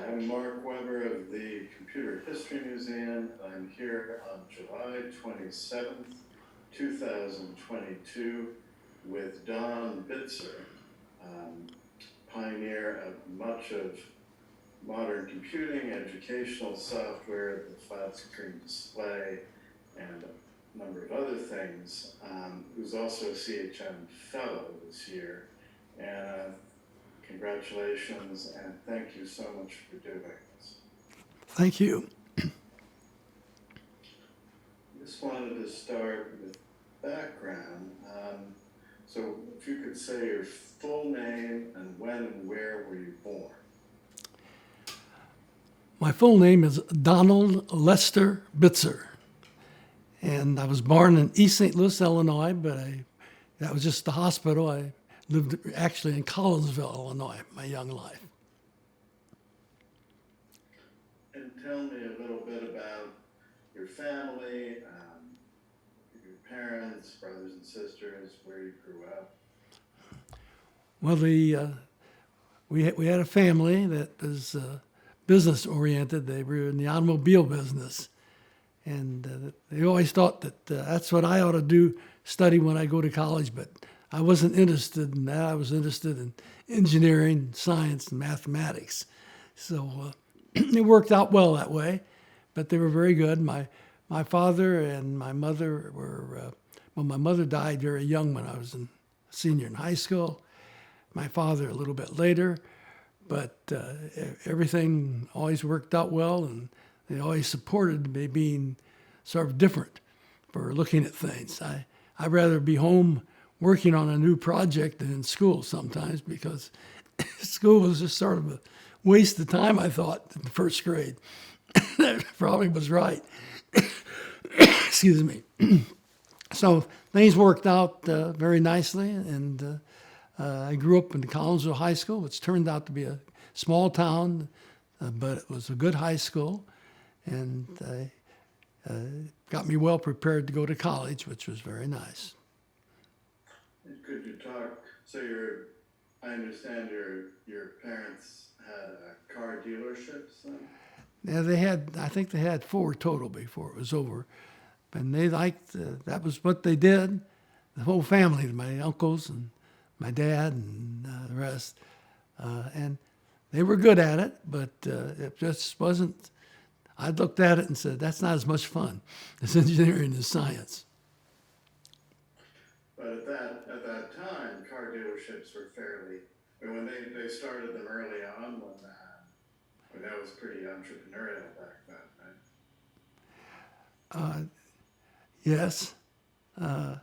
I'm Marc Weber of the Computer History Museum. I'm here on July 27th, 2022 with Don Bitzer, pioneer of much of modern computing, educational software, the flat screen display, and a number of other things, who's also a CHM fellow this year. And congratulations, and thank you so much for doing this. Thank you. Just wanted to start with background. So if you could say your full name and when and where were you born? My full name is Donald Lester Bitzer, and I was born in East St. Louis, Illinois, but that was just the hospital. I lived actually in Collinsville, Illinois, my young life. And tell me a little bit about your family, your parents, brothers and sisters, where you grew up. Well, we had a family that was business oriented. They were in the automobile business, and they always thought that that's what I ought to do, study when I go to college, but I wasn't interested in that. I was interested in engineering, science, and mathematics. So it worked out well that way, but they were very good. My father and my mother were, my mother died very young when I was a senior in high school. My father a little bit later, but everything always worked out well, and they always supported me being sort of different for looking at things. I'd rather be home working on a new project than in school sometimes, because school was just sort of a waste of time, I thought, in the first grade. That probably was right. Excuse me. So things worked out very nicely, and I grew up in Collinsville High School, which turned out to be a small town, but it was a good high school, and got me well prepared to go to college, which was very nice. Could you talk, so I understand your parents had car dealerships then? Yeah, I think they had 4 total before it was over. And they liked, that was what they did. The whole family, my uncles and my dad and the rest. And they were good at it, but it just wasn't, I looked at it and said, that's not as much fun as engineering and science. But at that time, car dealerships were when they started them early on, when that was pretty entrepreneurial back then, right? Yes. Well,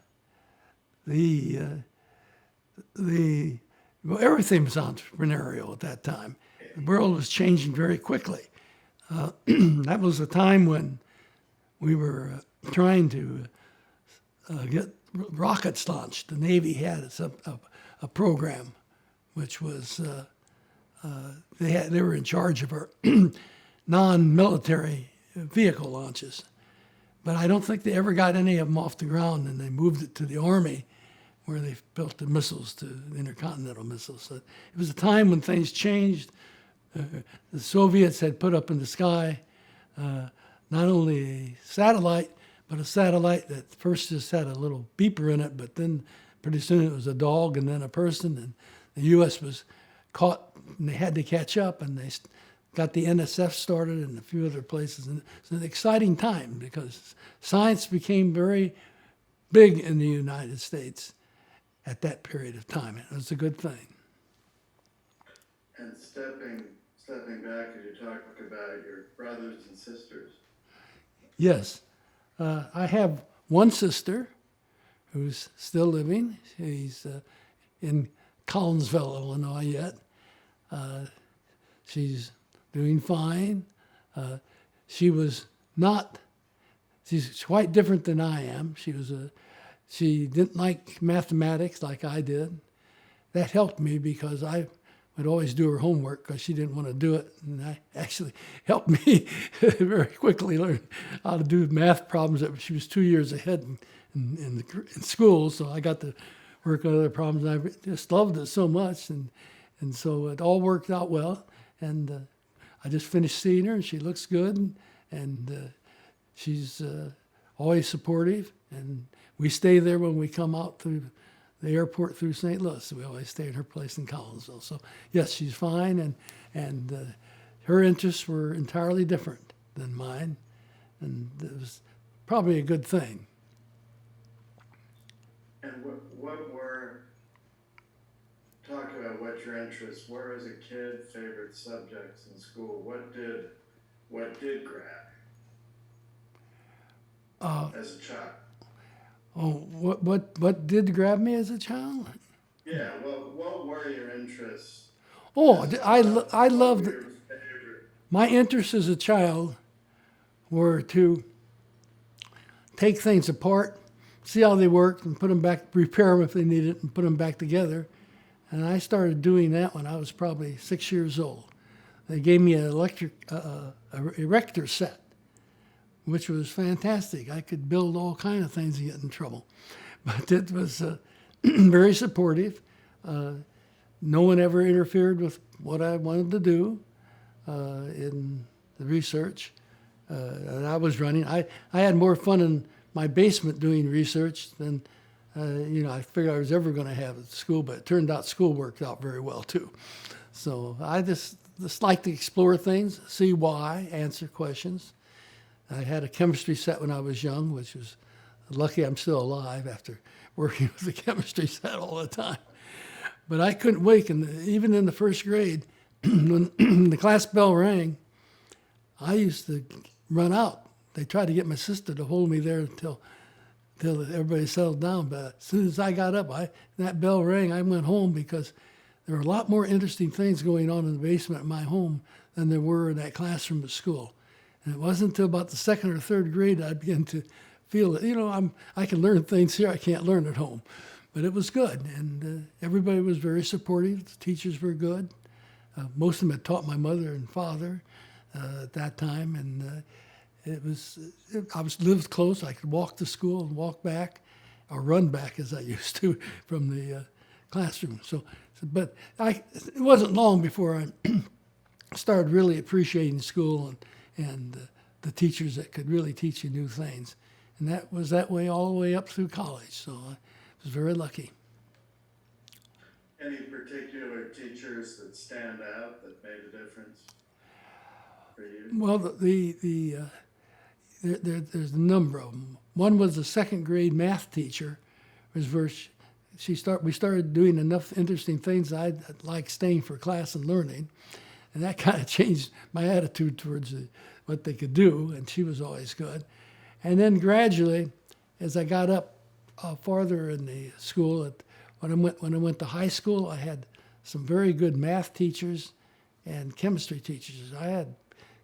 everything was entrepreneurial at that time. The world was changing very quickly. That was a time when we were trying to get rockets launched. The Navy had a program, which was they were in charge of our non-military vehicle launches. But I don't think they ever got any of them off the ground, and they moved it to the Army, where they built the missiles, to the intercontinental missiles. So it was a time when things changed. The Soviets had put up in the sky not only a satellite, but a satellite that first just had a little beeper in it, but then pretty soon it was a dog and then a person, and the U.S. was caught, and they had to catch up, and they got the NSF started and a few other places. And it's an exciting time because science became very big in the United States at that period of time. It was a good thing. And stepping back, could you talk about your brothers and sisters? Yes. I have one sister who's still living. She's in Collinsville, Illinois yet. She's doing fine. She's quite different than I am. She didn't like mathematics like I did. That helped me because I would always do her homework because she didn't want to do it. And that actually helped me very quickly learn how to do math problems. She was 2 years ahead in school, so I got to work on other problems. And I just loved it so much. And so it all worked out well. And I just finished seeing her, and she looks good, and she's always supportive. And we stay there when we come out through the airport through St. Louis. We always stay at her place in Collinsville. So yes, she's fine, and her interests were entirely different than mine, and it was probably a good thing. And what were, talk about what your interests were as a kid, favorite subjects in school. What did grab as a child? Oh, what did grab me as a child? Yeah, what were your interests? Oh, I What loved were your favorite? my interests as a child were to take things apart, see how they worked, and put them back, repair them if they needed, and put them back together. And I started doing that when I was probably 6 years old. They gave me an erector set, which was fantastic. I could build all kinds of things and get in trouble. But it was very supportive. No one ever interfered with what I wanted to do in the research that I was running. I had more fun in my basement doing research than I figured I was ever going to have at school, but it turned out school worked out very well too. So I just like to explore things, see why, answer questions. I had a chemistry set when I was young, which was lucky I'm still alive after working with the chemistry set all the time. But I couldn't wait, and even in the first grade, when the class bell rang, I used to run out. They tried to get my sister to hold me there until everybody settled down. But as soon as I got up, that bell rang, I went home because there were a lot more interesting things going on in the basement of my home than there were in that classroom at school. And it wasn't until about the second or third grade I began to feel that, I can learn things here I can't learn at home. But it was good, and everybody was very supportive. The teachers were good. Most of them had taught my mother and father at that time, and I lived close. I could walk to school and walk back, or run back as I used to from the classroom. But it wasn't long before I started really appreciating school and the teachers that could really teach you new things. And that was that way all the way up through college. So I was very lucky. Any particular teachers that stand out that made a difference for you? Well, there's a number of them. One was a second grade math teacher, where we started doing enough interesting things I'd like staying for class and learning, and that kind of changed my attitude towards what they could do. And she was always good. And then gradually, as I got up farther in the school, when I went to high school, I had some very good math teachers and chemistry teachers. I had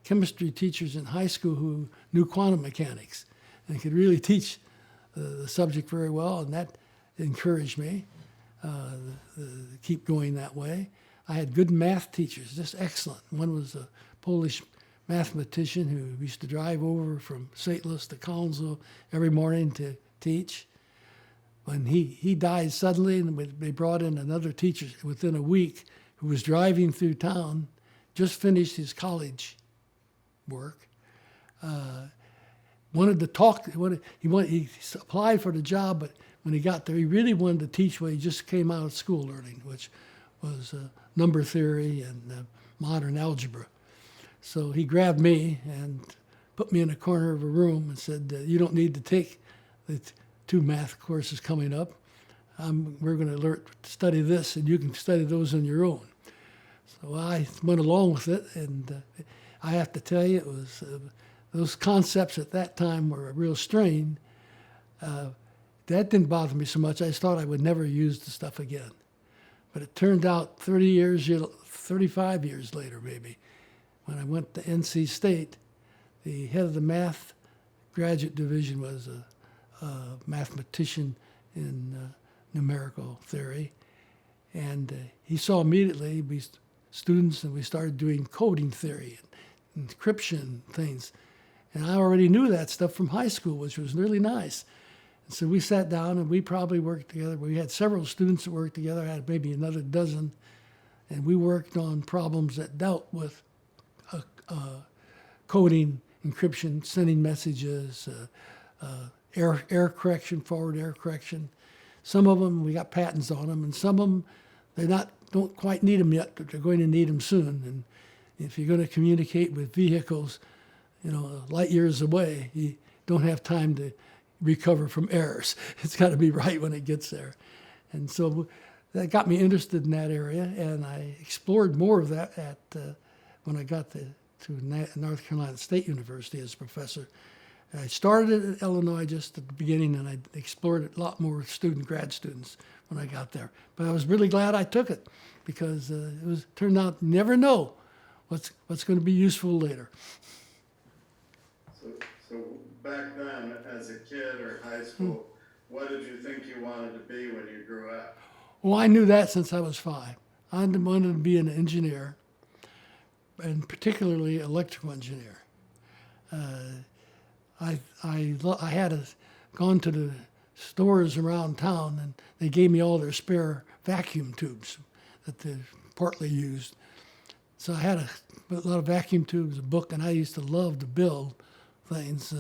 chemistry teachers in high school who knew quantum mechanics and could really teach the subject very well, and that encouraged me to keep going that way. I had good math teachers, just excellent. One was a Polish mathematician who used to drive over from St. Louis to Collinsville every morning to teach. When he died suddenly, and they brought in another teacher within a week who was driving through town, just finished his college work, wanted to talk. He applied for the job, but when he got there, he really wanted to teach what he just came out of school learning, which was number theory and modern algebra. So he grabbed me and put me in a corner of a room and said, "You don't need to take the two math courses coming up. We're going to study this, and you can study those on your own." So I went along with it, and I have to tell you, it was those concepts at that time were a real strain. That didn't bother me so much. I just thought I would never use the stuff again. But it turned out 35 years later, maybe, when I went to NC State, the head of the math graduate division was a mathematician in numerical theory. And he saw immediately we students, and we started doing coding theory and encryption things. And I already knew that stuff from high school, which was really nice. And so we sat down, and we probably worked together. We had several students that worked together. I had maybe another dozen. And we worked on problems that dealt with coding, encryption, sending messages, error correction, forward error correction. Some of them, we got patents on them, and some of them, don't quite need them yet, but they're going to need them soon. And if you're going to communicate with vehicles, light years away, you don't have time to recover from errors. It's got to be right when it gets there. And so that got me interested in that area, and I explored more of that when I got to North Carolina State University as a professor. And I started at Illinois just at the beginning, and I explored it a lot more with grad students when I got there. But I was really glad I took it, because turned out you never know what's going to be useful later. So back then, as a kid or high school, what did you think you wanted to be when you grew up? Well, I knew that since I was 5. I wanted to be an engineer, and particularly electrical engineer. I had gone to the stores around town, and they gave me all their spare vacuum tubes that they partly used. So I had a lot of vacuum tubes, a book, and I used to love to build things.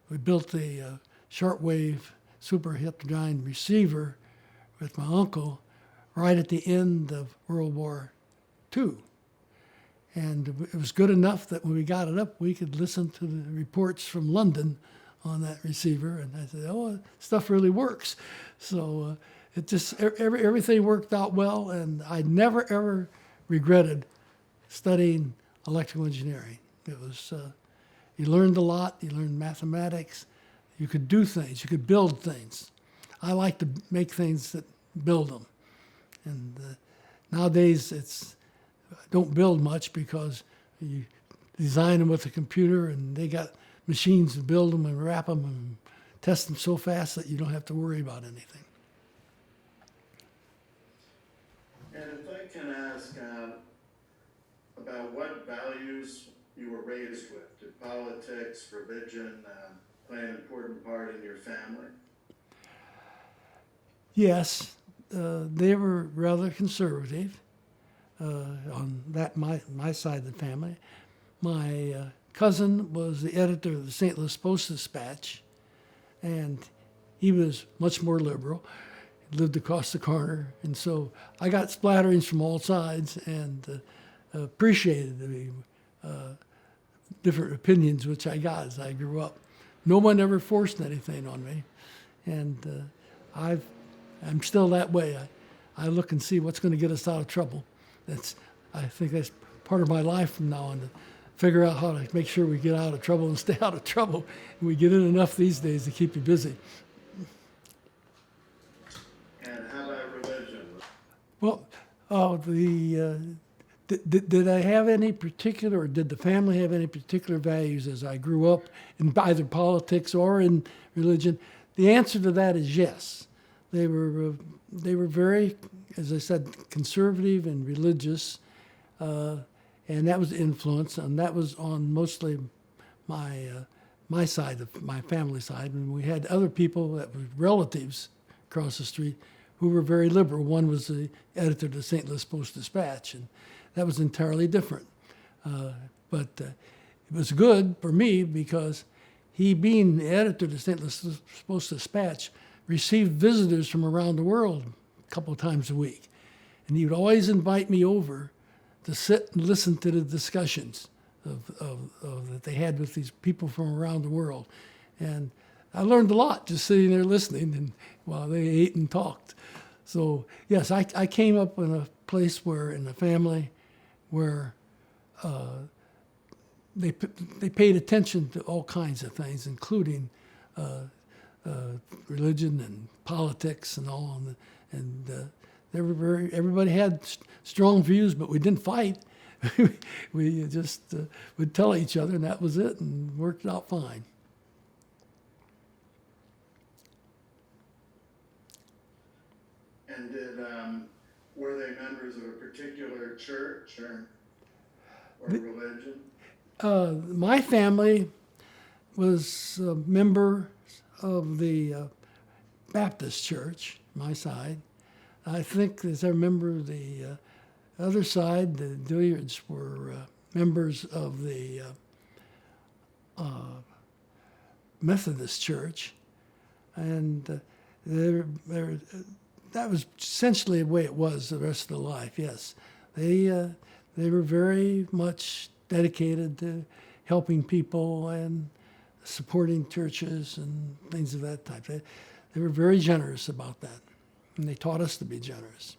We built a shortwave super hip giant receiver with my uncle right at the end of World War II. And it was good enough that when we got it up, we could listen to the reports from London on that receiver. And I said, oh, stuff really works. So it just, everything worked out well. And I never, ever regretted studying electrical engineering. It was, you learned a lot. You learned mathematics. You could do things. You could build things. I like to make things that build them. And nowadays, I don't build much because you design them with a computer, and they got machines to build them and wrap them and test them so fast that you don't have to worry about anything. And if I can ask about what values you were raised with, did politics, religion play an important part in your family? Yes, they were rather conservative. On that my side of the family. My cousin was the editor of the St. Louis Post-Dispatch, and he was much more liberal. He lived across the corner, and so I got splatterings from all sides and appreciated the different opinions which I got as I grew up. No one ever forced anything on me, and I'm still that way. I look and see what's going to get us out of trouble. I think that's part of my life from now on, to figure out how to make sure we get out of trouble and stay out of trouble. And we get in enough these days to keep you busy. And how about religion? Well, did I have any particular, or did the family have any particular values as I grew up in either politics or in religion? The answer to that is yes. They were very, as I said, conservative and religious, and that was influence, and that was on mostly my side of my family side. And we had other people that were relatives across the street who were very liberal. One was the editor of the St. Louis Post-Dispatch, and that was entirely different. But it was good for me because he, being the editor of the St. Louis Post-Dispatch, received visitors from around the world a couple of times a week. And he would always invite me over to sit and listen to the discussions that they had with these people from around the world. And I learned a lot just sitting there listening and while they ate and talked. So yes, I came up in a place in a family where they paid attention to all kinds of things, including religion and politics and all, and everybody had strong views, but we didn't fight. We just would tell each other, and that was it, and worked out fine. And were they members of a particular church or religion? My family was a member of the Baptist church, my side. I think, as I remember, the other side, the Dillards were members of the Methodist Church, and that was essentially the way it was the rest of the life. Yes, they were very much dedicated to helping people and supporting churches and things of that type. They were very generous about that, and they taught us to be generous.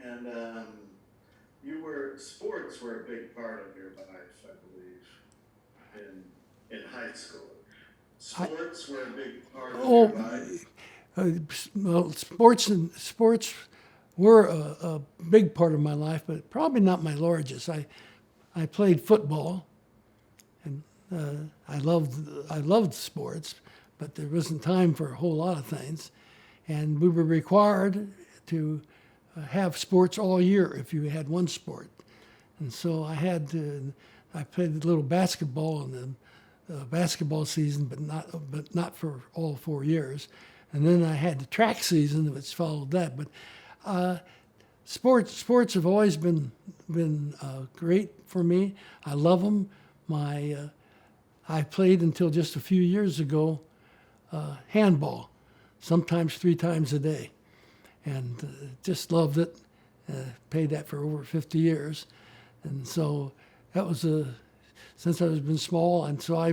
And sports were a big part of your life, I believe, in high school. Sports were a big part of your life. Well, sports were a big part of my life, but probably not my largest. I played football, and I loved sports, but there wasn't time for a whole lot of things, and we were required to have sports all year if you had one sport, and so I played a little basketball in the basketball season, but not for all 4 years, and then I had the track season which followed that. But sports have always been great for me. I love them. I played until just a few years ago handball, sometimes 3 times a day, and just loved it. Played that for over 50 years, and so that was since I've been small, and so I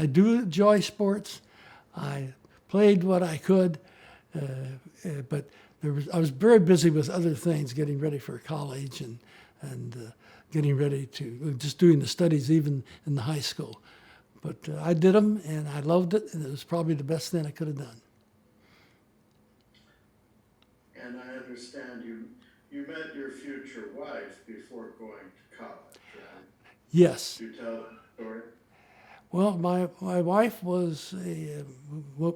do enjoy sports. I played what I could, but I was very busy with other things, getting ready for college and getting ready to just doing the studies even in the high school. But I did them, and I loved it, and it was probably the best thing I could have done. And I understand you met your future wife before going to college, right? Yes. Could you tell that story? Well, my wife was the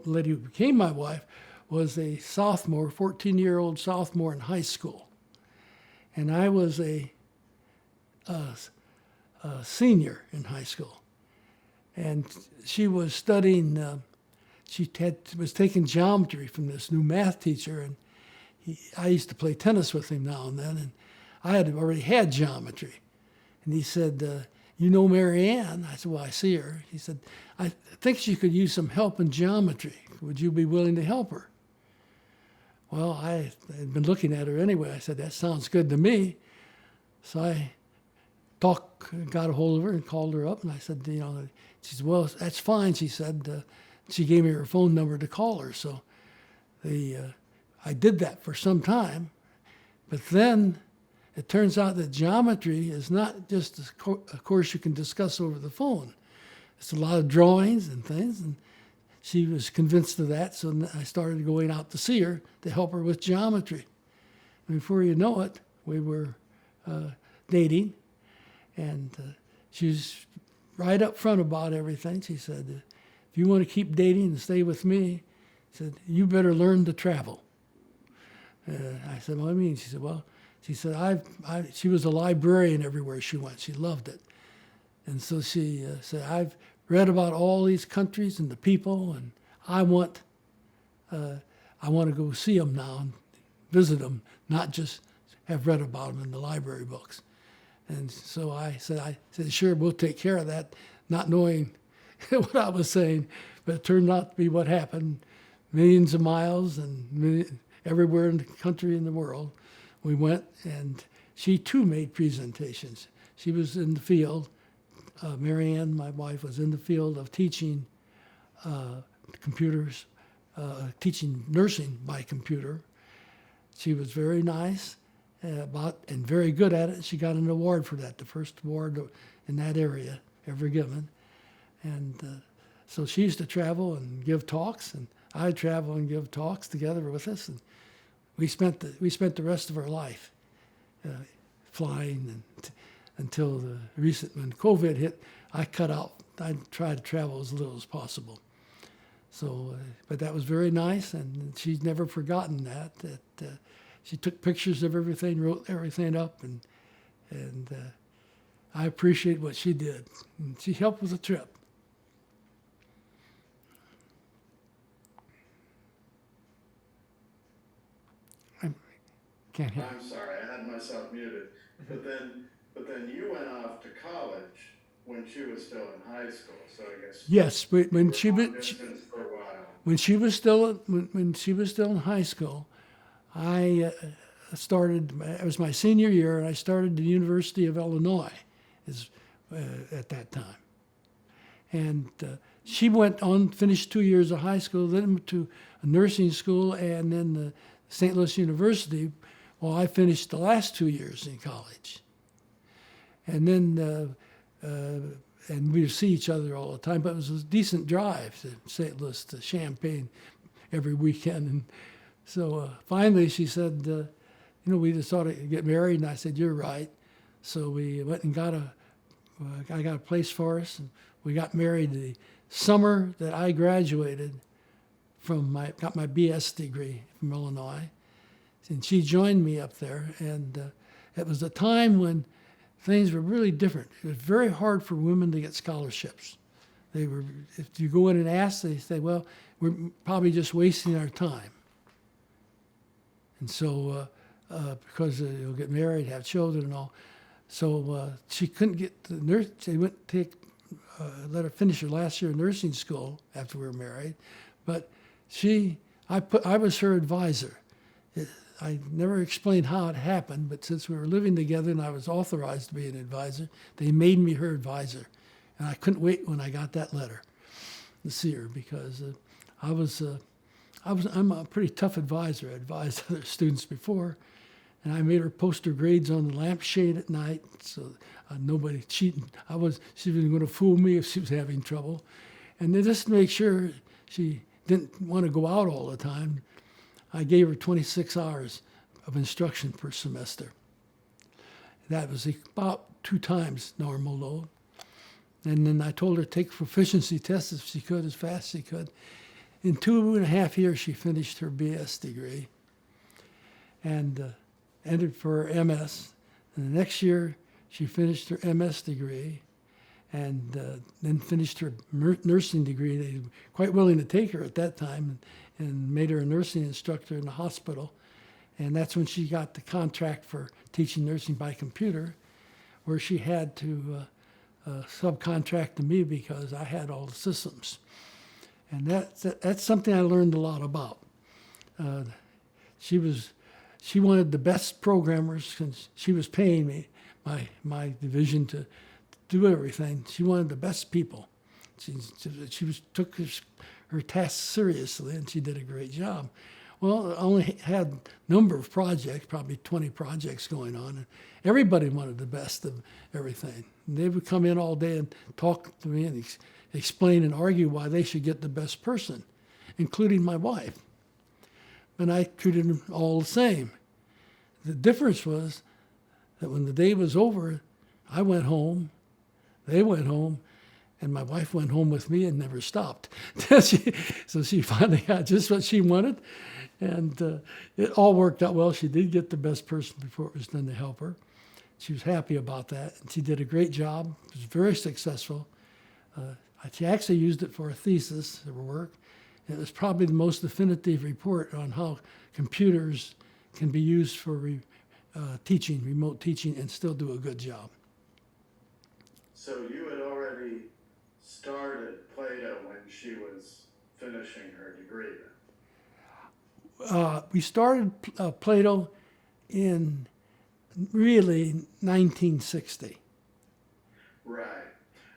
lady who became my wife was a sophomore, 14-year-old sophomore in high school. And I was a senior in high school. And she was studying, was taking geometry from this new math teacher, and I used to play tennis with him now and then, and I had already had geometry. And he said, you know Mary Ann? I said, well, I see her. He said, I think she could use some help in geometry. Would you be willing to help her? Well, I had been looking at her anyway. I said, that sounds good to me. So I got a hold of her and called her up, and I said, she said, well, that's fine. She said, she gave me her phone number to call her. So I did that for some time, but then it turns out that geometry is not just a course you can discuss over the phone. It's a lot of drawings and things, and she was convinced of that, so I started going out to see her to help her with geometry. And before you know it, we were dating, and she was right up front about everything. She said, if you want to keep dating and stay with me, she said, you better learn to travel. I said, what do you mean? She said, well, she was a librarian everywhere she went. She loved it. And so she said, I've read about all these countries and the people, and I want to go see them now and visit them, not just have read about them in the library books. And so I said, sure, we'll take care of that, not knowing what I was saying, but it turned out to be what happened. Millions of miles and everywhere in the country and the world. We went, and she too made presentations. She was in the field. Mary Ann, my wife, was in the field of teaching computers, teaching nursing by computer. She was very nice and very good at it. She got an award for that, the first award in that area ever given. And so she used to travel and give talks, and I'd travel and give talks together with us. And we spent the rest of our life flying until when COVID hit. I cut out. I tried to travel as little as possible. So, but that was very nice, and she's never forgotten that. She took pictures of everything, wrote everything up, and I appreciate what she did. And she helped with the trip. Can't hear. I'm sorry, I had myself muted. But then you went off to college when she was still in high school. So I guess Yes, but when she long was distance for a while. when she was still when she was still in high school, I started. It was my senior year, and I started the University of Illinois, at that time. And she went on, finished 2 years of high school, then went to a nursing school, and then the St. Louis University. Well, I finished the last 2 years in college, and then and we would see each other all the time. But it was a decent drive to St. Louis to Champaign every weekend. And so finally, she said, we just ought to get married. And I said, you're right. So we went and I got a place for us, and we got married the summer that I graduated got my BS degree from Illinois. And she joined me up there, and it was a time when things were really different. It was very hard for women to get scholarships. If you go in and ask, they say, well, we're probably just wasting our time. And so, because you'll get married, have children and all. So she couldn't get the nurse. They went to let her finish her last year of nursing school after we were married. But I was her advisor. I never explained how it happened, but since we were living together and I was authorized to be an advisor, they made me her advisor. And I couldn't wait when I got that letter to see her, because I'm a pretty tough advisor. I advised other students before, and I made her post her grades on the lampshade at night, so nobody cheating. She was going to fool me if she was having trouble. And then just to make sure she didn't want to go out all the time, I gave her 26 hours of instruction per semester. That was about 2 times normal load. And then I told her to take proficiency tests if she could, as fast as she could. In 2.5 years, she finished her BS degree and entered for her MS. And the next year, she finished her MS degree and then finished her nursing degree. They were quite willing to take her at that time and made her a nursing instructor in the hospital. And that's when she got the contract for teaching nursing by computer, where she had to subcontract to me because I had all the systems. And that's something I learned a lot about. She wanted the best programmers, because she was paying me, my division, to do everything. She wanted the best people. She took her tasks seriously, and she did a great job. Well, I only had a number of projects, probably 20 projects going on, and everybody wanted the best of everything. And they would come in all day and talk to me and explain and argue why they should get the best person, including my wife. And I treated them all the same. The difference was that when the day was over, I went home, they went home, and my wife went home with me and never stopped. So she finally got just what she wanted, and it all worked out well. She did get the best person before it was done to help her. She was happy about that, and she did a great job. It was very successful. She actually used it for a thesis, her work. It was probably the most definitive report on how computers can be used for teaching, remote teaching, and still do a good job. So you had already started Plato when she was finishing her degree then? We started Plato in really 1960. Right.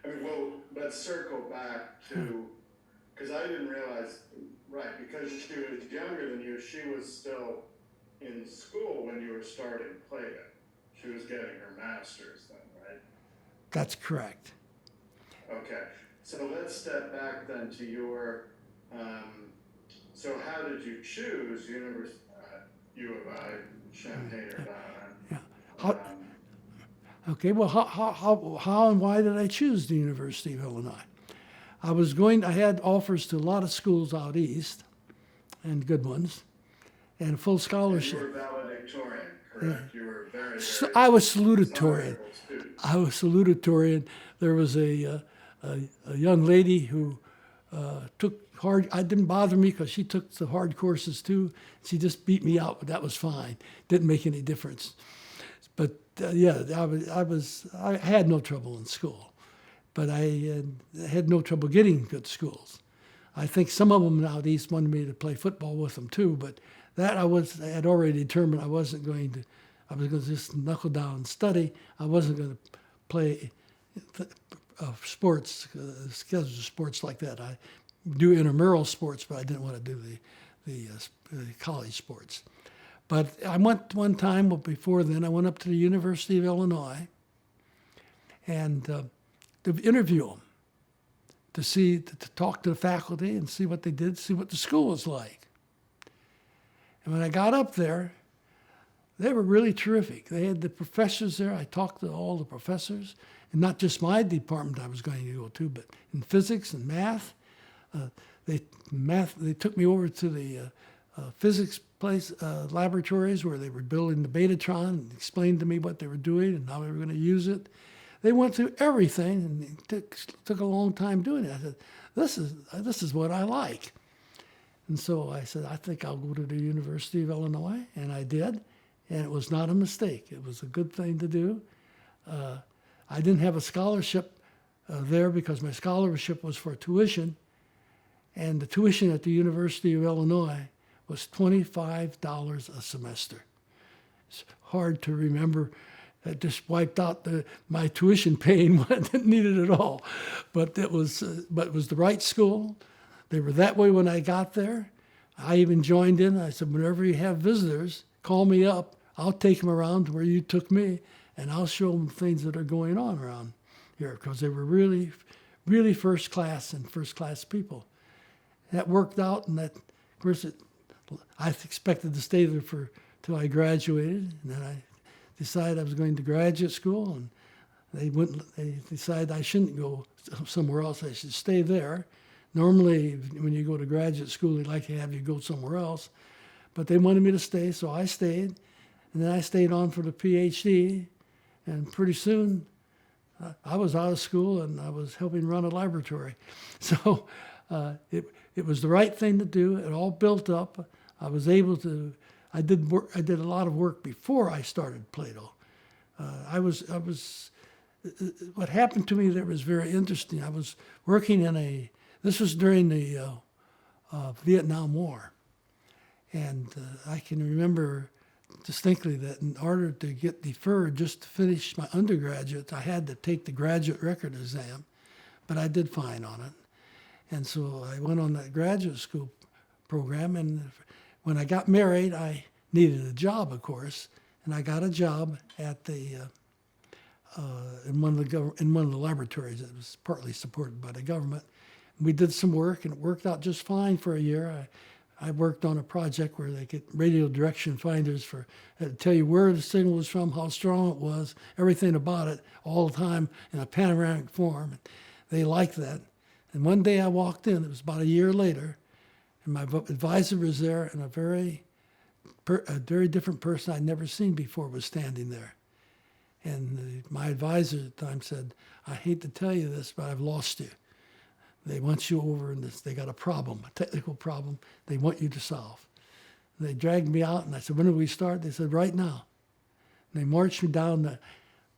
I mean, well, let's circle back to, because I didn't realize, right, because she was younger than you, she was still in school when you were starting Plato. She was getting her master's then, right? That's correct. Okay. So let's step back then to your, so how did you choose University U of I, Champaign, Urbana? Yeah. Okay, well, how and why did I choose the University of Illinois? I had offers to a lot of schools out east, and good ones, and full scholarship. And you were valedictorian, correct? Yeah. You were very I was salutatorian. student. I was salutatorian. There was a young lady who took hard. It didn't bother me because she took the hard courses too. She just beat me out, but that was fine. Didn't make any difference. But yeah, I had no trouble in school, but I had no trouble getting good schools. I think some of them out east wanted me to play football with them too, but that I had already determined I wasn't going to. I was going to just knuckle down and study. I wasn't going to play sports, scheduled sports like that. I do intramural sports, but I didn't want to do the college sports. But I went one time, well, before then, I went up to the University of Illinois and to interview them, to talk to the faculty and see what they did, see what the school was like. And when I got up there, they were really terrific. They had the professors there. I talked to all the professors, and not just my department I was going to go to, but in physics and math. They took me over to the physics laboratories where they were building the Betatron and explained to me what they were doing and how they were going to use it. They went through everything, and it took a long time doing it. I said, this is what I like. And so I said, I think I'll go to the University of Illinois, and I did. And it was not a mistake. It was a good thing to do. I didn't have a scholarship there because my scholarship was for tuition. And the tuition at the University of Illinois was $25 a semester. It's hard to remember. That just wiped out my tuition paying when I didn't need it at all. But it was the right school. They were that way when I got there. I even joined in. I said, whenever you have visitors, call me up. I'll take them around to where you took me, and I'll show them things that are going on around here, because they were really, really first class people. That worked out, and that, of course, I expected to stay there till I graduated, and then I decided I was going to graduate school, and they decided I shouldn't go somewhere else. I should stay there. Normally, when you go to graduate school, they'd like to have you go somewhere else, but they wanted me to stay, so I stayed. And then I stayed on for the PhD, and pretty soon I was out of school and I was helping run a laboratory. So it was the right thing to do. It all built up. I was able to. I did a lot of work before I started Plato. What happened to me there was very interesting. I was working this was during the Vietnam War, and I can remember distinctly that in order to get deferred just to finish my undergraduate, I had to take the graduate record exam, but I did fine on it. And so I went on that graduate school program, and when I got married, I needed a job, of course, and I got a job at in one of the laboratories that was partly supported by the government. We did some work, and it worked out just fine for a year. I worked on a project where they get radio direction finders to tell you where the signal was from, how strong it was, everything about it, all the time in a panoramic form. They liked that. And one day I walked in, it was about a year later, and my advisor was there, and a very different person I'd never seen before was standing there. And my advisor at the time said, I hate to tell you this, but I've lost you. They want you over in this. They got a problem, a technical problem they want you to solve. And they dragged me out, and I said, when do we start? They said, right now. And they marched me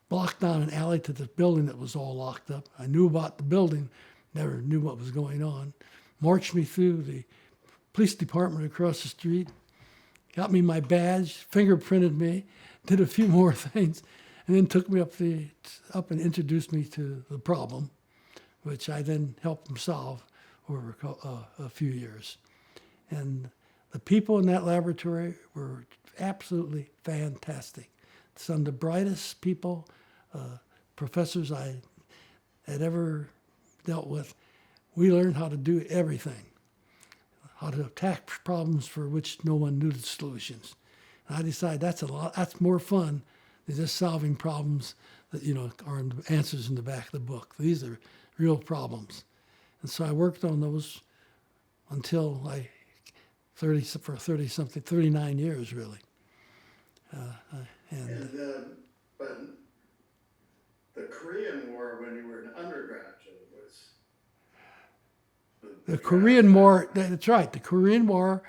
blocked down an alley to the building that was all locked up. I knew about the building, never knew what was going on. Marched me through the police department across the street, got me my badge, fingerprinted me, did a few more things, and then took me up and introduced me to the problem, which I then helped them solve over a few years. And the people in that laboratory were absolutely fantastic. Some of the brightest people, professors I had ever dealt with. We learned how to do everything, how to attack problems for which no one knew the solutions. And I decided that's more fun than just solving problems that, are answers in the back of the book. These are real problems. And so I worked on those until 39 years, really. But the Korean War, when you were an undergraduate, was The Korean War, that's right. The Korean War,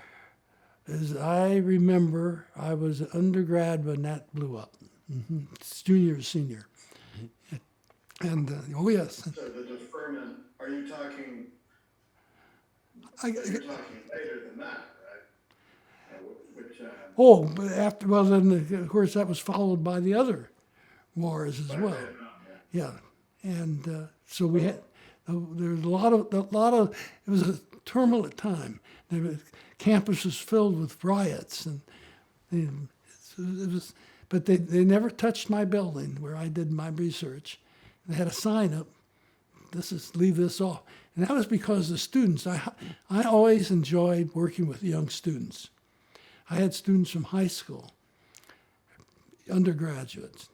as I remember, I was an undergrad when that blew up. It's junior or senior. And, oh yes. So the deferment, are you talking, I, you're talking later than that, right? Which, oh, but after, well then, of course, that was followed by the other wars as by well. Vietnam, yeah. Yeah. And so we had, there was a lot of, it was a turbulent time. Campus was filled with riots and it was, but they never touched my building where I did my research. They had a sign up, leave this off. And that was because the students, I always enjoyed working with young students. I had students from high school, undergraduates.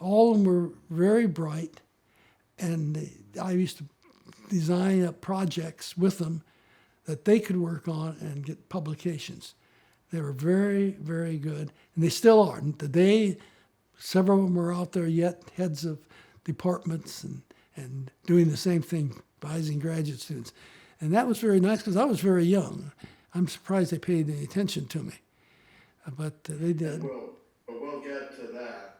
All of them were very bright, and I used to design up projects with them that they could work on and get publications. They were very, very good, and they still are. And today, several of them are out there yet, heads of departments and doing the same thing, advising graduate students. And that was very nice because I was very young. I'm surprised they paid any attention to me, but they did. But we'll get to that.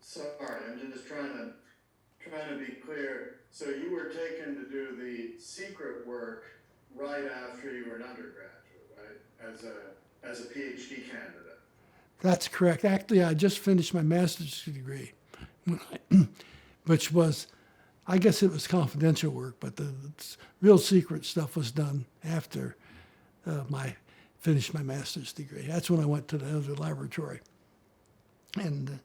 Sorry, I'm just trying to be clear. So you were taken to do the secret work right after you were an undergraduate, right? As a PhD candidate. That's correct. Actually, I just finished my master's degree, which was, I guess it was confidential work, but the real secret stuff was done after finished my master's degree. That's when I went to the other laboratory and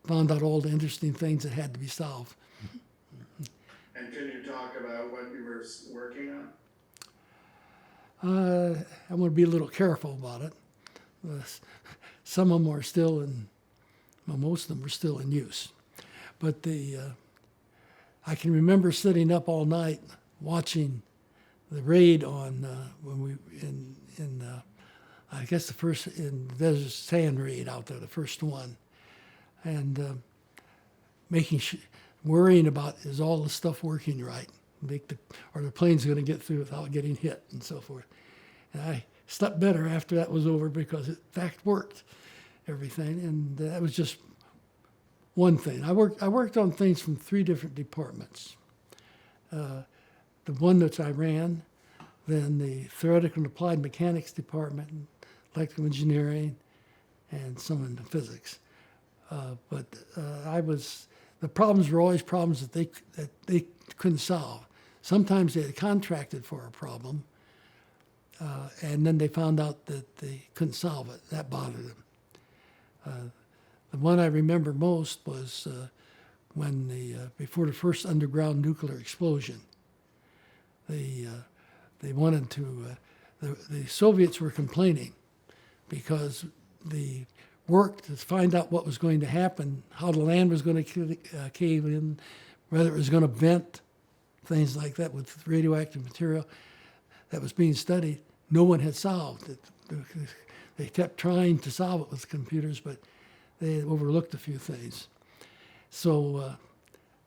found out all the interesting things that had to be solved. And can you talk about what you were working on? I'm going to be a little careful about it. Some of them are still most of them are still in use. But I can remember sitting up all night watching the raid on when we I guess the first in the Desert Sand raid out there, the first one, and worrying about is all the stuff working right, are the planes going to get through without getting hit and so forth. And I slept better after that was over because it in fact worked, everything, and that was just one thing. I worked on things from 3 different departments. The one that I ran, then the theoretical and applied mechanics department, electrical engineering, and some in the physics. But the problems were always problems that they couldn't solve. Sometimes they had contracted for a problem, and then they found out that they couldn't solve it. That bothered them. The one I remember most was when before the first underground nuclear explosion. They wanted to. The Soviets were complaining because the work to find out what was going to happen, how the land was going to cave in, whether it was going to vent, things like that with radioactive material that was being studied, no one had solved it. They kept trying to solve it with computers, but they had overlooked a few things. So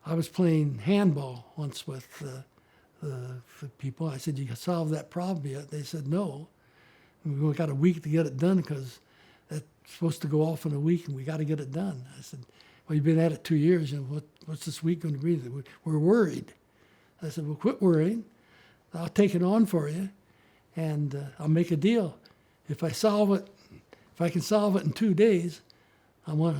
I was playing handball once with the people. I said, "You can solve that problem yet?" They said, "No. We've got a week to get it done because that's supposed to go off in a week, and we got to get it done." I said, "Well, you've been at it 2 years, and what's this week going to be?" We're worried. I said, "Well, quit worrying. I'll take it on for you, and I'll make a deal. If I can solve it in 2 days, I want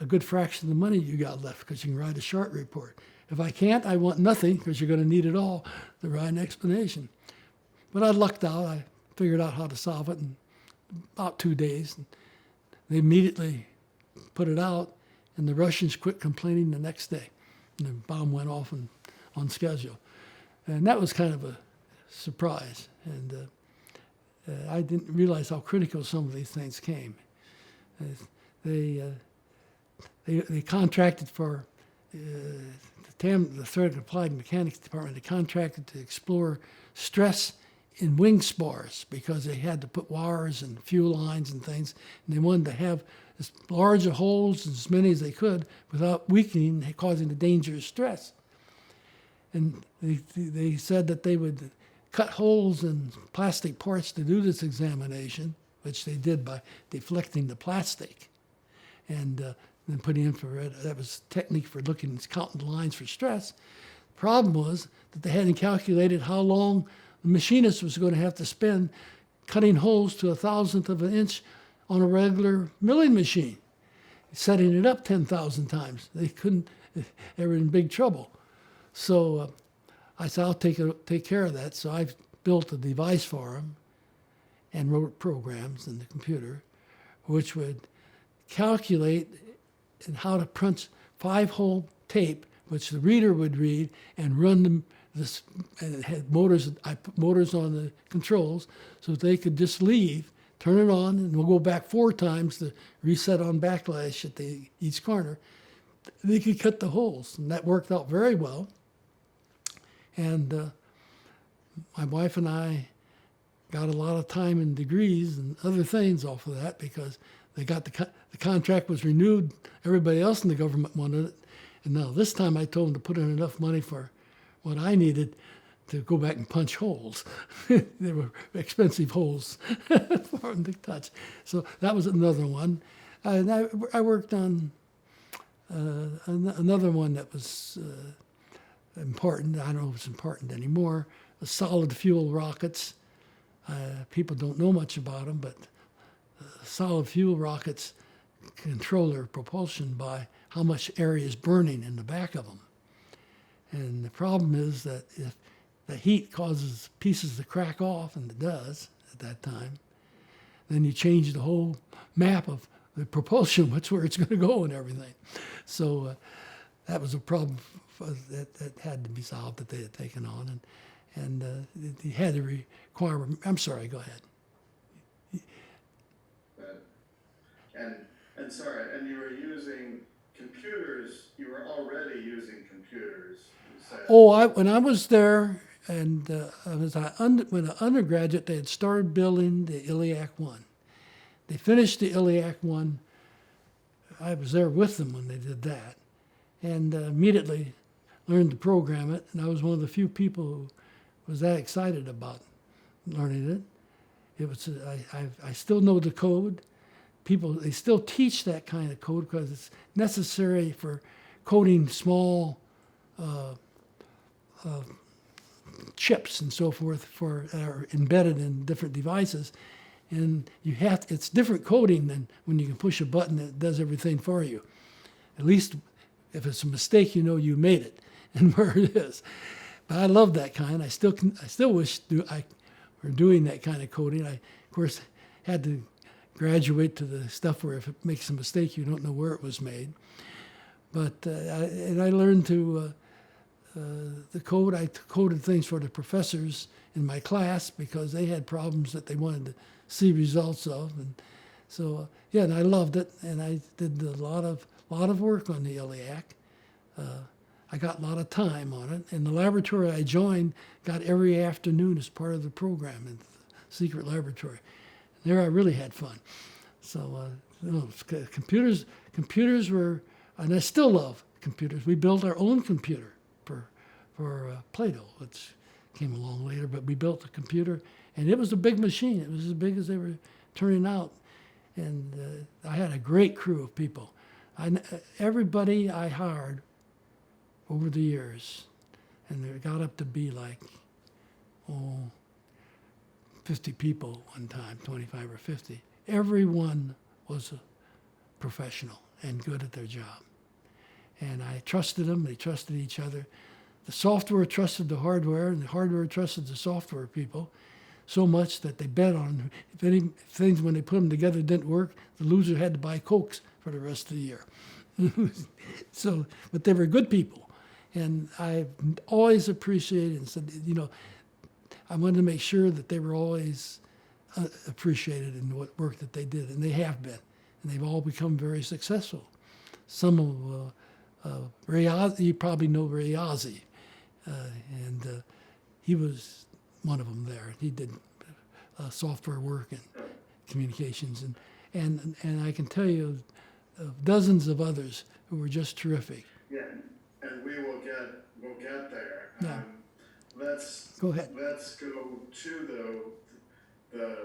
a good fraction of the money you got left because you can write a short report. If I can't, I want nothing because you're going to need it all to write an explanation." But I lucked out. I figured out how to solve it in about 2 days. And they immediately put it out, and the Russians quit complaining the next day. And the bomb went off on schedule. And that was kind of a surprise. And I didn't realize how critical some of these things came. They contracted for the Third Applied Mechanics Department. They contracted to explore stress in wing spars because they had to put wires and fuel lines and things, and they wanted to have as large a holes, as many as they could, without weakening, causing the dangerous stress. and they said that they would cut holes in plastic parts to do this examination, which they did by deflecting the plastic and then putting infrared. That was a technique for looking, counting the lines for stress. The problem was that they hadn't calculated how long the machinist was going to have to spend cutting holes to 1,000th of an inch on a regular milling machine, setting it up 10,000 times. They couldn't, they were in big trouble. So I said, I'll take care of that. So I built a device for them and wrote programs in the computer, which would calculate and how to punch 5-hole tape, which the reader would read and run them. And it had motors. I put motors on the controls so they could just leave, turn it on, and we'll go back 4 times to reset on backlash at each corner. They could cut the holes, and that worked out very well. And my wife and I got a lot of time and degrees and other things off of that because they got the contract was renewed. Everybody else in the government wanted it, and now this time I told them to put in enough money for what I needed to go back and punch holes. They were expensive holes for them to touch. So that was another one. And I worked on another one that was important. I don't know if it's important anymore. The solid fuel rockets. People don't know much about them, but solid fuel rockets control their propulsion by how much area is burning in the back of them. And the problem is that if the heat causes pieces to crack off, and it does at that time, then you change the whole map of the propulsion, where it's going to go and everything. So that was a problem that had to be solved that they had taken on. And they had to require, I'm sorry, go ahead. And sorry, and you were using computers, you were already using computers. When I was there, and when an undergraduate, they had started building the ILLIAC I. They finished the ILLIAC I. I was there with them when they did that, and immediately learned to program it. And I was one of the few people who was that excited about learning it. It was I still know the code. They still teach that kind of code because it's necessary for coding small chips and so forth that are embedded in different devices, and it's different coding than when you can push a button that does everything for you. At least if it's a mistake, you know you made it and where it is. But I love that kind. I still wish I were doing that kind of coding. I, of course, had to graduate to the stuff where if it makes a mistake, you don't know where it was made. But I learned to the code. I coded things for the professors in my class because they had problems that they wanted to see results of, and so and I loved it. And I did a lot of work on the ILLIAC. I got a lot of time on it, and the laboratory I joined got every afternoon as part of the program in the secret laboratory. There I really had fun. So computers were, and I still love computers. We built our own computer for Plato, which came along later, but we built a computer, and it was a big machine. It was as big as they were turning out, and I had a great crew of people. Everybody I hired over the years, and it got up to be like, 50 people one time, 25 or 50. Everyone was a professional and good at their job. And I trusted them, they trusted each other. The software trusted the hardware, and the hardware trusted the software people so much that they bet on if any things, when they put them together, didn't work, the loser had to buy Cokes for the rest of the year. So, but they were good people. And I always appreciated and said, I wanted to make sure that they were always appreciated in what work that they did, and they have been. And they've all become very successful. Some of Ray Ozzie, you probably know Ray Ozzie, and he was one of them there. He did software work and communications, and I can tell you of dozens of others who were just terrific. Yeah, and we will get we'll get there. Yeah. Let's Go ahead. Let's go to the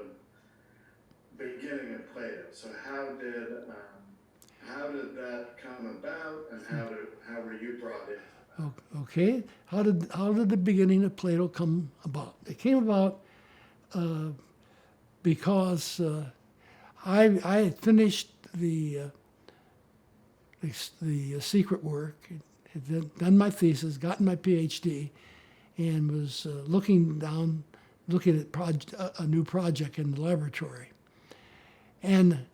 beginning of Plato. So how did that come about, and how were you brought in? Okay. How did the beginning of Plato come about? It came about because I had finished the secret work, had done my thesis, gotten my PhD, and was looking at a new project in the laboratory. And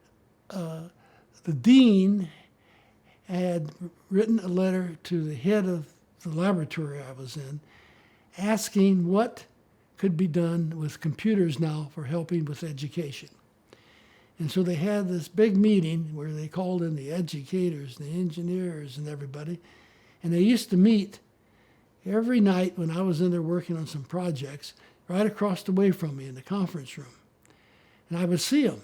the dean had written a letter to the head of the laboratory I was in, asking what could be done with computers now for helping with education. And so they had this big meeting where they called in the educators, the engineers, and everybody. And they used to meet every night when I was in there working on some projects, right across the way from me in the conference room. And I would see them,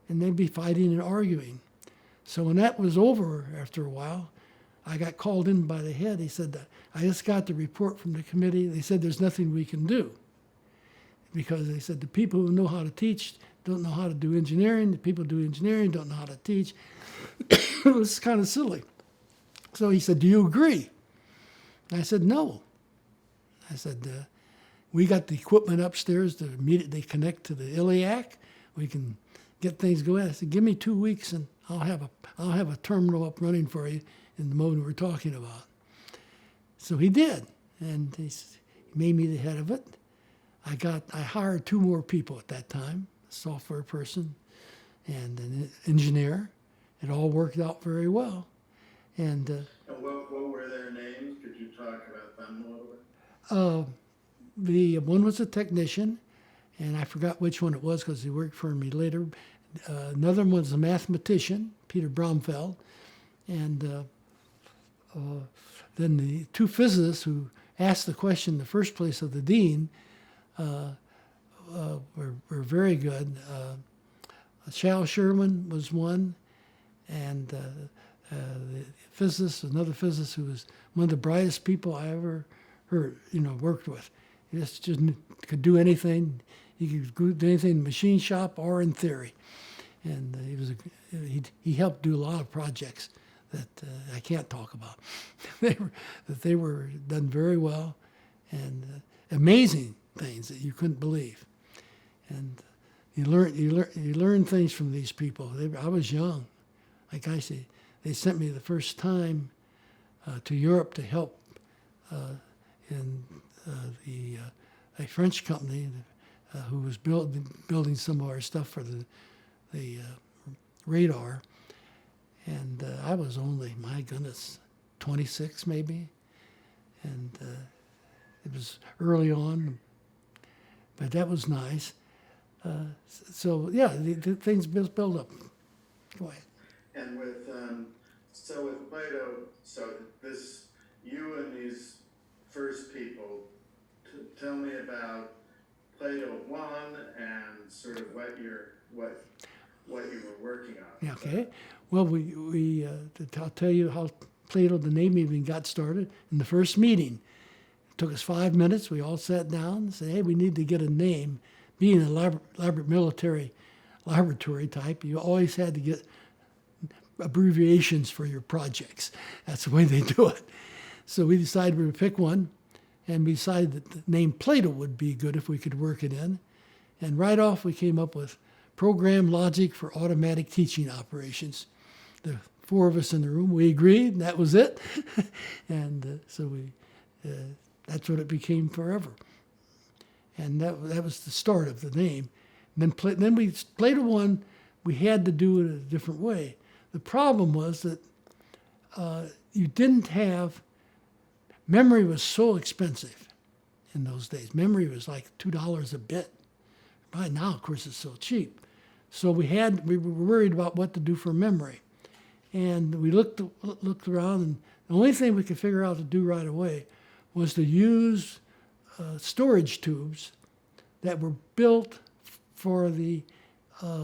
and they'd be fighting and arguing. So when that was over after a while, I got called in by the head. He said, I just got the report from the committee. They said there's nothing we can do. Because they said the people who know how to teach don't know how to do engineering. The people who do engineering don't know how to teach. It was kind of silly. So he said, do you agree? I said, no. I said, we got the equipment upstairs to immediately connect to the ILLIAC. We can get things going. I said, give me 2 weeks and I'll have a terminal up running for you in the mode we're talking about. So he did, and he made me the head of it. I hired 2 more people at that time, a software person and an engineer. It all worked out very well. And what were their names? Could you talk about them a little bit? The one was a technician, and I forgot which one it was because he worked for me later. Another one was a mathematician, Peter Bromfeld, and then the 2 physicists who asked the question in the first place of the dean were very good. Charles Sherman was one, and the physicist, another physicist who was one of the brightest people I ever worked with. He just could do anything. He could do anything in the machine shop or in theory. And he helped do a lot of projects that I can't talk about. They were done very well, and amazing things that you couldn't believe. And you learn things from these people. I was young, like I say. They sent me the first time to Europe to help in a French company who was building some of our stuff for the radar. And I was only, my goodness, 26 maybe. And it was early on, but that was nice. So yeah, the things built up. Go ahead. And with Plato, you and these first people, tell me about Plato 1 and sort of what you were working on. Yeah, okay. Well, I'll tell you how Plato, the name even got started in the first meeting. It took us 5 minutes. We all sat down and said, hey, we need to get a name. Being a elaborate military laboratory type, you always had to get abbreviations for your projects. That's the way they do it. So we decided we would pick one, and we decided that the name Plato would be good if we could work it in. And right off, we came up with program logic for automatic teaching operations. The 4 of us in the room, we agreed, and that was it. And so that's what it became forever. And that was the start of the name. And then Plato 1, we had to do it a different way. The problem was that you didn't have, memory was so expensive in those days. Memory was like $2 a bit. Right now, of course, it's so cheap. So we were worried about what to do for memory. And we looked around, and the only thing we could figure out to do right away was to use storage tubes that were built for the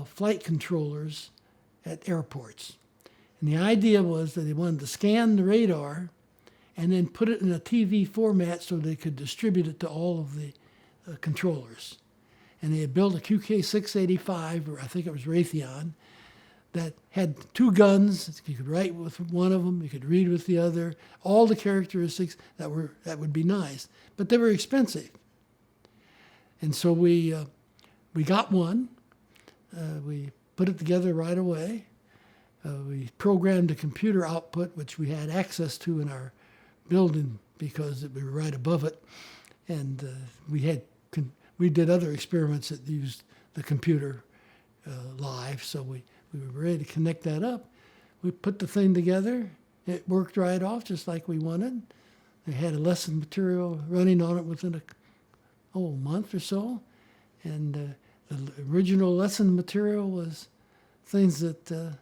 flight controllers at airports. And the idea was that they wanted to scan the radar and then put it in a TV format so they could distribute it to all of the controllers. And they had built a QK685, or I think it was Raytheon, that had two guns. You could write with one of them, you could read with the other, all the characteristics that would be nice, but they were expensive. And so we got one. We put it together right away. We programmed the computer output, which we had access to in our building because we were right above it, and we did other experiments that used the computer live, so we were ready to connect that up. We put the thing together. It worked right off just like we wanted. They had a lesson material running on it within a month or so, and the original lesson material was things that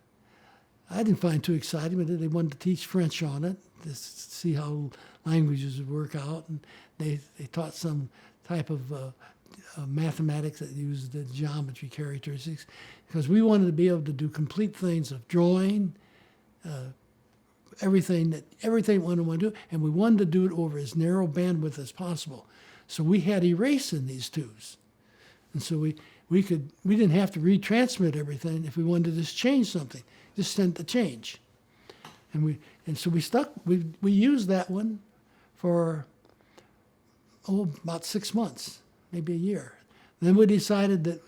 I didn't find too exciting, but they wanted to teach French on it, to see how languages would work out, and they taught some type of mathematics that used the geometry characteristics, because we wanted to be able to do complete things of drawing, everything we wanted to do, and we wanted to do it over as narrow bandwidth as possible. So we had erase in these tubes, and so we didn't have to retransmit everything if we wanted to just change something, just send the change, and so we used that one for about 6 months, maybe a year. Then we decided that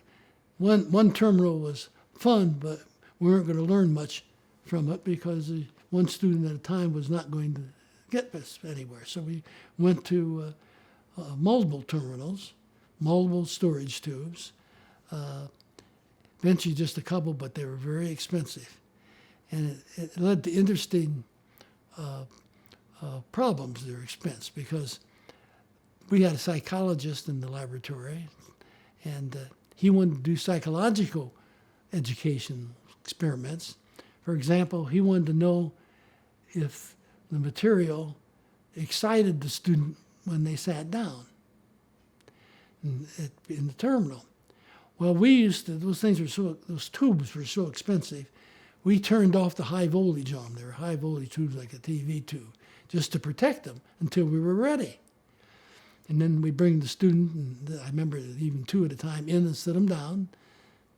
one terminal was fun, but we weren't going to learn much from it because one student at a time was not going to get us anywhere. So we went to multiple terminals, multiple storage tubes, eventually just a couple, but they were very expensive. And it led to interesting problems, their expense, because we had a psychologist in the laboratory, and he wanted to do psychological education experiments. For example, he wanted to know if the material excited the student when they sat down in the terminal. Well, those tubes were so expensive, we turned off the high voltage on them. They were high voltage tubes like a TV tube, just to protect them until we were ready. And then we bring the student, and I remember even two at a time, in and sit them down,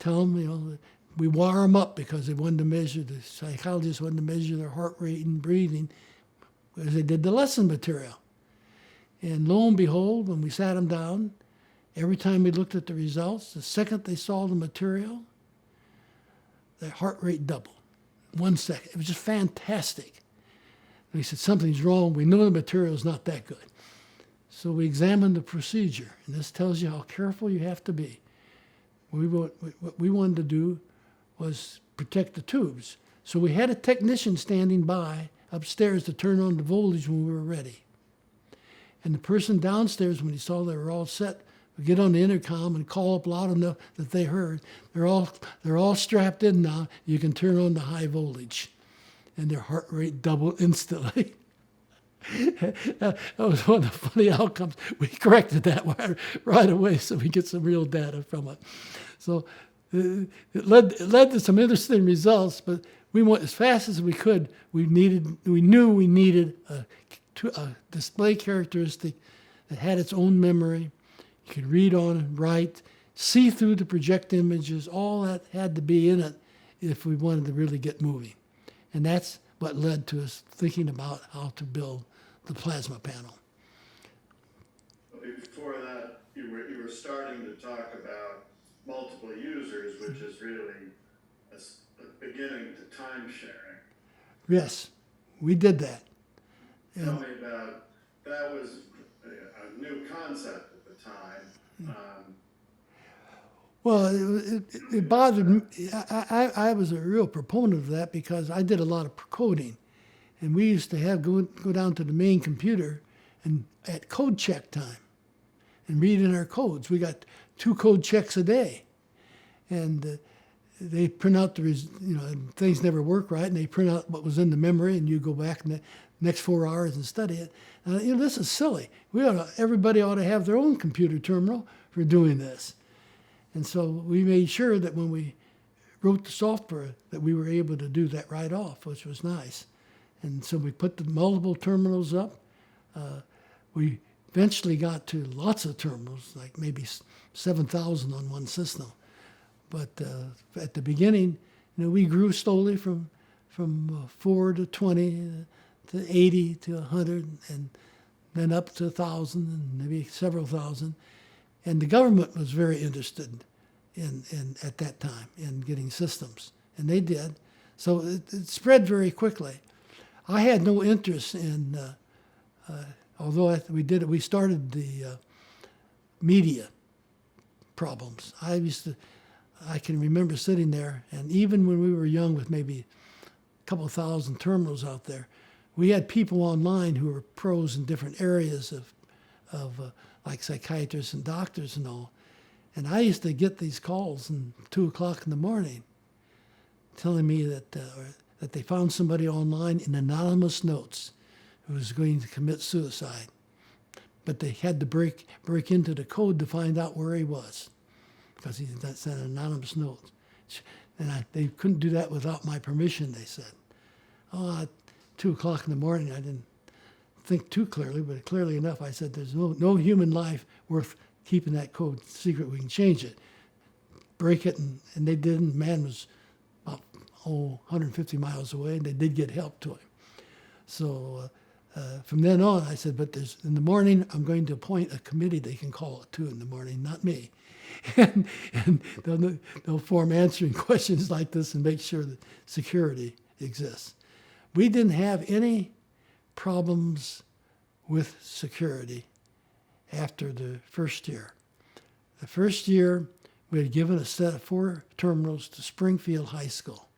tell them, we wire them up because the psychologists wanted to measure their heart rate and breathing as they did the lesson material. And lo and behold, when we sat them down, every time we looked at the results, the second they saw the material, their heart rate doubled. 1 second. It was just fantastic. And he said, something's wrong. We know the material is not that good. So we examined the procedure, and this tells you how careful you have to be. What we wanted to do was protect the tubes. So we had a technician standing by upstairs to turn on the voltage when we were ready. And the person downstairs, when he saw they were all set, would get on the intercom and call up loud enough that they heard, they're all strapped in now, you can turn on the high voltage. And their heart rate doubled instantly. That was one of the funny outcomes. We corrected that right away so we get some real data from it. So it led to some interesting results, but we went as fast as we could. We knew we needed a display characteristic that had its own memory. You could read on and write, see through the project images. All that had to be in it if we wanted to really get moving. And that's what led to us thinking about how to build the plasma panel. Before that, you were starting to talk about multiple users, which is really a beginning to time sharing. Yes, we did that. Tell me about, that was a new concept at the time. Well, it bothered me. I was a real proponent of that because I did a lot of coding. And we used to go down to the main computer and at code check time and read in our codes. We got 2 code checks a day. And they print out things never work right, and they print out what was in the memory, and you go back in the next 4 hours and study it. This is silly. Everybody ought to have their own computer terminal for doing this. And so we made sure that when we wrote the software that we were able to do that right off, which was nice. And so we put the multiple terminals up. We eventually got to lots of terminals, like maybe 7,000 on one system. But at the beginning, we grew slowly from 4 to 20 to 80 to 100, and then up to 1,000 and maybe several thousand. And the government was very interested in at that time in getting systems, and they did. So it spread very quickly. I had no interest in, although we started the media problems. I can remember sitting there, and even when we were young with maybe a couple thousand terminals out there, we had people online who were pros in different areas of like psychiatrists and doctors and all. And I used to get these calls at 2 o'clock in the morning telling me that they found somebody online in anonymous notes who was going to commit suicide. But they had to break into the code to find out where he was, because he sent anonymous notes. And they couldn't do that without my permission, they said. At 2 o'clock in the morning, I didn't think too clearly, but clearly enough, I said, there's no human life worth keeping that code secret. We can change it. Break it, and they did, and the man was about 150 miles away, and they did get help to him. So from then on, I said, but in the morning, I'm going to appoint a committee they can call at 2 in the morning, not me. and they'll form answering questions like this and make sure that security exists. We didn't have any problems with security after the first year. The first year, we had given a set of 4 terminals to Springfield High School.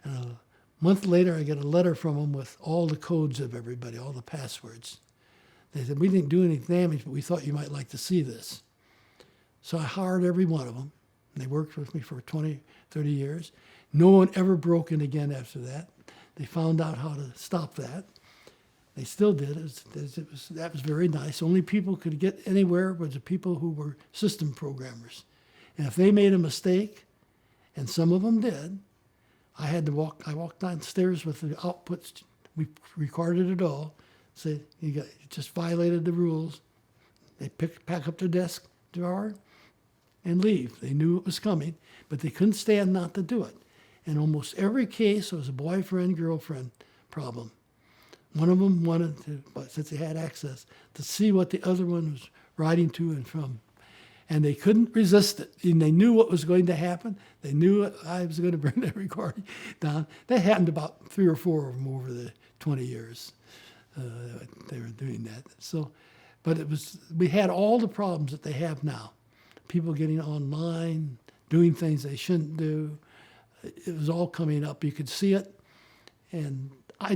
And a month later, I get a letter from them with all the codes of everybody, all the passwords. They said, we didn't do any damage, but we thought you might like to see this. So I hired every one of them. And they worked with me for 20, 30 years. No one ever broke in again after that. They found out how to stop that. They still did. That was very nice. Only people could get anywhere were the people who were system programmers. And if they made a mistake, and some of them did, I walked downstairs with the outputs. We recorded it all. Said, you just violated the rules. They pack up their desk drawer and leave. They knew it was coming, but they couldn't stand not to do it. In almost every case, it was a boyfriend-girlfriend problem. One of them wanted to, since they had access, to see what the other one was writing to and from. And they couldn't resist it. And they knew what was going to happen. They knew I was going to bring that recording down. That happened about 3 or 4 of them over the 20 years they were doing that. So, but we had all the problems that they have now. People getting online, doing things they shouldn't do. It was all coming up. You could see it. And I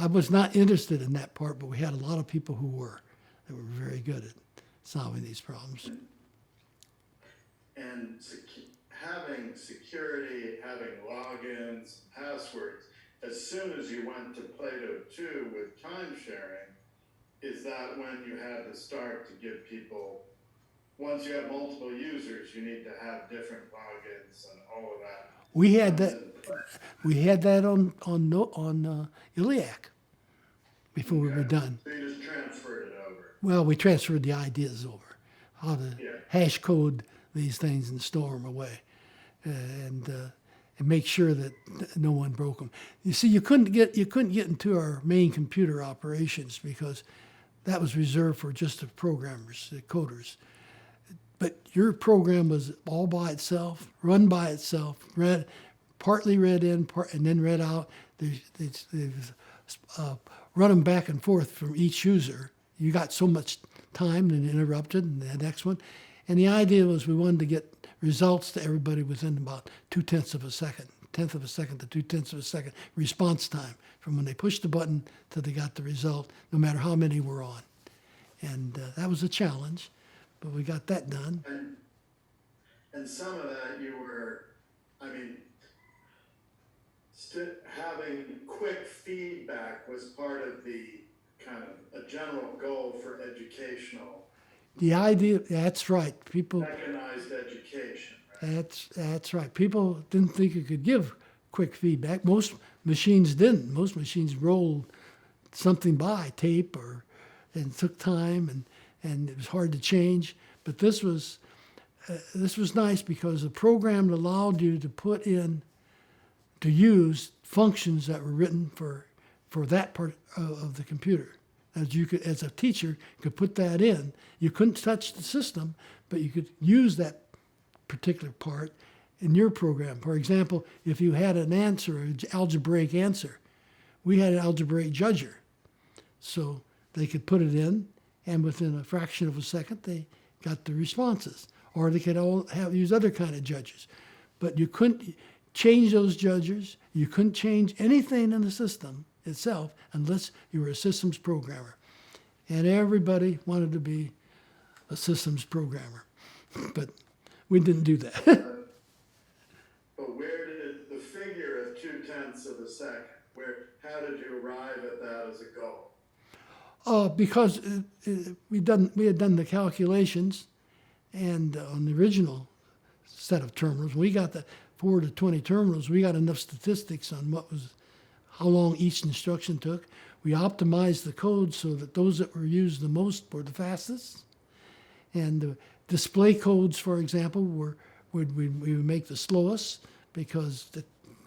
was not interested in that part, but we had a lot of people who were very good at solving these problems. And having security, having logins, passwords, as soon as you went to Plato 2 with timesharing, is that when you had to start to give people, once you have multiple users, you need to have different logins and all of that? We had that on ILLIAC before we were done. So you just transferred it over. Well, we transferred the ideas over, how to hash code these things and store them away, and make sure that no one broke them. You see, you couldn't get into our main computer operations because that was reserved for just the programmers, the coders. But your program was all by itself, run by itself, partly read in, and then read out. They run them back and forth from each user. You got so much time and interrupted, and the next one. And the idea was we wanted to get results to everybody within about 0.2 of a second, 1/10 of a second to 0.2 of a second response time from when they pushed the button till they got the result, no matter how many were on. And that was a challenge, but we got that done. And some of that having quick feedback was part of the kind of a general goal for educational. The idea, that's right. People Mechanized education. Right? That's right. People didn't think you could give quick feedback. Most machines didn't. Most machines rolled something by tape and took time and it was hard to change. But this was nice because the program allowed you to put in, to use functions that were written for that part of the computer. As you could, as a teacher, could put that in. You couldn't touch the system, but you could use that particular part in your program. For example, if you had an answer, an algebraic answer, we had an algebraic judger. So they could put it in, and within a fraction of a second, they got the responses. Or they could use other kind of judges. But you couldn't change those judges. You couldn't change anything in the system itself unless you were a systems programmer. And everybody wanted to be a systems programmer. But we didn't do that. But where did the figure of 0.2 of a second, how did you arrive at that as a goal? Because we had done the calculations, and on the original set of terminals, we got the 4 to 20 terminals, we got enough statistics on how long each instruction took. We optimized the code so that those that were used the most were the fastest. And the display codes, for example, we would make the slowest because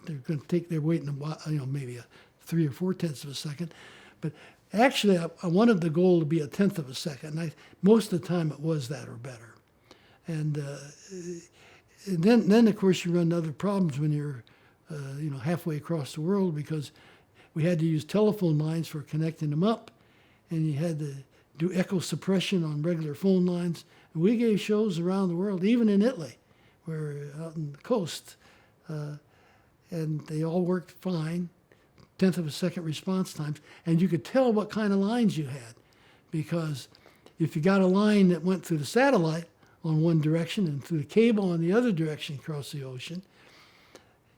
they're going to take their weight in a while, maybe a 3 or 4 tenths of a second. But actually, I wanted the goal to be a tenth of a second. Most of the time, it was that or better. And then of course, you run other problems when you're, halfway across the world, because we had to use telephone lines for connecting them up, and you had to do echo suppression on regular phone lines. And we gave shows around the world, even in Italy, where out on the coast, and they all worked fine, tenth of a second response times, and you could tell what kind of lines you had, because if you got a line that went through the satellite on one direction and through the cable on the other direction across the ocean,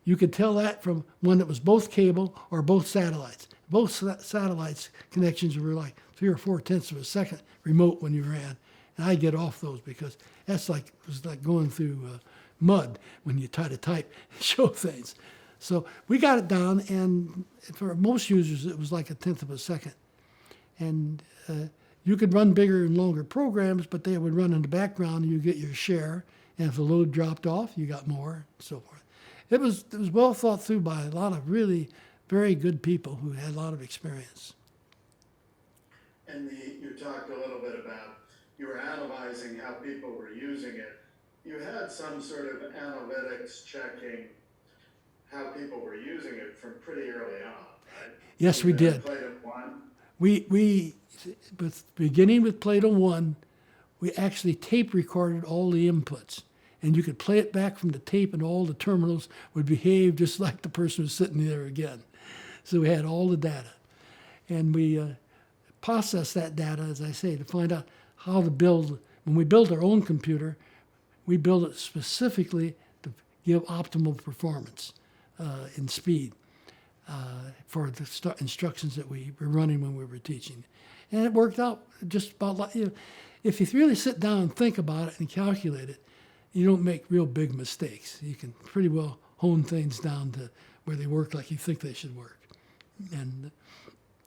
you could tell that from one that was both cable or both satellites. Both satellites connections were like 3 or 4 tenths of a second remote when you ran. And I get off those because it was like going through mud when you try to type and show things. So we got it down, and for most users, it was like a tenth of a second. And you could run bigger and longer programs, but they would run in the background, and you get your share. And if the load dropped off, you got more, and so forth. It was well thought through by a lot of really very good people who had a lot of experience. And you talked a little bit about, you were analyzing how people were using it. You had some sort of analytics checking how people were using it from pretty early on, right? Yes, we did. Plato 1. We beginning with Plato 1, we actually tape recorded all the inputs. And you could play it back from the tape, and all the terminals would behave just like the person was sitting there again. So we had all the data. And we processed that data, as I say, to find out how to build. When we build our own computer, we build it specifically to give optimal performance in speed for the instructions that we were running when we were teaching. And it worked out just about like, if you really sit down and think about it and calculate it, you don't make real big mistakes. You can pretty well hone things down to where they work like you think they should work. And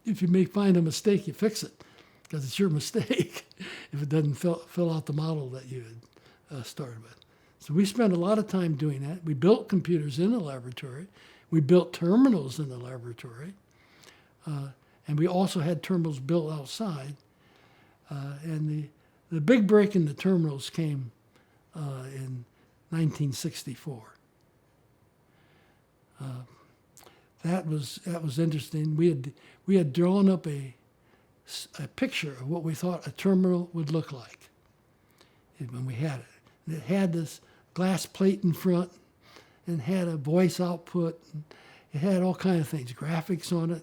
if you may find a mistake, you fix it, because it's your mistake if it doesn't fill out the model that you had started with. So we spent a lot of time doing that. We built computers in the laboratory. We built terminals in the laboratory. And we also had terminals built outside. And the big break in the terminals came in 1964. That was interesting. We had drawn up a picture of what we thought a terminal would look like when we had it. And it had this glass plate in front, and had a voice output. And it had all kinds of things, graphics on it,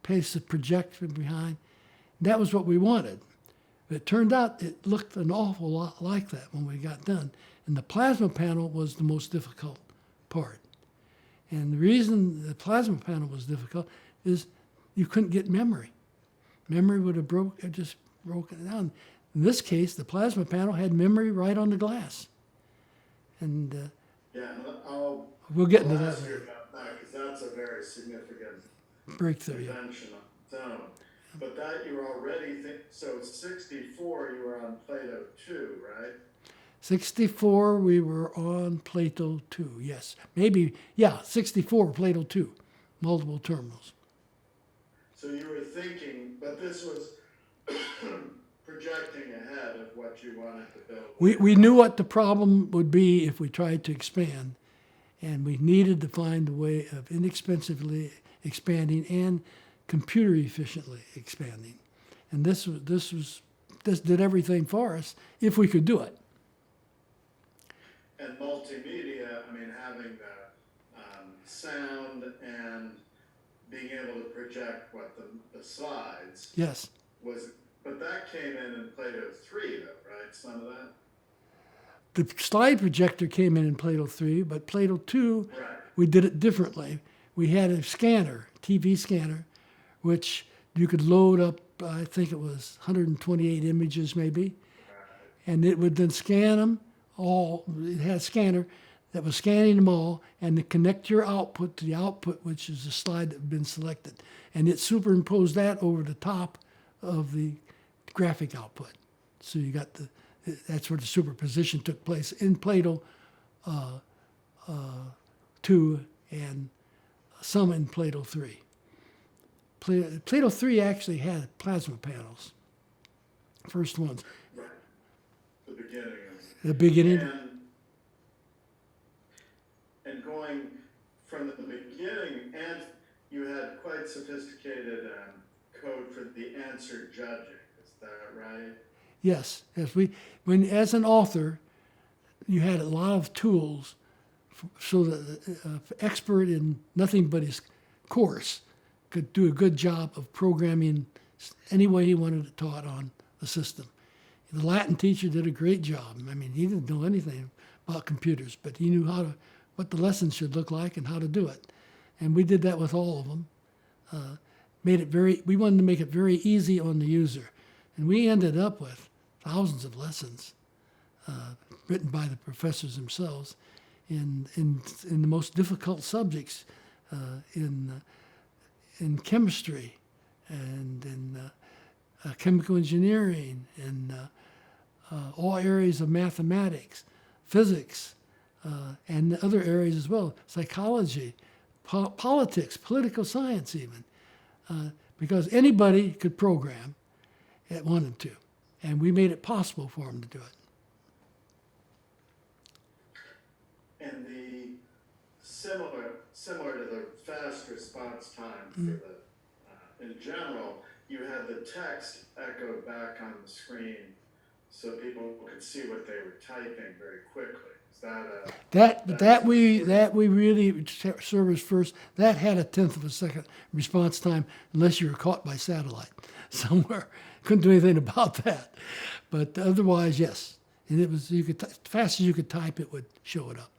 piece of projection behind. That was what we wanted. But it turned out it looked an awful lot like that when we got done. And the plasma panel was the most difficult part. And the reason the plasma panel was difficult is you couldn't get memory. Memory would have just broken down. In this case, the plasma panel had memory right on the glass. And Yeah, we'll get into I'll that ask you later. about that, because that's a very significant breakthrough. Yeah. invention on its own. But that you were already, so 64 you were on Plato 2, right? 64, we were on Plato 2, yes. Maybe, yeah, 64, Plato 2, multiple terminals. So you were thinking, but this was projecting ahead of what you wanted to build. We knew what the problem would be if we tried to expand, and we needed to find a way of inexpensively expanding and computer efficiently expanding. And this did everything for us if we could do it. And multimedia, I mean, having the sound and being able to project what the slides Yes. was, but that came in Plato 3 though, right? Some of that? The slide projector came in Plato 3, but Plato 2, Right. we did it differently. We had a scanner, TV scanner, which you could load up, I think it was 128 images maybe, and it would then scan them all. It had a scanner that was scanning them all, and to connect your output to the output, which is the slide that had been selected. And it superimposed that over the top of the graphic output. So you got that's where the superposition took place in Plato 2 and some in Plato 3. Plato 3 actually had plasma panels, first ones. Right. The beginning of The beginning. And going from the beginning, and you had quite sophisticated code for the answer judging. Is that right? Yes, when as an author, you had a lot of tools so that an expert in nothing but his course could do a good job of programming any way he wanted it taught on the system. The Latin teacher did a great job. I mean, he didn't know anything about computers, but he knew what the lessons should look like and how to do it. And we did that with all of them. We wanted to make it very easy on the user. And we ended up with thousands of lessons written by the professors themselves in the most difficult subjects, in chemistry and in chemical engineering and all areas of mathematics, physics, and other areas as well, psychology, politics, political science even, because anybody could program that wanted to, and we made it possible for them to do it. And the similar to the fast response time for the, in general, you had the text echoed back on the screen so people could see what they were typing very quickly. Is that that we really serviced first. That had a 1/10 of a second response time, unless you were caught by satellite somewhere. Couldn't do anything about that. But otherwise, yes. And it was as fast as you could type, it would show it up.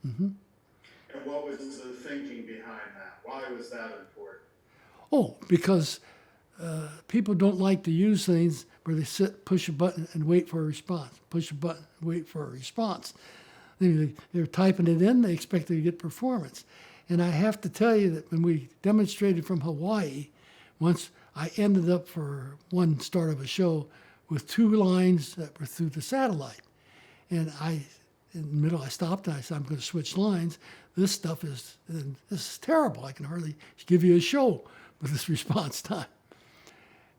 Mm-hmm. And what was the thinking behind that? Why was that important? Oh, because people don't like to use things where they sit, push a button, and wait for a response. Push a button, wait for a response. They're typing it in, they expect to get performance. And I have to tell you that when we demonstrated from Hawaii, once I ended up for one start of a show with 2 lines that were through the satellite. And in the middle, I stopped and I said, I'm going to switch lines. This is terrible. I can hardly give you a show with this response time.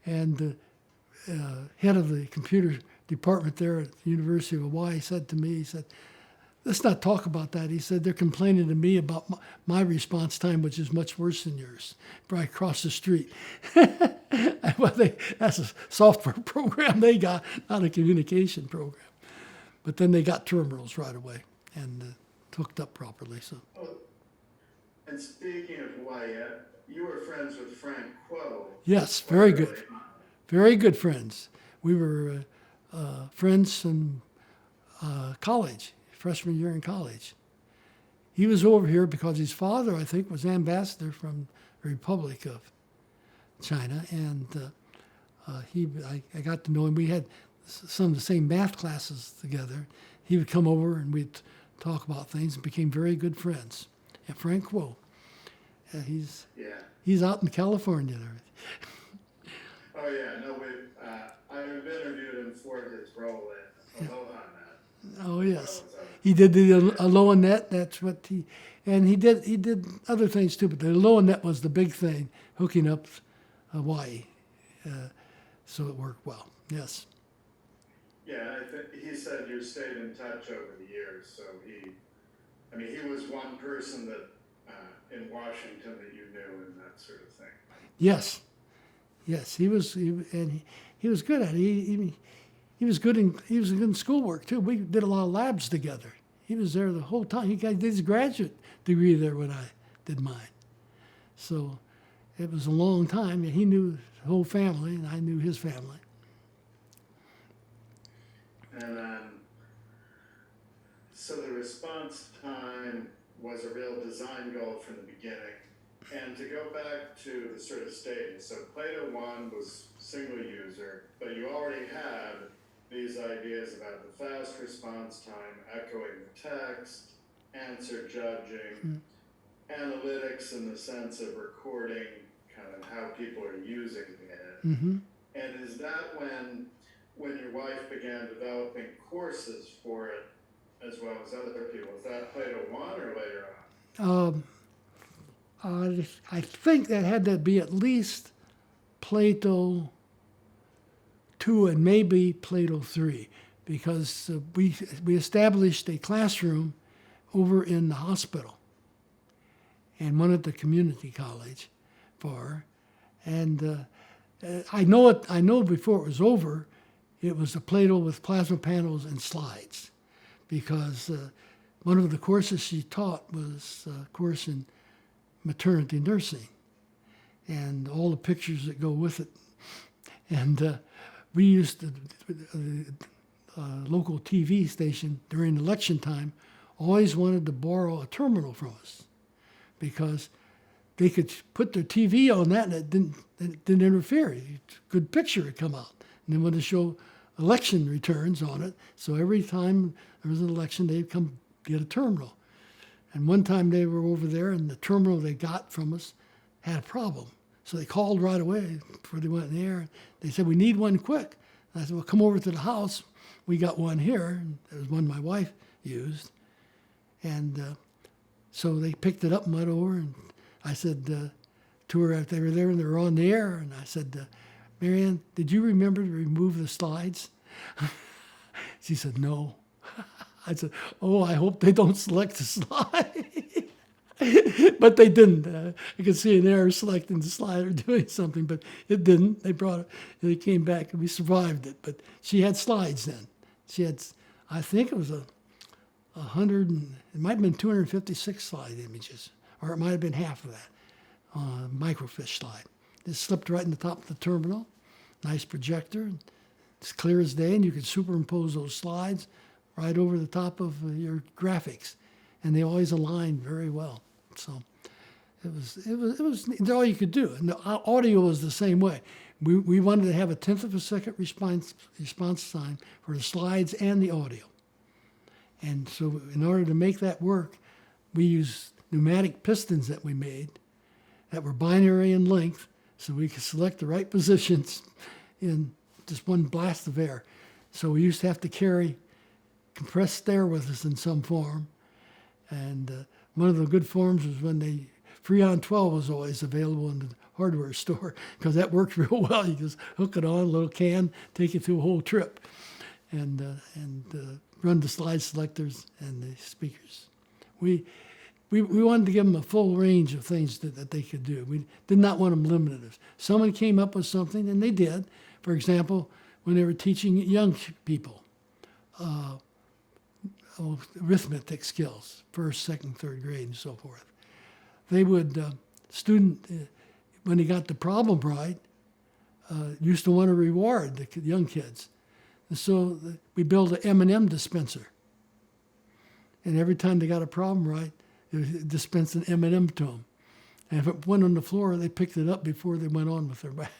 And the head of the computer department there at the University of Hawaii said to me, he said, let's not talk about that. He said, they're complaining to me about my response time, which is much worse than yours, right across the street. Well, that's a software program they got, not a communication program. But then they got terminals right away and hooked up properly. So. Oh, and speaking of Hawaii, you were friends with Frank Kuo. Yes, very good. Very good friends. We were friends in college, freshman year in college. He was over here because his father, I think, was ambassador from the Republic of China, and I got to know him. We had some of the same math classes together. He would come over and we'd talk about things and became very good friends. And Frank Kuo. Yeah. He's out in California and everything. Oh yeah, no, I've interviewed him for his role in Aloha Net. Oh yes, he did the Aloha Net. That's what he did other things too. But the Aloha Net was the big thing, hooking up Hawaii, so it worked well. Yes. Yeah, I think he said you stayed in touch over the years. So he was one person that in Washington that you knew and that sort of thing. Yes. He was good at it. He was good in schoolwork too. We did a lot of labs together. He was there the whole time. He did his graduate degree there when I did mine. So it was a long time. He knew the whole family, and I knew his family. And so the response time was a real design goal from the beginning. And to go back to the sort of statement, so Plato 1 was single user, but you already had these ideas about the fast response time, echoing the text, answer judging, analytics in the sense of recording kind of how people are using it. Mm-hmm. And is that when your wife began developing courses for it as well as other people? Is that Plato 1 or later on? I think that had to be at least Plato 2 and maybe Plato 3, because we established a classroom over in the hospital and one at the community college for her. And I know before it was over, it was a Plato with plasma panels and slides, because one of the courses she taught was a course in maternity nursing and all the pictures that go with it. And we used the local TV station during election time always wanted to borrow a terminal from us, because they could put their TV on that and it didn't interfere. A good picture would come out. And they wanted to show election returns on it. So every time there was an election, they'd come get a terminal. And one time they were over there and the terminal they got from us had a problem. So they called right away before they went in the air. They said, "We need one quick." And I said, "Well, come over to the house. We got one here." And it was one my wife used. And so they picked it up and went over. And I said to her, they were there and they were on the air. And I said, "Marianne, did you remember to remove the slides?" She said, "No." I said, "Oh, I hope they don't select the slide." But they didn't. I could see an error selecting the slide or doing something, but it didn't. They brought it, and they came back, and we survived it. But she had slides then. She had, I think it was 100, it might have been 256 slide images, or it might have been half of that, microfiche slide. It slipped right in the top of the terminal. Nice projector. It's clear as day, and you could superimpose those slides right over the top of your graphics, and they always aligned very well. So it was all you could do. And the audio was the same way. We wanted to have a 1/10 of a second response time for the slides and the audio. And so in order to make that work, we used pneumatic pistons that we made that were binary in length, so we could select the right positions in just one blast of air. So we used to have to carry compressed air with us in some form. And one of the good forms was when the Freon 12 was always available in the hardware store, because that worked real well. You just hook it on, a little can, take it through a whole trip, and run the slide selectors and the speakers. We wanted to give them a full range of things that they could do. We did not want them limited. If someone came up with something, and they did, for example, when they were teaching young people arithmetic skills, first, second, third grade, and so forth, they would, when he got the problem right, used to want to reward the young kids. And so we built an M&M dispenser. And every time they got a problem right, it dispensed an M&M to them. And if it went on the floor, they picked it up before they went on with their math.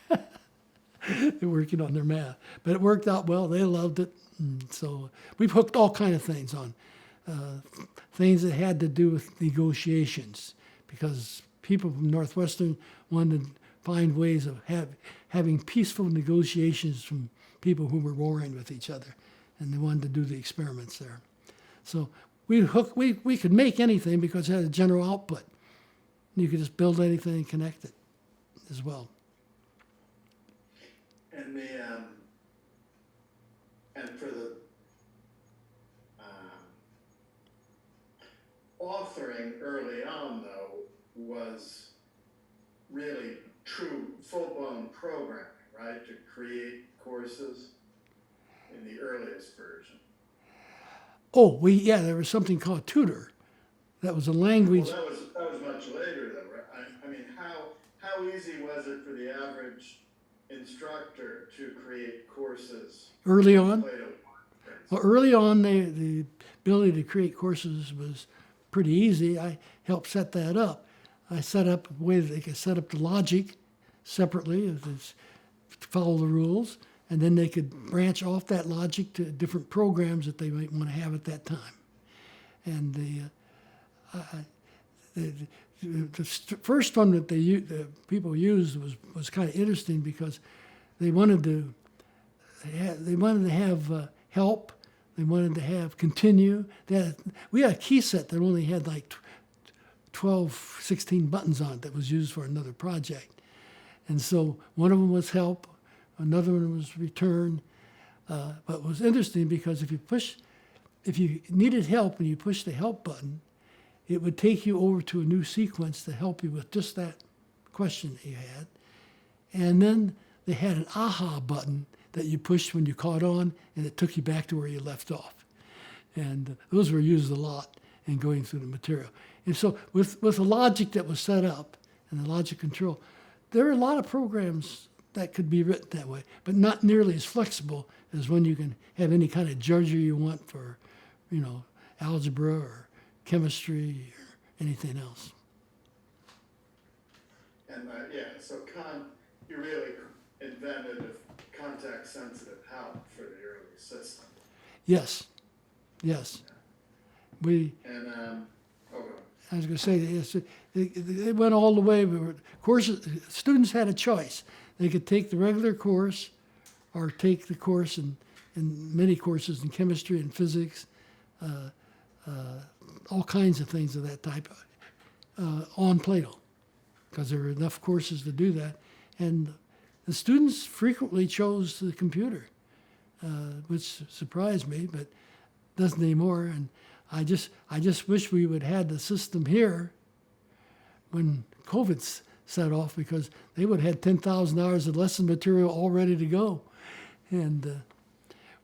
They're working on their math. But it worked out well. They loved it. And so we've hooked all kind of things on, things that had to do with negotiations, because people from Northwestern wanted to find ways of having peaceful negotiations from people who were warring with each other, and they wanted to do the experiments there. So we could make anything because it had a general output. You could just build anything and connect it as well. And and for the authoring early on, though, was really true full-blown programming, right? To create courses in the earliest version. Oh, there was something called tutor. That was a language. Well, that was much later, though, right? I mean, how easy was it for the average instructor to create courses Early on? Plato? Well, early on, the ability to create courses was pretty easy. I helped set that up. I set up a way that they could set up the logic separately, to follow the rules, and then they could branch off that logic to different programs that they might want to have at that time. And the first one that the people used was kind of interesting because they wanted to have help. They wanted to have continue. We had a key set that only had like 12, 16 buttons on it that was used for another project. And so one of them was help, another one was return. But it was interesting because if you needed help and you pushed the help button, it would take you over to a new sequence to help you with just that question that you had. And then they had an aha button that you pushed when you caught on, and it took you back to where you left off. And those were used a lot in going through the material. And so with the logic that was set up and the logic control, there are a lot of programs that could be written that way, but not nearly as flexible as when you can have any kind of judger you want for, algebra or chemistry or anything else. And so you really invented a context-sensitive help for the early system. Yes. And I was going to say, yes, it went all the way. Courses, students had a choice. They could take the regular course or take the course in many courses in chemistry and physics, all kinds of things of that type on Plato, because there were enough courses to do that. And the students frequently chose the computer, which surprised me, but doesn't anymore. And I just wish we would have had the system here when COVID set off, because they would have had 10,000 hours of lesson material all ready to go. And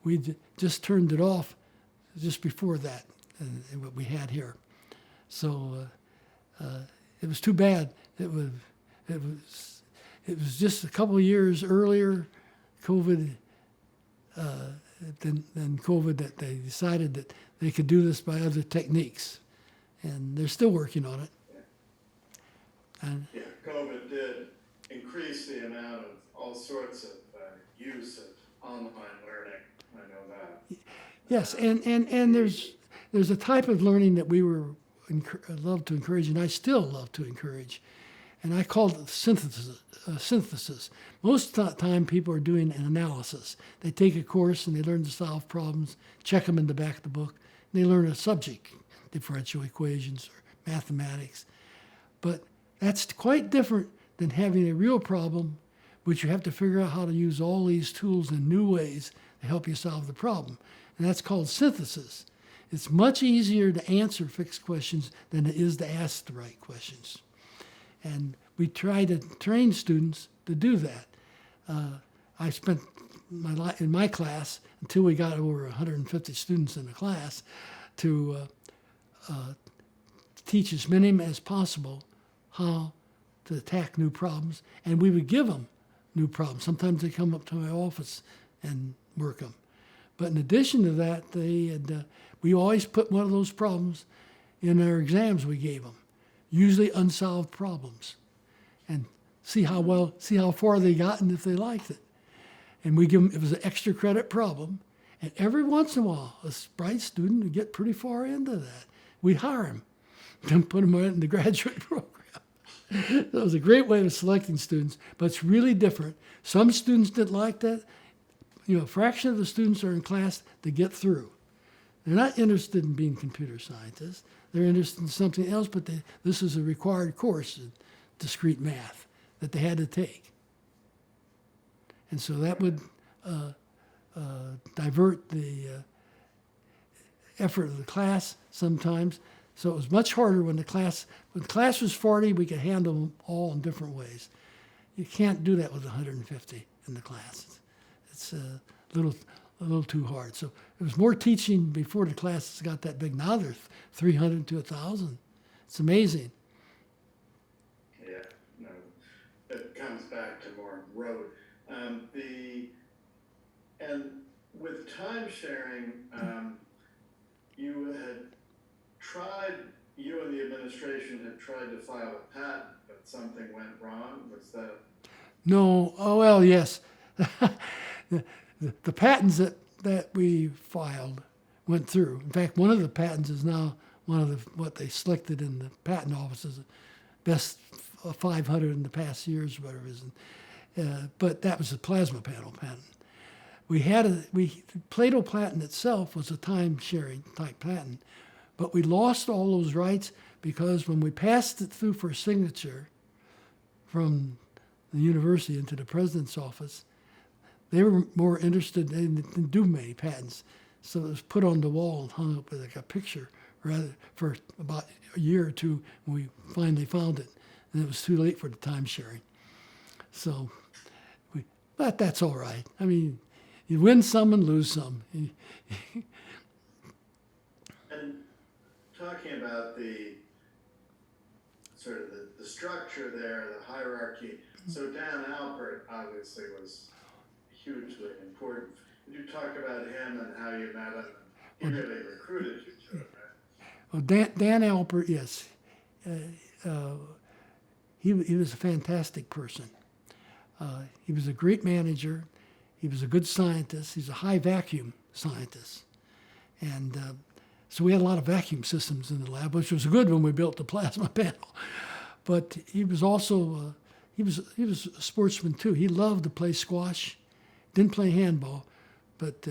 we just turned it off just before that, and what we had here. So it was too bad. It was just a couple of years earlier, COVID, than COVID, that they decided that they could do this by other techniques, and they're still working on it. And COVID did increase the amount of all sorts of use of online learning. I know that. Yes, and there's a type of learning that we love to encourage, and I still love to encourage, and I call it synthesis. Most of the time, people are doing an analysis. They take a course and they learn to solve problems, check them in the back of the book, and they learn a subject, differential equations or mathematics. But that's quite different than having a real problem, which you have to figure out how to use all these tools in new ways to help you solve the problem. And that's called synthesis. It's much easier to answer fixed questions than it is to ask the right questions. And we try to train students to do that. I spent in my class, until we got over 150 students in the class, to teach as many as possible how to attack new problems. And we would give them new problems. Sometimes they come up to my office and work them. But in addition to that, we always put one of those problems in our exams we gave them, usually unsolved problems, and see how far they got and if they liked it. And we give them, it was an extra credit problem, and every once in a while, a bright student would get pretty far into that. We'd hire him and put him in the graduate program. That was a great way of selecting students, but it's really different. Some students didn't like that. You know, a fraction of the students are in class to get through. They're not interested in being computer scientists. They're interested in something else, but this is a required course in discrete math that they had to take. And so that would divert the effort of the class sometimes. So it was much harder when the class was 40, we could handle them all in different ways. You can't do that with 150 in the class. It's a little too hard. So there was more teaching before the classes got that big. Now there's 300 to 1,000. It's amazing. Yeah, no, it comes back to more rote. And with time sharing, you and the administration had tried to file a patent, but something went wrong. Was that? No, oh well, yes. the patents that we filed went through. In fact, one of the patents is now one of what they selected in the patent office as the best 500 in the past years, whatever it is. But that was the plasma panel patent. Plato patent itself was a time-sharing type patent, but we lost all those rights because when we passed it through for signature from the university into the president's office, they were more interested in didn't do many patents. So it was put on the wall and hung up like a picture for about a year or two when we finally found it. And it was too late for the time sharing. So, but that's all right. I mean, you win some and lose some. And talking about the sort of the structure there, the hierarchy. So Dan Albert obviously was hugely important. Could you talk about him and how you met him? He really recruited you to it, right? Well, Dan Albert, yes. He was a fantastic person. He was a great manager. He was a good scientist. He's a high vacuum scientist. And so we had a lot of vacuum systems in the lab, which was good when we built the plasma panel. But he was also, he was a sportsman too. He loved to play squash. Didn't play handball, but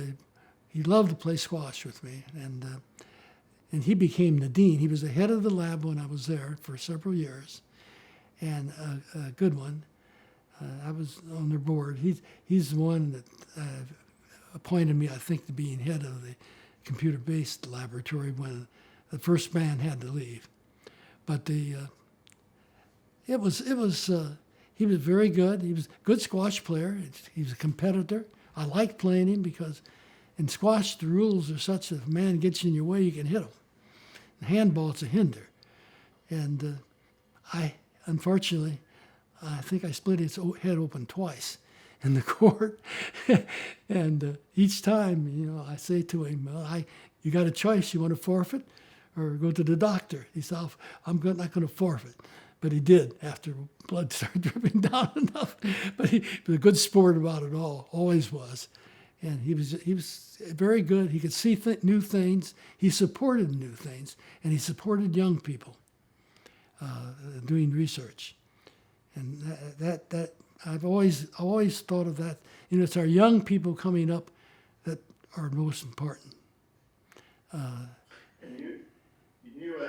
he loved to play squash with me. And he became the dean. He was the head of the lab when I was there for several years, and a good one. I was on their board. He's the one that appointed me, I think, to being head of the computer-based laboratory when the first man had to leave. But he was very good. He was a good squash player. He was a competitor. I liked playing him because in squash the rules are such that if a man gets in your way, you can hit him. In handball, it's a hinder. And unfortunately, I think I split his head open twice in the court. And each time, I say to him, well, you got a choice. You want to forfeit or go to the doctor? He said, I'm not going to forfeit. But he did after blood started dripping down enough. But he was a good sport about it all, always was. And he was very good. He could see new things. He supported new things. And he supported young people doing research. And that I've always thought of that. It's our young people coming up that are most important. And you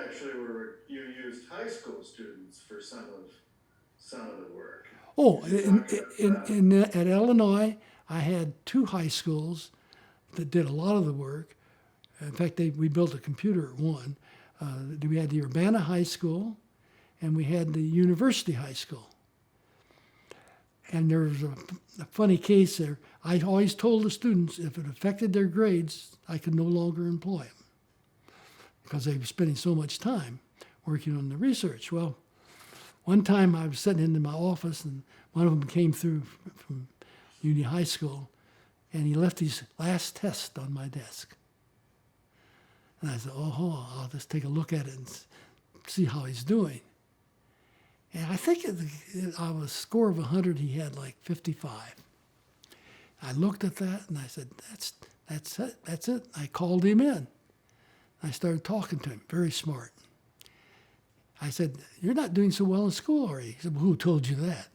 actually you used high school students for some of the work. Oh, at Illinois, I had 2 high schools that did a lot of the work. In fact, we built a computer at one. We had the Urbana High School, and we had the University High School. And there was a funny case there. I always told the students if it affected their grades, I could no longer employ them because they were spending so much time working on the research. Well, one time I was sitting in my office, and one of them came through from Union High School, and he left his last test on my desk. And I said, I'll just take a look at it and see how he's doing. And I think on a score of 100, he had like 55. I looked at that and I said, that's it. I called him in. I started talking to him, very smart. I said, "You're not doing so well in school, are you?" He said, "Well, who told you that?"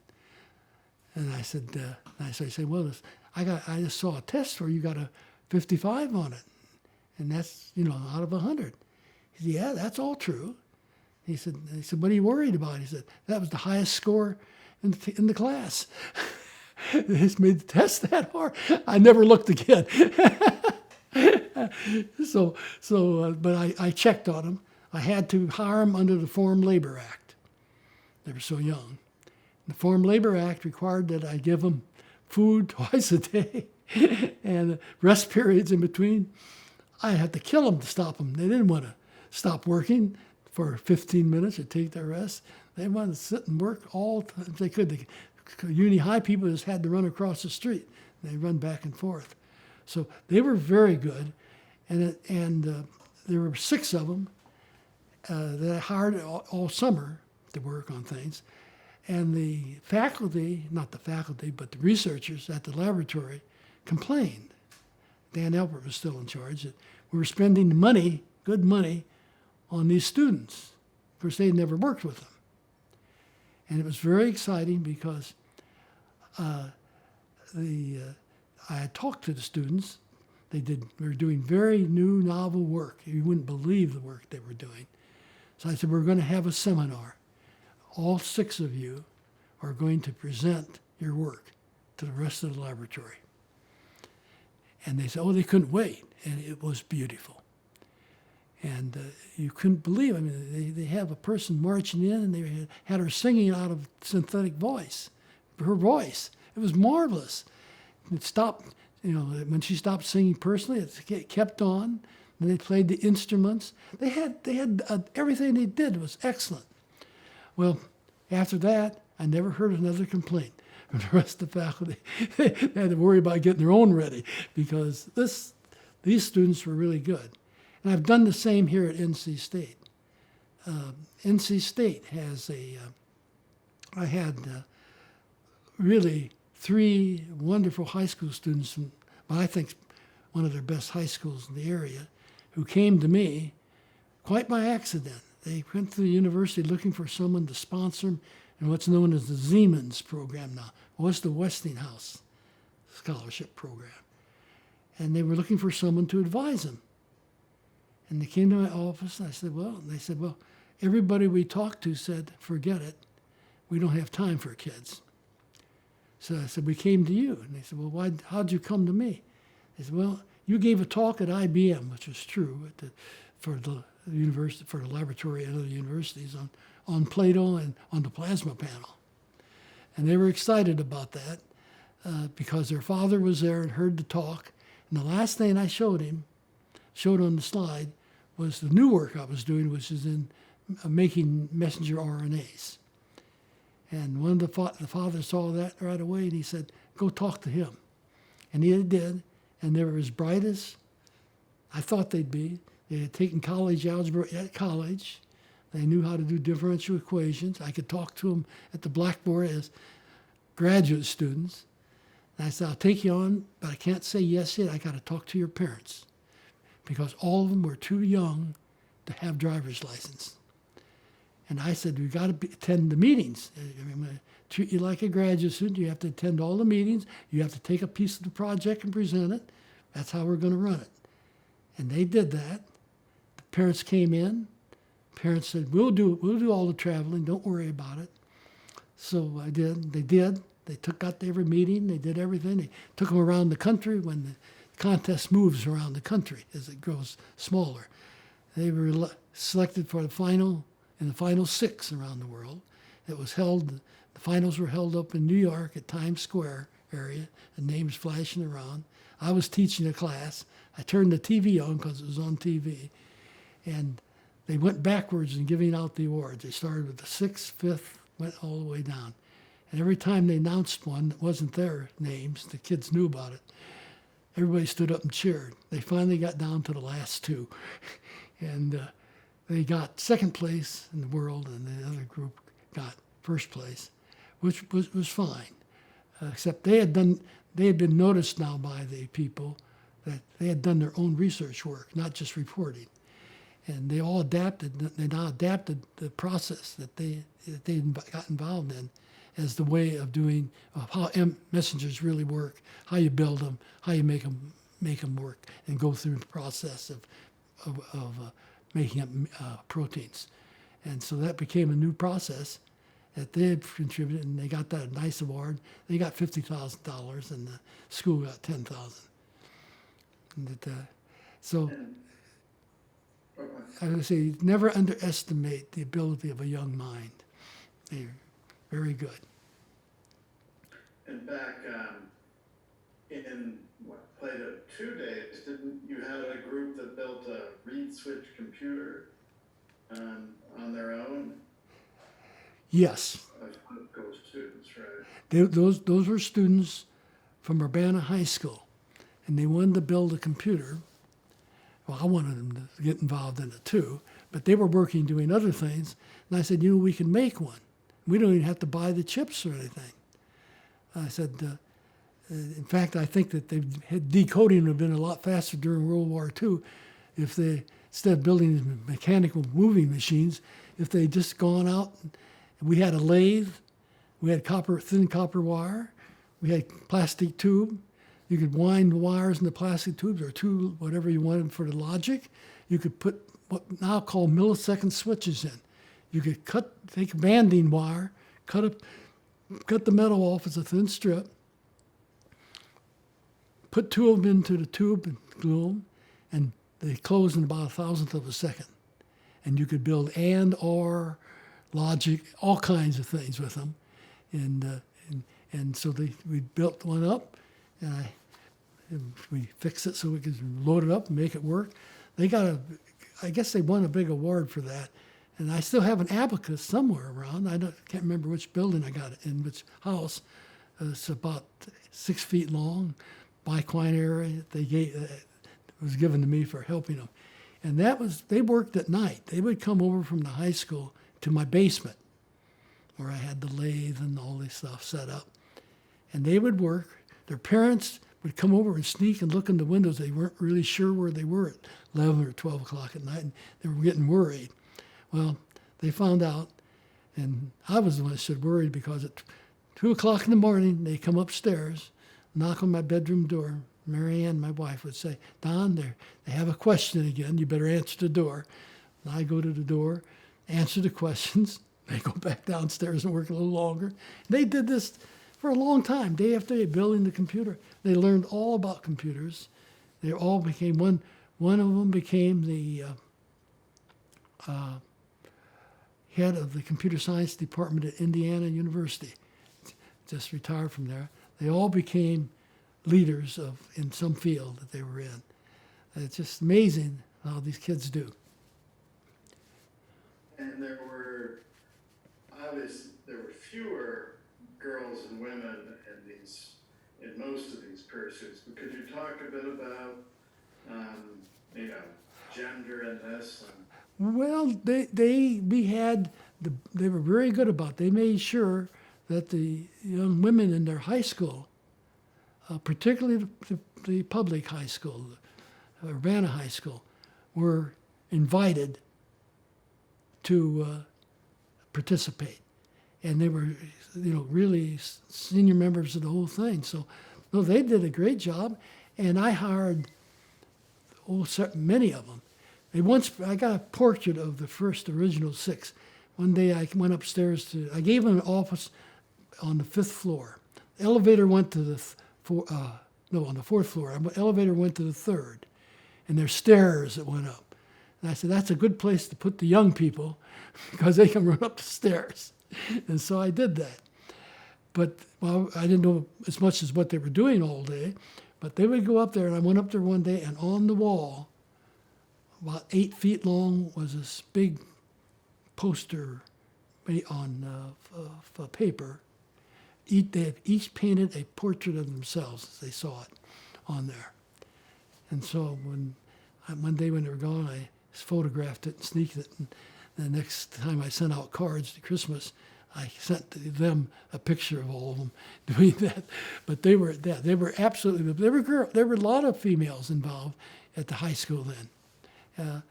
And I said, I said, "Well, I just saw a test where you got a 55 on it, and that's out of 100." He said, "Yeah, that's all true." He said, "What are you worried about?" He said, "That was the highest score in the class." They just made the test that hard. I never looked again. But I checked on them. I had to hire them under the Foreign Labor Act. They were so young. The Foreign Labor Act required that I give them food twice a day and rest periods in between. I had to kill them to stop them. They didn't want to stop working for 15 minutes or take their rest. They wanted to sit and work all the time they could. The uni high people just had to run across the street. They run back and forth. So they were very good. And there were 6 of them that I hired all summer to work on things. And the faculty, not the faculty, but the researchers at the laboratory complained. Dan Elbert was still in charge, that we were spending money, good money, on these students. Of course, they had never worked with them. And it was very exciting because I had talked to the students. They were doing very new, novel work. You wouldn't believe the work they were doing. So I said, "We're going to have a seminar. All 6 of you are going to present your work to the rest of the laboratory." And they said, "Oh, they couldn't wait." And it was beautiful. And you couldn't believe, they have a person marching in, and they had her singing out of synthetic voice, her voice. It was marvelous. It stopped, when she stopped singing personally, it kept on. And they played the instruments. They had everything they did was excellent. Well, after that, I never heard another complaint from the rest of the faculty. They had to worry about getting their own ready because these students were really good. And I've done the same here at NC State. NC State has I had really 3 wonderful high school students from what I think one of their best high schools in the area who came to me quite by accident. They went to the university looking for someone to sponsor them in what's known as the Siemens program now. Well, it's the Westinghouse scholarship program. And they were looking for someone to advise them. And they came to my office, and I said, they said, everybody we talked to said, "Forget it. We don't have time for kids." So I said, "We came to you." And they said, "Well, how'd you come to me?" They said, "Well, you gave a talk at IBM," which was true, for the university, for the laboratory at other universities on Plato and on the plasma panel. And they were excited about that because their father was there and heard the talk. And the last thing I showed on the slide, was the new work I was doing, which is in making messenger RNAs. And one of the father saw that right away, and he said, "Go talk to him." And he did, and they were as bright as I thought they'd be. They had taken college algebra at college. They knew how to do differential equations. I could talk to them at the blackboard as graduate students. And I said, "I'll take you on, but I can't say yes yet. I got to talk to your parents." Because all of them were too young to have driver's license. And I said, "We've got to attend the meetings. I'm going to treat you like a graduate student. You have to attend all the meetings. You have to take a piece of the project and present it. That's how we're going to run it." And they did that. The parents came in. Parents said, we'll do all the traveling. Don't worry about it." So I did. They did. They got to every meeting. They did everything. They took them around the country when the contest moves around the country as it grows smaller. They were selected for the final 6 around the world. It was held, the finals were held up in New York at Times Square area, and names flashing around. I was teaching a class. I turned the TV on because it was on TV, and they went backwards in giving out the awards. They started with the 6th, 5th, went all the way down. And every time they announced one that wasn't their names, the kids knew about it, everybody stood up and cheered. They finally got down to the last 2. And they got 2nd place in the world, and the other group got 1st place, which was fine. Except they had been noticed now by the people that they had done their own research work, not just reporting. And they all adapted. They now adapted the process that they got involved in as the way of doing how messengers really work, how you build them, how you make them work, and go through the process of making up proteins. And so that became a new process that they had contributed, and they got that nice award. They got $50,000, and the school got $10,000. So I would say never underestimate the ability of a young mind. They're very good. And back in Plato 2 days, didn't you have a group that built a reed switch computer on their own? Yes. Students, right? Those were students from Urbana High School, and they wanted to build a computer. Well, I wanted them to get involved in it too, but they were working doing other things. And I said, we can make one. We don't even have to buy the chips or anything. I said, in fact, I think that decoding would have been a lot faster during World War II if they, instead of building these mechanical moving machines, if they just gone out. We had a lathe, we had thin copper wire, we had plastic tube. You could wind the wires in the plastic tubes or whatever you wanted for the logic. You could put what now called millisecond switches in. You could take a banding wire, cut the metal off as a thin strip, put two of them into the tube and glue them, and they close in about 1,000th of a second. And you could build and, or, logic, all kinds of things with them. And so we built one up, and we fixed it so we could load it up and make it work. I guess they won a big award for that. And I still have an abacus somewhere around. Can't remember which building I got it in, which house. It's about 6 feet long, biquinary. It was given to me for helping them. And they worked at night. They would come over from the high school to my basement where I had the lathe and all this stuff set up. And they would work. Their parents would come over and sneak and look in the windows. They weren't really sure where they were at 11 or 12 o'clock at night, and they were getting worried. Well, they found out, and I was the one that should worried because at 2 o'clock in the morning, they come upstairs, knock on my bedroom door. Mary Ann, my wife, would say, Don, they have a question again. You better answer the door. And I go to the door, answer the questions. They go back downstairs and work a little longer. They did this for a long time, day after day, building the computer. They learned all about computers. They all became one of them became the head of the computer science department at Indiana University. Just retired from there. They all became leaders in some field that they were in. It's just amazing how these kids do. And there were fewer girls and women in most of these pursuits. But could you talk a bit about gender in this? Well, they were very good about it. They made sure that the young women in their high school, particularly the public high school, Urbana High School, were invited to participate. And they were, really senior members of the whole thing. So, no, they did a great job. And I hired many of them. I got a portrait of the first original 6. One day I went upstairs I gave them an office on the 5th floor. The elevator went to on the 4th floor. The elevator went to the 3rd. And there's stairs that went up. And I said, that's a good place to put the young people because they can run up the stairs. And so I did that. But I didn't know as much as what they were doing all day. But they would go up there, and I went up there one day, and on the wall, about 8 feet long, was this big poster on paper. They had each painted a portrait of themselves as they saw it on there. And so one day when they were gone, I photographed it and sneaked it. And the next time I sent out cards to Christmas, I sent them a picture of all of them doing that. But they were absolutely, there were a lot of females involved at the high school then.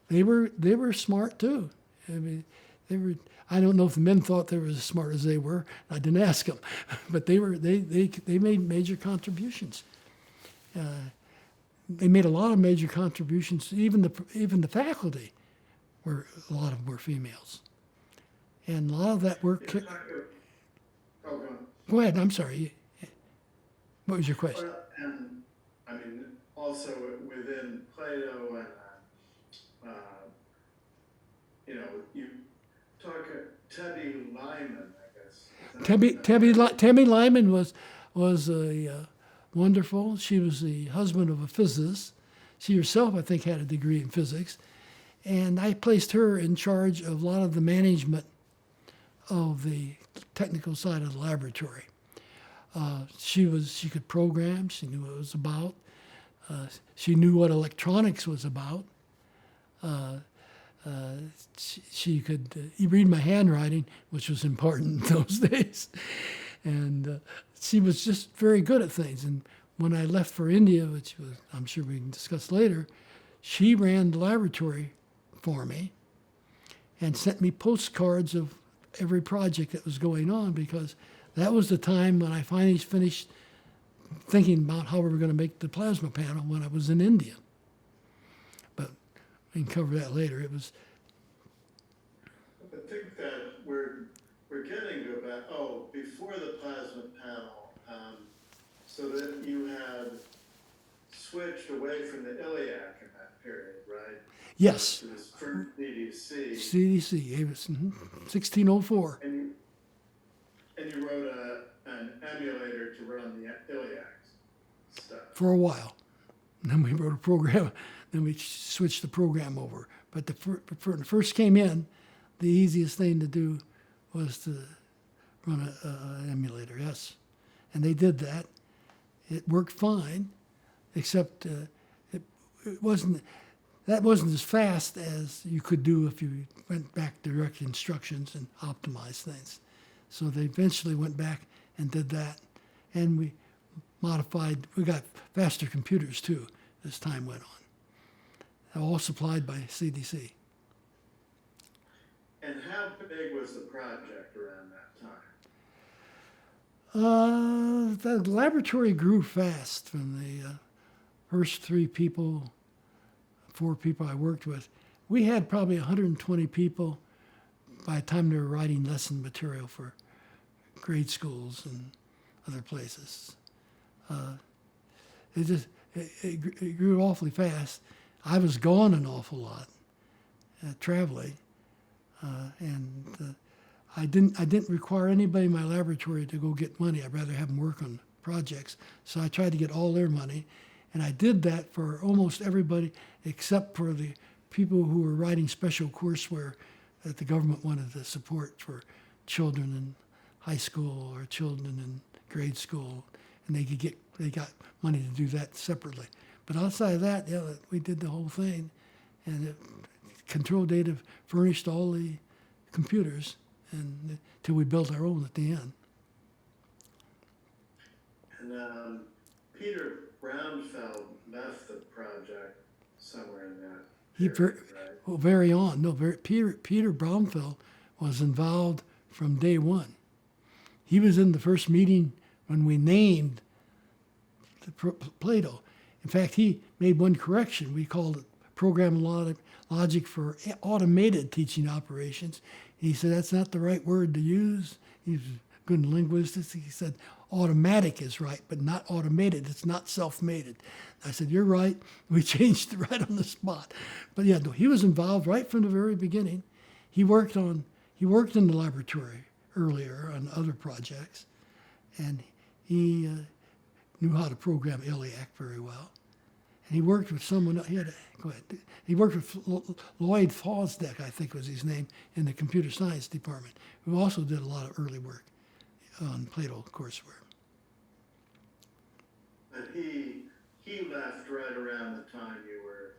they were smart too. I mean, they were. I don't know if the men thought they were as smart as they were. I didn't ask them, but they made major contributions. They made a lot of major contributions. Even the faculty were a lot of them were females, and a lot of that work. Oh, go on. Go ahead. I'm sorry. What was your question? Well, and I mean, also within Plato and, you talk Tebby Lyman, I guess. Tebby Lyman was a wonderful. She was the husband of a physicist. She herself, I think, had a degree in physics, and I placed her in charge of a lot of the management of the technical side of the laboratory. She could program. She knew what it was about. She knew what electronics was about. She could read my handwriting, which was important in those days. And she was just very good at things. And when I left for India, which I'm sure we can discuss later, she ran the laboratory for me and sent me postcards of every project that was going on, because that was the time when I finally finished thinking about how we were going to make the plasma panel when I was in India. But we can cover that later. It was. I think that we're getting to about before the plasma panel, so that you had switched away from the ILLIAC in that period, right? Yes. To this first CDC. CDC, it was 1604. And you wrote an emulator to run the ILLIAC stuff. For a while. And then we wrote a program, then we switched the program over. But when it first came in, the easiest thing to do was to run an emulator, yes. And they did that. It worked fine, except it wasn't as fast as you could do if you went back to direct instructions and optimized things. So they eventually went back and did that. And we got faster computers too as time went on. All supplied by CDC. And how big was the project around that time? The laboratory grew fast from the first 4 people I worked with. We had probably 120 people by the time they were writing lesson material for grade schools and other places. It grew awfully fast. I was gone an awful lot, traveling, and I didn't require anybody in my laboratory to go get money. I'd rather have them work on projects. So I tried to get all their money, and I did that for almost everybody except for the people who were writing special courseware that the government wanted to support for children in high school or children in grade school, and they got money to do that separately. But outside of that, yeah, we did the whole thing, and control data furnished all the computers, and until we built our own at the end. And Peter Brownfeld left the project somewhere in that period, right? Peter Brownfeld was involved from day one. He was in the first meeting when we named Plato. In fact, he made one correction. We called it program logic for automated teaching operations. He said that's not the right word to use. He's good in linguistics. He said automatic is right, but not automated. It's not self-mated. I said, you're right. We changed it right on the spot. But yeah, no, he was involved right from the very beginning. He worked in the laboratory earlier on other projects, and he knew how to program ILLIAC very well. And he worked with someone. Go ahead. He worked with Lloyd Fosdick, I think was his name, in the computer science department, who also did a lot of early work on Plato courseware. And he left right around the time you were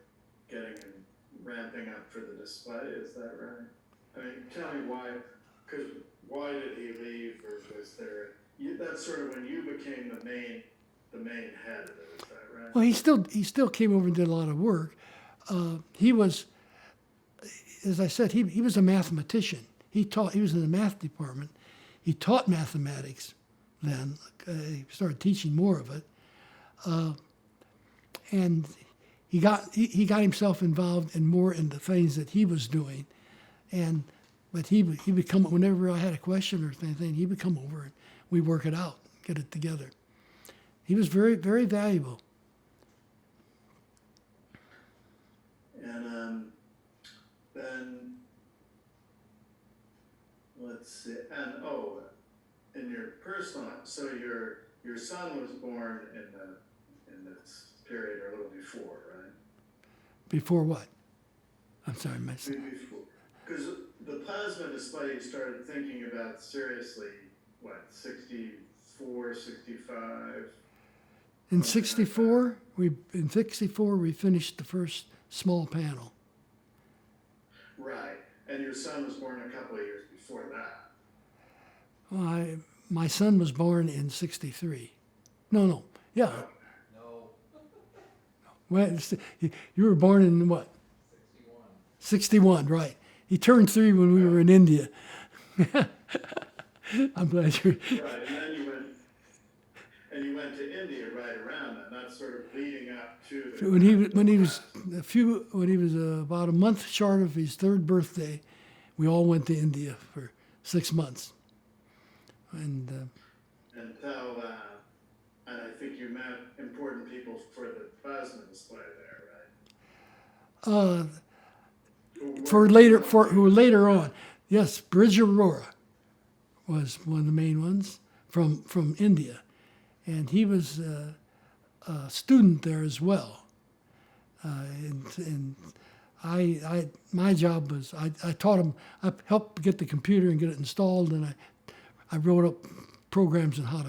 getting and ramping up for the display. Is that right? I mean, tell me why. Because why did he leave, or was there? That's sort of when you became the main head of it. Is that right? Well, he still came over and did a lot of work. He was as I said, he was a mathematician. He was in the math department. He taught mathematics then. He started teaching more of it. And he got himself involved in more in the things that he was doing. But he would come, whenever I had a question or anything, he would come over and we work it out, get it together. He was very, very valuable. And then, let's see, and in your personal life, so your son was born in this period or a little before, right? Before what? I'm sorry, my son. Before, because the plasma display you started thinking about seriously, what, 64, 65? In 64, we finished the first small panel. Right, and your son was born a couple of years before that. Well, my son was born in 63. No, yeah. No, Well, you were born in what? 61. 61, right. He turned 3 when we were in India. I'm glad you're... Right, and then you went to India right around that, not sort of leading up to the... When he was about a month short of his 3rd birthday, we all went to India for 6 months. And Until, and I think you met important people for the plasma display there, right? who were later on. Yes, Bridge Aurora was one of the main ones from India. And he was a student there as well. And my job was, I taught him, I helped get the computer and get it installed, and I wrote up programs on how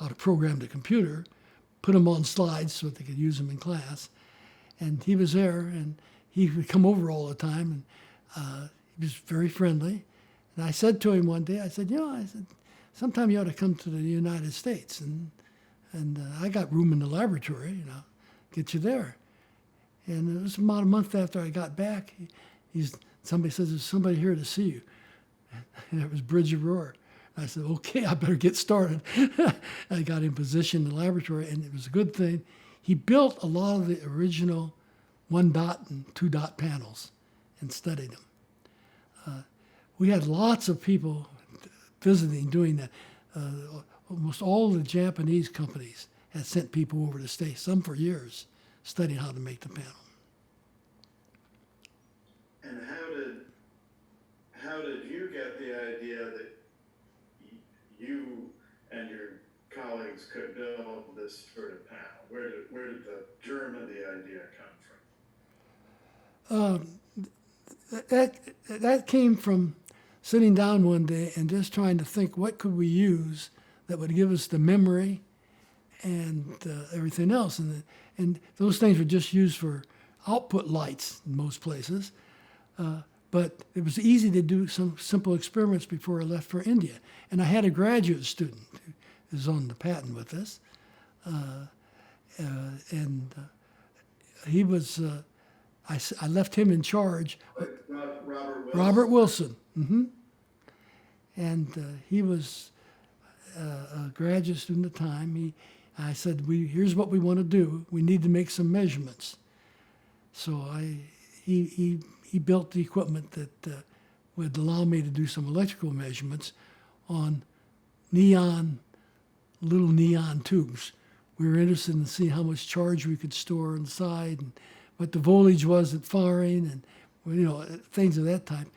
to program the computer, put them on slides so that they could use them in class. And he was there, and he would come over all the time, and he was very friendly. And I said to him one day, I said, sometime you ought to come to the United States, and I got room in the laboratory, get you there. And it was about a month after I got back, somebody says, there's somebody here to see you. And it was Bridge Aurora. I said, okay, I better get started. I got him positioned in the laboratory, and it was a good thing. He built a lot of the original 1-dot and 2-dot panels and studied them. We had lots of people visiting, doing that. Almost all the Japanese companies had sent people over to stay, some for years, studying how to make the panel. And how did you get the idea that you and your colleagues could build this sort of panel? Where did the germ of the idea come from? That came from sitting down one day and just trying to think, what could we use that would give us the memory and everything else? And those things were just used for output lights in most places. But it was easy to do some simple experiments before I left for India. And I had a graduate student who was on the patent with us. He was, I left him in charge. Robert Wilson. Robert Wilson. Mm-hmm. And he was a graduate student at the time. I said, here's what we want to do. We need to make some measurements. So he built the equipment that would allow me to do some electrical measurements on little neon tubes. We were interested in seeing how much charge we could store inside and what the voltage was at firing and things of that type.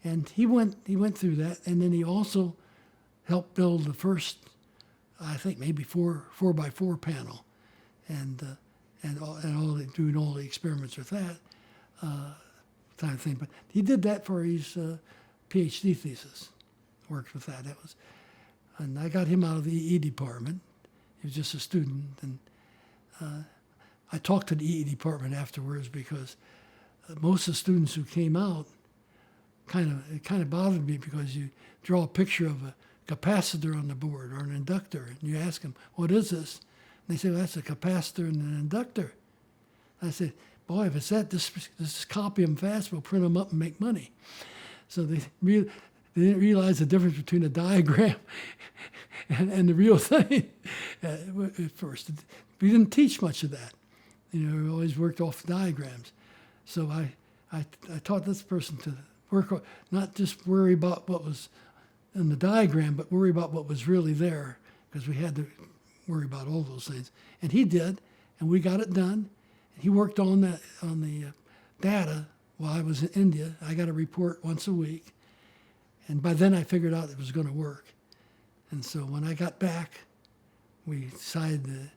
And he went through that, and then he also helped build the first, I think maybe 4x4 panel, and doing all the experiments with that kind of thing. But he did that for his PhD thesis. Worked with that. And I got him out of the EE department. He was just a student, and I talked to the EE department afterwards because most of the students who came out it kind of bothered me, because you draw a picture of a capacitor on the board or an inductor, and you ask them, what is this? And they say, well, that's a capacitor and an inductor. I said, boy, if it's that, just copy them fast, we'll print them up and make money. So they didn't realize the difference between a diagram and the real thing at first. We didn't teach much of that. You know, we always worked off diagrams. So I taught this person to work, not just worry about what was in the diagram, but worry about what was really there, because we had to worry about all those things. And he did, and we got it done. He worked on the data while I was in India. I got a report once a week. And by then I figured out it was going to work. And so when I got back, we decided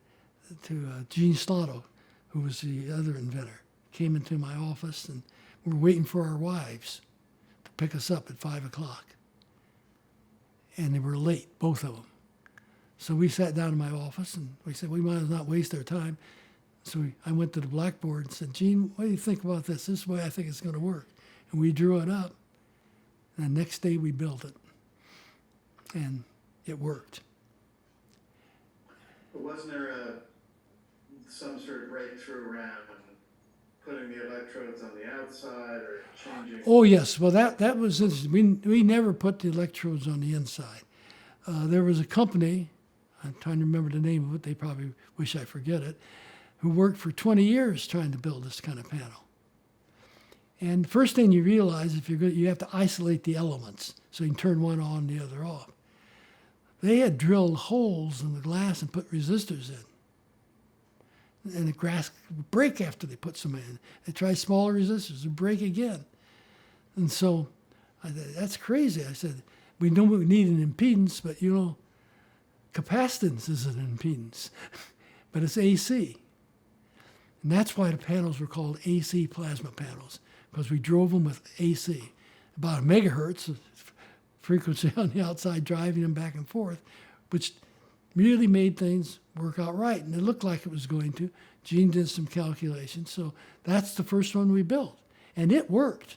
to Gene Slotto, who was the other inventor, came into my office, and we were waiting for our wives to pick us up at 5 o'clock. And they were late, both of them. So we sat down in my office, and we said, we might as well not waste our time. So I went to the blackboard and said, Gene, what do you think about this? This is the way I think it's going to work. And we drew it up. And the next day we built it. And it worked. But wasn't there some sort of breakthrough around putting the electrodes on the outside or changing? Oh, yes. Well, that was interesting. We never put the electrodes on the inside. There was a company, I'm trying to remember the name of it, they probably wish I forget it, who worked for 20 years trying to build this kind of panel. And the first thing you realize, if you're good, you have to isolate the elements so you can turn one on and the other off. They had drilled holes in the glass and put resistors in. And the glass would break after they put some in. They tried smaller resistors, and break again. And so I said, that's crazy. I said, we know we need an impedance, but you know, capacitance is an impedance, but it's AC. And that's why the panels were called AC plasma panels, because we drove them with AC, about a megahertz of frequency on the outside, driving them back and forth, which really made things work out right. And it looked like it was going to. Gene did some calculations. So that's the first one we built. And it worked.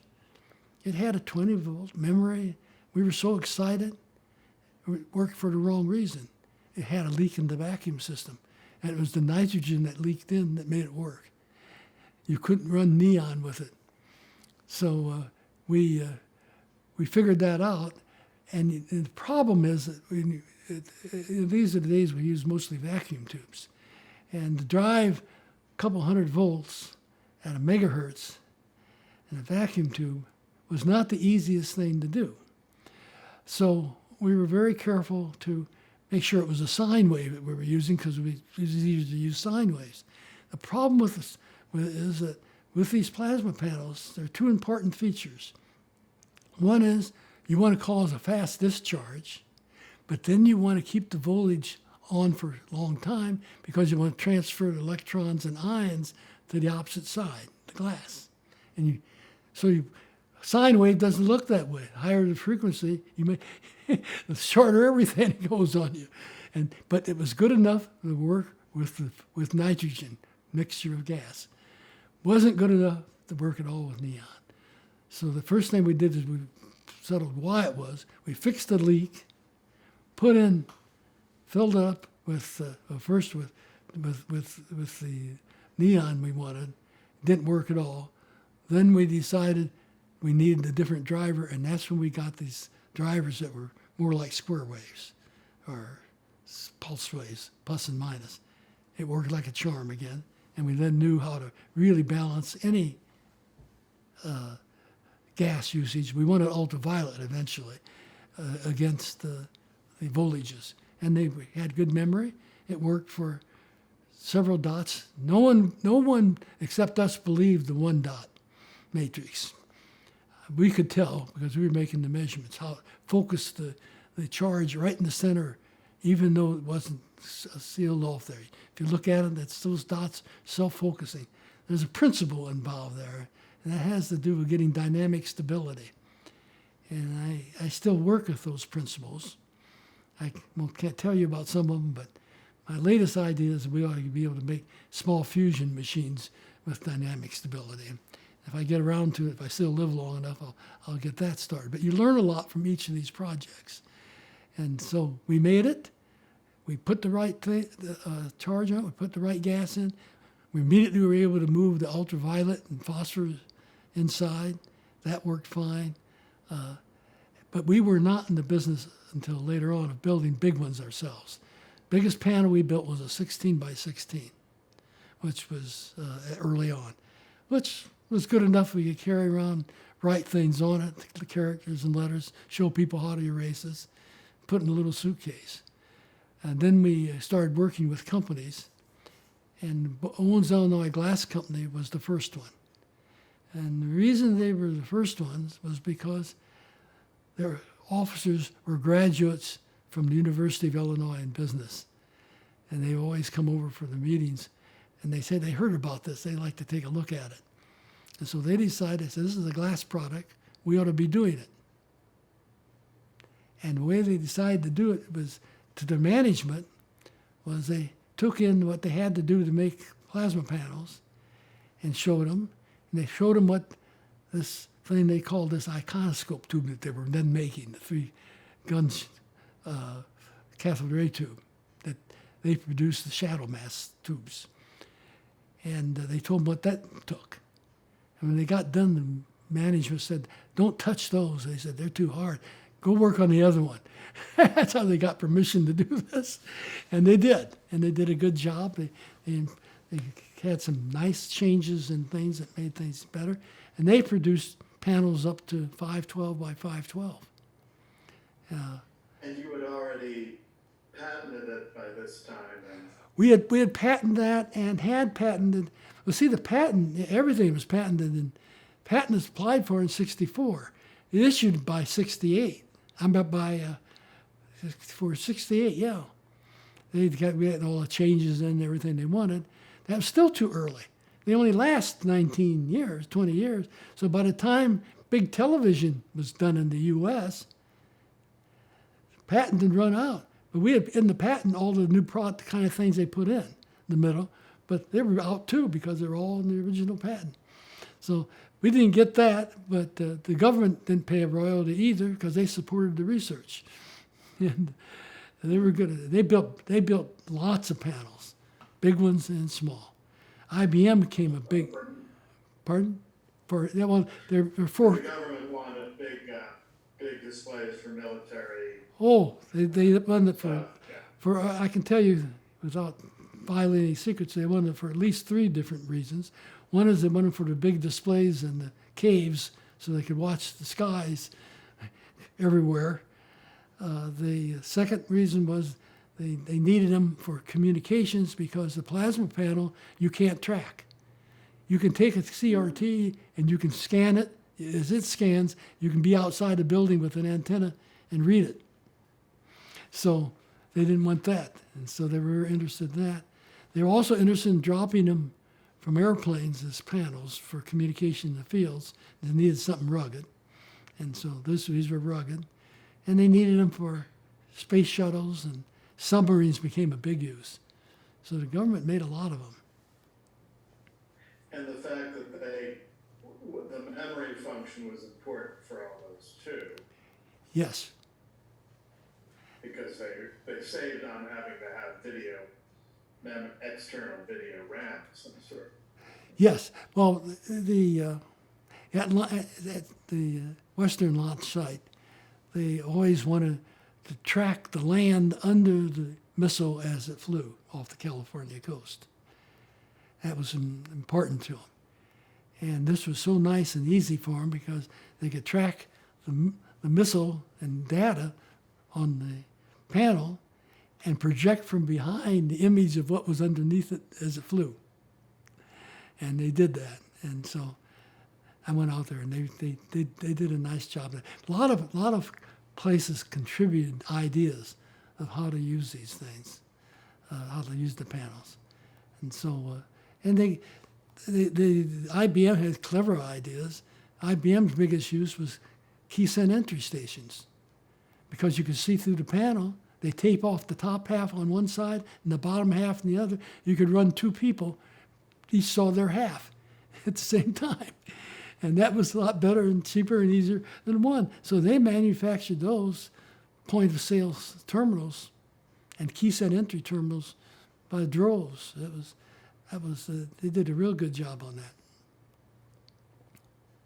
It had a 20-volt memory. We were so excited. It worked for the wrong reason. It had a leak in the vacuum system. And it was the nitrogen that leaked in that made it work. You couldn't run neon with it. So we figured that out. And the problem is that these are the days we use mostly vacuum tubes. And to drive a couple hundred volts at a megahertz in a vacuum tube was not the easiest thing to do. So we were very careful to make sure it was a sine wave that we were using, because it was easier to use sine waves. The problem with this is that with these plasma panels, there are two important features. One is you want to cause a fast discharge, but then you want to keep the voltage on for a long time, because you want to transfer the electrons and ions to the opposite side, the glass. And sine wave doesn't look that way. The higher the frequency, the shorter everything goes on you. But it was good enough to work with nitrogen, mixture of gas. Wasn't good enough to work at all with neon. So the first thing we did is we settled why it was. We fixed the leak, filled it up with first with the neon we wanted. Didn't work at all. Then we decided we needed a different driver, and that's when we got these drivers that were more like square waves or pulse waves, plus and minus. It worked like a charm again, and we then knew how to really balance any gas usage. We wanted ultraviolet eventually against the voltages, and they had good memory. It worked for several dots. No one except us believed the one dot matrix. We could tell, because we were making the measurements, how it focused the charge right in the center, even though it wasn't sealed off there. If you look at it, that's those dots self-focusing. There's a principle involved there, and that has to do with getting dynamic stability. And I still work with those principles. I can't tell you about some of them, but my latest idea is we ought to be able to make small fusion machines with dynamic stability. If I get around to it, if I still live long enough, I'll get that started. But you learn a lot from each of these projects. And so we made it. We put the right charge on it. We put the right gas in. We immediately were able to move the ultraviolet and phosphorus inside. That worked fine. But we were not in the business until later on of building big ones ourselves. Biggest panel we built was a 16 by 16, which was early on, which was good enough we could carry around, write things on it, the characters and letters, show people how to erase this, put in a little suitcase. And then we started working with companies, and Owens, Illinois Glass Company was the first one. And the reason they were the first ones was because their officers were graduates from the University of Illinois in business. And they always come over for the meetings. And they said they heard about this. They'd like to take a look at it. And so they decided, this is a glass product. We ought to be doing it. And the way they decided to do it was, to the management, was they took in what they had to do to make plasma panels and showed them. And they showed them what this thing they called this iconoscope tube that they were then making, the 3 guns cathode ray tube, that they produced the shadow mass tubes. And they told them what that took. And when they got done, the management said, don't touch those. They said, they're too hard. Go work on the other one. That's how they got permission to do this. And they did. And they did a good job. They had some nice changes and things that made things better. And they produced panels up to 512 by 512. And you had already patented it by this time. And We had patented that and had patented. Well, see, the patent, everything was patented, and patent was applied for in '64. It issued by '68. I'm about for '68, yeah. We had all the changes and everything they wanted. That was still too early. They only last 19 years, 20 years. So by the time big television was done in the U.S., patent had run out. But we had in the patent all the new product kind of things they put in the middle, but they were out too because they were all in the original patent. So we didn't get that, but the government didn't pay a royalty either because they supported the research. And they were good at it. They built lots of panels, big ones and small. IBM became a big, pardon? For that one, there were 4. the government wanted big displays for military. Oh, they wanted it Yeah. for I can tell you without violating any secrets, they wanted it for at least 3 different reasons. One is they wanted it for the big displays in the caves so they could watch the skies everywhere. The second reason was they needed them for communications because the plasma panel you can't track. You can take a CRT and you can scan it. As it scans, you can be outside a building with an antenna and read it. So they didn't want that, and so they were interested in that. They were also interested in dropping them from airplanes as panels for communication in the fields. They needed something rugged, and so these were rugged. And they needed them for space shuttles, and submarines became a big use. So the government made a lot of them. And the fact that the memory function was important for all those too, Yes. because they saved on having to have external video RAM of some sort. Yes. Well, at the Western launch site, they always wanted to track the land under the missile as it flew off the California coast. That was important to them. And this was so nice and easy for them because they could track the missile and data on the panel and project from behind the image of what was underneath it as it flew. And they did that. And so I went out there and they did a nice job. A lot of places contributed ideas of how to use these things, how to use the panels. And so, and the IBM had clever ideas. IBM's biggest use was keyset entry stations, because you could see through the panel. They tape off the top half on one side and the bottom half on the other. You could run 2 people, each saw their half at the same time. And that was a lot better and cheaper and easier than one. So they manufactured those point of sale terminals and keyset entry terminals by droves. That was they did a real good job on that.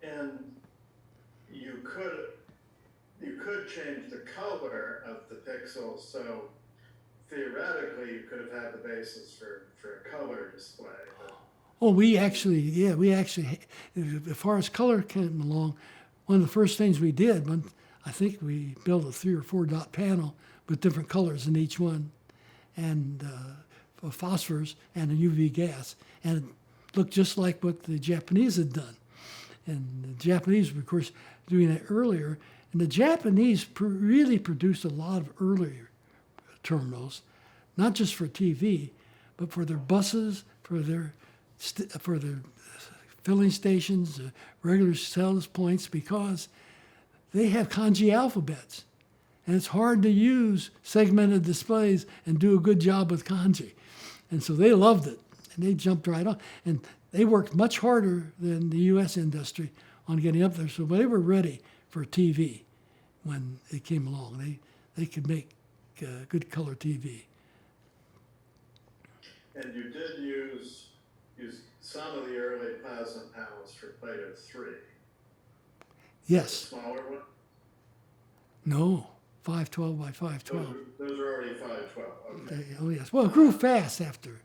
And you could change the color of the pixels, so theoretically you could have had the basis for a color display. But Oh, we actually, as far as color came along, one of the first things we did, I think we built a 3 or 4 dot panel with different colors in each one, and phosphors and a UV gas, and it looked just like what the Japanese had done. And the Japanese were, of course, doing that earlier, and the Japanese really produced a lot of earlier terminals, not just for TV, but for their buses, for their filling stations, regular sales points, because they have kanji alphabets. And it's hard to use segmented displays and do a good job with kanji. And so they loved it, and they jumped right on. And they worked much harder than the U.S. industry on getting up there. So they were ready for TV when it came along. They could make good color TV. and you did use some of the early plasma panels for Plato 3. The Yes. smaller one? No. 512 by 512. Those are already 512. Okay. Oh yes. Well, it grew fast after.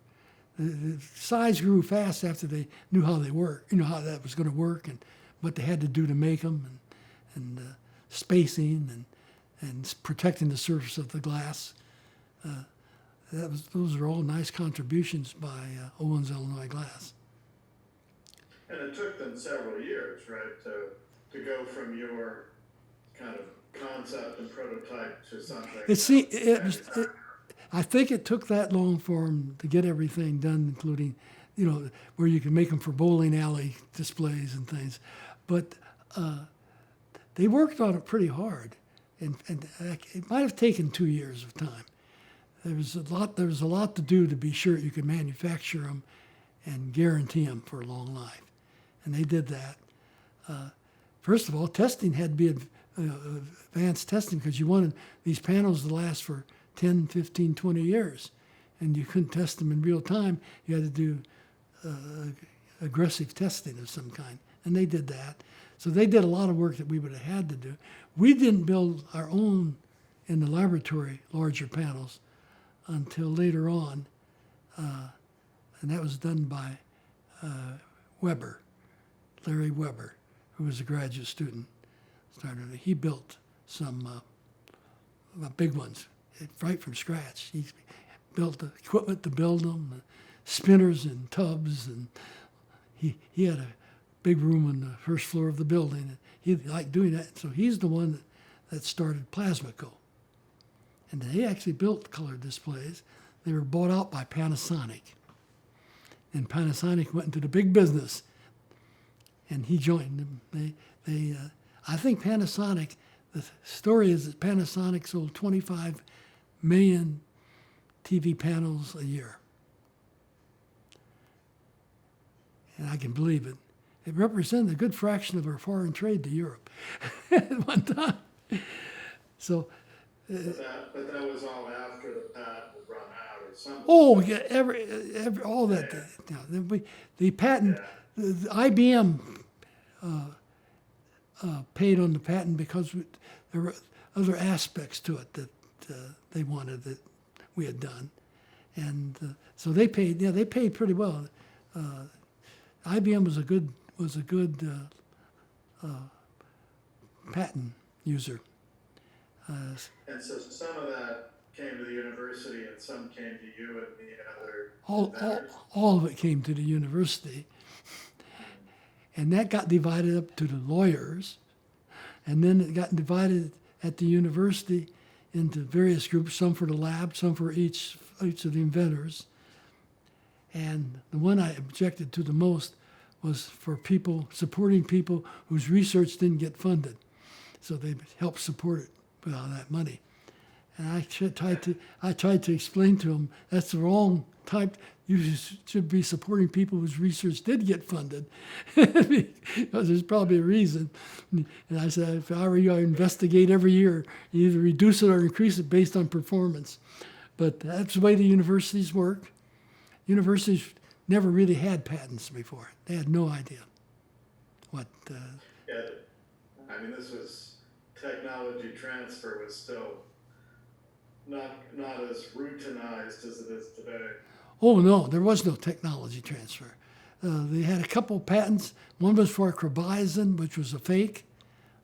The size grew fast after they knew how they work. You know how that was going to work and what they had to do to make them, and spacing and protecting the surface of the glass. Those are all nice contributions by Owens Illinois Glass. And it took them several years, right, to go from your kind of concept and prototype to something. I think it took that long for them to get everything done, including, where you can make them for bowling alley displays and things. But they worked on it pretty hard, and it might have taken 2 years of time. There was a lot to do to be sure you could manufacture them and guarantee them for a long life, and they did that. First of all, testing had to be advanced testing, because you wanted these panels to last for 10, 15, 20 years, and you couldn't test them in real time. You had to do aggressive testing of some kind, and they did that. So they did a lot of work that we would have had to do. We didn't build our own in the laboratory larger panels until later on, and that was done by Larry Weber, who was a graduate student. He built some big ones right from scratch. He built the equipment to build them, spinners and tubs, and he had a big room on the first floor of the building. And he liked doing that, so he's the one that started Plasmaco. And they actually built color displays. They were bought out by Panasonic, and Panasonic went into the big business, and he joined them. I think Panasonic, the story is that Panasonic sold 25 million TV panels a year. And I can believe it. It represented a good fraction of our foreign trade to Europe at one time. So, But that was all after the patent had run out or something. oh yeah, every all that. The patent, the IBM paid on the patent because there were other aspects to it that they wanted that we had done, and so they paid. Yeah, they paid pretty well. IBM was a good patent user. And so some of that came to the university and some came to you and the other inventors? All of it came to the university. And that got divided up to the lawyers. And then it got divided at the university into various groups, some for the lab, some for each of the inventors. And the one I objected to the most was for supporting people whose research didn't get funded. So they helped support it with all that money. And I tried to explain to them that's the wrong type. You should be supporting people whose research did get funded, because there's probably a reason. And I said, if I were you, I'd investigate every year, you either reduce it or increase it based on performance. But that's the way the universities work. Universities never really had patents before. They had no idea what. Yeah, I mean, this was, technology transfer was still not as routinized as it is today. Oh no, there was no technology transfer. They had a couple patents. One was for cribizin, which was a fake,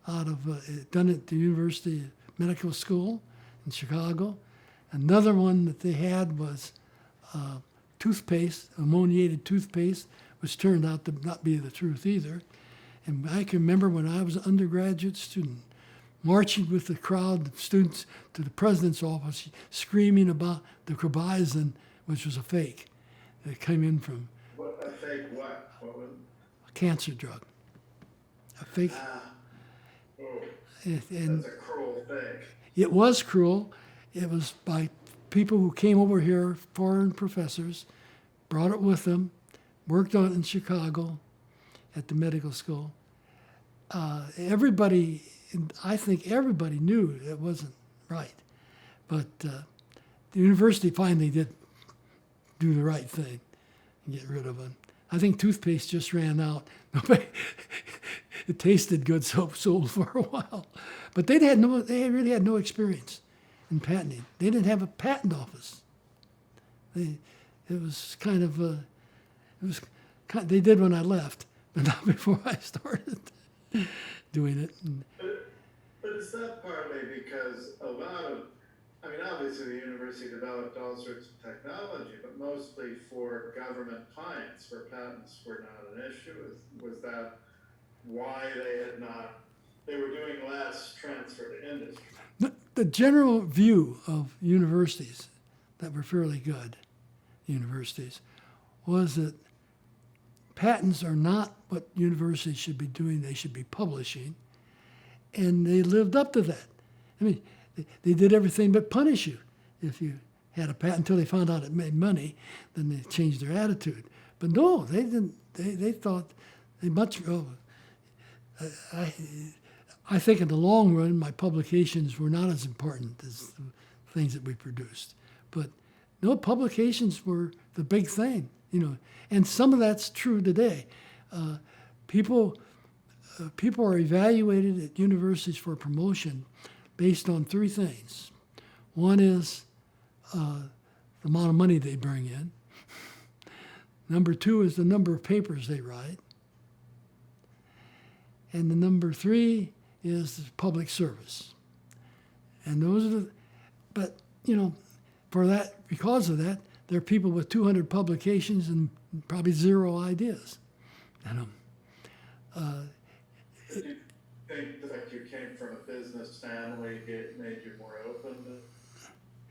out of done at the University Medical School in Chicago. Another one that they had was toothpaste, ammoniated toothpaste, which turned out to not be the truth either. And I can remember when I was an undergraduate student, marching with the crowd of students to the president's office, screaming about the cribizin, which was a fake. That came in from What, a fake what? What was a cancer drug. A fake. Oh, And that's a cruel fake. it was cruel. It was by people who came over here, foreign professors, brought it with them, worked on it in Chicago at the medical school. Everybody, I think everybody knew it wasn't right. But the university finally did do the right thing and get rid of it. I think toothpaste just ran out. It tasted good, so sold for a while. But they really had no experience in patenting. They didn't have a patent office. It was kind of they did when I left, but not before I started doing it. But is that partly because a lot of, I mean, obviously the university developed all sorts of technology, but mostly for government clients where patents were not an issue? Was that why they were doing less transfer to industry? The general view of universities that were fairly good universities was that patents are not what universities should be doing. They should be publishing. And they lived up to that. I mean, they did everything but punish you. If you had a patent until they found out it made money, then they changed their attitude. But no, they didn't. They thought they much. I think in the long run, my publications were not as important as the things that we produced. But no, publications were the big thing, and some of that's true today. People are evaluated at universities for promotion based on three things. One is the amount of money they bring in. Number two is the number of papers they write. And the number three is the public service. And those are but for that, because of that, there are people with 200 publications and probably zero ideas. Did you think that you came from a business family, it made you more open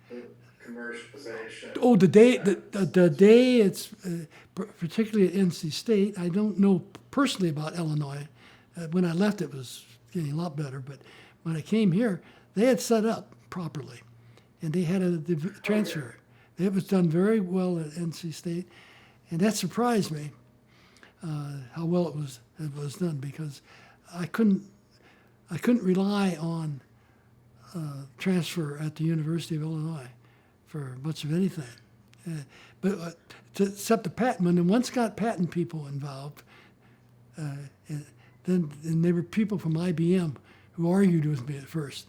to commercialization? Oh, the day it's, particularly at NC State, I don't know personally about Illinois. When I left, it was getting a lot better, but when I came here, they had set up properly, and they had a transfer. It was done very well at NC State, and that surprised me how well it was done, because I couldn't rely on transfer at the University of Illinois for much of anything. Except the patent, when once got patent people involved, then there were people from IBM who argued with me at first.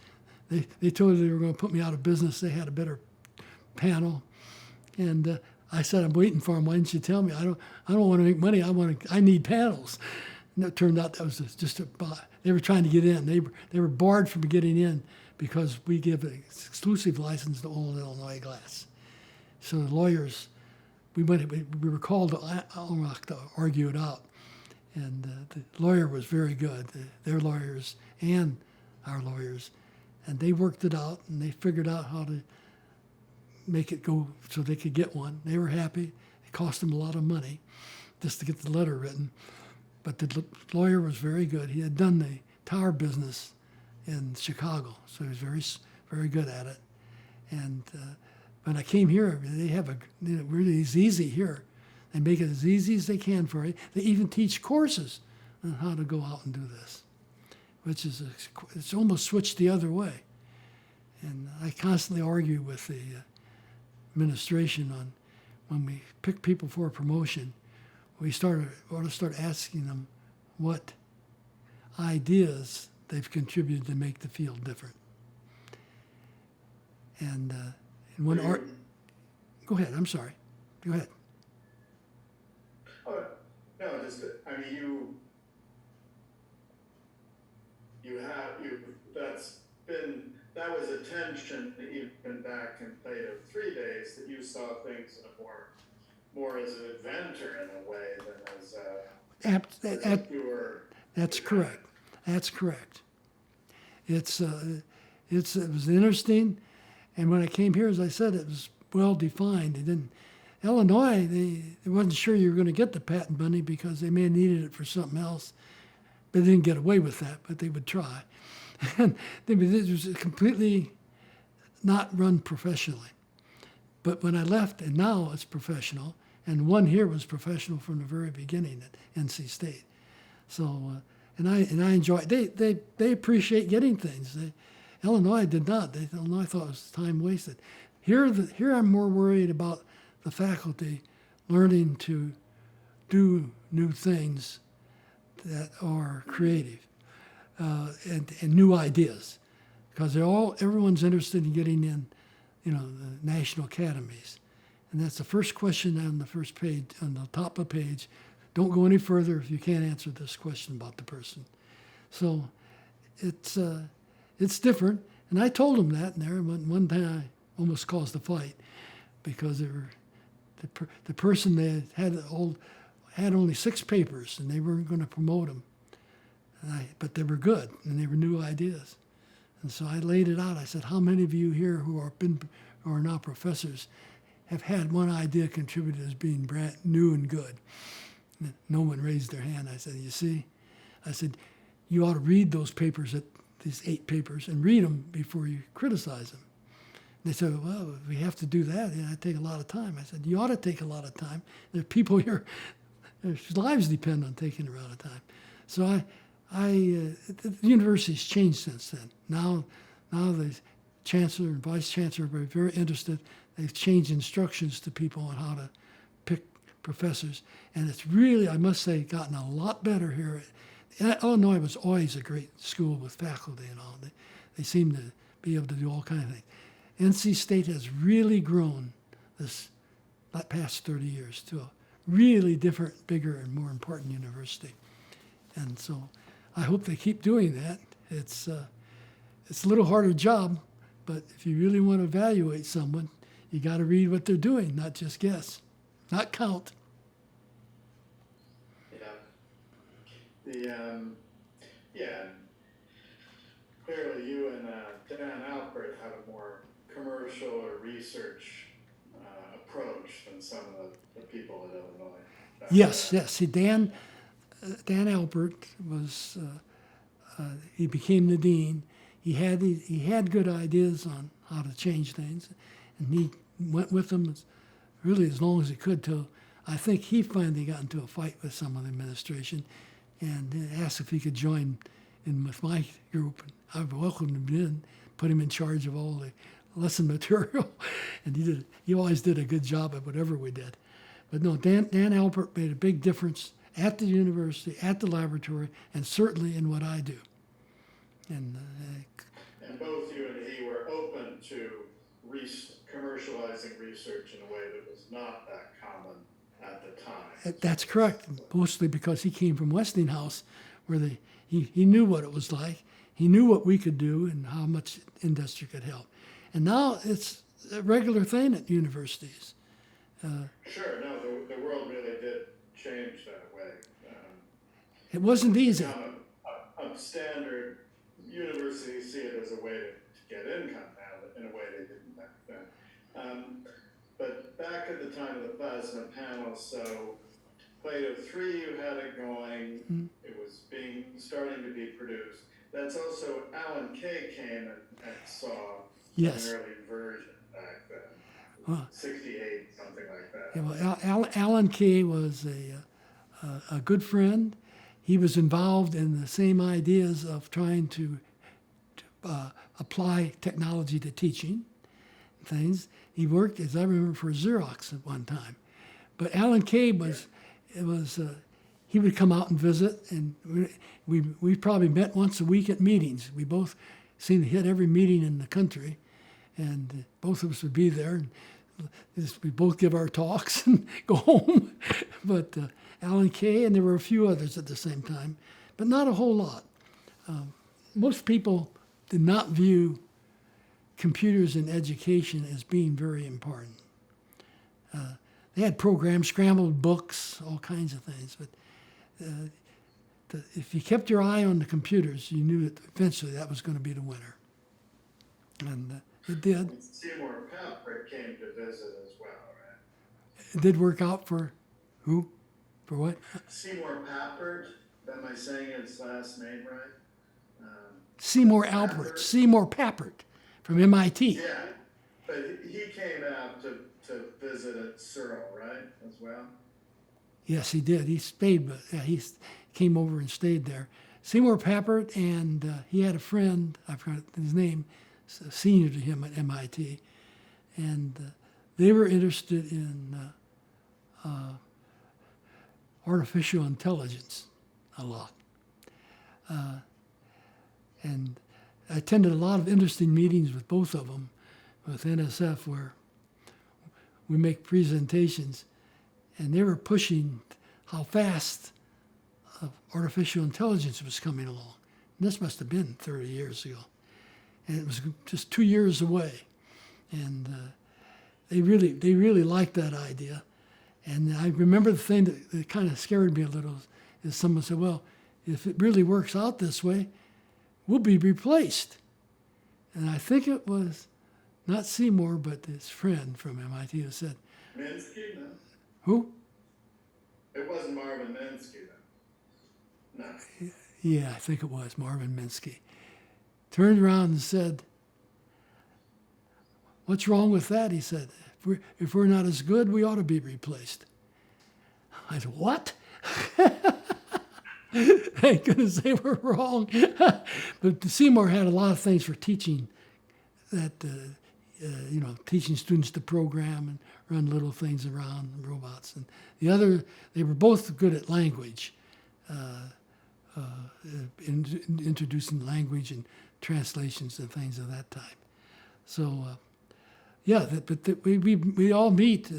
They told me they were going to put me out of business. They had a better panel, and I said, "I'm waiting for them. Why didn't you tell me? I don't want to make money. I need panels." And it turned out that was just they were trying to get in. They were barred from getting in because we give an exclusive license to all Illinois glass. So the lawyers, we were called to ILLIAC to argue it out. And the lawyer was very good, their lawyers and our lawyers. And they worked it out, and they figured out how to make it go so they could get one. They were happy. It cost them a lot of money just to get the letter written. But the lawyer was very good. He had done the tower business in Chicago, so he was very, very good at it. And when I came here, they have really it's easy here. They make it as easy as they can for you. They even teach courses on how to go out and do this, which is it's almost switched the other way. And I constantly argue with the administration on when we pick people for a promotion, we ought to start asking them what ideas they've contributed to make the field different. And when art, go ahead. I'm sorry. Go ahead. Oh, no, just, I mean, that was a tension even back in Plato 3 days, that you saw things in a more as an inventor in a way than as a pure. That's correct. That's correct. It was interesting, and when I came here, as I said, it was well defined. It didn't. Illinois, they wasn't sure you were going to get the patent money because they may have needed it for something else. They didn't get away with that, but they would try. And it was completely not run professionally. But when I left, and now it's professional, and one here was professional from the very beginning at NC State. So, and I enjoy. They appreciate getting things. Illinois did not. Illinois thought it was time wasted. Here I'm more worried about the faculty learning to do new things that are creative and new ideas, because everyone's interested in getting in, the national academies, and that's the first question on the first page, on the top of the page. Don't go any further if you can't answer this question about the person. So it's different, and I told them that. And there, one time I almost caused a fight because the person that had only 6 papers, and they weren't going to promote them. But they were good, and they were new ideas. And so I laid it out. I said, how many of you here who are now professors have had one idea contributed as being brand new and good? And no one raised their hand. I said, you see? I said, you ought to read those papers, these 8 papers, and read them before you criticize them. They said, well, we have to do that. I take a lot of time. I said, you ought to take a lot of time. There are people here, their lives depend on taking a lot of time. So the university's changed since then. Now the chancellor and vice chancellor are very interested. They've changed instructions to people on how to pick professors. And it's really, I must say, gotten a lot better here. Illinois was always a great school with faculty and all. They seem to be able to do all kinds of things. NC State has really grown this past 30 years to a really different, bigger, and more important university. And so I hope they keep doing that. It's a little harder job, but if you really want to evaluate someone, you got to read what they're doing, not just guess, not count. Clearly you and Dan Albert had a more commercial or research approach than some of the people at Illinois. Yes. See, Dan Albert was, he became the dean. He had good ideas on how to change things, and he went with them really as long as he could till I think he finally got into a fight with some of the administration and asked if he could join in with my group. I welcomed him in, put him in charge of all the lesson material, and he always did a good job at whatever we did. But no, Dan Albert made a big difference at the university, at the laboratory, and certainly in what I do. And both you and he were open to commercializing research in a way that was not that common at the time. That's correct, mostly because he came from Westinghouse, where he knew what it was like. He knew what we could do and how much industry could help. And now it's a regular thing at universities. Sure, no, the world really did change that way. It wasn't easy. A standard universities see it as a way to get income now, in a way they didn't back then. But back at the time of the plasma panel, so Plato 3, you had it going. Mm-hmm. It was starting to be produced. That's also Alan Kay came and saw yes. an early version back then. 68, something like that. Yeah, well, Alan Kay was a good friend. He was involved in the same ideas of trying to apply technology to teaching things. He worked, as I remember, for Xerox at one time. But Alan Kay he would come out and visit, and we probably met once a week at meetings. We both seemed to hit every meeting in the country, and both of us would be there. And we both give our talks and go home. But Alan Kay, and there were a few others at the same time, but not a whole lot. Most people did not view computers in education as being very important. They had programs, scrambled books, all kinds of things. But if you kept your eye on the computers, you knew that eventually that was going to be the winner. And it did. Seymour Papert came to visit as well, right? It did work out for who? For what? Seymour Papert, am I saying his last name right? Seymour Alpert, Seymour Papert from MIT. Yeah, but he came out to visit at Searle, right, as well? Yes, he did. He stayed, but yeah, he came over and stayed there. Seymour Papert, and he had a friend, I forgot his name, senior to him at MIT, and they were interested in artificial intelligence a lot. And I attended a lot of interesting meetings with both of them, with NSF, where we make presentations, and they were pushing how fast artificial intelligence was coming along. And this must have been 30 years ago. And it was just 2 years away. And they really liked that idea. And I remember the thing that kind of scared me a little is someone said, well, if it really works out this way, we'll be replaced. And I think it was not Seymour, but his friend from MIT who said, Minsky, no? who? It wasn't Marvin Minsky, then. No. Yeah, I think it was Marvin Minsky. Turned around and said, what's wrong with that? He said, if we're not as good, we ought to be replaced. I said, what? Thank goodness they were wrong. But Seymour had a lot of things for teaching that, teaching students to program and run little things around robots. And the other, they were both good at language, introducing language and translations and things of that type. So, we all meet,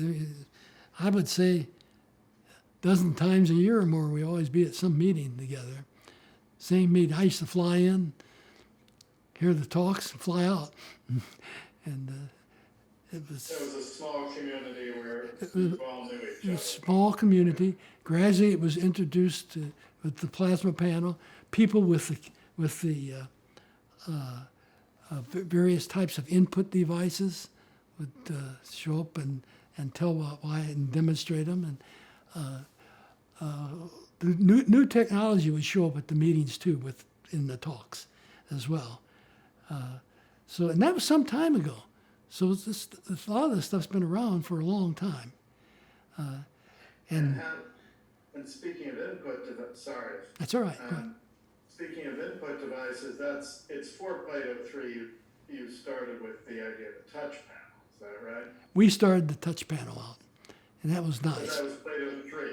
I would say, dozen times a year or more. We always be at some meeting together. Same meeting. I used to fly in, hear the talks, and fly out. And it was a small community where people all knew each other. a small community. Gradually, it was introduced with the plasma panel. People with the various types of input devices would show up and tell why and demonstrate them. And the new technology would show up at the meetings too, in the talks as well. And that was some time ago. So a lot of this stuff's been around for a long time. And speaking of sorry. That's all right. Speaking of input devices, it's for Plato 3. You started with the idea of the touch panel. Is that right? We started the touch panel out, and that was So nice. that was Plato 3.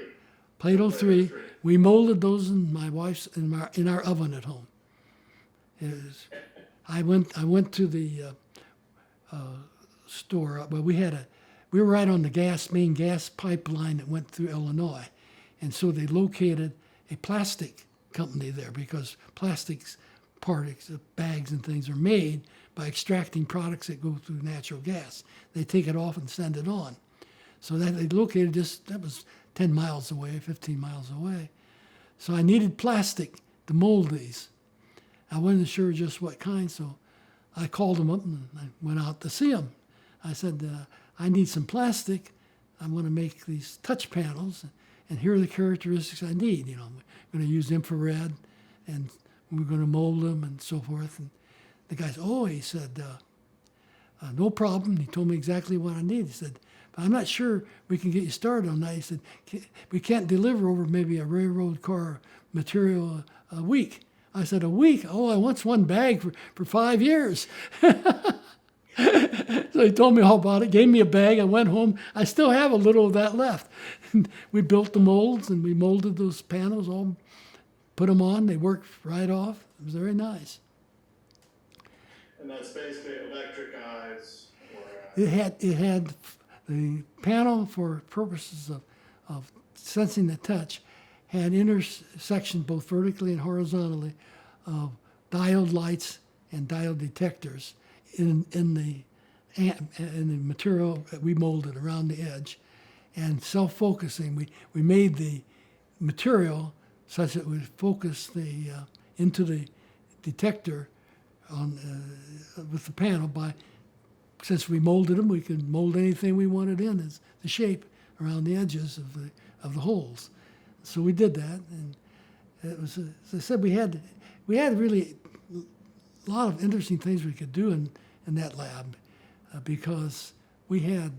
Plato 3. We molded those in my wife's in our oven at home. I went to the store. Well, we were right on the main gas pipeline that went through Illinois, and so they located a plastic company there because plastics products, bags and things are made by extracting products that go through natural gas. They take it off and send it on. So that they located that was 10 miles away, 15 miles away. So I needed plastic to mold these. I wasn't sure just what kind, so I called them up and I went out to see them. I said, I need some plastic. I'm going to make these touch panels, and here are the characteristics I need. I'm going to use infrared, and we're going to mold them and so forth. And the guy said, he said, no problem. He told me exactly what I need. He said, but I'm not sure we can get you started on that. He said, we can't deliver over maybe a railroad car material a week. I said, a week? Oh, I want one bag for 5 years. So he told me all about it, gave me a bag. I went home. I still have a little of that left. We built the molds and we molded those panels, all put them on. They worked right off. It was very nice. And that's basically electric eyes or It had the panel for purposes of sensing the touch had intersections both vertically and horizontally of diode lights and diode detectors in the material that we molded around the edge, and self-focusing. We made the material such that it would focus into the detector on with the panel. Since we molded them, we could mold anything we wanted in as the shape around the edges of the holes. So we did that, and it was, as I said, we had really a lot of interesting things we could do in that lab because we had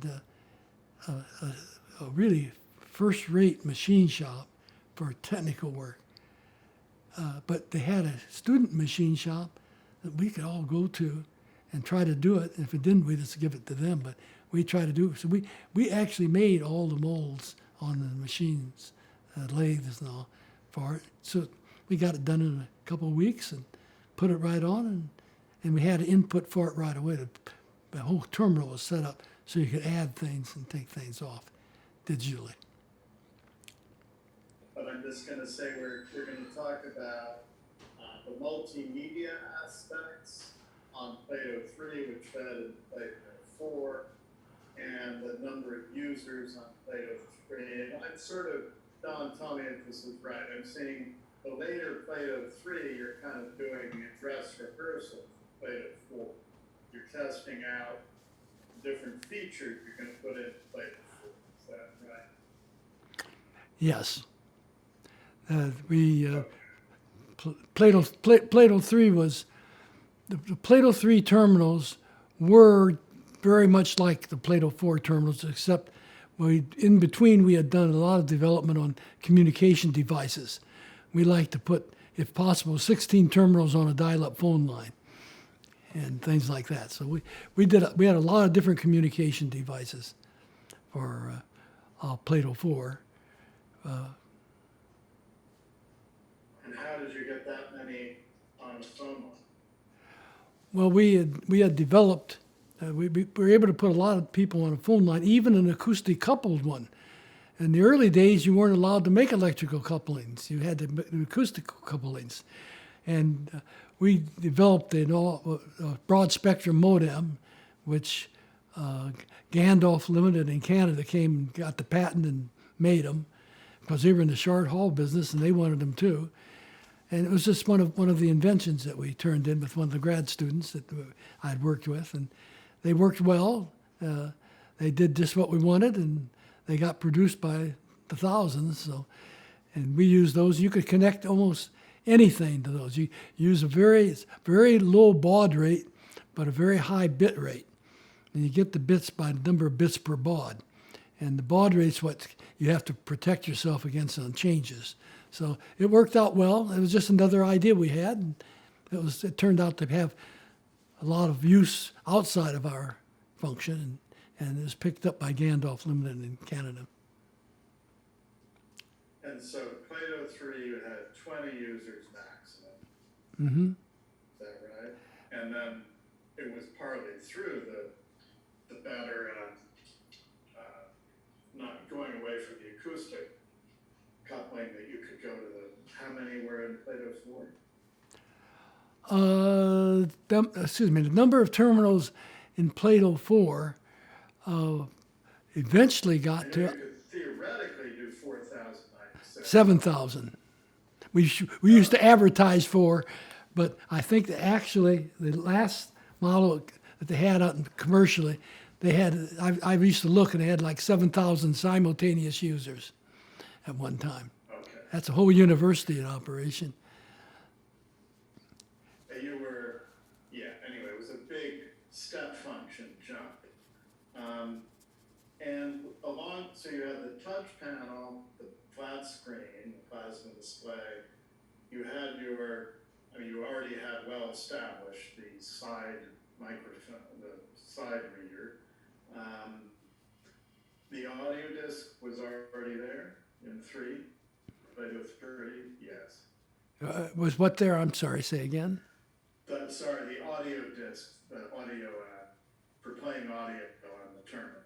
a really first-rate machine shop for technical work. But they had a student machine shop that we could all go to and try to do it. And if it didn't, we just give it to them. But we try to do it. So we actually made all the molds on the machines, lathes and all for it. So we got it done in a couple of weeks and put it right on. And we had an input for it right away. The whole terminal was set up so you could add things and take things off digitally. But I'm just going to say we're going to talk about the multimedia aspects on Plato 3, which fed in Plato 4, and the number of users on Plato 3. And I'm sort of, Don, tell me if this is right. I'm seeing the later Plato 3, you're kind of doing a dress rehearsal for Plato 4. You're testing out different features you're going to put in Plato 4. Is that right? Yes. Plato 3 was, the Plato 3 terminals were very much like the Plato 4 terminals, except in between we had done a lot of development on communication devices. We like to put, if possible, 16 terminals on a dial-up phone line and things like that. So we had a lot of different communication devices for Plato 4. And how did you get that many on a phone line? Well, we had developed, we were able to put a lot of people on a phone line, even an acoustic coupled one. In the early days, you weren't allowed to make electrical couplings. You had to make acoustic couplings. And we developed a broad spectrum modem, which Gandalf Limited in Canada came and got the patent and made them because they were in the short haul business and they wanted them too. And it was just one of the inventions that we turned in with one of the grad students that I'd worked with, and they worked well. They did just what we wanted, and they got produced by the thousands. So, and we used those. You could connect almost anything to those. You use a very low baud rate, but a very high bit rate, and you get the bits by the number of bits per baud. And the baud rate's what you have to protect yourself against on changes. So it worked out well. It was just another idea we had. And it turned out to have a lot of use outside of our function, and it was picked up by Gandalf Limited in Canada. And so Plato 3, you had 20 users maximum. Mm-hmm. Is that right? And then it was partly through the better not going away from the acoustic coupling that you could go to how many were in Plato 4? The number of terminals in Plato 4 eventually got to You could theoretically do 4,096. 7,000. We used to advertise for, but I think that actually the last model that they had out commercially, they had, I used to look and they had like 7,000 simultaneous users at one time. Okay. That's a whole university in operation. Anyway, it was a big step function jump. And so you had the touch panel, the flat screen, the plasma display. You had you already had well established the side microphone, the side reader. The audio disc was already there in 3, Plato 3, yes. Was what there? I'm sorry, say again. Sorry, the audio disc, the audio for playing audio on the terminal.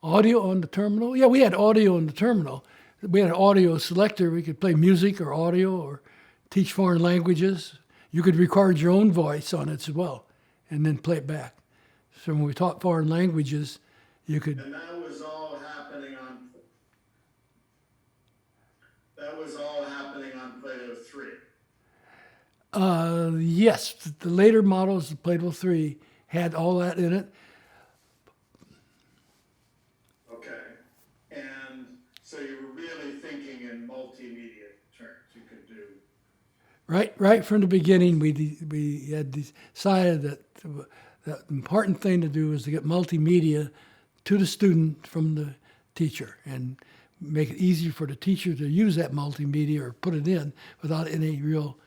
Audio on the terminal? Yeah, we had audio on the terminal. We had an audio selector. We could play music or audio or teach foreign languages. You could record your own voice on it as well and then play it back. So when we taught foreign languages, you could. And that was all happening on Plato 3. Yes, the later models of Plato 3 had all that in it. Okay. And so you were really thinking in multimedia terms. You could do. Right from the beginning, we had decided that the important thing to do is to get multimedia to the student from the teacher and make it easier for the teacher to use that multimedia or put it in without any real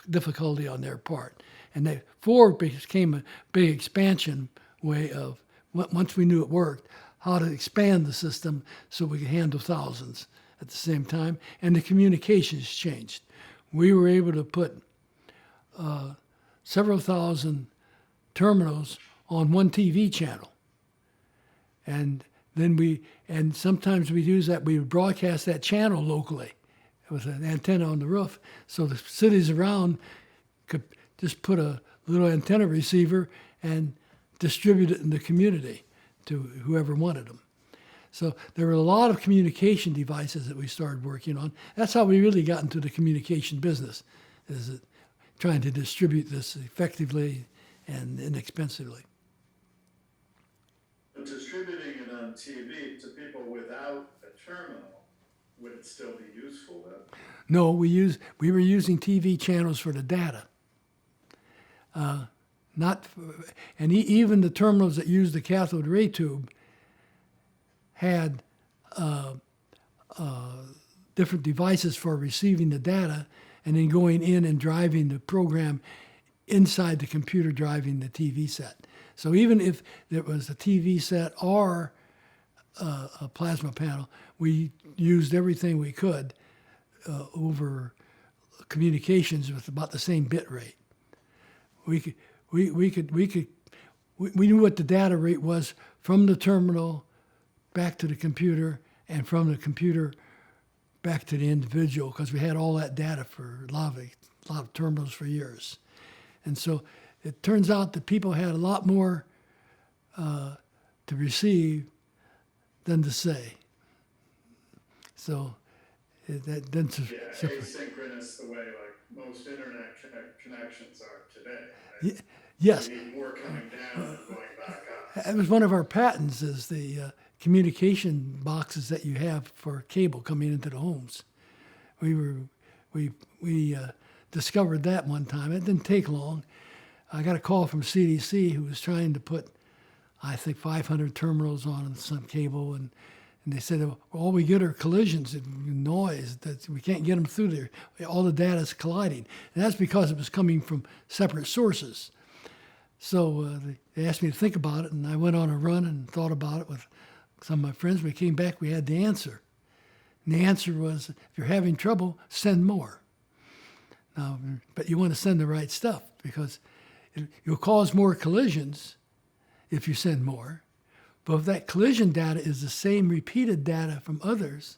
difficulty on their part. And 4 became a big expansion way of, once we knew it worked, how to expand the system so we could handle thousands at the same time. And the communications changed. We were able to put several thousand terminals on one TV channel. And then sometimes we'd use that, we would broadcast that channel locally with an antenna on the roof. So the cities around could just put a little antenna receiver and distribute it in the community to whoever wanted them. So there were a lot of communication devices that we started working on. That's how we really got into the communication business, is trying to distribute this effectively and inexpensively. But distributing it on TV to people without a terminal, would it still be useful then? No, we were using TV channels for the data. Even the terminals that used the cathode ray tube had different devices for receiving the data and then going in and driving the program inside the computer, driving the TV set. So even if there was a TV set or a plasma panel, we used everything we could over communications with about the same bit rate. We knew what the data rate was from the terminal back to the computer and from the computer back to the individual, because we had all that data for a lot of terminals for years. And so it turns out that people had a lot more to receive than to say. So asynchronous the way like most internet connections are today. Right? Yes. You need more coming down and going back up. That was one of our patents, is the communication boxes that you have for cable coming into the homes. We discovered that one time. It didn't take long. I got a call from CDC who was trying to put, I think, 500 terminals on some cable, and they said, all we get are collisions and noise, that we can't get them through there. All the data is colliding. And that's because it was coming from separate sources. So they asked me to think about it, and I went on a run and thought about it with some of my friends. When we came back, we had the answer. And the answer was, if you're having trouble, send more. Now, but you want to send the right stuff, because you'll cause more collisions if you send more. But if that collision data is the same repeated data from others,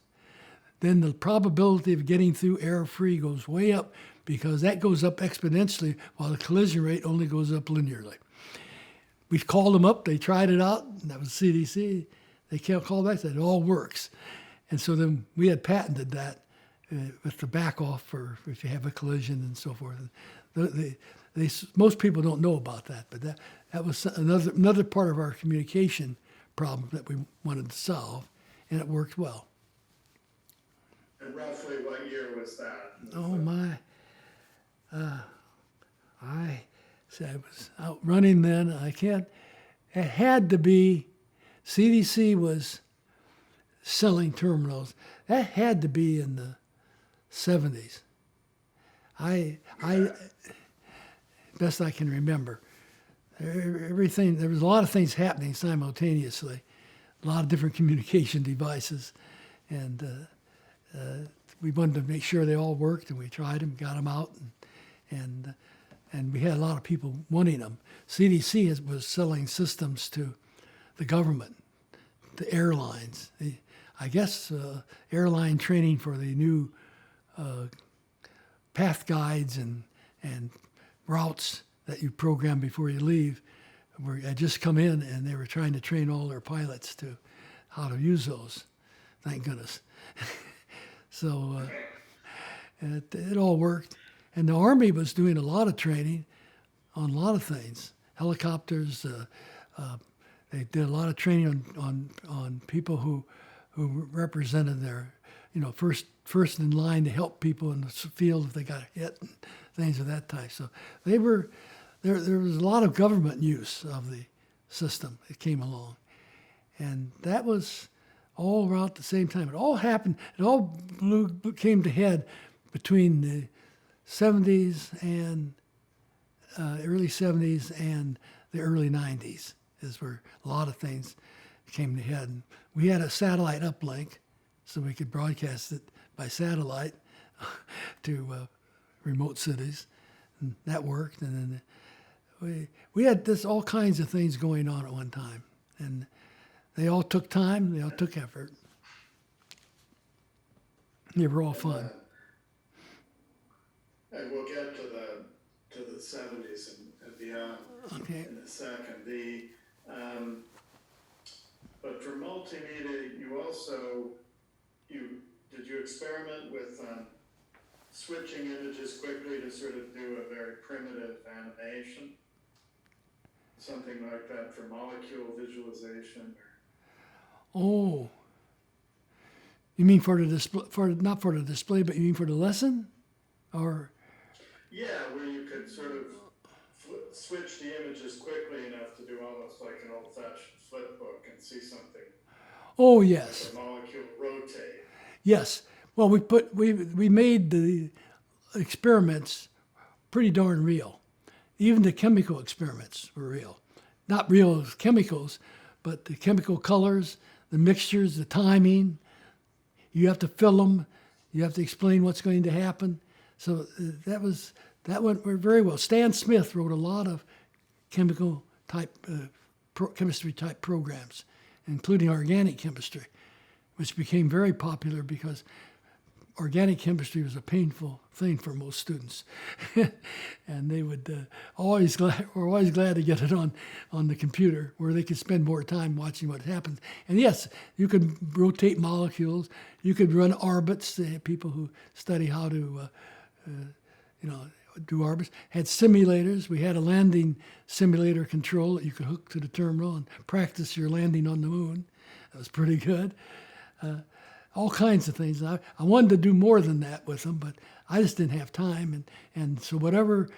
then the probability of getting through error-free goes way up, because that goes up exponentially while the collision rate only goes up linearly. We called them up, they tried it out, and that was CDC. They called back, said it all works. And so then we had patented that with the back off for if you have a collision and so forth. Most people don't know about that, but that was another part of our communication problem that we wanted to solve, and it worked well. And roughly what year was that? Oh my! I was out running then. It had to be. CDC was selling terminals. That had to be in the 70s. Best I can remember. everything. There was a lot of things happening simultaneously, a lot of different communication devices, and we wanted to make sure they all worked, and we tried them, got them out, and we had a lot of people wanting them. CDC was selling systems to the government, to airlines. I guess airline training for the new path guides and routes that you program before you leave had just come in, and they were trying to train all their pilots to how to use those. Thank goodness. So it all worked. And the Army was doing a lot of training on a lot of things. Helicopters, they did a lot of training on people who represented their, first in line to help people in the field if they got hit and things of that type. So there was a lot of government use of the system that came along. And that was all around the same time. It all happened, came to head between the 70s and early 70s and the early 90s is where a lot of things came to head. And we had a satellite uplink, so we could broadcast it by satellite to remote cities, and that worked. And then we had all kinds of things going on at one time, and they all took time, they all took effort. They were all fun. And we'll get to the 70s and beyond in a second. But for multimedia, did you experiment with switching images quickly to sort of do a very primitive animation? Something like that for molecule visualization? Oh, you mean for the display? Not for the display, but you mean for the lesson, or? Yeah, where you could sort of switch the images quickly enough to do almost like an old-fashioned flip book and see something. Oh yes. Like a molecule rotate. Yes. Well, we made the experiments pretty darn real. Even the chemical experiments were real. Not real as chemicals, but the chemical colors, the mixtures, the timing. You have to fill them. You have to explain what's going to happen. So that went very well. Stan Smith wrote a lot of chemical type, chemistry type programs, including organic chemistry, which became very popular because organic chemistry was a painful thing for most students, and they would were always glad to get it on the computer where they could spend more time watching what happens. And yes, you could rotate molecules. You could run orbits. People who study how to do orbits had simulators. We had a landing simulator control that you could hook to the terminal and practice your landing on the moon. That was pretty good. All kinds of things. I wanted to do more than that with them, but I just didn't have time. And so whatever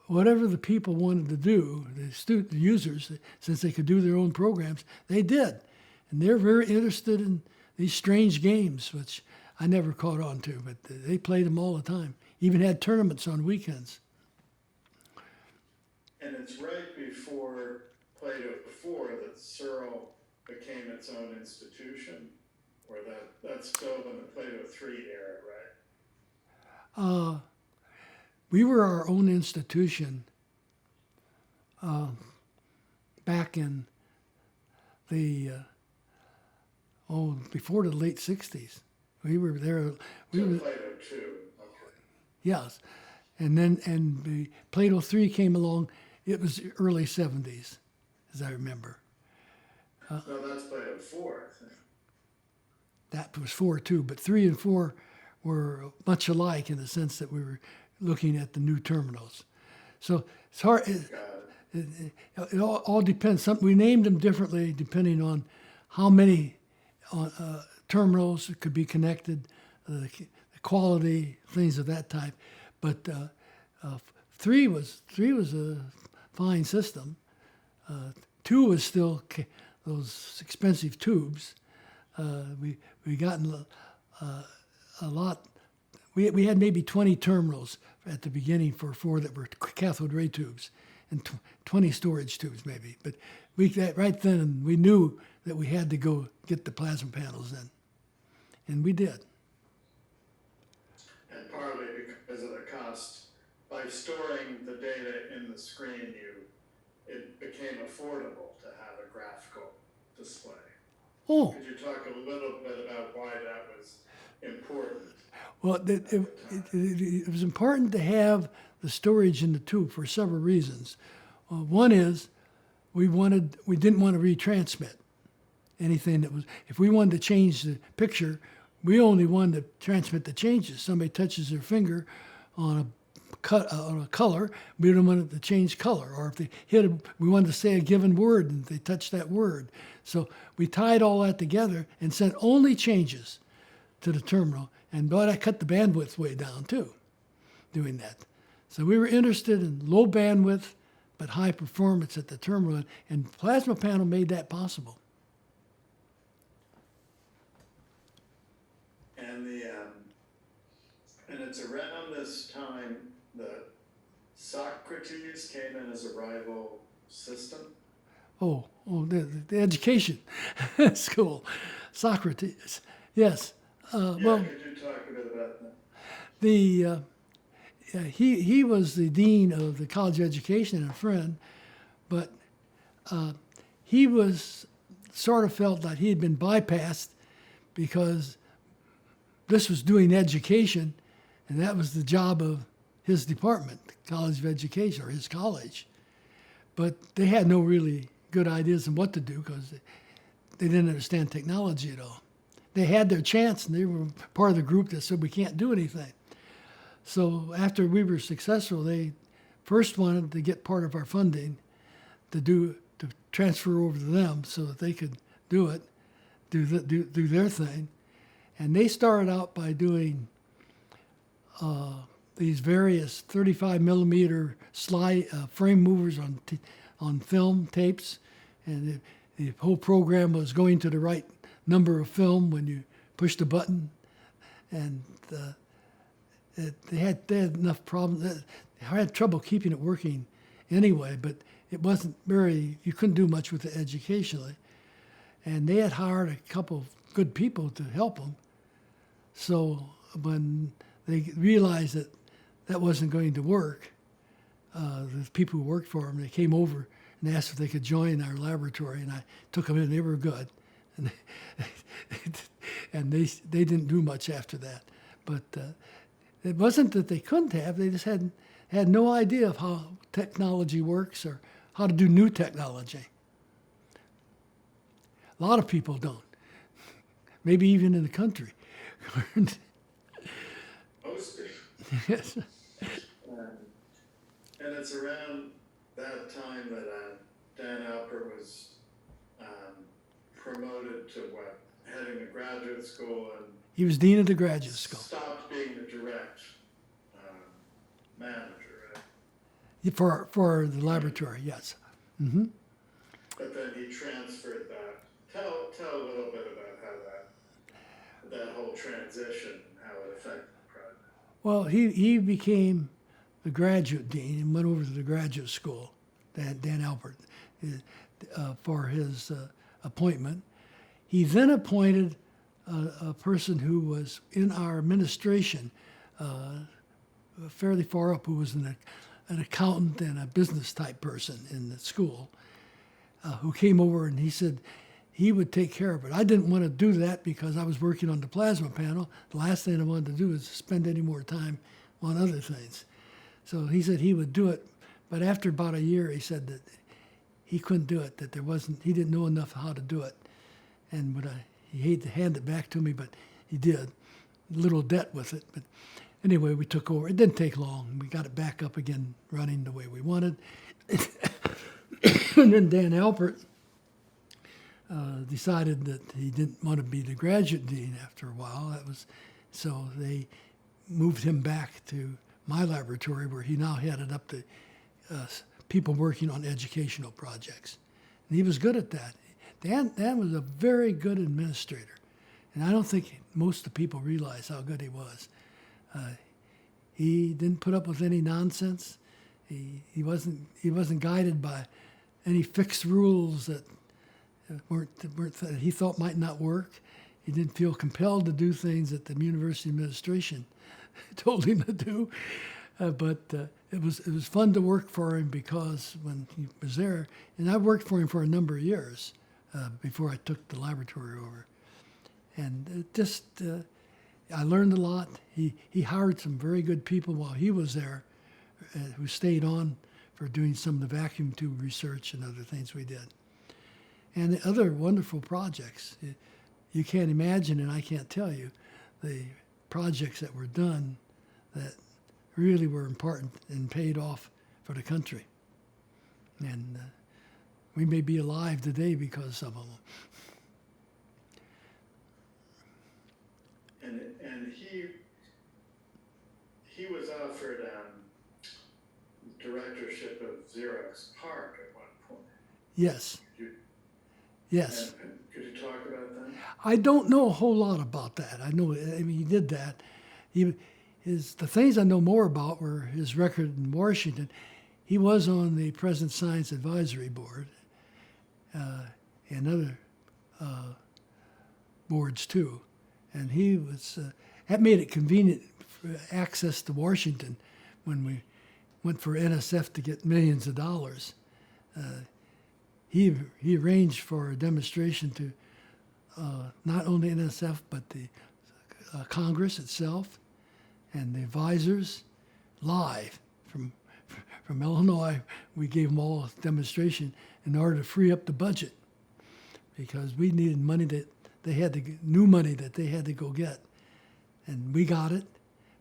the people wanted to do, the users, since they could do their own programs, they did. And they're very interested in these strange games, which I never caught on to, but they played them all the time. Even had tournaments on weekends. And it's right before Plato 4 that Searle became its own institution, or that's still in the Plato 3 era, right? We were our own institution back in the before the late 60s. We were there. Plato 2. Yes, and the Plato 3 came along. It was early 70s, as I remember. No, that's Plato 4, I think. That was 4 too, but 3 and 4 were much alike in the sense that we were looking at the new terminals. So it's hard. It all depends. We named them differently depending on how many terminals could be connected, the quality, things of that type. But 3 was a fine system. 2 was still those expensive tubes. We gotten a lot. We had maybe 20 terminals at the beginning for 4 that were cathode ray tubes, and 20 storage tubes maybe. But right then we knew that we had to go get the plasma panels in, and we did. And partly because of the cost, by storing the data in the screen, it became affordable to have a graphical display. Oh, Could you talk a little bit about why that was important? well, it was important to have the storage in the tube for several reasons. One is we didn't want to retransmit anything that was. If we wanted to change the picture, we only wanted to transmit the changes. Somebody touches their finger on a color, we don't want it to change color. Or if they we wanted to say a given word and they touched that word. So we tied all that together and sent only changes to the terminal. And boy, that cut the bandwidth way down too, doing that. So we were interested in low bandwidth, but high performance at the terminal. And Plasma Panel made that possible. And it's around this time that Socrates came in as a rival system. The education school, Socrates. Yes. Well, could you talk a bit about that? He was the dean of the College of Education and a friend, but he was sort of felt that he had been bypassed because this was doing education, and that was the job of his department, the College of Education, or his college. But they had no really good ideas on what to do because they didn't understand technology at all. They had their chance, and they were part of the group that said we can't do anything. So after we were successful, they first wanted to get part of our funding to transfer over to them so that they could do it, do their thing. And they started out by doing these various 35 millimeter frame movers on film tapes, and the whole program was going to the right number of film when you pushed a button, and they had enough problems. They had trouble keeping it working anyway, but it wasn't you couldn't do much with it educationally. And they had hired a couple of good people to help them. So when they realized that that wasn't going to work, the people who worked for them, they came over and asked if they could join our laboratory, and I took them in. They were good, and they didn't do much after that. But it wasn't that they couldn't have; they just had no idea of how technology works or how to do new technology. A lot of people don't, maybe even in the country. Most people. Yes. And it's around that time that Dan Alpert was promoted to heading the graduate school, and He was dean of the graduate school. stopped being the direct manager, right? For the laboratory, yes. Mm-hmm. But then he transferred that. Tell a little bit about how that whole transition, how it affected the project. Well, he became the graduate dean and went over to the graduate school, Dan Alpert, for his appointment. He then appointed a person who was in our administration, fairly far up, who was an accountant and a business type person in the school, who came over, and he said he would take care of it. I didn't want to do that because I was working on the plasma panel. The last thing I wanted to do was spend any more time on other things. So he said he would do it, but after about a year, he said that he couldn't do it, that he didn't know enough how to do it. And he hated to hand it back to me, but he did. A little debt with it. But anyway, we took over. It didn't take long. We got it back up again, running the way we wanted. And then Dan Alpert decided that he didn't want to be the graduate dean after a while. So they moved him back to my laboratory, where he now headed up the people working on educational projects. And he was good at that. Dan was a very good administrator, and I don't think most of the people realize how good he was. He didn't put up with any nonsense, He wasn't guided by any fixed rules that that he thought might not work. He didn't feel compelled to do things that the university administration told him to do. But it was fun to work for him because when he was there, and I worked for him for a number of years before I took the laboratory over. And it just, I learned a lot. He hired some very good people while he was there who stayed on for doing some of the vacuum tube research and other things we did. And the other wonderful projects. You can't imagine, and I can't tell you, the projects that were done that really were important and paid off for the country. And we may be alive today because of them. And he was offered directorship of Xerox PARC at one point. Yes. Yes. And could you talk about that? I don't know a whole lot about that. I mean, he did that. The things I know more about were his record in Washington. He was on the President Science Advisory Board and other boards too. And he was, that made it convenient for access to Washington when we went for NSF to get millions of dollars. He arranged for a demonstration to not only NSF, but the Congress itself and the advisors live from Illinois. We gave them all a demonstration in order to free up the budget because we needed money that they had to get, new money that they had to go get. And we got it.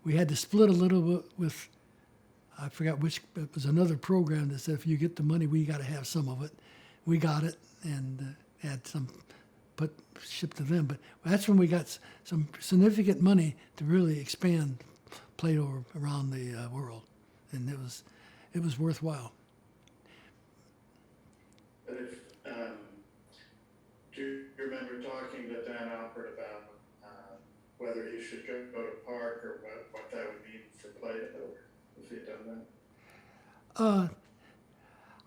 We had to split a little bit with, I forgot which, it was another program that said if you get the money, we got to have some of it. We got it and had some shipped to them. But that's when we got some significant money to really expand Plato around the world, and it was worthwhile. But if do you remember talking to Dan Alpert about whether he should go to PARC or what that would mean for Plato if he'd done that?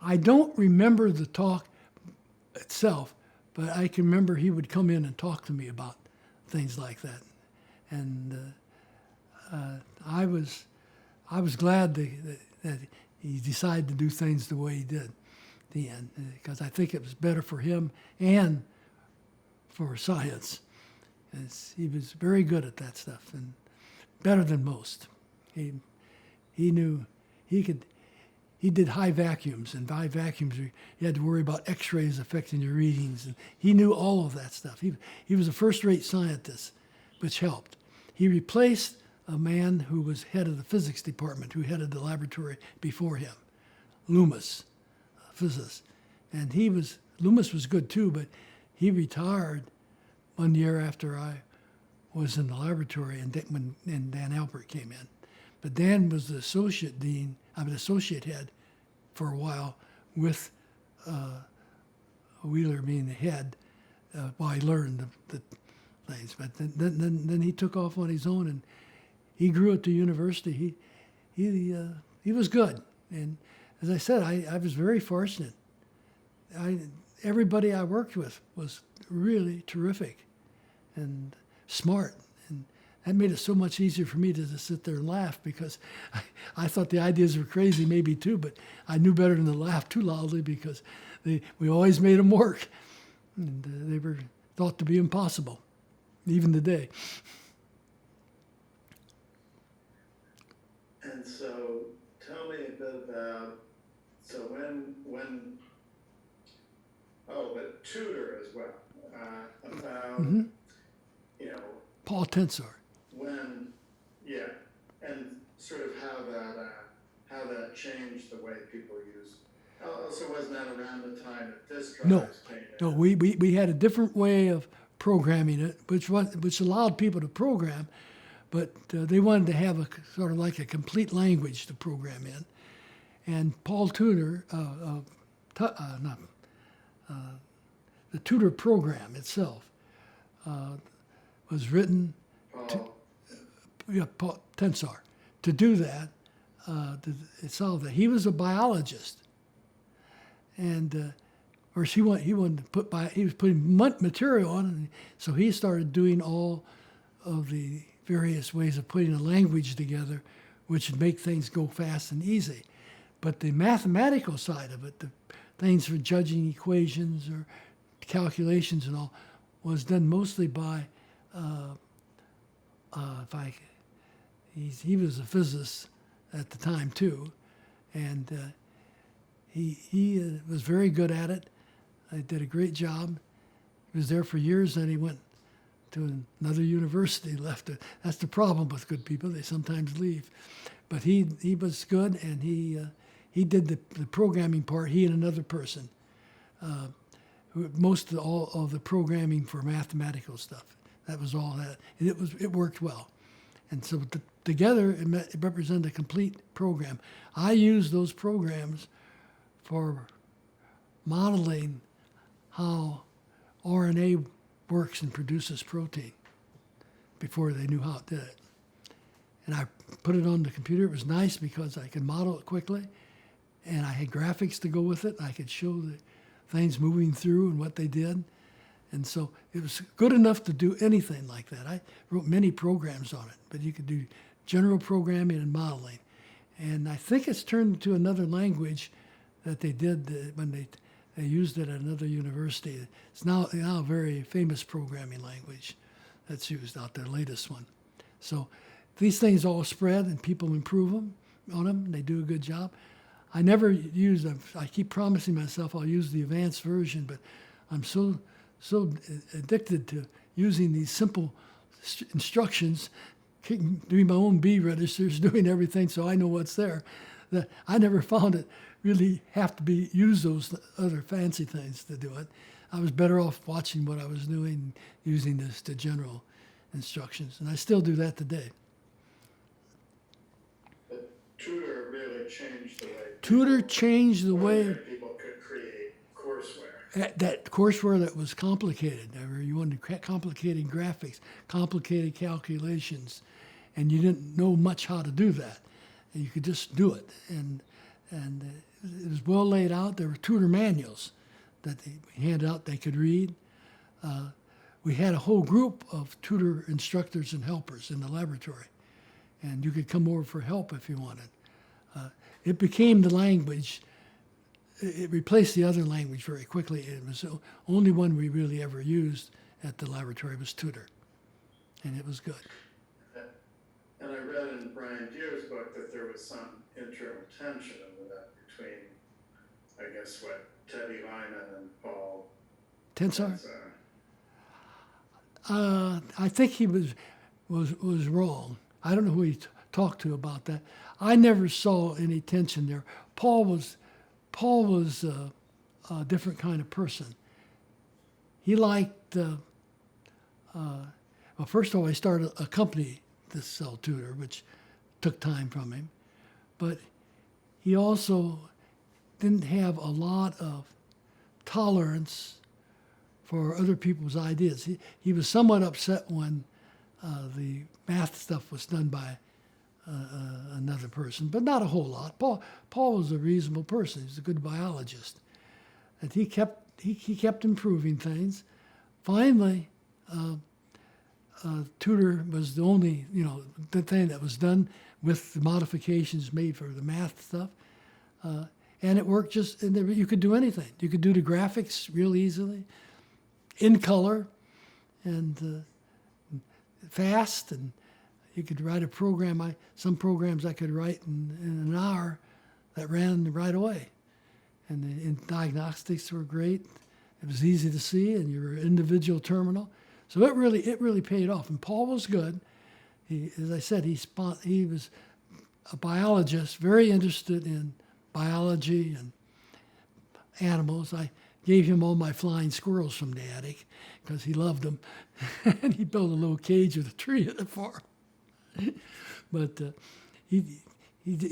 I don't remember the talk itself, but I can remember he would come in and talk to me about things like that, and I was glad that he decided to do things the way he did at the end, because I think it was better for him and for science. He was very good at that stuff and better than most. He knew he could. He did high vacuums, and high vacuums, you had to worry about X-rays affecting your readings, and he knew all of that stuff. He was a first-rate scientist, which helped. He replaced a man who was head of the physics department, who headed the laboratory before him, Loomis, a physicist. And Loomis was good too, but he retired 1 year after I was in the laboratory, and when Dan Alpert came in. But Dan was the associate head for a while with Wheeler being the head while he learned the things. But then he took off on his own, and he grew at the university. He was good. And as I said, I was very fortunate. Everybody I worked with was really terrific and smart. And that made it so much easier for me to just sit there and laugh, because I thought the ideas were crazy, maybe too, but I knew better than to laugh too loudly, because we always made them work. And they were thought to be impossible, even today. And so tell me a bit about, but tutor as well, about, Paul Tensor. And sort of how that changed the way people use. Also, wasn't that around the time that disk drives came in? No, we had a different way of programming it, which allowed people to program, but they wanted to have a sort of like a complete language to program in. And Paul Tudor, the Tudor program itself was written. Paul Tensor. To do that, to solve that. He was a biologist, and of course he wanted to he was putting material on, and so he started doing all of the various ways of putting a language together, which would make things go fast and easy. But the mathematical side of it, the things for judging equations or calculations and all, was done mostly by he was a physicist at the time too, and he was very good at it. He did a great job. He was there for years, then he went to another university, left it. That's the problem with good people, they sometimes leave. But he was good, and he did the programming part, he and another person. Most of all of the programming for mathematical stuff. That was all that. It worked well. And so together it represented a complete program. I use those programs for modeling how RNA works and produces protein before they knew how it did it. And I put it on the computer. It was nice because I could model it quickly, and I had graphics to go with it. I could show the things moving through and what they did. And so it was good enough to do anything like that. I wrote many programs on it, but you could do general programming and modeling. And I think it's turned into another language that they did when they used it at another university. It's now a very famous programming language that's used out there, latest one. So these things all spread and people improve them on them. And they do a good job. I never use them. I keep promising myself I'll use the advanced version, but I'm so addicted to using these simple instructions, doing my own B registers, doing everything so I know what's there, that I never found it really have to use those other fancy things to do it. I was better off watching what I was doing, using the general instructions, and I still do that today. But Tutor really changed the way Tutor changed the way people could create courseware. that courseware that was complicated. Where you wanted complicated graphics, complicated calculations, and you didn't know much how to do that. And you could just do it, and it was well laid out. There were tutor manuals that they handed out they could read. We had a whole group of tutor instructors and helpers in the laboratory, and you could come over for help if you wanted. It became the language. It replaced the other language very quickly. It was the only one we really ever used at the laboratory was tutor, and it was good. And I read in Brian Deere's book that there was some internal tension over that between, I guess, Teddy Lyman and Paul Tensor? I think he was wrong. I don't know who he talked to about that. I never saw any tension there. Paul was a different kind of person. He liked, well, first of all, he started a company to sell tutor, which took time from him. But he also didn't have a lot of tolerance for other people's ideas. He was somewhat upset when the math stuff was done by another person, but not a whole lot. Paul was a reasonable person. He was a good biologist, and he kept improving things. Finally, tutor was the only the thing that was done with the modifications made for the math stuff, and it worked and you could do anything. You could do the graphics real easily, in color, and fast, and you could write a program. Some programs I could write in an hour that ran right away. And the diagnostics were great. It was easy to see, and your individual terminal. So it really paid off. And Paul was good. As I said, he was a biologist, very interested in biology and animals. I gave him all my flying squirrels from the attic because he loved them. And he built a little cage with a tree in it for him. But he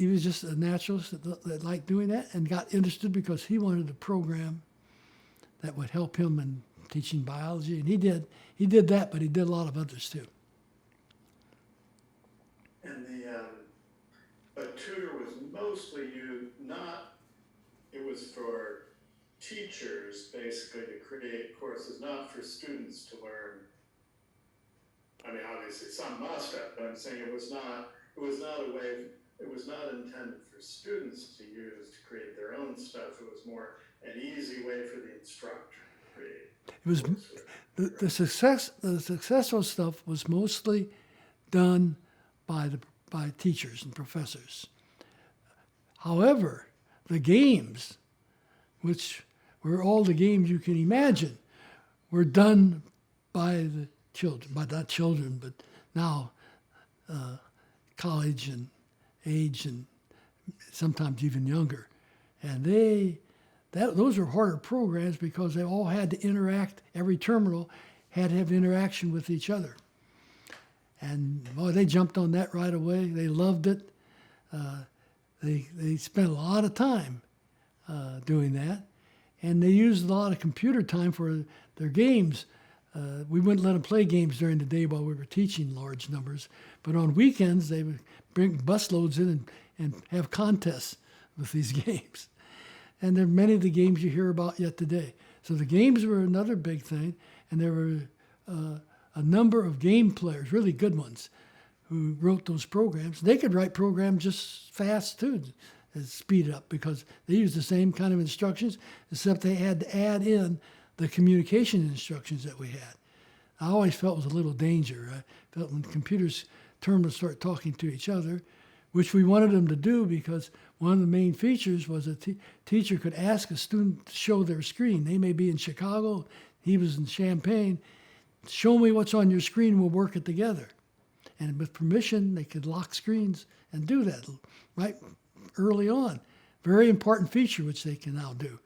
was just a naturalist that liked doing that and got interested because he wanted a program that would help him in teaching biology. And he did that, but he did a lot of others too. And a tutor was mostly it was for teachers basically to create courses, not for students to learn. I mean, obviously some must have, but I'm saying it was not intended for students to use to create their own stuff. It was more an easy way for the instructor to create. It was the successful stuff was mostly done by teachers and professors. However, the games, which were all the games you can imagine, were done by the children, not children, but now college and age and sometimes even younger. And those were harder programs because they all had to interact. Every terminal had to have interaction with each other. And boy, they jumped on that right away. They loved it. They spent a lot of time doing that. And they used a lot of computer time for their games. We wouldn't let them play games during the day while we were teaching large numbers. But on weekends, they would bring busloads in and have contests with these games. And there are many of the games you hear about yet today. So the games were another big thing. And there were a number of game players, really good ones, who wrote those programs. They could write programs just fast too, speed up, because they used the same kind of instructions, except they had to add in the communication instructions that we had. I always felt it was a little danger. I felt when terminals start talking to each other, which we wanted them to do because one of the main features was a teacher could ask a student to show their screen. They may be in Chicago, he was in Champaign. Show me what's on your screen and we'll work it together. And with permission, they could lock screens and do that right early on. Very important feature, which they can now do.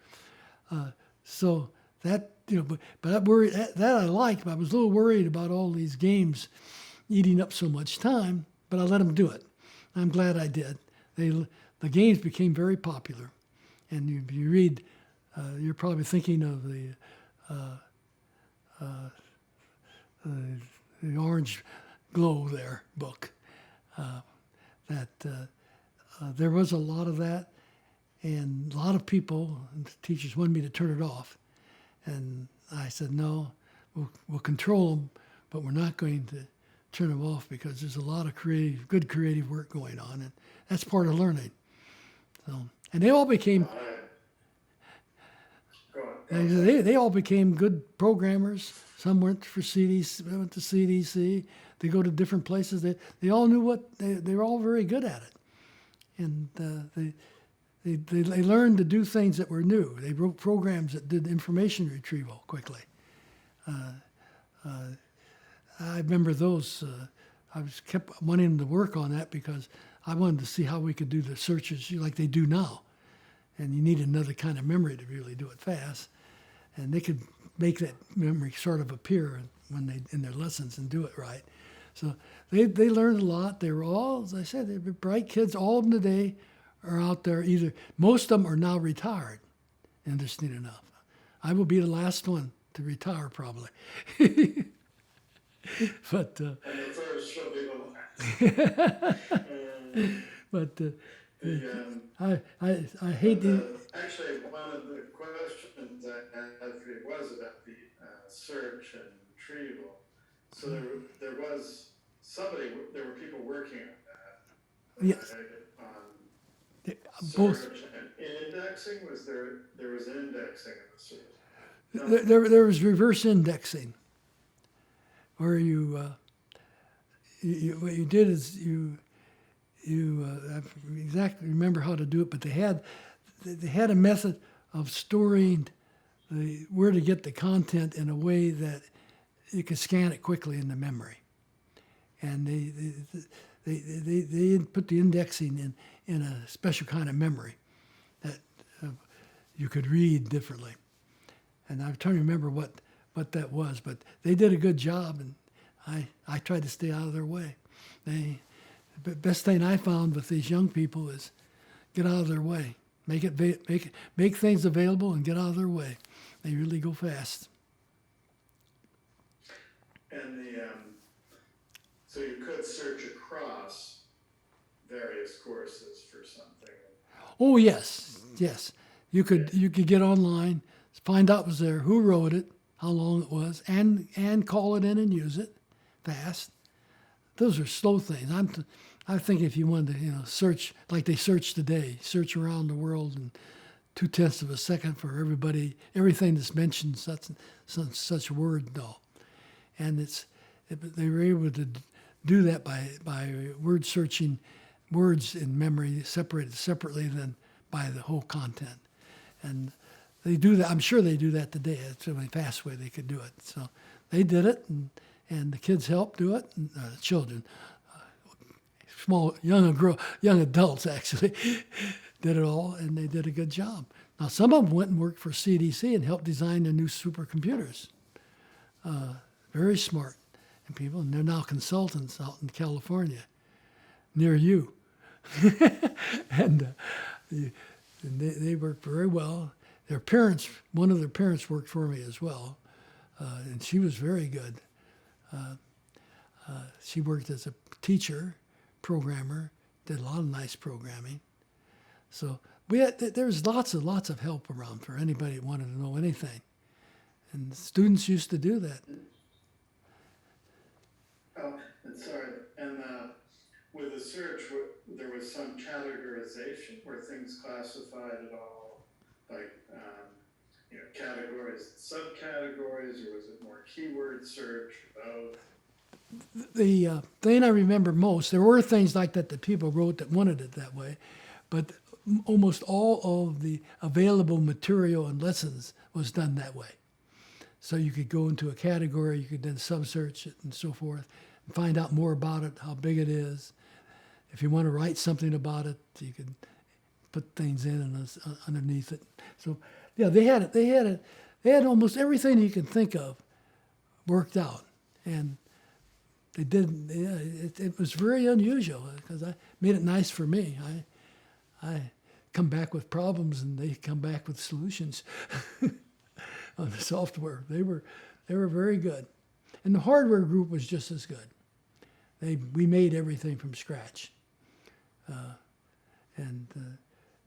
So that, but that I liked, but I was a little worried about all these games eating up so much time, but I let them do it. I'm glad I did. The games became very popular. And you read, you're probably thinking of the Orange Glow there book. There was a lot of that, and a lot of people, teachers wanted me to turn it off. And I said, no, we'll control them, but we're not going to turn them off because there's a lot of good creative work going on, and that's part of learning. So, and they all became they all became good programmers. Some went to CDC. They go to different places. They all knew they were all very good at it, and they learned to do things that were new. They wrote programs that did information retrieval quickly. I remember those. I kept wanting to work on that because I wanted to see how we could do the searches like they do now. And you need another kind of memory to really do it fast. And they could make that memory sort of appear when they in their lessons and do it right. So they learned a lot. They were all, as I said, they were bright kids. All of them today are out there most of them are now retired, interesting enough. I will be the last one to retire probably. But and the first shall be the last. but I hate actually, one of the questions I had for you was about the search and retrieval. So there were people working on that. Yes. On Both. search and indexing. There was indexing of the search. No. There was reverse indexing, where what you did is I exactly remember how to do it, but they had a method of storing where to get the content in a way that you could scan it quickly in the memory, and they put the indexing in a special kind of memory that you could read differently, and I'm trying to remember what that was, but they did a good job, and I tried to stay out of their way. The best thing I found with these young people is get out of their way. Make things available and get out of their way. They really go fast. And so you could search across various courses for something. Oh yes, yes. You could get online, find out was there, who wrote it, how long it was, and call it in and use it fast. Those are slow things. I think if you wanted to, search like they search today, search around the world in 0.2 of a second for everything that's mentioned such word, no. And they were able to do that by word searching words in memory separated separately than by the whole content. And they do that. I'm sure they do that today. It's a really fast way they could do it. So they did it, and the kids helped do it. And, children, young adults actually did it all, and they did a good job. Now some of them went and worked for CDC and helped design the new supercomputers. Very smart and people, and they're now consultants out in California, near you. and they worked very well. One of their parents worked for me as well, and she was very good. She worked as a teacher, programmer, did a lot of nice programming. So there's lots of help around for anybody who wanted to know anything, and students used to do that. Oh, and sorry, and with the search, there was some categorization, were things classified at all, like categories, subcategories, or was it more keyword search, both? The thing I remember most, there were things like that people wrote that wanted it that way, but almost all of the available material and lessons was done that way. So you could go into a category, you could then sub-search it and so forth, and find out more about it, how big it is. If you want to write something about it, you could put things in and underneath it. So yeah, they had almost everything you can think of worked out, and they did. Yeah, it was very unusual because I made it nice for me. I come back with problems and they come back with solutions on the software. They were very good, and the hardware group was just as good. We made everything from scratch, and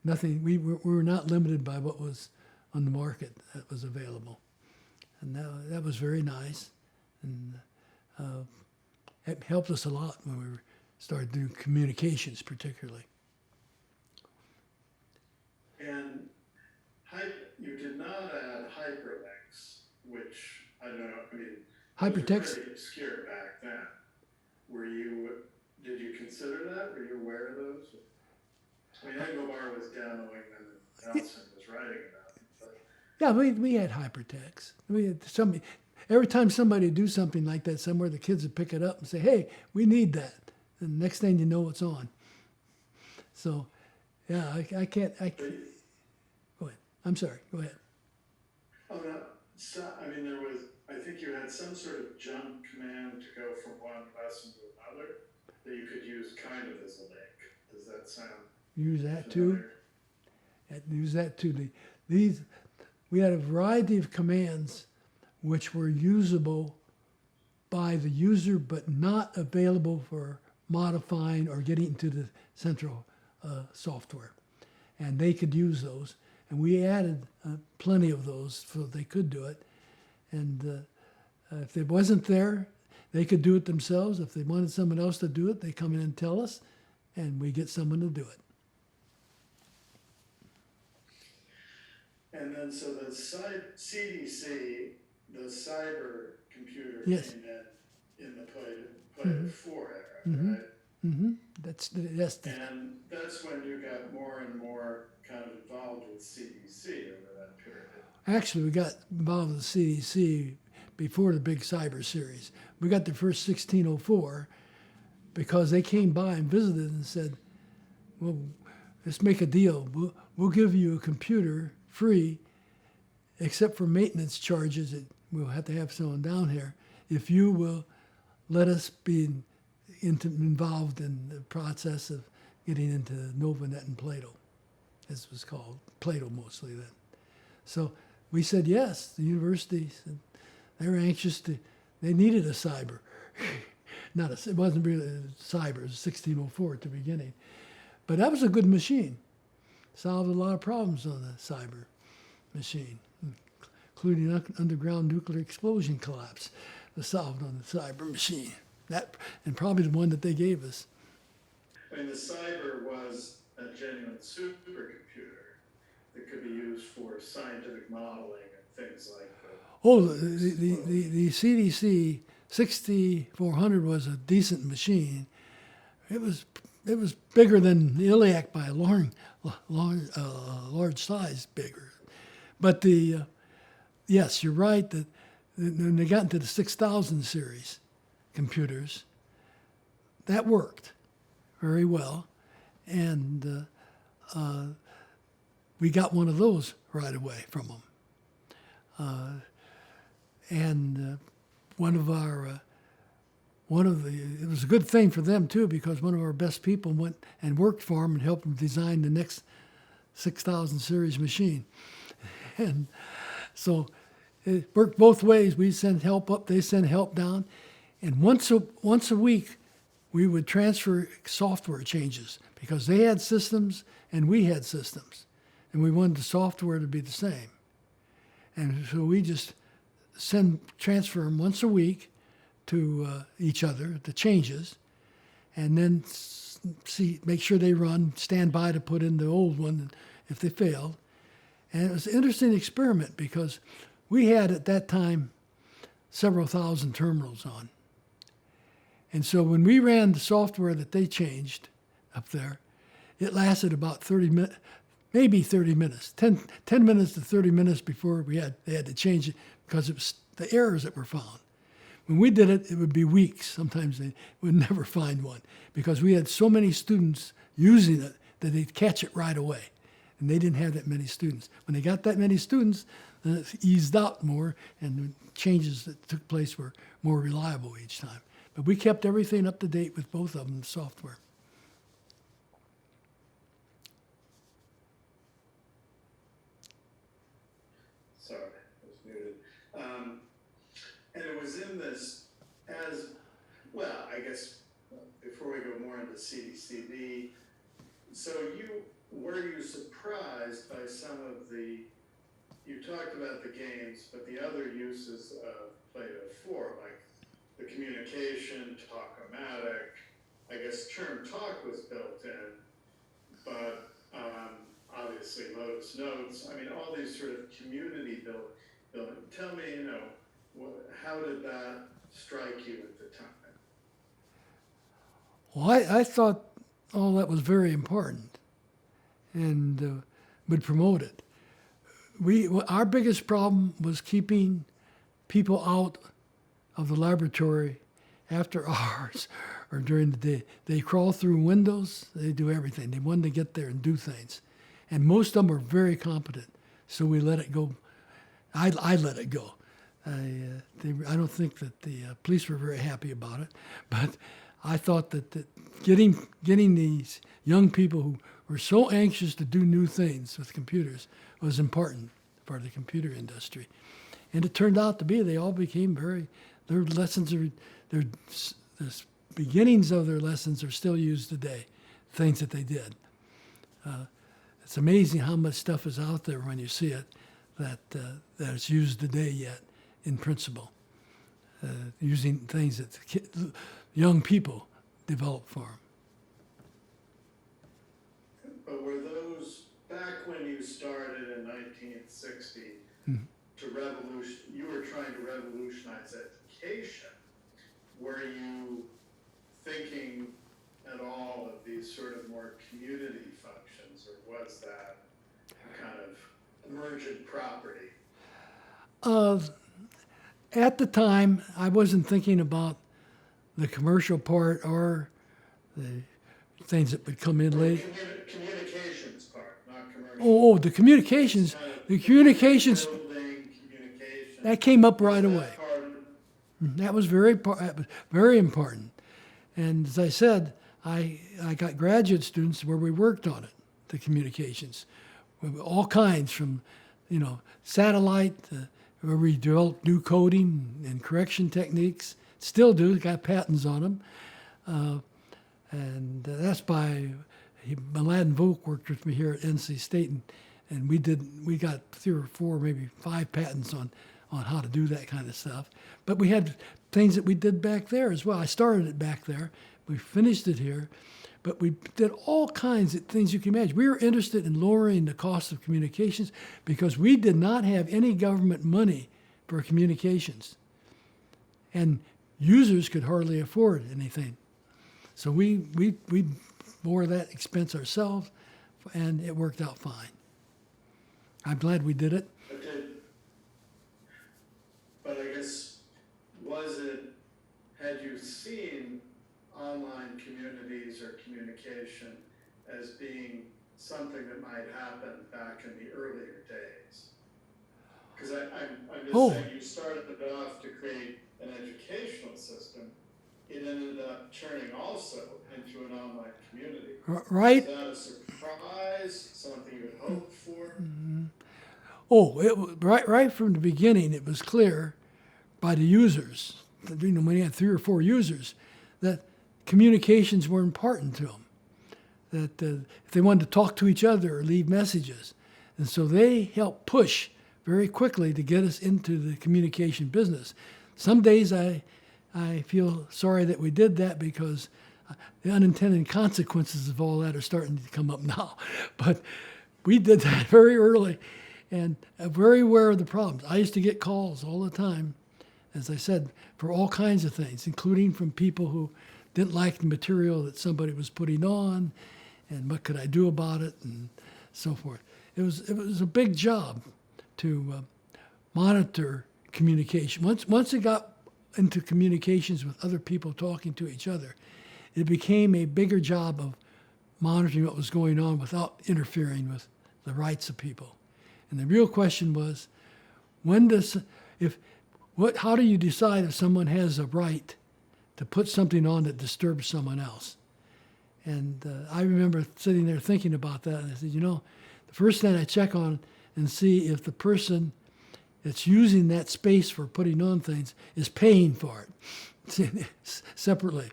nothing. We were not limited by what was on the market that was available, and that was very nice, and it helped us a lot when we started doing communications, particularly. And you did not add hyperlinks, which I don't know. I mean, Hypertext. those were pretty obscure back then. Did you consider that? Were you aware of those? I mean, Engelbart was demoing them, and Nelson was writing about them. But... Yeah, we had hypertext. Every time somebody would do something like that somewhere, the kids would pick it up and say, "Hey, we need that." And the next thing you know, it's on. So, yeah, I can't. Go ahead. I'm sorry. Go ahead. Oh no. So, I mean, I think you had some sort of jump command to go from one lesson to another that you could use kind of as a link. Does that sound Use that familiar? too. Use that too. We had a variety of commands which were usable by the user, but not available for modifying or getting into the central software. And they could use those. And we added plenty of those so they could do it. And if it wasn't there, they could do it themselves. If they wanted someone else to do it, they come in and tell us, and we get someone to do it. And then, so the CDC, the cyber computer Yes. came in the Plato 4 era, right? Mm-hmm. That's And that's when you got more and more kind of involved with CDC over that period. Actually, we got involved with the CDC before the big cyber series. We got the first 1604 because they came by and visited and said, well, let's make a deal. We'll give you a computer free, except for maintenance charges. We'll have to have someone down here if you will let us be involved in the process of getting into NovaNet and Plato, as it was called, Plato mostly then. So we said yes. The university said they were anxious they needed a cyber. it wasn't really cyber, it was 1604 at the beginning. But that was a good machine. Solved a lot of problems on the cyber machine, including underground nuclear explosion collapse was solved on the cyber machine. That, and probably the one that they gave us. I mean, the cyber was a genuine supercomputer that could be used for scientific modeling and things like that. Oh, the CDC 6400 was a decent machine. It was bigger than the ILLIAC by a large size bigger. But yes, you're right that when they got into the 6000 series computers, that worked very well, and we got one of those right away from them. And it was a good thing for them too, because one of our best people went and worked for them and helped them design the next 6000 series machine. And so it worked both ways. We send help up, they send help down. And once a week, we would transfer software changes because they had systems and we had systems. And we wanted the software to be the same. And so we just transfer them once a week to each other, the changes, and then make sure they run, stand by to put in the old one if they failed. And it was an interesting experiment because we had at that time several thousand terminals on. And so when we ran the software that they changed up there, it lasted about 30 minutes, maybe 30 minutes, 10 minutes to 30 minutes before they had to change it because it was the errors that were found. When we did it, it would be weeks. Sometimes they would never find one because we had so many students using it that they'd catch it right away. And they didn't have that many students. When they got that many students, then it eased out more and the changes that took place were more reliable each time. But we kept everything up to date with both of them, the software. Sorry, I was muted. And it was in this as, well, I guess, before we go more into CDCD, so were you surprised by some of you talked about the games, but the other uses of Plato 4, like the communication, talk-o-matic, I guess term talk was built in, but obviously Lotus Notes, I mean, all these sort of community building. Tell me, how did that strike you at the time? Well, I thought all that was very important and would promote it. Our biggest problem was keeping people out of the laboratory after hours or during the day. They crawl through windows, they do everything. They wanted to get there and do things. And most of them were very competent, so we let it go. I let it go. I don't think that the police were very happy about it, but I thought that getting these young people who were so anxious to do new things with computers was important for the computer industry. And it turned out to be, they all became their lessons the beginnings of their lessons are still used today, things that they did. It's amazing how much stuff is out there when you see it that is used today yet in principle, using things that young people develop for them. But were those, back when you started in 1960, you were trying to revolutionize education, were you thinking at all of these sort of more community functions, or was that kind of emergent property? At the time, I wasn't thinking about the commercial part or the things that would come in late. Communications part, not commercial. Oh, the communications. The communications. That came up right away. That was very important. And as I said, I got graduate students where we worked on it, the communications, all kinds from, satellite, where we developed new coding and correction techniques, still do, got patents on them. And that's by Mladen Volk worked with me here at NC State, and we got 3 or 4, maybe 5 patents on how to do that kind of stuff. But we had things that we did back there as well. I started it back there. We finished it here. But we did all kinds of things you can imagine. We were interested in lowering the cost of communications because we did not have any government money for communications. And users could hardly afford anything. So we bore that expense ourselves, and it worked out fine. I'm glad we did it. But I guess, had you seen online communities or communication as being something that might happen back in the earlier days? Because I'm just saying, you started it off to create an educational system. It ended up turning also into an online community. Right. Is that a surprise? Something you had hoped for? Mm-hmm. Oh, right from the beginning, it was clear by the users, when you had 3 or 4 users, that communications were important to them. That if they wanted to talk to each other or leave messages, and so they helped push very quickly to get us into the communication business. Some days I feel sorry that we did that because the unintended consequences of all that are starting to come up now. But we did that very early and very aware of the problems. I used to get calls all the time, as I said, for all kinds of things, including from people who didn't like the material that somebody was putting on and what could I do about it and so forth. It was a big job to monitor communication. Once it got into communications with other people talking to each other, it became a bigger job of monitoring what was going on without interfering with the rights of people. And the real question was, how do you decide if someone has a right to put something on that disturbs someone else? And I remember sitting there thinking about that, and I said, the first thing I check on and see if the person that's using that space for putting on things is paying for it separately.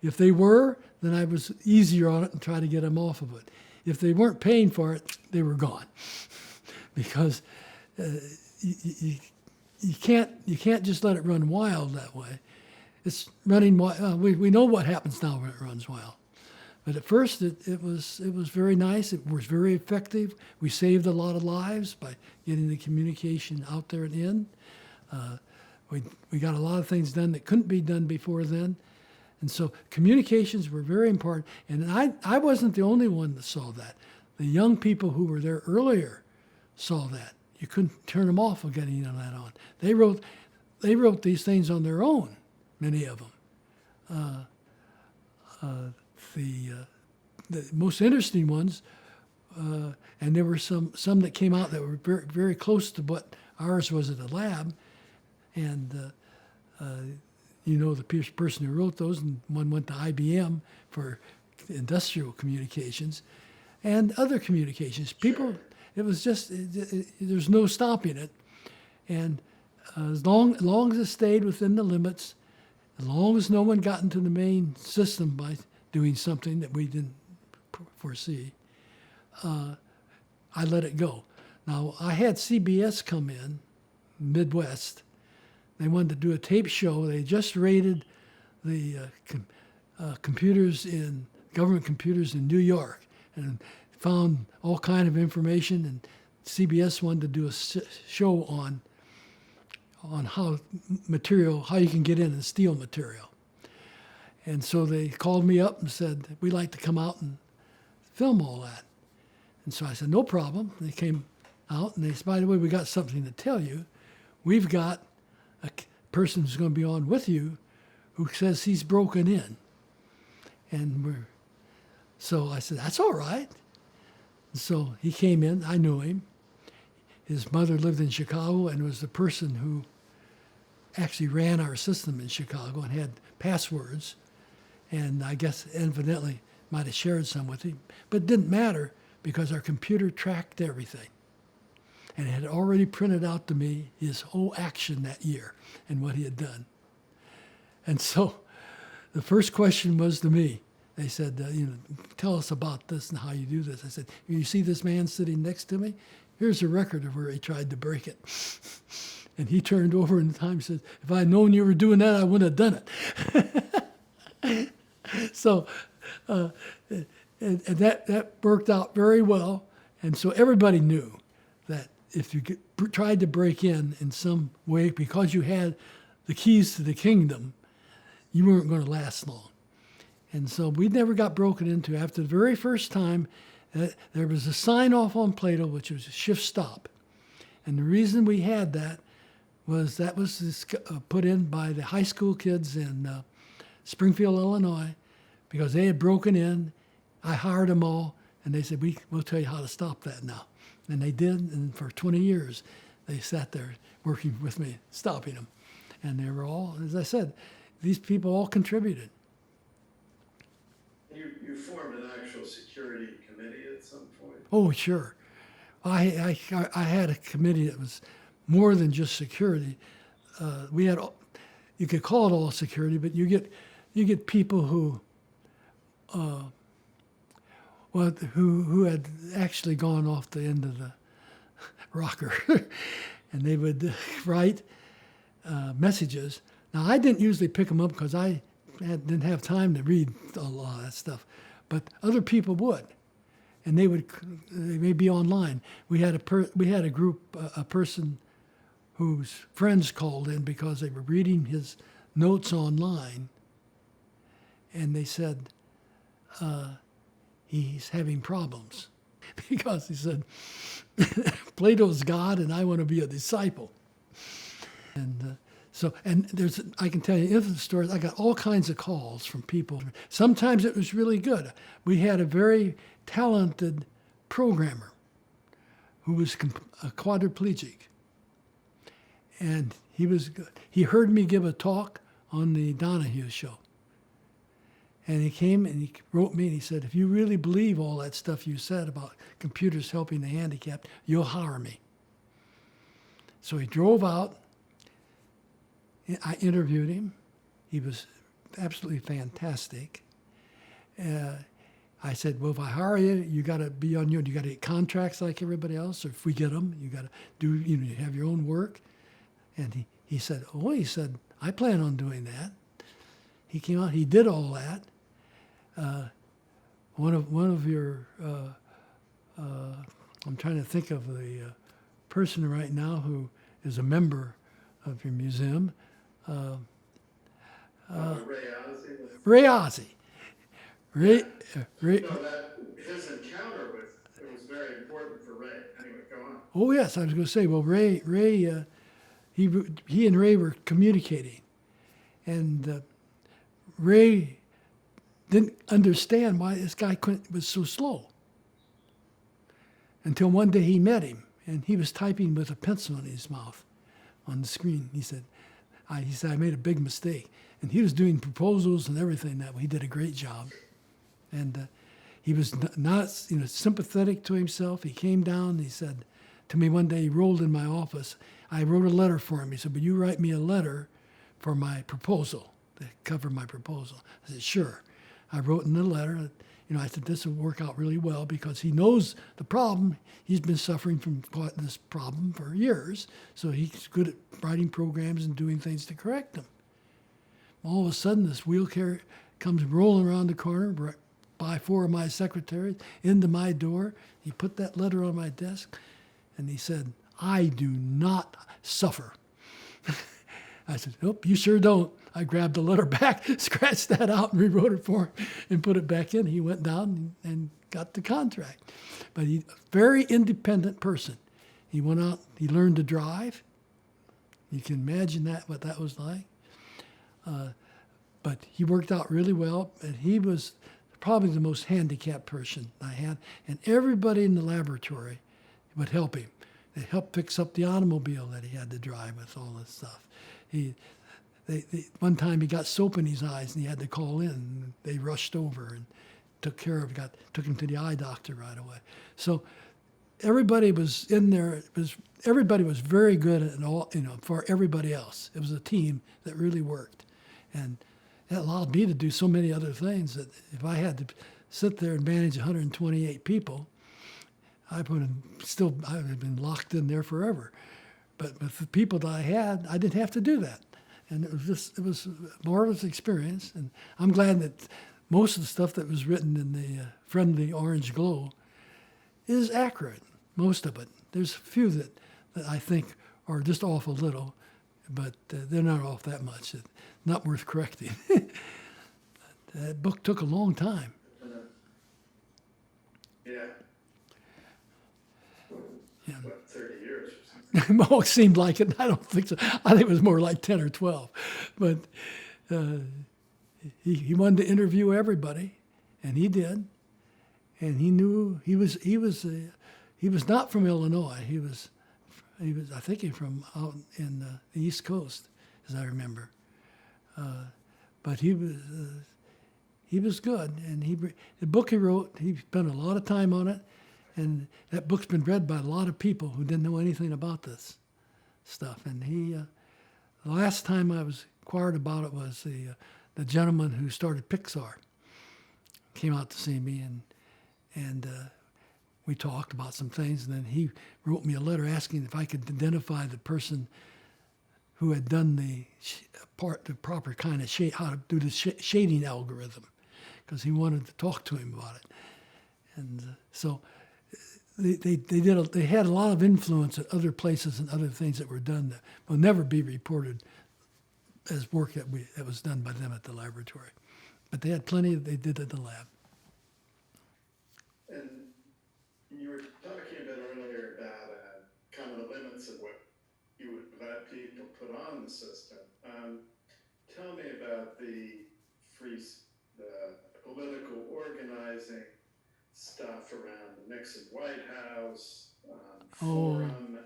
If they were, then I was easier on it and try to get them off of it. If they weren't paying for it, they were gone. Because you can't just let it run wild that way. It's running wild. We know what happens now when it runs wild. But at first, it was very nice. It was very effective. We saved a lot of lives by getting the communication out there and in. We got a lot of things done that couldn't be done before then. And so communications were very important. And I wasn't the only one that saw that. The young people who were there earlier saw that. You couldn't turn them off of getting that on. They wrote these things on their own, many of them. The most interesting ones, and there were some that came out that were very, very close to what ours was at the lab, and the person who wrote those, and one went to IBM for industrial communications, and other communications. People, it was just there's no stopping it, and as long as it stayed within the limits, as long as no one got into the main system by doing something that we didn't foresee, I let it go. Now, I had CBS come in, Midwest. They wanted to do a tape show. They just rated the government computers in New York and found all kind of information, and CBS wanted to do a show on how you can get in and steal material. And so they called me up and said, we'd like to come out and film all that. And so I said, no problem. They came out and they said, by the way, we got something to tell you. We've got a person who's going to be on with you who says he's broken in. So I said, that's all right. And so he came in. I knew him. His mother lived in Chicago and was the person who actually ran our system in Chicago and had passwords. And I guess evidently might have shared some with him. But it didn't matter because our computer tracked everything. And it had already printed out to me his whole action that year and what he had done. And so the first question was to me. They said, tell us about this and how you do this. I said, you see this man sitting next to me? Here's a record of where he tried to break it. And he turned over in the time and said, if I'd known you were doing that, I wouldn't have done it. So and that worked out very well. And so everybody knew that if you tried to break in some way, because you had the keys to the kingdom, you weren't going to last long. And so we never got broken into. After the very first time, there was a sign off on Plato, which was a shift stop. And the reason we had that was put in by the high school kids in Springfield, Illinois, because they had broken in. I hired them all, and they said, we'll tell you how to stop that now. And they did, and for 20 years, they sat there working with me, stopping them. And they were all, as I said, these people all contributed. You formed an actual security committee at some point? Oh, sure. I had a committee that was more than just security. We had, you could call it all security, but you get people who had actually gone off the end of the rocker, and they would write messages. Now, I didn't usually pick them up because I didn't have time to read a lot of that stuff, but other people would, and they may be online. We had a person whose friends called in because they were reading his notes online, and they said he's having problems because he said Plato's God and I want to be a disciple. And I can tell you infinite stories. I got all kinds of calls from people. Sometimes it was really good. We had a very talented programmer who was a quadriplegic. And he was good. He heard me give a talk on the Donahue show. And he came and he wrote me and he said, if you really believe all that stuff you said about computers helping the handicapped, you'll hire me. So he drove out. I interviewed him. He was absolutely fantastic. I said, well, if I hire you, you got to be on your, you got to get contracts like everybody else. Or if we get them, you got to do, you have your own work. And he said, I plan on doing that. He came out, he did all that. One of your, I'm trying to think of the person right now who is a member of your museum. Ray Ozzie. Ray. His encounter was very important for Ray. Anyway, go on. Oh yes, I was going to say. Well, Ray, he and Ray were communicating, and Ray didn't understand why this guy was so slow. Until one day he met him, and he was typing with a pencil in his mouth on the screen. He said, I made a big mistake. And he was doing proposals and everything that way. He did a great job. And he was not sympathetic to himself. He came down and he said to me one day, he rolled in my office. I wrote a letter for him. He said, will you write me a letter for my proposal, to cover my proposal? I said, sure. I wrote in the letter, I said, this will work out really well because he knows the problem. He's been suffering from this problem for years. So he's good at writing programs and doing things to correct them. All of a sudden, this wheelchair comes rolling around the corner by 4 of my secretaries into my door. He put that letter on my desk, and he said, I do not suffer. I said, nope, you sure don't. I grabbed the letter back, scratched that out, and rewrote it for him, and put it back in. He went down and got the contract. But he's a very independent person. He went out, he learned to drive. You can imagine what that was like. But he worked out really well, and he was probably the most handicapped person I had. And everybody in the laboratory would help him. They helped fix up the automobile that he had to drive with all this stuff. One time he got soap in his eyes and he had to call in. And they rushed over and took care of him, took him to the eye doctor right away. So everybody was in there. Everybody was very good at all, for everybody else. It was a team that really worked. And that allowed me to do so many other things that if I had to sit there and manage 128 people, I would have been locked in there forever. But with the people that I had, I didn't have to do that. And it was a marvelous experience. And I'm glad that most of the stuff that was written in the Friendly Orange Glow is accurate, most of it. There's a few that I think are just off a little, but they're not off that much. Not worth correcting. That book took a long time. Yeah. Yeah. What, 30 years or something? Well, it seemed like it. I don't think so. I think it was more like 10 or 12. But he wanted to interview everybody, and he did. And he knew he was not from Illinois. He was I think he from out in the East Coast, as I remember. But he was good, and the book he wrote, he spent a lot of time on it, and that book's been read by a lot of people who didn't know anything about this stuff. And the last time I was inquired about it was the gentleman who started Pixar came out to see me, and we talked about some things, and then he wrote me a letter asking if I could identify the person who had done the proper kind of shade, how to do the shading algorithm, because he wanted to talk to him about it. And so they had a lot of influence at other places and other things that were done that will never be reported as work that was done by them at the laboratory. But they had plenty they did at the lab. And you were talking a bit earlier about kind of the limits of what you would let people put on the system. Tell me about the political organizing stuff around the Nixon White House, forum,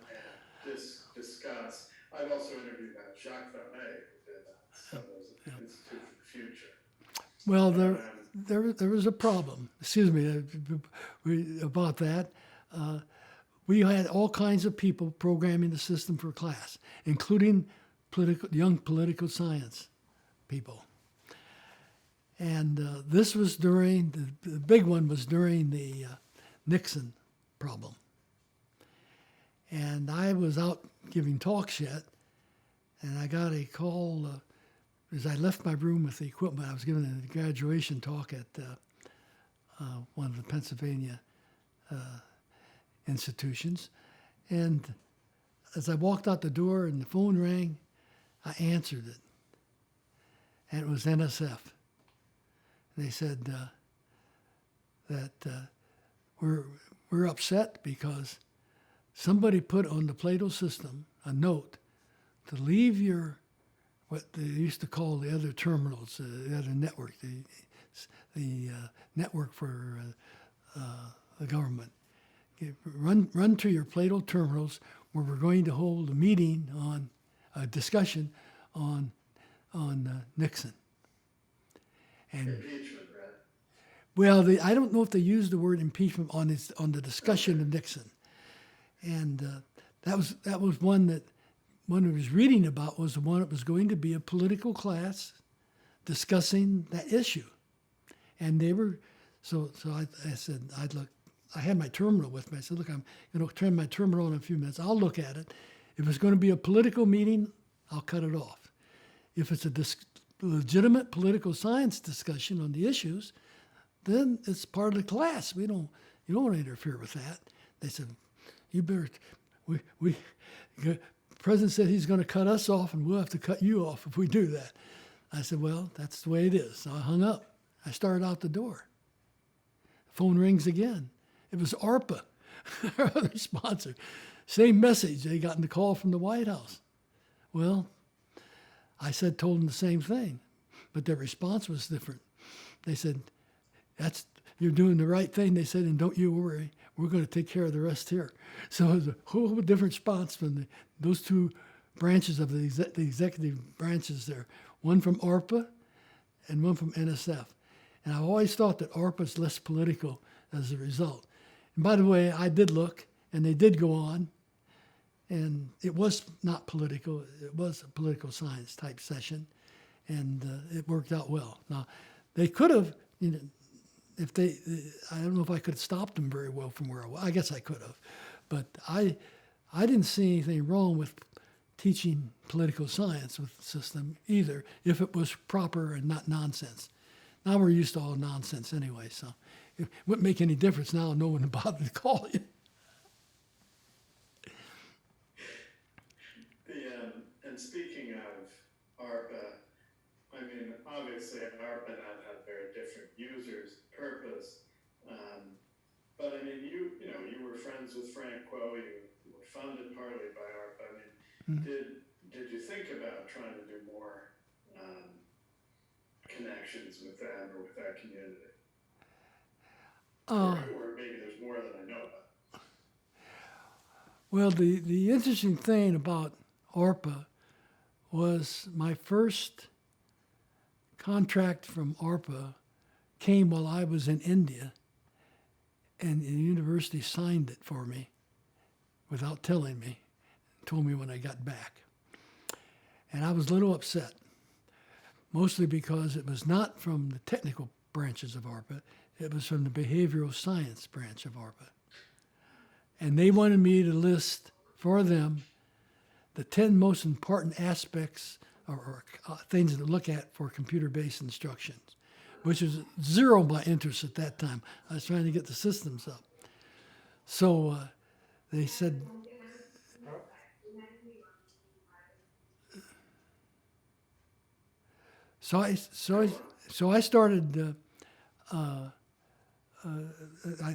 and discuss. I've also interviewed Jacques Vallée, who did some of those Institute for the Future. Well, there was a problem. Excuse me about that. We had all kinds of people programming the system for class, including young political science people. And this was during the big one was during the Nixon problem. And I was out giving talks yet, and I got a call. As I left my room with the equipment, I was giving a graduation talk at one of the Pennsylvania institutions. And as I walked out the door and the phone rang, I answered it. And it was NSF. They said that we're upset because somebody put on the Plato system a note to leave what they used to call the other terminals, the other network, the network for the government. Run to your Plato terminals where we're going to hold a meeting on a discussion on Nixon. And Impeachment, right? well, I don't know if they used the word impeachment on the discussion of Nixon, and that was one that. One I was reading about was the one that was going to be a political class discussing that issue. And they were, so I said, I had my terminal with me. I said, look, I'm going to turn my terminal on in a few minutes. I'll look at it. If it's going to be a political meeting, I'll cut it off. If it's a legitimate political science discussion on the issues, then it's part of the class. You don't want to interfere with that. They said, you better, the president said he's going to cut us off, and we'll have to cut you off if we do that. I said, well, that's the way it is. So I hung up. I started out the door. The phone rings again. It was ARPA, our other sponsor. Same message. They got in the call from the White House. Well, I told them the same thing, but their response was different. They said, you're doing the right thing. They said, and don't you worry. We're going to take care of the rest here. So it was a whole different response from those two branches of the executive branches there. One from ARPA and one from NSF. And I always thought that ARPA is less political as a result. And by the way, I did look, and they did go on, and it was not political. It was a political science type session. and it worked out well. Now, they could have, if they, I don't know if I could have stopped them very well from where I was. I guess I could have, but I didn't see anything wrong with teaching political science with the system either, if it was proper and not nonsense. Now we're used to all nonsense anyway, so it wouldn't make any difference now. No one would bother to call you. And speaking of ARPA, I mean, obviously ARPA and that had very different users, purpose, but I mean, you were friends with Frank Quo, you were funded partly by ARPA. I mean, did you think about trying to do more connections with them or with that community? Or maybe there's more than I know about. Well, the interesting thing about ARPA was my first contract from ARPA came while I was in India, and the university signed it for me without telling me, told me when I got back. And I was a little upset, mostly because it was not from the technical branches of ARPA, it was from the behavioral science branch of ARPA. And they wanted me to list for them the 10 most important aspects or things to look at for computer-based instructions, which was zero my interest at that time. I was trying to get the systems up. So they said, so I started, I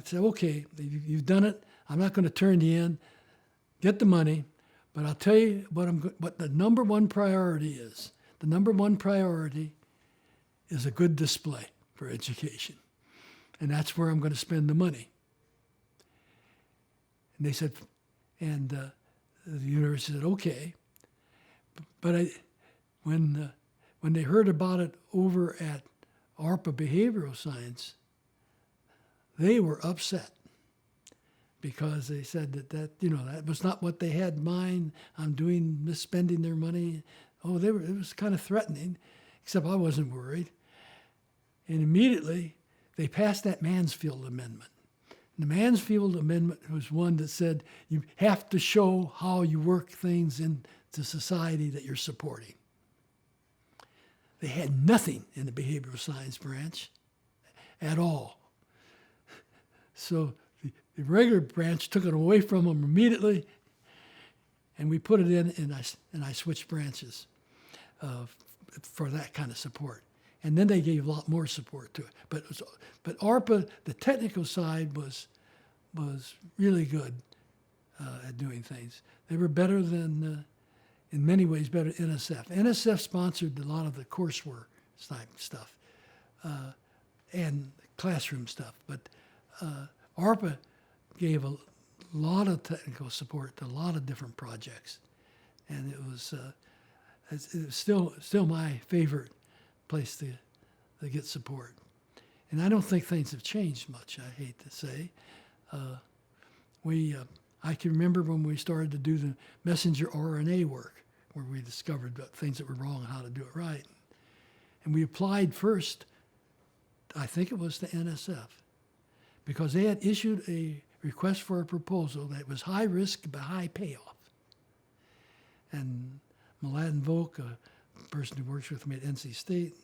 said, okay, you've done it. I'm not going to turn you in. Get the money. But I'll tell you what the number one priority is. The number one priority is a good display for education. And that's where I'm going to spend the money. And they said, and the university said, okay. But when they heard about it over at ARPA Behavioral Science, they were upset, because they said that was not what they had in mind. I'm misspending their money. It was kind of threatening, except I wasn't worried. And immediately they passed that Mansfield Amendment. And the Mansfield Amendment was one that said you have to show how you work things into society that you're supporting. They had nothing in the behavioral science branch at all. So the regular branch took it away from them immediately, and we put it in, and I switched branches for that kind of support. And then they gave a lot more support to it. But ARPA, the technical side was really good at doing things. They were better than, in many ways, better than NSF. NSF sponsored a lot of the coursework type stuff and classroom stuff, but ARPA gave a lot of technical support to a lot of different projects, and it was still my favorite place to get support. And I don't think things have changed much, I hate to say. I can remember when we started to do the messenger RNA work, where we discovered things that were wrong and how to do it right. And we applied first, I think it was to NSF, because they had issued a request for a proposal that was high risk but high payoff. And Mladen Volk, a person who works with me at NC State,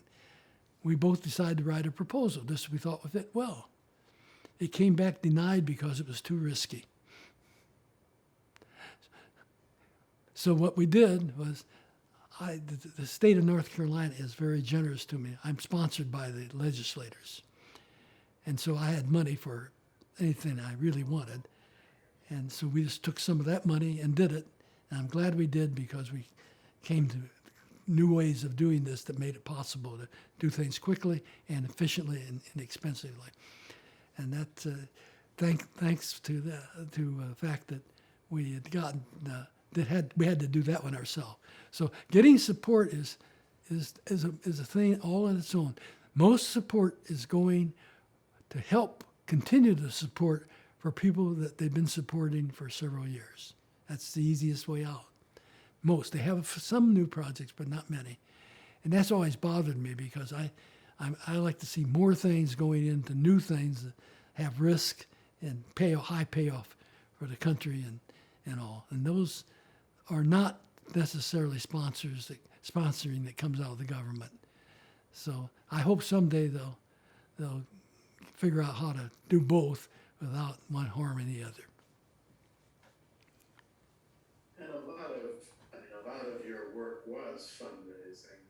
we both decided to write a proposal. This we thought would fit well. It came back denied because it was too risky. So what we did was, the state of North Carolina is very generous to me. I'm sponsored by the legislators. And so I had money for anything I really wanted. And so we just took some of that money and did it. And I'm glad we did, because we came to new ways of doing this that made it possible to do things quickly and efficiently and inexpensively. And that thanks to the fact that we had gotten we had to do that one ourselves. So getting support is a thing all on its own. Most support is going to help continue the support for people that they've been supporting for several years. That's the easiest way out. They have some new projects, but not many. And that's always bothered me because I like to see more things going into new things that have risk and high payoff for the country and all. And those are not necessarily sponsoring that comes out of the government. So I hope someday they'll figure out how to do both without one harming the other. And a lot of your work was fundraising.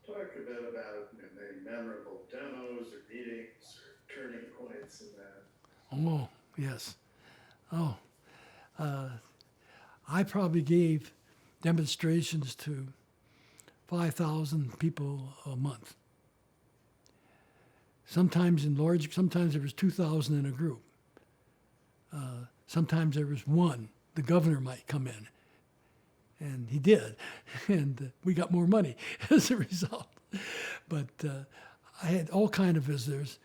Talk a bit about maybe memorable demos or meetings or turning points in that. Oh, yes. Oh, I probably gave demonstrations to 5,000 people a month. Sometimes sometimes there was 2,000 in a group. Sometimes there was one. The governor might come in. And he did. And we got more money as a result. But I had all kind of visitors.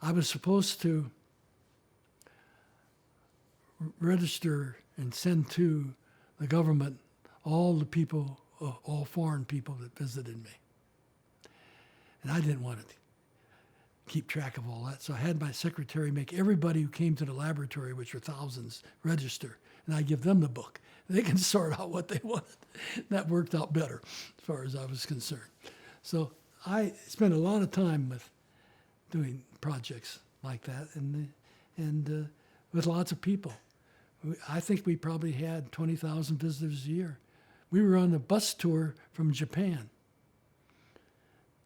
I was supposed to register and send to the government all the people, all foreign people that visited me. And I didn't want to keep track of all that. So I had my secretary make everybody who came to the laboratory, which were thousands, register. And I give them the book. They can sort out what they wanted. That worked out better as far as I was concerned. So I spent a lot of time with doing projects like that and with lots of people. I think we probably had 20,000 visitors a year. We were on a bus tour from Japan.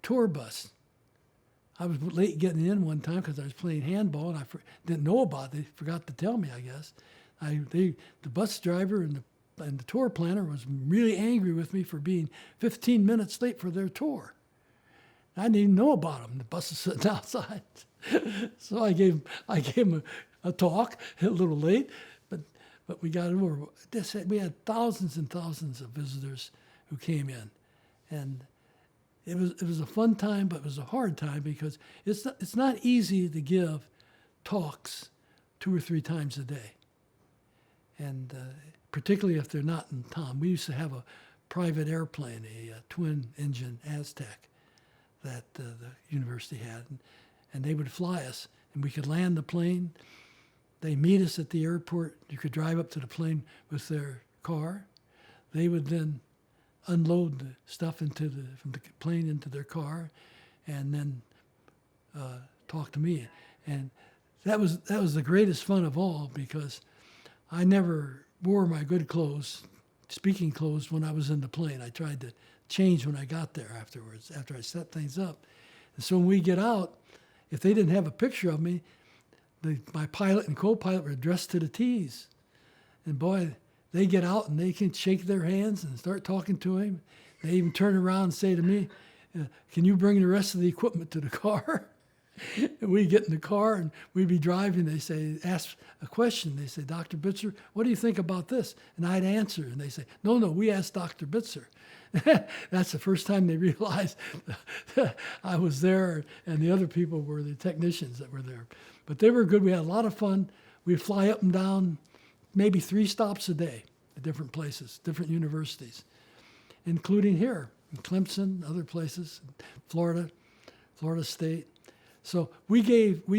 Tour bus. I was late getting in one time because I was playing handball and I didn't know about it. They forgot to tell me, I guess. The bus driver and the tour planner was really angry with me for being 15 minutes late for their tour. I didn't even know about them. The bus was sitting outside. So I gave him a talk, a little late, but we got it over. We had thousands and thousands of visitors who came in. And it was a fun time, but it was a hard time because it's not easy to give talks 2 or 3 times a day. And particularly if they're not in town. We used to have a private airplane, a twin-engine Aztec that the university had, and they would fly us, and we could land the plane. They meet us at the airport. You could drive up to the plane with their car. They would then unload the stuff from the plane into their car, and then talk to me. And that was the greatest fun of all because I never wore my good clothes, speaking clothes, when I was in the plane. I tried to change when I got there afterwards, after I set things up. And so when we get out, if they didn't have a picture of me, my pilot and co-pilot were dressed to the T's. And boy, they get out and they can shake their hands and start talking to him. They even turn around and say to me, can you bring the rest of the equipment to the car? And we get in the car and we'd be driving. They say, ask a question. They say, Dr. Bitzer, what do you think about this? And I'd answer. And they say, no, we asked Dr. Bitzer. That's the first time they realized I was there and the other people were the technicians that were there. But they were good. We had a lot of fun. We'd fly up and down maybe 3 stops a day at different places, different universities, including here in Clemson, other places, Florida State. So we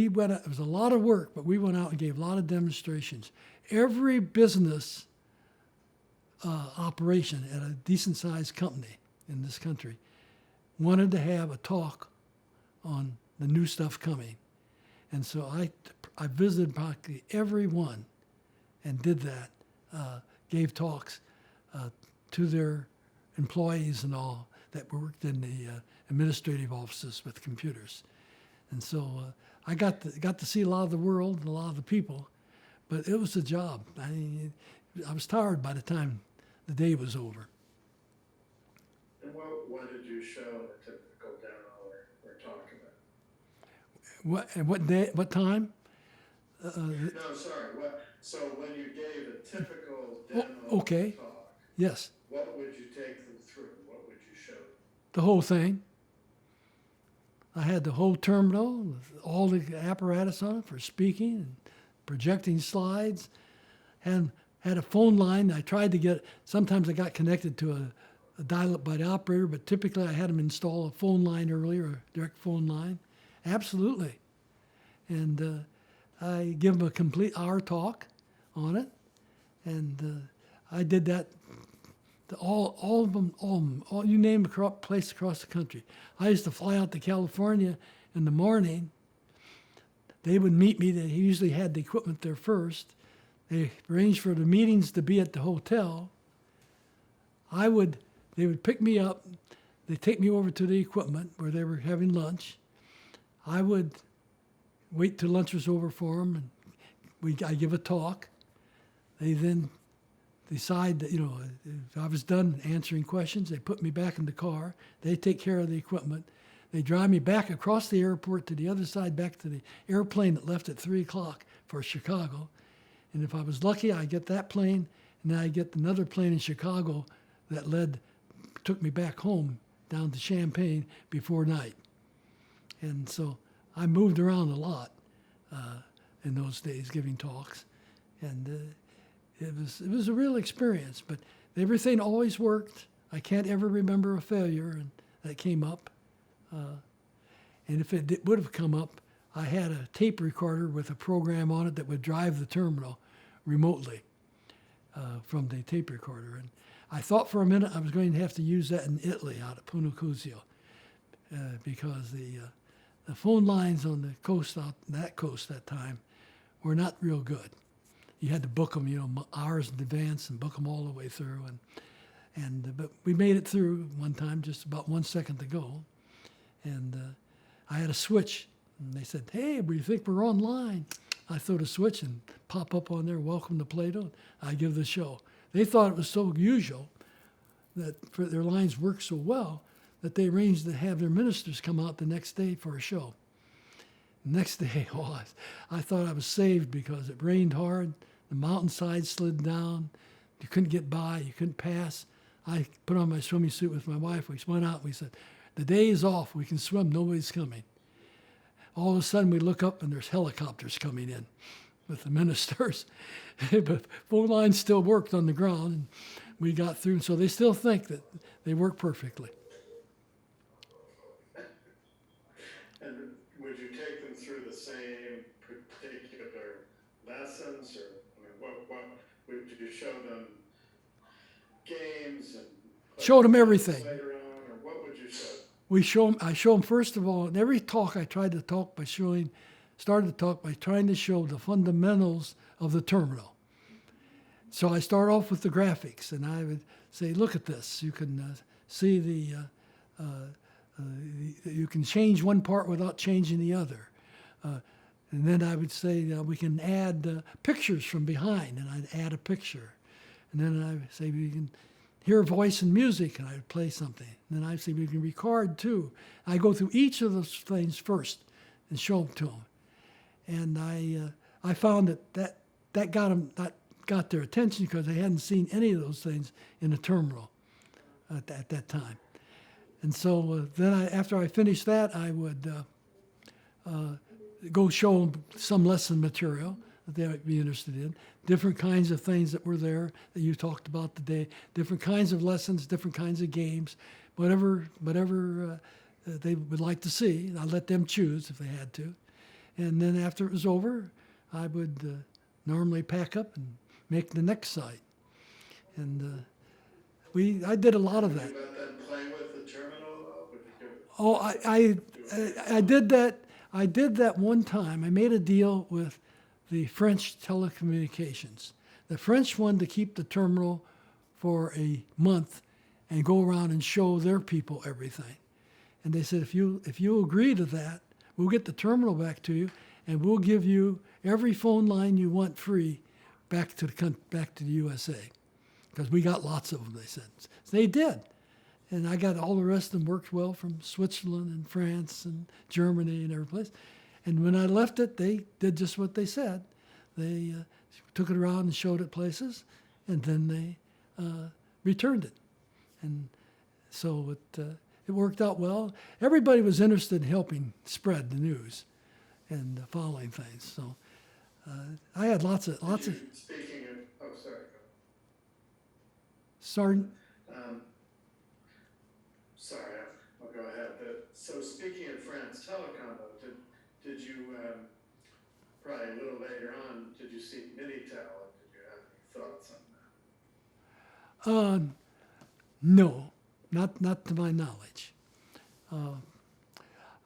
went out, it was a lot of work, but we went out and gave a lot of demonstrations. Every business operation at a decent sized company in this country wanted to have a talk on the new stuff coming. And so I visited practically every one and did that, gave talks to their employees and all that worked in the administrative offices with computers. And so I got to see a lot of the world and a lot of the people, but it was a job. I was tired by the time the day was over. And what did you show a typical demo or talk about? What time? No, sorry. So when you gave a typical demo okay. talk, Yes. what would you take them through? What would you show them? The whole thing. I had the whole terminal with all the apparatus on it for speaking and projecting slides, and had a phone line. I tried to sometimes I got connected to dial-up by the operator, but typically I had them install a phone line earlier, a direct phone line. Absolutely. And I give them a complete hour talk on it. And I did that to all of them, all you name a place across the country. I used to fly out to California in the morning. They would meet me. They usually had the equipment there first. They arranged for the meetings to be at the hotel. They would pick me up. They'd take me over to the equipment where they were having lunch. I would wait till lunch was over for them, and I give a talk. They then decide that, if I was done answering questions, they put me back in the car. They take care of the equipment. They drive me back across the airport to the other side, back to the airplane that left at 3 o'clock for Chicago. And if I was lucky, I'd get that plane, and then I'd get another plane in Chicago that took me back home down to Champaign before night. And so I moved around a lot in those days giving talks. And it was a real experience, but everything always worked. I can't ever remember a failure that came up. And if it would have come up, I had a tape recorder with a program on it that would drive the terminal remotely from the tape recorder. And I thought for a minute I was going to have to use that in Italy, out at Punacuzio, because the phone lines on the coast, that time, were not real good. You had to book them, hours in advance and book them all the way through. But we made it through one time, just about 1 second to go. And I had a switch, and they said, "Hey, we think we're online." I throw the switch and pop up on there, "Welcome to Plato." I give the show. They thought it was so usual that their lines worked so well that they arranged to have their ministers come out the next day for a show. Next day, I thought I was saved because it rained hard. The mountainside slid down. You couldn't get by. You couldn't pass. I put on my swimming suit with my wife. We went out. We said, "The day is off. We can swim. Nobody's coming." All of a sudden, we look up and there's helicopters coming in with the ministers. But phone lines still worked on the ground, and we got through. So they still think that they work perfectly. And would you take them through the same particular lessons, or what would you show them? Games and Showed them everything. later on, or what would you show? I show them, first of all, in every talk I started the talk by trying to show the fundamentals of the terminal. So I start off with the graphics, and I would say, "Look at this. You can see you can change one part without changing the other." And then I would say, "We can add pictures from behind," and I'd add a picture. And then I would say, "We can hear voice and music," and I would play something. And then I'd say, "We can record too." I go through each of those things first and show them to them. And I found that got their attention because they hadn't seen any of those things in the terminal at that time. And so then after I finished that, I would go show them some lesson material that they might be interested in, different kinds of things that were there that you talked about today, different kinds of lessons, different kinds of games, whatever they would like to see. And I'd let them choose if they had to. And then after it was over, I would normally pack up and make the next site. And I did a lot of that. Would you let them play with the terminal? Would you do Oh, I did that. I did that one time. I made a deal with the French telecommunications. The French wanted to keep the terminal for a month and go around and show their people everything. And they said, if you agree to that, we'll get the terminal back to you, and we'll give you every phone line you want free back to the USA, because we got lots of them. They said. So they did, and I got all the rest of them worked well from Switzerland and France and Germany and every place. And when I left it, they did just what they said. They took it around and showed it places, and then they returned it. And so it worked out well. Everybody was interested in helping spread the news and following things. So I had lots of. Speaking of, oh, sorry. Sergeant. So speaking of France Telecom, though, did you, probably a little later on, did you see Minitel, and did you have any thoughts on that? No, not to my knowledge.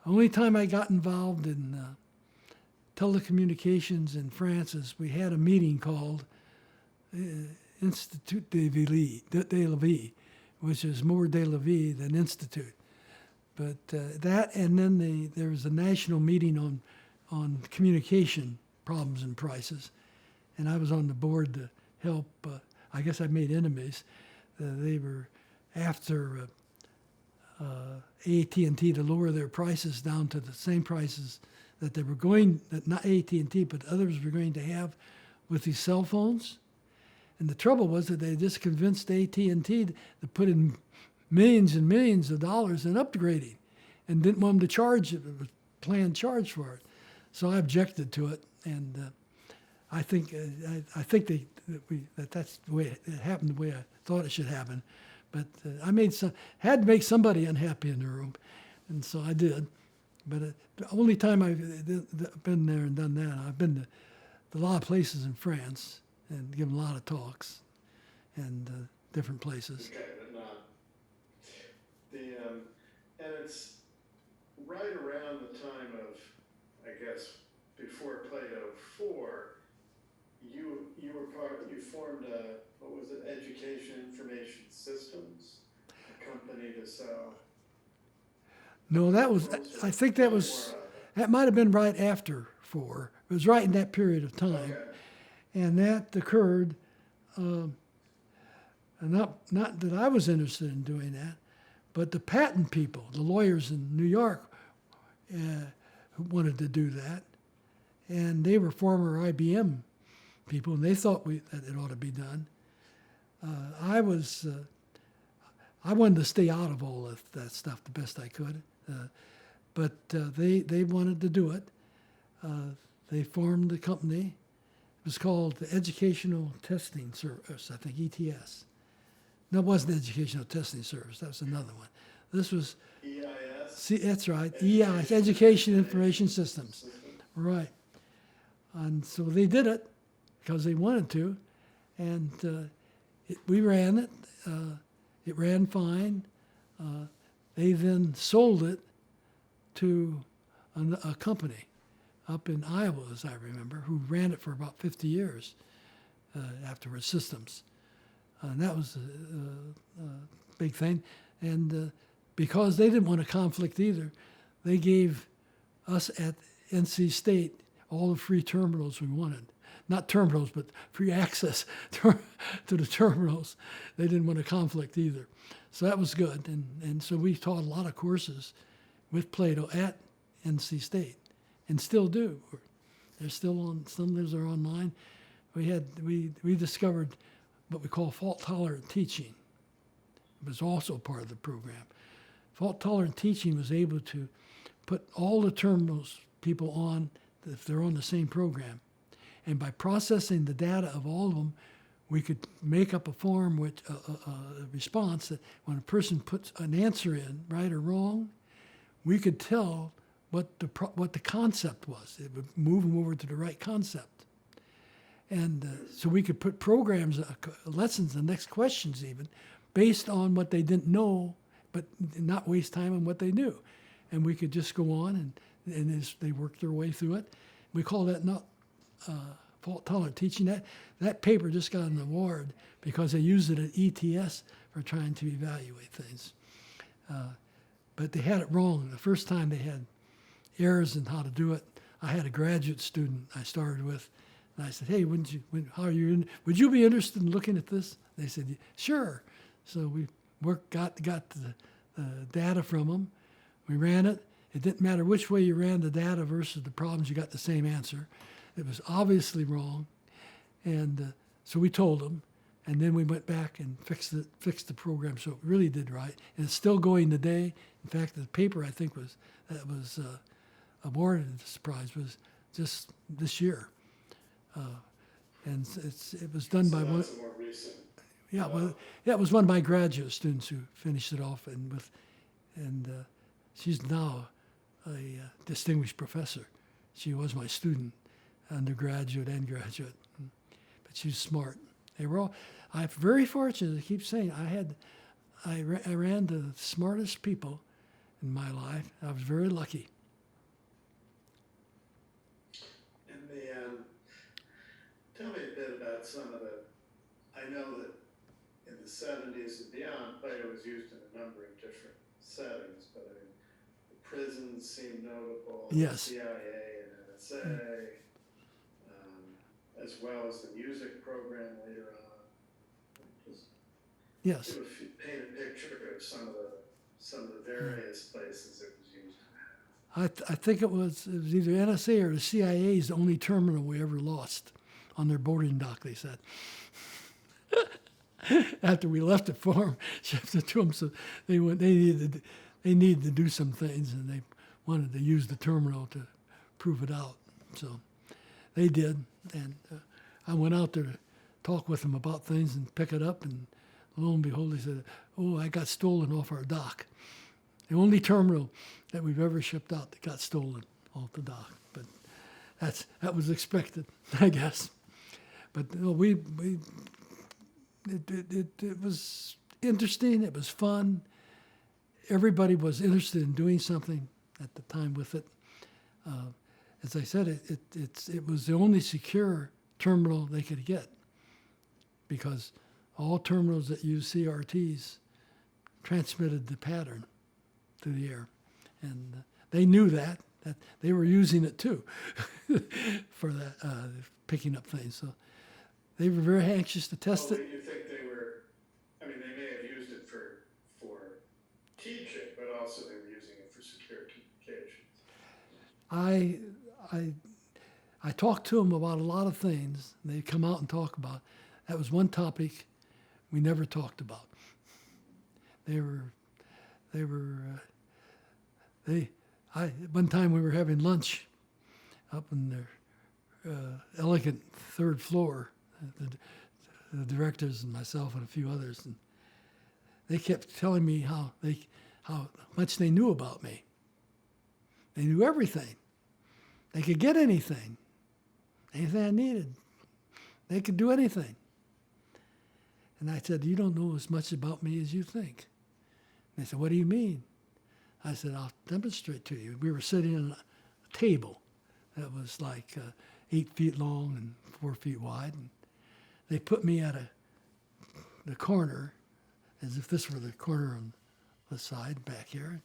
Only time I got involved in telecommunications in France is we had a meeting called Institut de la Vie, which is more de la vie than institute. But that, and then there was a national meeting on communication problems and prices, and I was on the board to help. I guess I made enemies. They were after AT&T to lower their prices down to the same prices that they were going, that not AT&T, but others were going to have with these cell phones. And the trouble was that they just convinced AT&T to put in millions and millions of dollars in upgrading and didn't want them to charge it, planned charge for it. So I objected to it, and I think that's the way it happened, the way I thought it should happen. But I had to make somebody unhappy in the room, and so I did. But the only time I've been there and done that, I've been to a lot of places in France and given a lot of talks and different places. Okay, but not and it's right around the time of, I guess, before Plato 4. You formed what was it, Education Information Systems, a company to sell. No, I think that might have been right after 4. It was right in that period of time. Okay. And that occurred, not that I was interested in doing that, but the patent people, the lawyers in New York, who wanted to do that. And they were former IBM people, and they thought that it ought to be done. I wanted to stay out of all of that stuff the best I could, but they wanted to do it. They formed the company. It was called the Educational Testing Service, I think, ETS. No, it wasn't Educational Testing Service. That was another one. This was EIS? See, that's right, EIS, Education Information Systems. Right. And so they did it because they wanted to, and we ran it. It ran fine. They then sold it to a company up in Iowa, as I remember, who ran it for about 50 years afterwards, Systems. And that was a big thing. And because they didn't want a conflict either, they gave us at NC State all the free terminals we wanted. Not terminals, but free access to the terminals. They didn't want a conflict either. So that was good. And so we taught a lot of courses with Plato at NC State, and still do. They're still on, some of those are online. We discovered what we call fault-tolerant teaching. It was also part of the program. Fault-tolerant teaching was able to put all the terminals people on if they're on the same program. And by processing the data of all of them, we could make up a form with a response that when a person puts an answer in, right or wrong, we could tell what the concept was. It would move them over to the right concept. And so we could put programs, lessons, the next questions even, based on what they didn't know, but not waste time on what they knew. And we could just go on, and as they worked their way through it. We call that not fault-tolerant teaching. That paper just got an award because they used it at ETS for trying to evaluate things. But they had it wrong. The first time they had errors in how to do it. I had a graduate student I started with, and I said, "Hey, would you be interested in looking at this?" They said, "Sure." So we got the data from them. We ran it. It didn't matter which way you ran the data versus the problems, you got the same answer. It was obviously wrong. And so we told them, and then we went back and fixed the program so it really did right. And it's still going today. In fact, the paper I think was awarded, the prize was just this year. And it was done by one. That's more recent. Yeah, well, yeah, it was one of my graduate students who finished it off, and she's now a distinguished professor. She was my student, undergraduate and graduate, but she's smart. They were all. I'm very fortunate. I keep saying I ran to the smartest people in my life. I was very lucky. And tell me a bit about some of the, I know that in the 70s and beyond, Plato was used in a number of different settings, but I mean, the prisons seem notable, Yes. CIA and NSA, as well as the music program later on. Just Yes. paint a picture of some of the various places it was used. I think it was either NSA or the CIA's only terminal we ever lost on their boarding dock, they said. After we left it for them, shipped it to them, so they needed to do some things, and they wanted to use the terminal to prove it out. So they did, and I went out there to talk with them about things and pick it up, and lo and behold, they said, "Oh, I got stolen off our dock." The only terminal that we've ever shipped out that got stolen off the dock, but that was expected, I guess. But no, it was interesting. It was fun. Everybody was interested in doing something at the time with it. As I said, it was the only secure terminal they could get, because all terminals that use CRTs transmitted the pattern through the air, and they knew that they were using it too for that picking up things. So they were very anxious to test it. You think they were? I mean, they may have used it for teaching, but also they were using it for secure communications. I talked to them about a lot of things. They'd come out and talk about. That was one topic we never talked about. One time we were having lunch up in their elegant third floor, the directors and myself and a few others, and they kept telling me how much they knew about me. They knew everything. They could get anything I needed. They could do anything. And I said, "You don't know as much about me as you think." And they said, "What do you mean?" I said, "I'll demonstrate to you." We were sitting on a table that was like 8 feet long and 4 feet wide. And they put me at the corner, as if this were the corner on the side back here.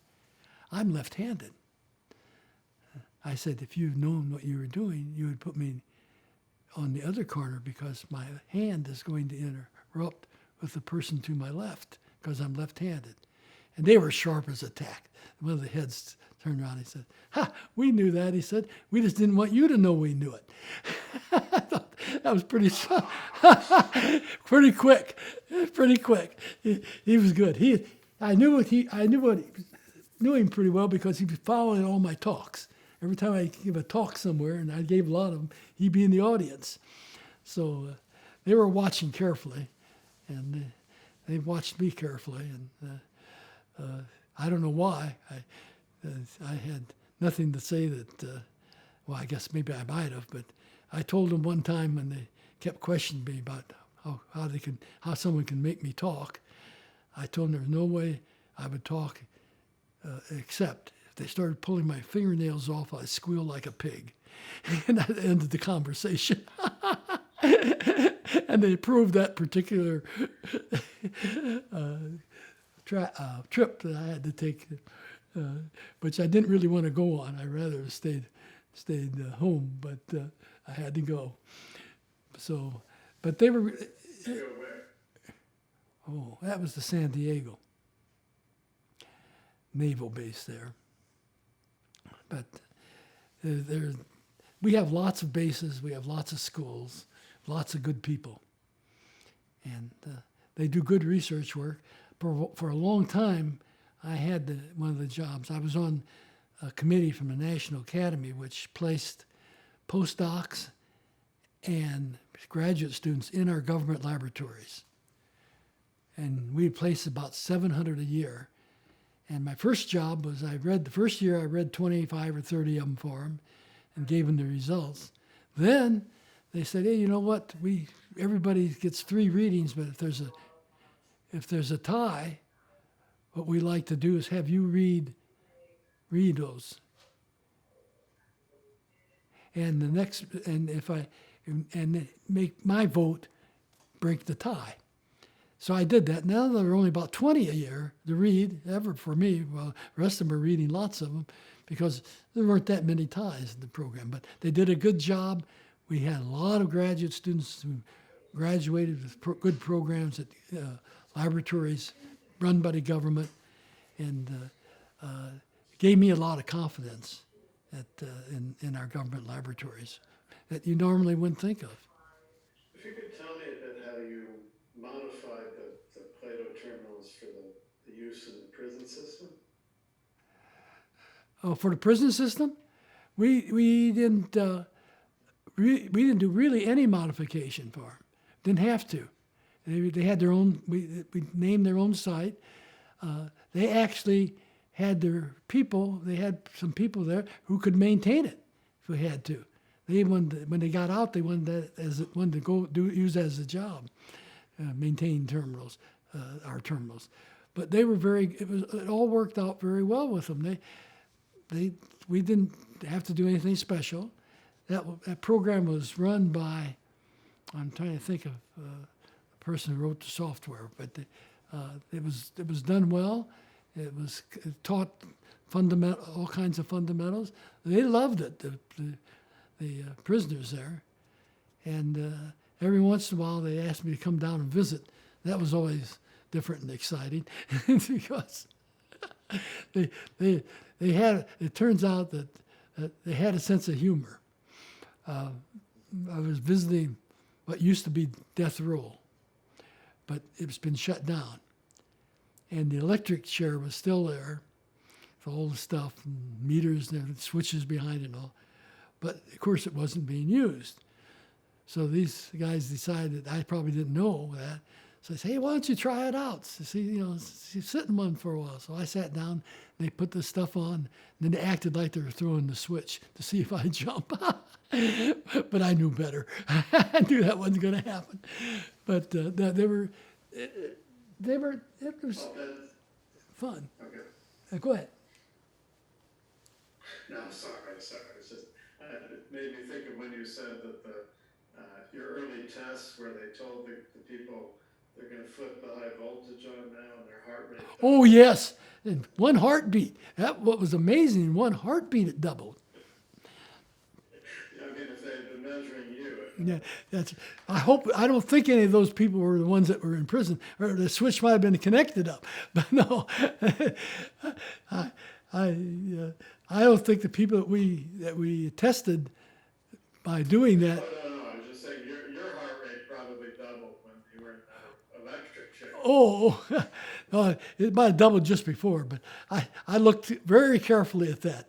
I'm left-handed. I said, "If you'd known what you were doing, you would put me on the other corner, because my hand is going to interrupt with the person to my left, because I'm left-handed." And they were sharp as a tack. One of the heads turned around and he said, "Ha, we knew that." He said, "We just didn't want you to know we knew it." I thought that was pretty quick. He was good. I knew him pretty well, because he was following all my talks. Every time I give a talk somewhere, and I gave a lot of them, he'd be in the audience. So they were watching carefully, and they watched me carefully. And I don't know why. I had nothing to say that, well, I guess maybe I might have, but I told them one time when they kept questioning me about how someone can make me talk. I told them there was no way I would talk except if they started pulling my fingernails off, I'd squeal like a pig. And that ended the conversation. And they proved that particular trip that I had to take, which I didn't really want to go on. I'd rather have stayed home, but I had to go. So, but they were. Oh, that was the San Diego naval base there. But we have lots of bases, we have lots of schools, lots of good people. And they do good research work. For a long time, I had one of the jobs. I was on a committee from the National Academy, which placed postdocs and graduate students in our government laboratories. And we placed about 700 a year. And my first job was the first year I read 25 or 30 of them for them and gave them the results. Then they said, hey, you know what? Everybody gets 3 readings, but if there's a tie, what we like to do is have you read those. And and make my vote break the tie. So I did that. Now there are only about 20 a year to read, ever for me. Well, the rest of them are reading lots of them because there weren't that many ties in the program. But they did a good job. We had a lot of graduate students who graduated with good programs at laboratories run by the government, and gave me a lot of confidence in our government laboratories that you normally wouldn't think of. If you could tell me a bit how you modified the Plato terminals for the use in the prison system? For the prison system, we didn't do really any modification for them. Didn't have to. They had their own. We named their own site. They actually had their people. They had some people there who could maintain it if we had to. When they got out, they wanted to go use it as a job, maintain terminals, our terminals. But they were it all worked out very well with them. We didn't have to do anything special. That program was run by, I'm trying to think of the person who wrote the software, but it was done well. It taught all kinds of fundamentals. They loved it. The prisoners there, and every once in a while they asked me to come down and visit. That was always different and exciting because they had. It turns out that they had a sense of humor. I was visiting what used to be death row, but it's been shut down, and the electric chair was still there, with all the stuff and meters and switches behind it and all. But of course, it wasn't being used. So these guys decided, I probably didn't know that. So I said, hey, why don't you try it out? So sit in one for a while. So I sat down, they put the stuff on, and then they acted like they were throwing the switch to see if I'd jump. But I knew better. I knew that wasn't going to happen. But it was fun. Okay. Go ahead. No, sorry. It's just, it made me think of when you said that your early tests where they told the people they're going to flip the high voltage on now and their heart rate. Oh, yes. And one heartbeat. What was amazing, one heartbeat it doubled. I mean, if they had been measuring you. Yeah, I don't think any of those people were the ones that were in prison, or the switch might have been connected up. But no, I don't think the people that we tested by doing that. No, I was just saying your heart rate probably doubled when you were in that electric chair. Oh, no, it might have doubled just before, but I looked very carefully at that,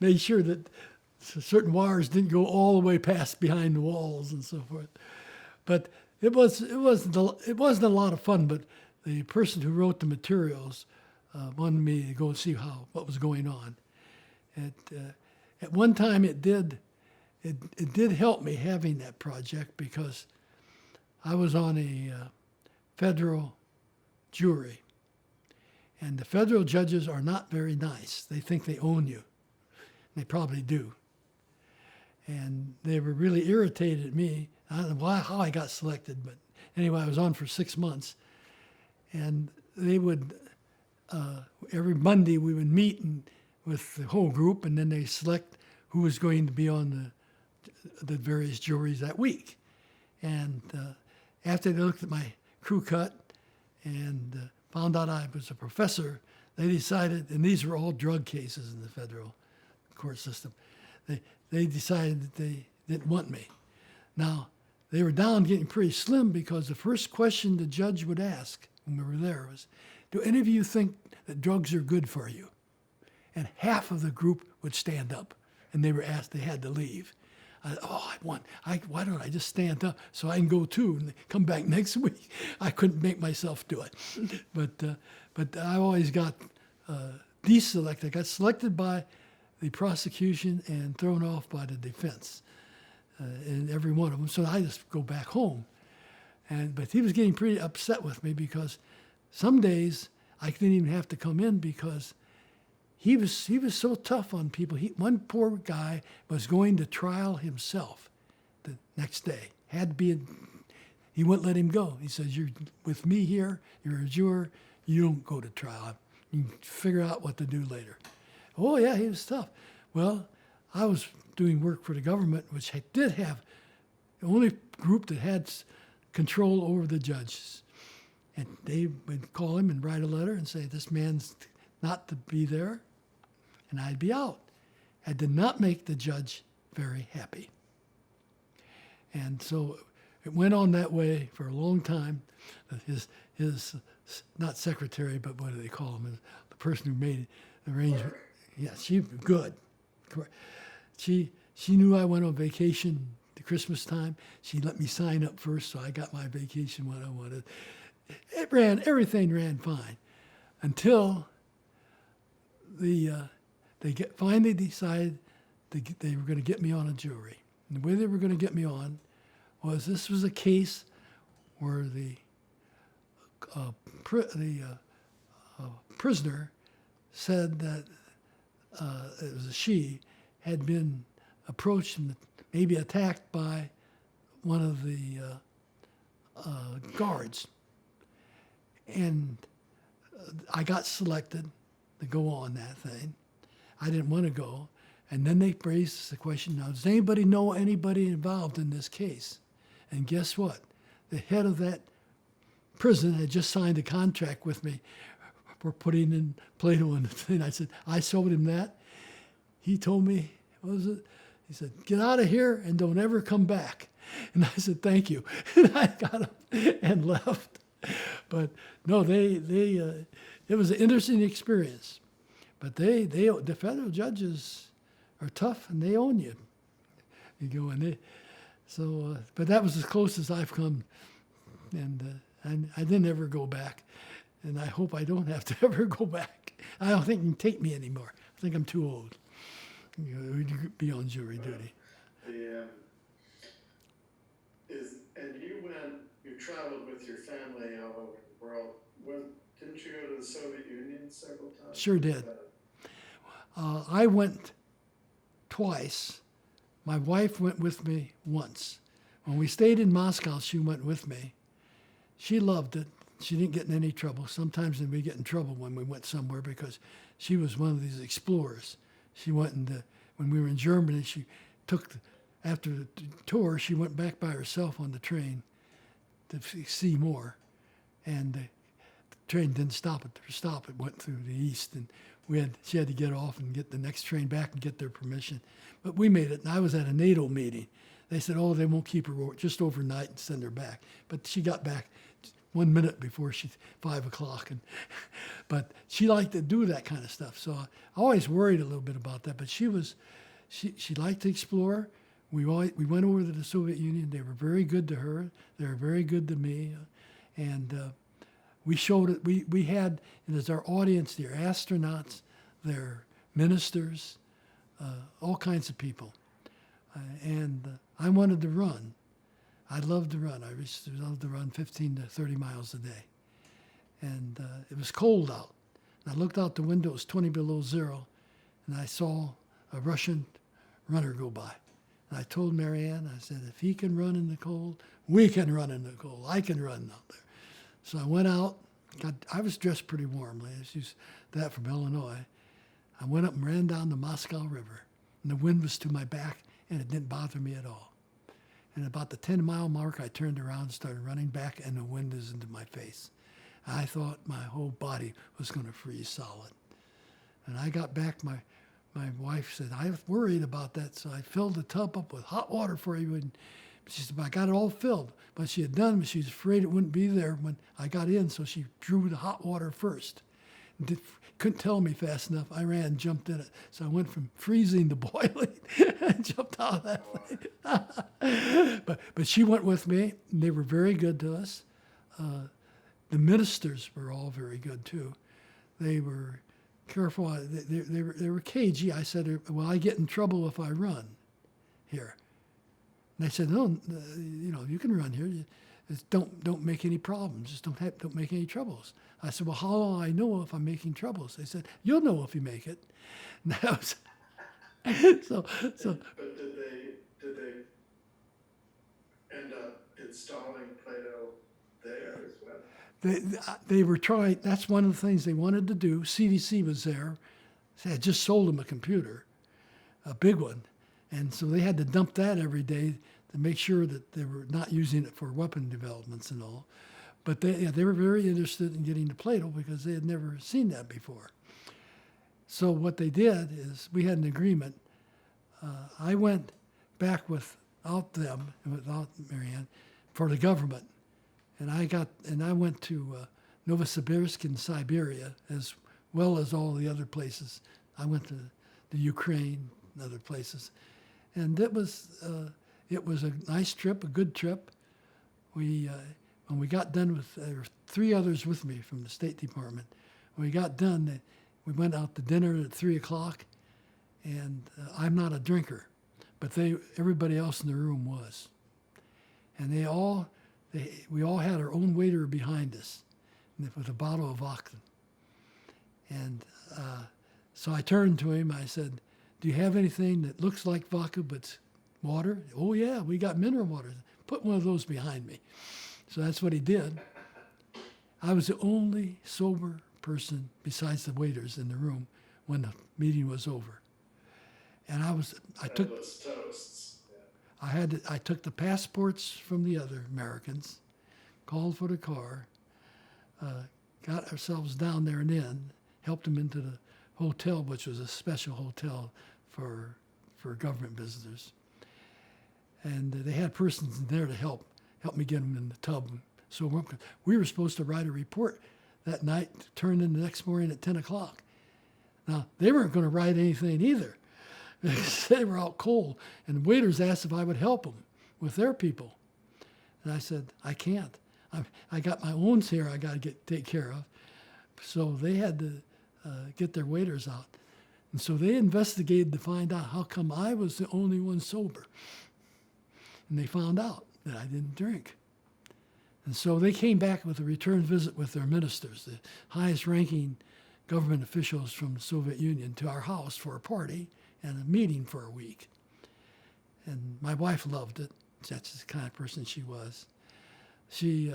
made sure that certain wires didn't go all the way past behind the walls and so forth. But it wasn't a lot of fun. But the person who wrote the materials wanted me to go and see what was going on. At one time, it did help me having that project because I was on a federal jury, and the federal judges are not very nice. They think they own you. They probably do. And they were really irritated at me. I don't know how I got selected, but anyway, I was on for 6 months, and they would. Every Monday we would meet with the whole group, and then they select who was going to be on the various juries that week. And after they looked at my crew cut and found out I was a professor, they decided, and these were all drug cases in the federal court system, they decided that they didn't want me. Now, they were down getting pretty slim because the first question the judge would ask when we were there was, do any of you think that drugs are good for you? And half of the group would stand up, and they were asked, they had to leave. I won. Why don't I just stand up so I can go too and come back next week? I couldn't make myself do it. But I always got deselected. I got selected by the prosecution and thrown off by the defense in every one of them. So I just go back home. But he was getting pretty upset with me because some days I didn't even have to come in because he was so tough on people. One poor guy was going to trial himself the next day. He wouldn't let him go. He says, "You're with me here. You're a juror. You don't go to trial. You can figure out what to do later." Oh yeah, he was tough. Well, I was doing work for the government, which did have the only group that had control over the judges. And they would call him and write a letter and say, "This man's not to be there," and I'd be out. I did not make the judge very happy. And so it went on that way for a long time. His not secretary, but what do they call him? The person who made the arrangement. Yeah, she good. She knew I went on vacation at Christmas time. She let me sign up first, so I got my vacation when I wanted. Everything ran fine until they finally decided they were going to get me on a jury. And the way they were going to get me on was this was a case where the prisoner said that it was a she had been approached and maybe attacked by one of the guards. And I got selected to go on that thing. I didn't want to go. And then they raised the question, now, does anybody know anybody involved in this case? And guess what? The head of that prison had just signed a contract with me for putting in Plato in the thing. I said, I showed him that. He told me, what was it? He said, "Get out of here and don't ever come back." And I said, "Thank you." And I got up and left. But no, it was an interesting experience. But the federal judges are tough and they own you. You go and but that was as close as I've come, and I didn't ever go back, and I hope I don't have to ever go back. I don't think it can take me anymore. I think I'm too old. To be on jury duty. You traveled with your family all over the world. Didn't you go to the Soviet Union several times? Sure did. I went twice. My wife went with me once. When we stayed in Moscow, she went with me. She loved it. She didn't get in any trouble. Sometimes we get in trouble when we went somewhere because she was one of these explorers. She went when we were in Germany, she after the tour, she went back by herself on the train to see more. And the train didn't stop at her stop. It went through the east, and she had to get off and get the next train back and get their permission. But we made it, and I was at a NATO meeting. They said, "Oh, they won't keep her just overnight and send her back." But she got back 1 minute before 5 o'clock. But she liked to do that kind of stuff. So I always worried a little bit about that. But she liked to explore. We went over to the Soviet Union. They were very good to her. They were very good to me. And we showed it. We had, and as our audience, their astronauts, their ministers, all kinds of people. And I wanted to run. I loved to run. I loved to run 15 to 30 miles a day. And it was cold out. And I looked out the window, it was 20 below zero, and I saw a Russian runner go by. And I told Marianne, I said, if he can run in the cold, we can run in the cold. I can run out there. So I went out. I was dressed pretty warmly. I was used to that from Illinois. I went up and ran down the Moscow River. And the wind was to my back, and it didn't bother me at all. And about the 10-mile mark, I turned around and started running back, and the wind was into my face. I thought my whole body was going to freeze solid. And I got back, my wife said, I was worried about that, so I filled the tub up with hot water for you. And she said, I got it all filled. But she had done, but she was afraid it wouldn't be there when I got in, so she drew the hot water first. couldn't tell me fast enough. I ran and jumped in it. So I went from freezing to boiling and jumped out of that thing. But she went with me, and they were very good to us. The ministers were all very good too. They were careful. They were cagey. I said, well, I get in trouble if I run here. And they said, no, you can run here. Just don't make any problems. Just don't make any troubles. I said, well, how will I know if I'm making troubles? They said, you'll know if you make it. And that was so. But did they end up installing Plato there as well? They were trying. That's one of the things they wanted to do. CDC was there. They had just sold them a computer, a big one, and so they had to dump that every day to make sure that they were not using it for weapon developments and all. But they were very interested in getting to Plato because they had never seen that before. So what they did is we had an agreement. I went back without them, without Marianne, for the government. And I went to Novosibirsk in Siberia, as well as all the other places. I went to the Ukraine and other places. And it was a nice trip, a good trip. When we got done there were 3 others with me from the State Department. When we got done, we went out to dinner at 3 o'clock, and I'm not a drinker, but everybody else in the room was. And we all had our own waiter behind us with a bottle of vodka. And so I turned to him, I said, do you have anything that looks like vodka but water? Oh yeah, we got mineral water. Put one of those behind me. So that's what he did. I was the only sober person besides the waiters in the room when the meeting was over. And I took toasts. I took the passports from the other Americans, called for the car, got ourselves down there and in, helped them into the hotel, which was a special hotel for government visitors. And they had persons in there to help me get them in the tub. So we were supposed to write a report that night, turn in the next morning at 10 o'clock. Now, they weren't going to write anything either. They were out cold. And the waiters asked if I would help them with their people. And I said, I can't. I got my own here I got to take care of. So they had to get their waiters out. And so they investigated to find out how come I was the only one sober. And they found out that I didn't drink. And so they came back with a return visit with their ministers, the highest ranking government officials from the Soviet Union, to our house for a party and a meeting for a week. And my wife loved it. That's the kind of person she was. She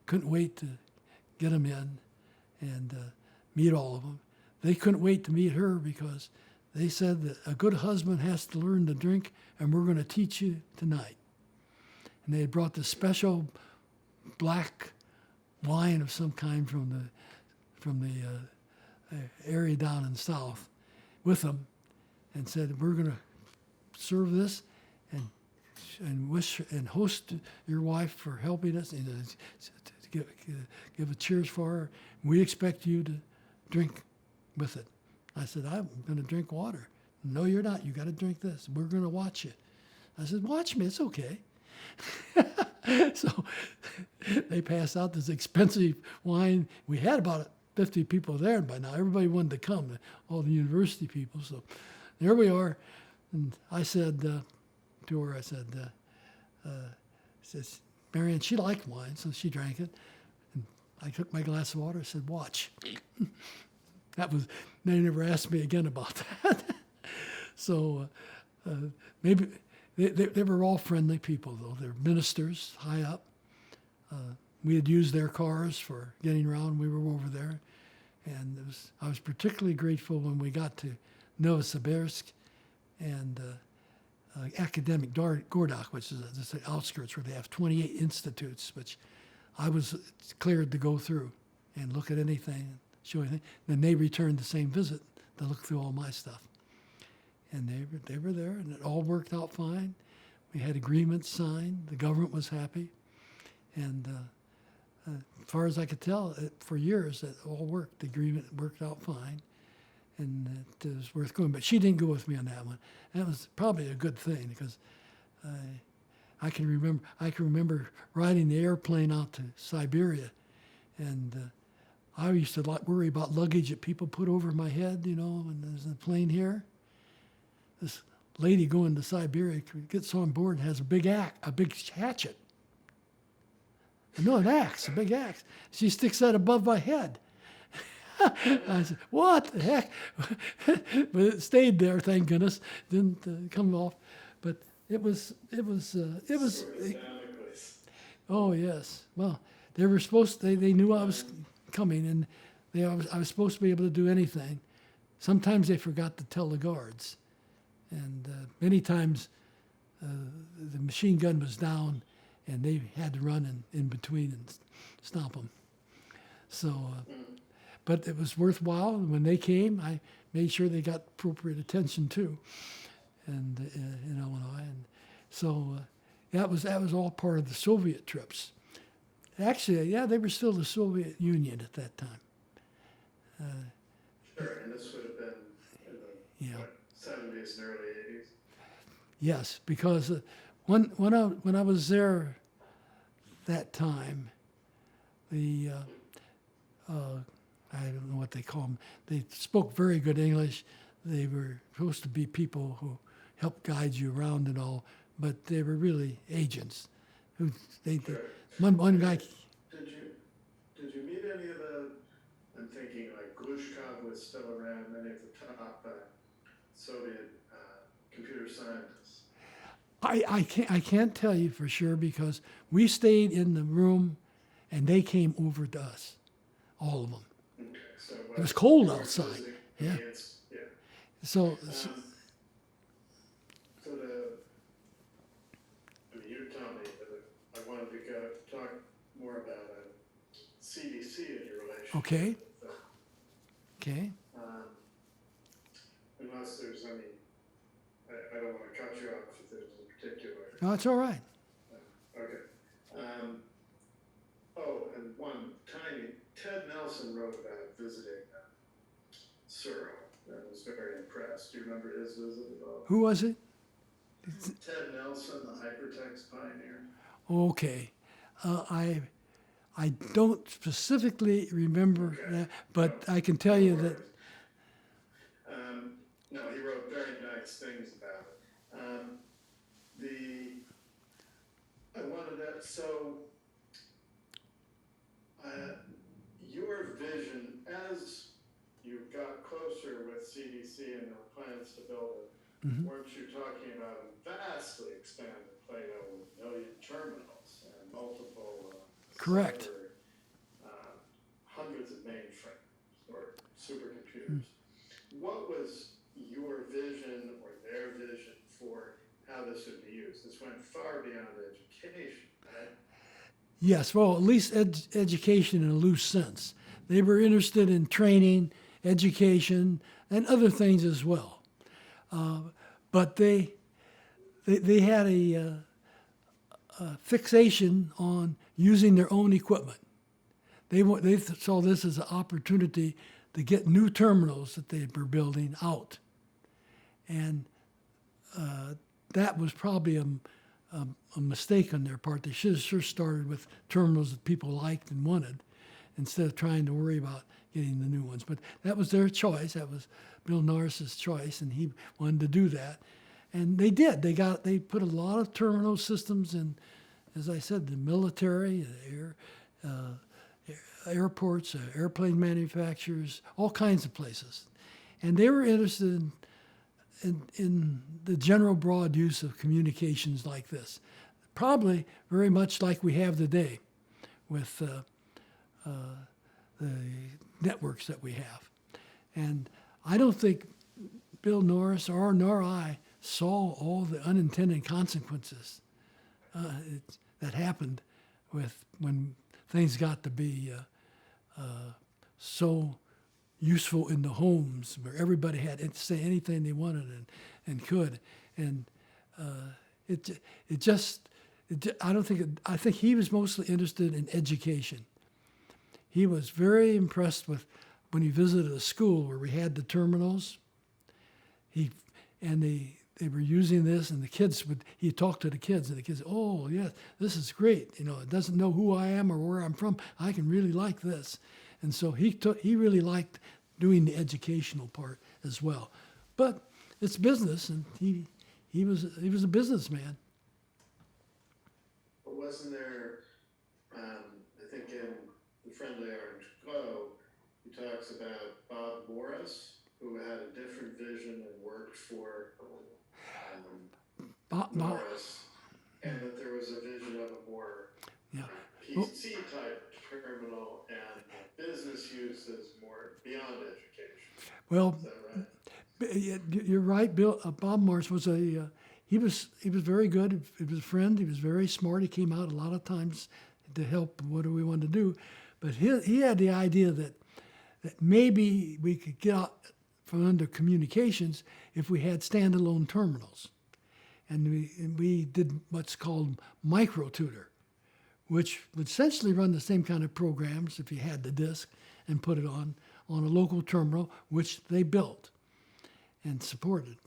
couldn't wait to get them in and meet all of them. They couldn't wait to meet her because they said that a good husband has to learn to drink, and we're going to teach you tonight. And they had brought this special black wine of some kind from the area down in the south with them, and said, we're going to serve this and wish and host your wife for helping us, and give a cheers for her. We expect you to drink with it. I said, I'm going to drink water. No, you're not. You got to drink this. We're going to watch you. I said, watch me. It's okay. So they passed out this expensive wine. We had about 50 people there by now. Everybody wanted to come, all the university people. So there we are. And I said to her, I said, Marianne, she liked wine, so she drank it. And I took my glass of water and said, watch. They never asked me again about that. So maybe they were all friendly people, though. They're ministers high up. We had used their cars for getting around. We were over there. And I was particularly grateful when we got to Novosibirsk and academic Gordak, which is just the outskirts where they have 28 institutes, which I was cleared to go through and look at anything, show anything. Then they returned the same visit to look through all my stuff. And they were there, and it all worked out fine. We had agreements signed. The government was happy. And as far as I could tell, for years it all worked. The agreement worked out fine, and it was worth going. But she didn't go with me on that one. That was probably a good thing because I can remember riding the airplane out to Siberia, and I used to worry about luggage that people put over my head, when there's a plane here. This lady going to Siberia gets on board and has a big hatchet. No, an axe, a big axe. She sticks that above my head. I said, "What the heck?" But it stayed there, thank goodness. Didn't come off. But it was. Oh yes. Well, they were supposed. They knew I was coming, and I was supposed to be able to do anything. Sometimes they forgot to tell the guards, and many times the machine gun was down, and they had to run in between and stop them. So, but it was worthwhile. When they came, I made sure they got appropriate attention too, and in Illinois, and so that was all part of the Soviet trips. Actually, yeah, they were still the Soviet Union at that time. Sure, and this would have been in the 70s and early 80s. Yes, because when I was there that time, the I don't know what they call them. They spoke very good English. They were supposed to be people who helped guide you around and all, but they were really agents. One guy. Did you meet any of the? I'm thinking like Glushkov was still around. Many of the top Soviet computer scientists. I can't tell you for sure because we stayed in the room, and they came over to us, all of them. Okay, so it was cold outside. Yeah. Yeah. So you tell me, but I wanted to talk more about CDC and your relationship. Okay. With, okay. Unless there's any, I don't want to cut you off if there's a particular. No, it's all right. Okay. And one tiny, Ted Nelson wrote about visiting Searle and was very impressed. Do you remember his visit at all? Who was it? Ted Nelson, the hypertext pioneer. Okay. I don't specifically remember that, but I can tell you that. No, he wrote very nice things about it. Your vision as you got closer with CDC and there were plans to build it, weren't you talking about a vastly expanded Plato with a million terminals and multiple Correct. server, hundreds of mainframes or supercomputers? What was your vision or their vision for how this would be used? This went far beyond education, right? Yes, well, at least education in a loose sense. They were interested in training, education, and other things as well. But they had a fixation on using their own equipment. They saw this as an opportunity to get new terminals that they were building out. And that was probably a mistake on their part. They should have sure started with terminals that people liked and wanted instead of trying to worry about getting the new ones. But that was their choice. That was Bill Norris's choice, and he wanted to do that. And they did. They put a lot of terminal systems in, as I said, the military, airports, airplane manufacturers, all kinds of places. And they were interested in the general broad use of communications like this, probably very much like we have today with the networks that we have. And I don't think Bill Norris nor I saw all the unintended consequences that happened when things got to be so useful in the homes where everybody had to say anything they wanted and could. And I think he was mostly interested in education he was very impressed with when he visited a school where we had the terminals. They were using this, and he talked to the kids, and the kids, oh, yes, this is great. It doesn't know who I am or where I'm from. I can really like this. And so he really liked doing the educational part as well. But it's business, and he was a businessman. But wasn't there, I think in The Friendly Orange Glow, he talks about Bob Morris, who had a different vision and worked for Morris, and that there was a vision of a more PC type terminal, and business use is more beyond education. Well, Is that right? you're right, Bill. Bob Morris was he was very good. He was a friend. He was very smart. He came out a lot of times to help what do we want to do. But he had the idea that maybe we could get out from under communications if we had standalone terminals. And we did what's called micro tutor, which would essentially run the same kind of programs if you had the disk and put it on a local terminal, which they built and supported.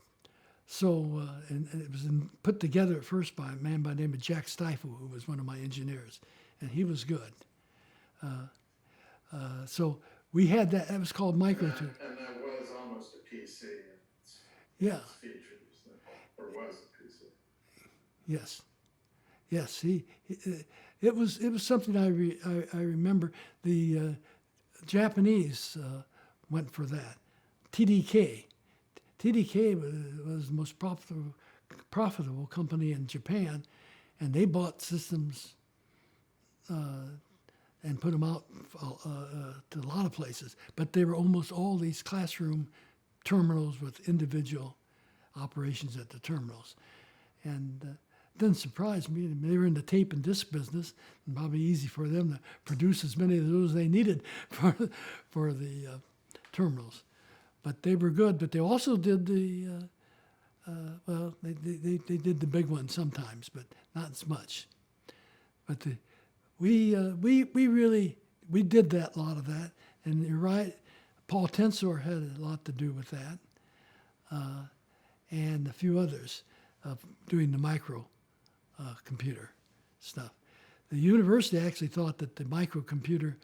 So, and it was put together at first by a man by the name of Jack Stiefel, who was one of my engineers, and he was good. So we had that. That was called micro tutor. And that was almost a PC. Yeah. Its features, or was a PC. Yes. It was something I remember. The Japanese went for that. TDK was the most profitable company in Japan, and they bought systems and put them out to a lot of places. But they were almost all these classroom terminals with individual operations at the terminals. And it didn't surprise me. They were in the tape and disc business, and probably easy for them to produce as many of those they needed for the terminals. But they were good. But they also did they did the big ones sometimes, but not as much. But we did that, a lot of that. And you're right, Paul Tensor had a lot to do with that, and a few others doing the micro computer stuff. The university actually thought that the microcomputer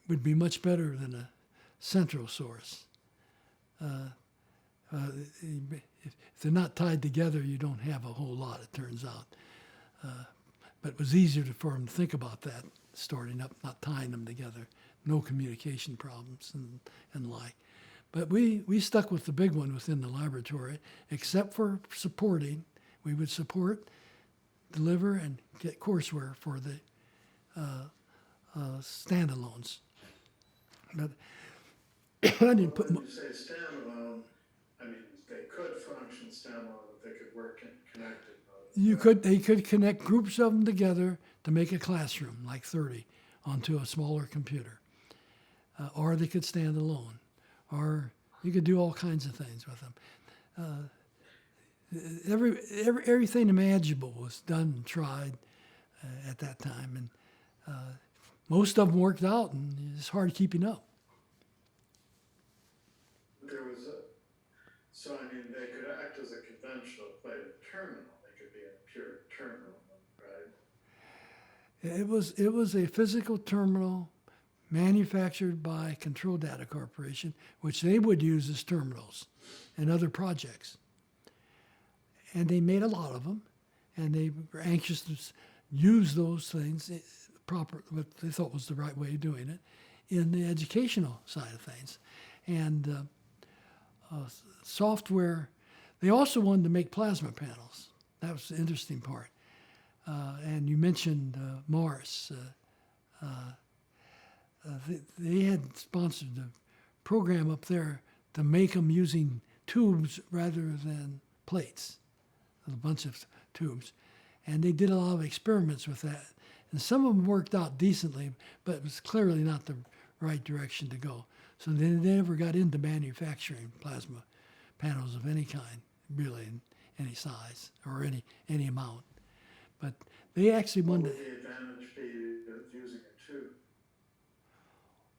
would be much better than a central source. If they're not tied together, you don't have a whole lot, it turns out. But it was easier for them to think about that, starting up, not tying them together. No communication problems and like. But we stuck with the big one within the laboratory, except for supporting. We would support, deliver, and get courseware for the standalones. But I didn't put. When you say standalone, I mean they could function standalone, but they could work connected. They could connect groups of them together to make a classroom, like 30, onto a smaller computer, or they could stand alone, or you could do all kinds of things with them. Everything imaginable was done and tried at that time, and most of them worked out, and it's hard keeping up. So I mean, they could act as a conventional plated terminal. They could be a pure terminal, right? It was a physical terminal manufactured by Control Data Corporation, which they would use as terminals and other projects. And they made a lot of them, and they were anxious to use those things what they thought was the right way of doing it in the educational side of things. And software, they also wanted to make plasma panels. That was the interesting part. And you mentioned Morris. They had sponsored a program up there to make them using tubes rather than plates, a bunch of tubes. And they did a lot of experiments with that. And some of them worked out decently, but it was clearly not the right direction to go. So they never got into manufacturing plasma panels of any kind, really, in any size or any amount. But they actually wanted. What would the advantage be of using a tube?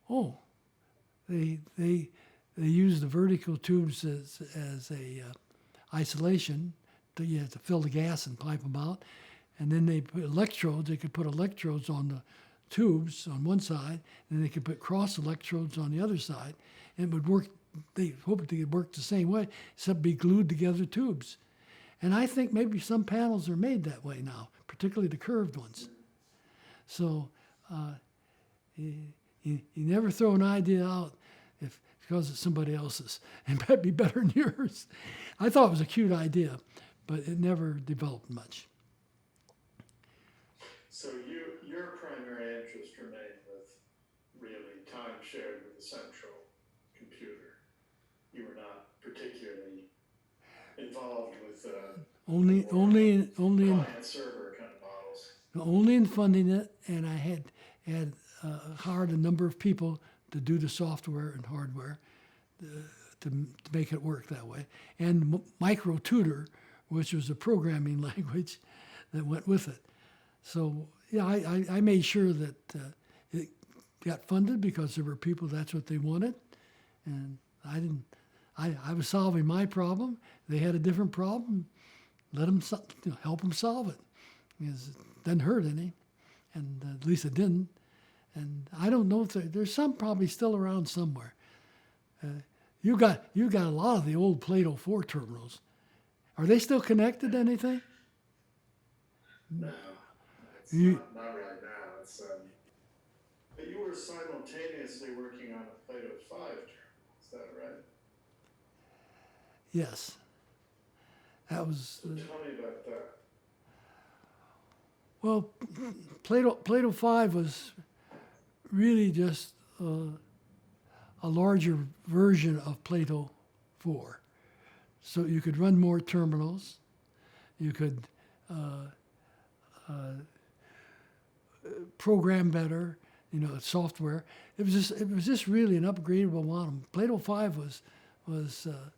Oh, they use the vertical tubes as a isolation. You have to fill the gas and pipe them out, and then they put electrodes. They could put electrodes on the tubes on one side, and they could put cross electrodes on the other side, and it would work. They hoped it would work the same way, except be glued together tubes. And I think maybe some panels are made that way now, particularly the curved ones. So you never throw an idea out if because it's somebody else's. It might be better than yours. I thought it was a cute idea, but it never developed much. So your primary interest remained with really time shared with the central computer. You were not particularly involved with Only client server kind of models. only in funding it, and I had hired a number of people to do the software and hardware to make it work that way, and micro tutor, which was a programming language that went with it. So yeah, I made sure that it got funded because there were people that's what they wanted, and I was solving my problem. They had a different problem. Let them help them solve it. Because it doesn't hurt any, and at least it didn't. And I don't know if there's some probably still around somewhere. You got a lot of the old Plato 4 terminals. Are they still connected to anything? No, it's You- not right now. It's but you were simultaneously working on a Plato 5 terminal. Is that right? Yes. That was So tell me about that. well, Plato 5 was really just a larger version of Plato 4. So you could run more terminals. You could program better, software. It was just really an upgradable model. Plato 5 was a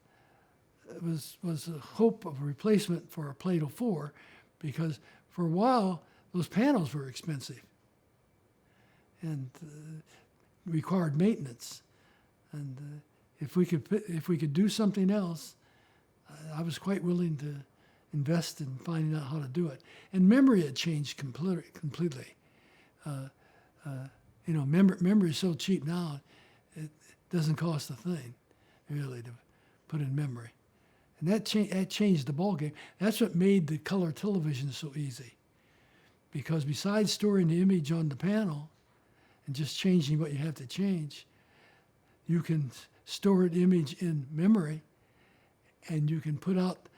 hope of a replacement for a Plato 4, because for a while those panels were expensive and required maintenance. And if we could do something else, I was quite willing to invest in finding out how to do it. And memory had changed completely. Memory is so cheap now, it doesn't cost a thing, really, to put in memory. And that changed the ballgame. That's what made the color television so easy. Because besides storing the image on the panel and just changing what you have to change, you can store an image in memory, and you can put out,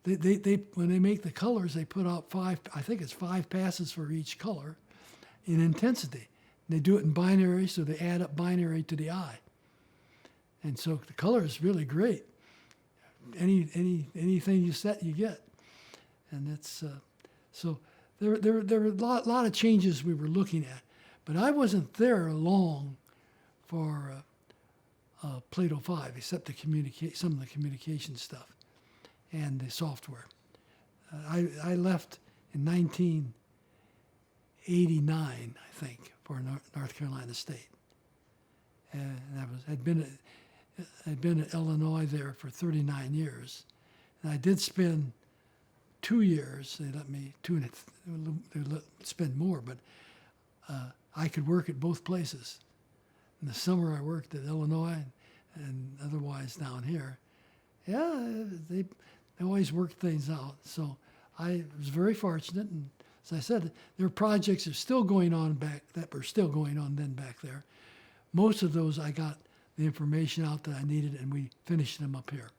when they make the colors, they put out five passes for each color in intensity. They do it in binary, so they add up binary to the eye. And so the color is really great. Anything you set, you get. And that's, so there were a lot of changes we were looking at. But I wasn't there long for Plato 5, except some of the communication stuff and the software. I left in 1989, I think, for North Carolina State, and I'd been at Illinois there for 39 years, and I did spend 2 years. They let me spend more, but I could work at both places. In the summer, I worked at Illinois, and otherwise down here. Yeah, they always worked things out. So I was very fortunate, and as I said, there are projects that are still going on back there. Most of those I got the information out that I needed, and we finished them up here.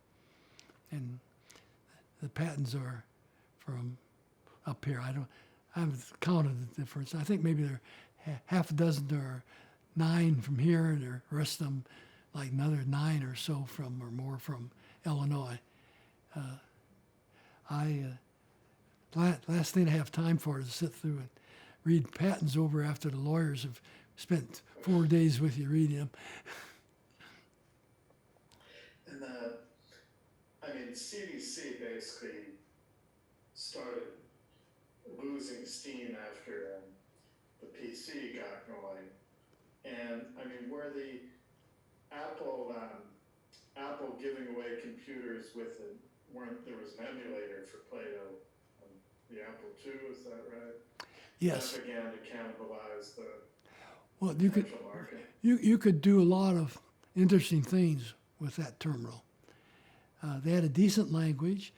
And the patents are from up here. I haven't counted the difference. I think maybe there are half a dozen or 9 from here, and the rest of them, like another 9 or so or more from Illinois. Last thing I have time for is to sit through and read patents over after the lawyers have spent 4 days with you reading them. And CDC basically started losing steam after the PC got going. And I mean, were the Apple giving away computers with it, there was an emulator for Plato, the Apple II, is that right? Yes. That began to cannibalize the Well, you could potential market. you could do a lot of interesting things with that terminal. They had a decent language.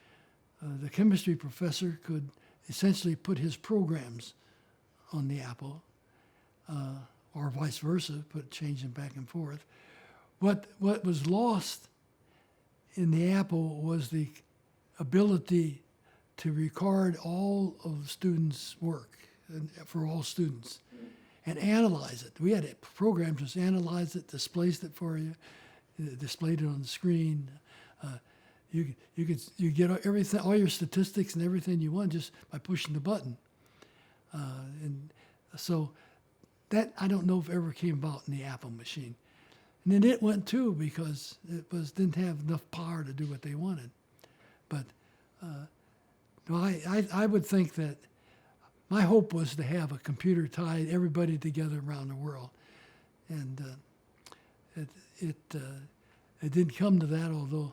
The chemistry professor could essentially put his programs on the Apple, or vice versa, change them back and forth. What was lost in the Apple was the ability to record all of the students' work for all students and analyze it. We had a program just analyze it, displays it for you, displayed it on the screen. You get everything, all your statistics and everything you want just by pushing the button. And so that I don't know if ever came about in the Apple machine. And then it went too because it didn't have enough power to do what they wanted. But I would think that my hope was to have a computer tie everybody together around the world, and it didn't come to that. Although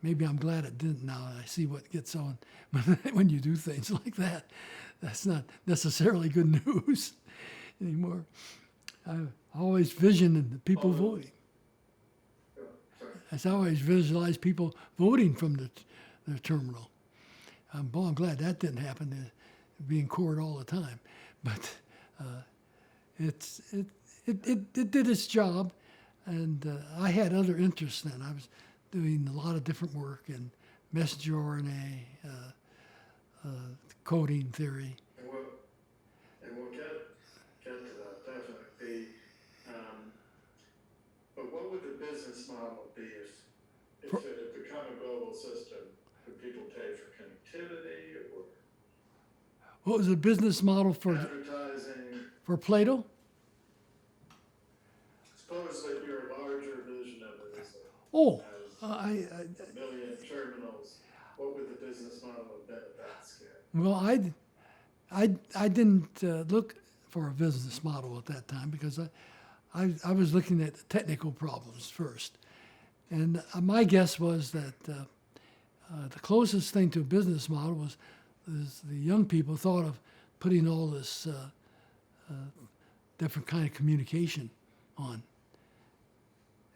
maybe I'm glad it didn't. Now I see what gets on when you do things like that. That's not necessarily good news anymore. I always visioned the people voting. I always visualized people voting from the terminal. I'm glad that didn't happen. Be in court all the time, but it did its job, and I had other interests then. I was doing a lot of different work in messenger RNA, coding theory. And we'll get to that definitely. But what would the business model be if it had become a global system? Would people pay for connectivity or What was the business model for advertising? for Plato? Suppose that your larger vision of it is Oh, as I a million terminals. What would the business model have been at that scale? well, I didn't look for a business model at that time because I was looking at technical problems first, and my guess was that the closest thing to a business model was the young people thought of putting all this different kind of communication on.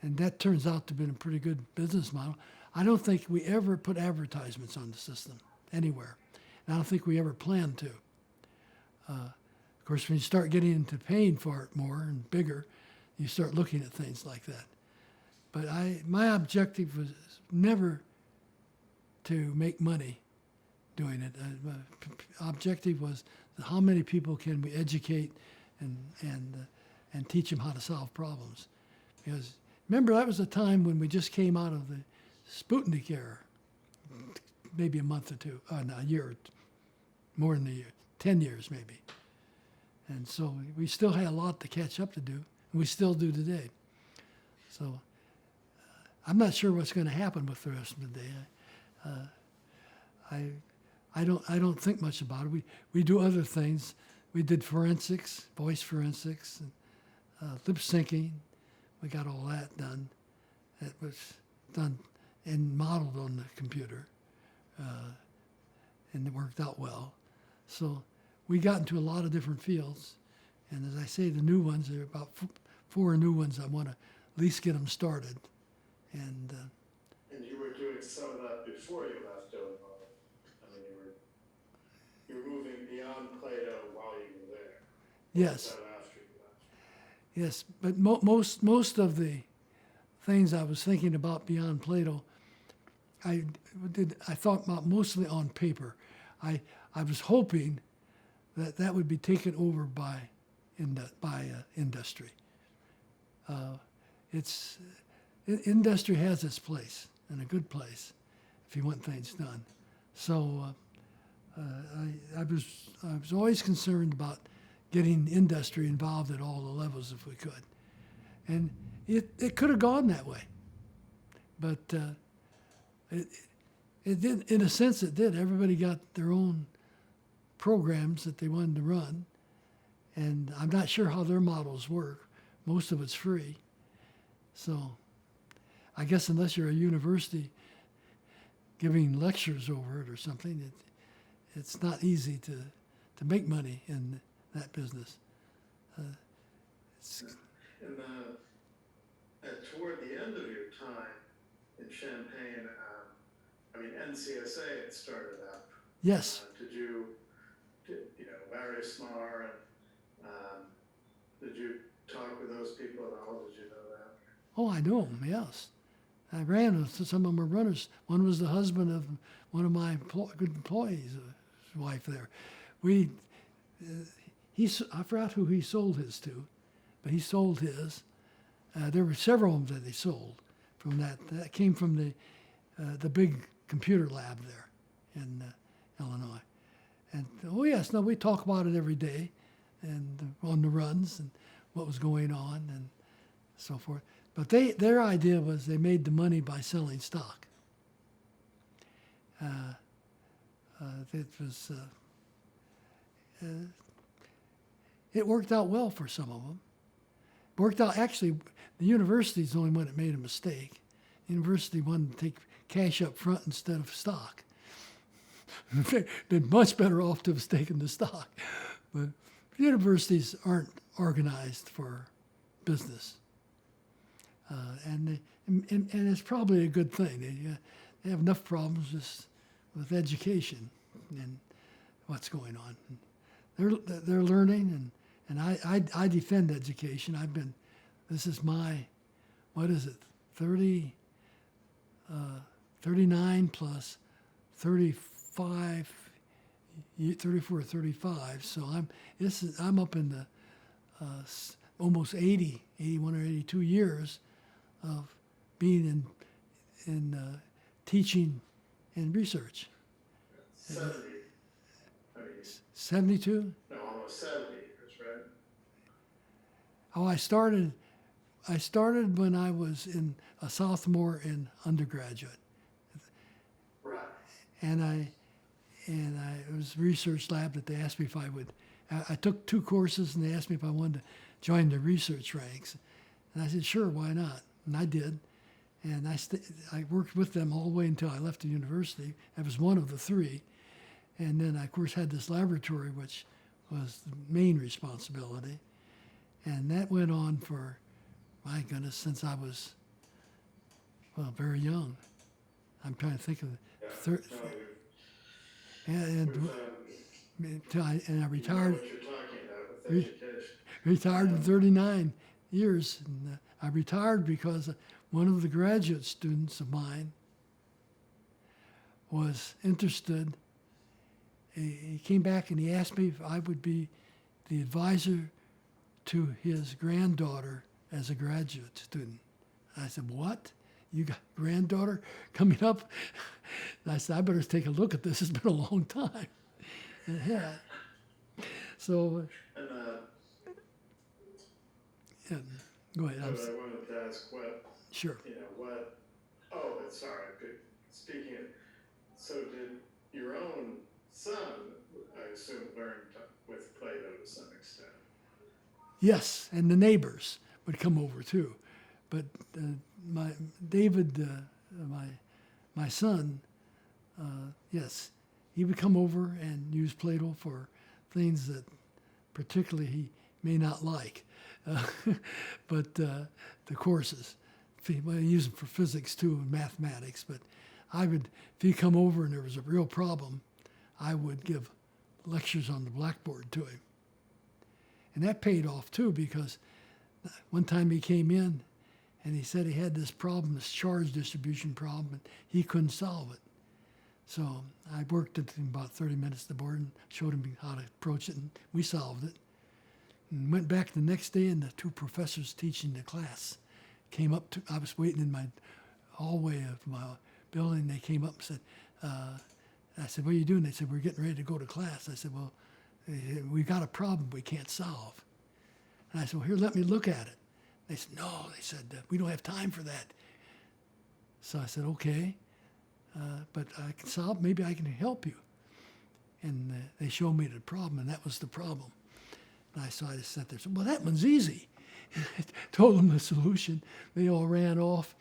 And that turns out to have been a pretty good business model. I don't think we ever put advertisements on the system anywhere. And I don't think we ever planned to. Of course, when you start getting into paying for it more and bigger, you start looking at things like that. But my objective was never to make money doing it. My objective was how many people can we educate and teach them how to solve problems. Because remember, that was a time when we just came out of the Sputnik era, maybe a month or two, no, a year, more than a year, 10 years maybe. And so we still had a lot to catch up to do, and we still do today. So I'm not sure what's going to happen with the rest of the day. I don't think much about it. We do other things. We did forensics, voice forensics, and lip syncing. We got all that done. It was done and modeled on the computer, and it worked out well. So we got into a lot of different fields, and as I say, the new ones, there are about four new ones. I want to at least get them started. And you were doing some of that before you left Illinois. I mean, you were moving beyond Plato while you were there. yes. Or was that after you left? Yes, but most of the things I was thinking about beyond Plato, I thought about mostly on paper. I was hoping that would be taken over by industry. Industry has its place, and a good place, if you want things done. So I was always concerned about getting industry involved at all the levels if we could. And it could have gone that way. But it did, in a sense it did. Everybody got their own programs that they wanted to run. And I'm not sure how their models work, most of it's free. So I guess unless you're a university giving lectures over it or something, it's not easy to make money in that business. It's, In toward the end of your time in Champaign, I mean, NCSA had started up. yes, Barry Smarr, and did you talk with those people at all? Did you know that? oh, I know them, yes. I ran with some of them were runners. One was the husband of one of my good employees, his wife there. I forgot who he sold his to, but he sold his. There were several of them that they sold from that. That came from the big computer lab there in Illinois. And oh yes, no, we talk about it every day, and on the runs and what was going on and so forth. But their idea was they made the money by selling stock. It worked out well for some of them. Worked out, actually, the university's the only one that made a mistake. The university wanted to take cash up front instead of stock. Been much better off to have taken the stock. But universities aren't organized for business. And it's probably a good thing. They have enough problems just with education and what's going on. They're learning, and I defend education. This is my, what is it, 39 plus 35, 34, 35. So I'm up in the almost 80, 81 or 82 years of being in teaching and research. 70. 72? No, almost 70 years, right? Oh, I started when I was a sophomore in undergraduate. Right. And it was a research lab that they asked me if I would. I took 2 courses and they asked me if I wanted to join the research ranks. And I said, sure, why not? And I did. And I worked with them all the way until I left the university. I was one of the 3. And then I, of course, had this laboratory, which was the main responsibility. And that went on for, my goodness, since I was, well, very young. I'm trying to think of it. And I retired. What you're talking about with education. Retired in 39 years. And I retired because one of the graduate students of mine was interested. He came back and he asked me if I would be the advisor to his granddaughter as a graduate student. I said, what? You got granddaughter coming up? And I said, I better take a look at this. It's been a long time. Yeah. So, yeah, go ahead. I wanted to ask Sure. Sorry. Speaking of, so did your own son, I assume, learn with Plato to some extent? Yes, and the neighbors would come over too. But David, my son, yes, he would come over and use Plato for things that particularly he may not like. But the courses, he used them for physics too and mathematics. But if he'd come over and there was a real problem, I would give lectures on the blackboard to him. And that paid off too, because one time he came in and he said he had this problem, this charge distribution problem, and he couldn't solve it. So I worked with him about 30 minutes at the board and showed him how to approach it, and we solved it. And went back the next day, and the 2 professors teaching the class came up to, I was waiting in my hallway of my building. They came up and said, I said, what are you doing? They said, we're getting ready to go to class. I said, well, we've got a problem we can't solve. And I said, well, here, let me look at it. They said, no, they said, we don't have time for that. So I said, okay, but I can solve, maybe I can help you. And they showed me the problem, and that was the problem. And I just sat there and said, well, that one's easy. told them the solution. They all ran off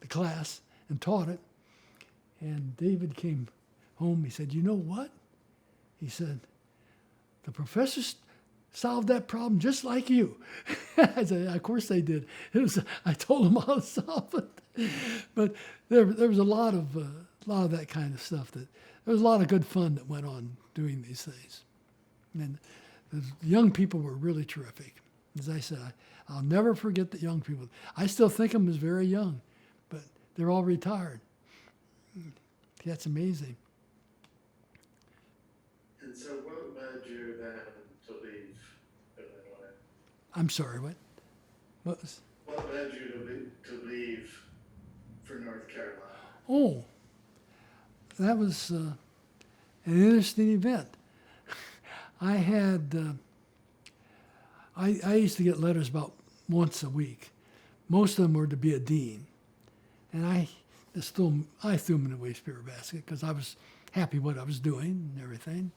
the class and taught it. And David came home. He said, "You know what?" He said, "The professors solved that problem just like you." I said, "Of course they did. I told them how to solve it." But there was a lot of that kind of stuff. There was a lot of good fun that went on doing these things. And the young people were really terrific. As I said, I'll never forget the young people. I still think of them as very young, but they're all retired. That's amazing. And so what led you then to leave Illinois? I'm sorry, what? What was? What led you to leave for North Carolina? Oh, that was an interesting event. I had, I used to get letters about once a week. Most of them were to be a dean. And I threw them in the waste paper basket because I was happy what I was doing and everything.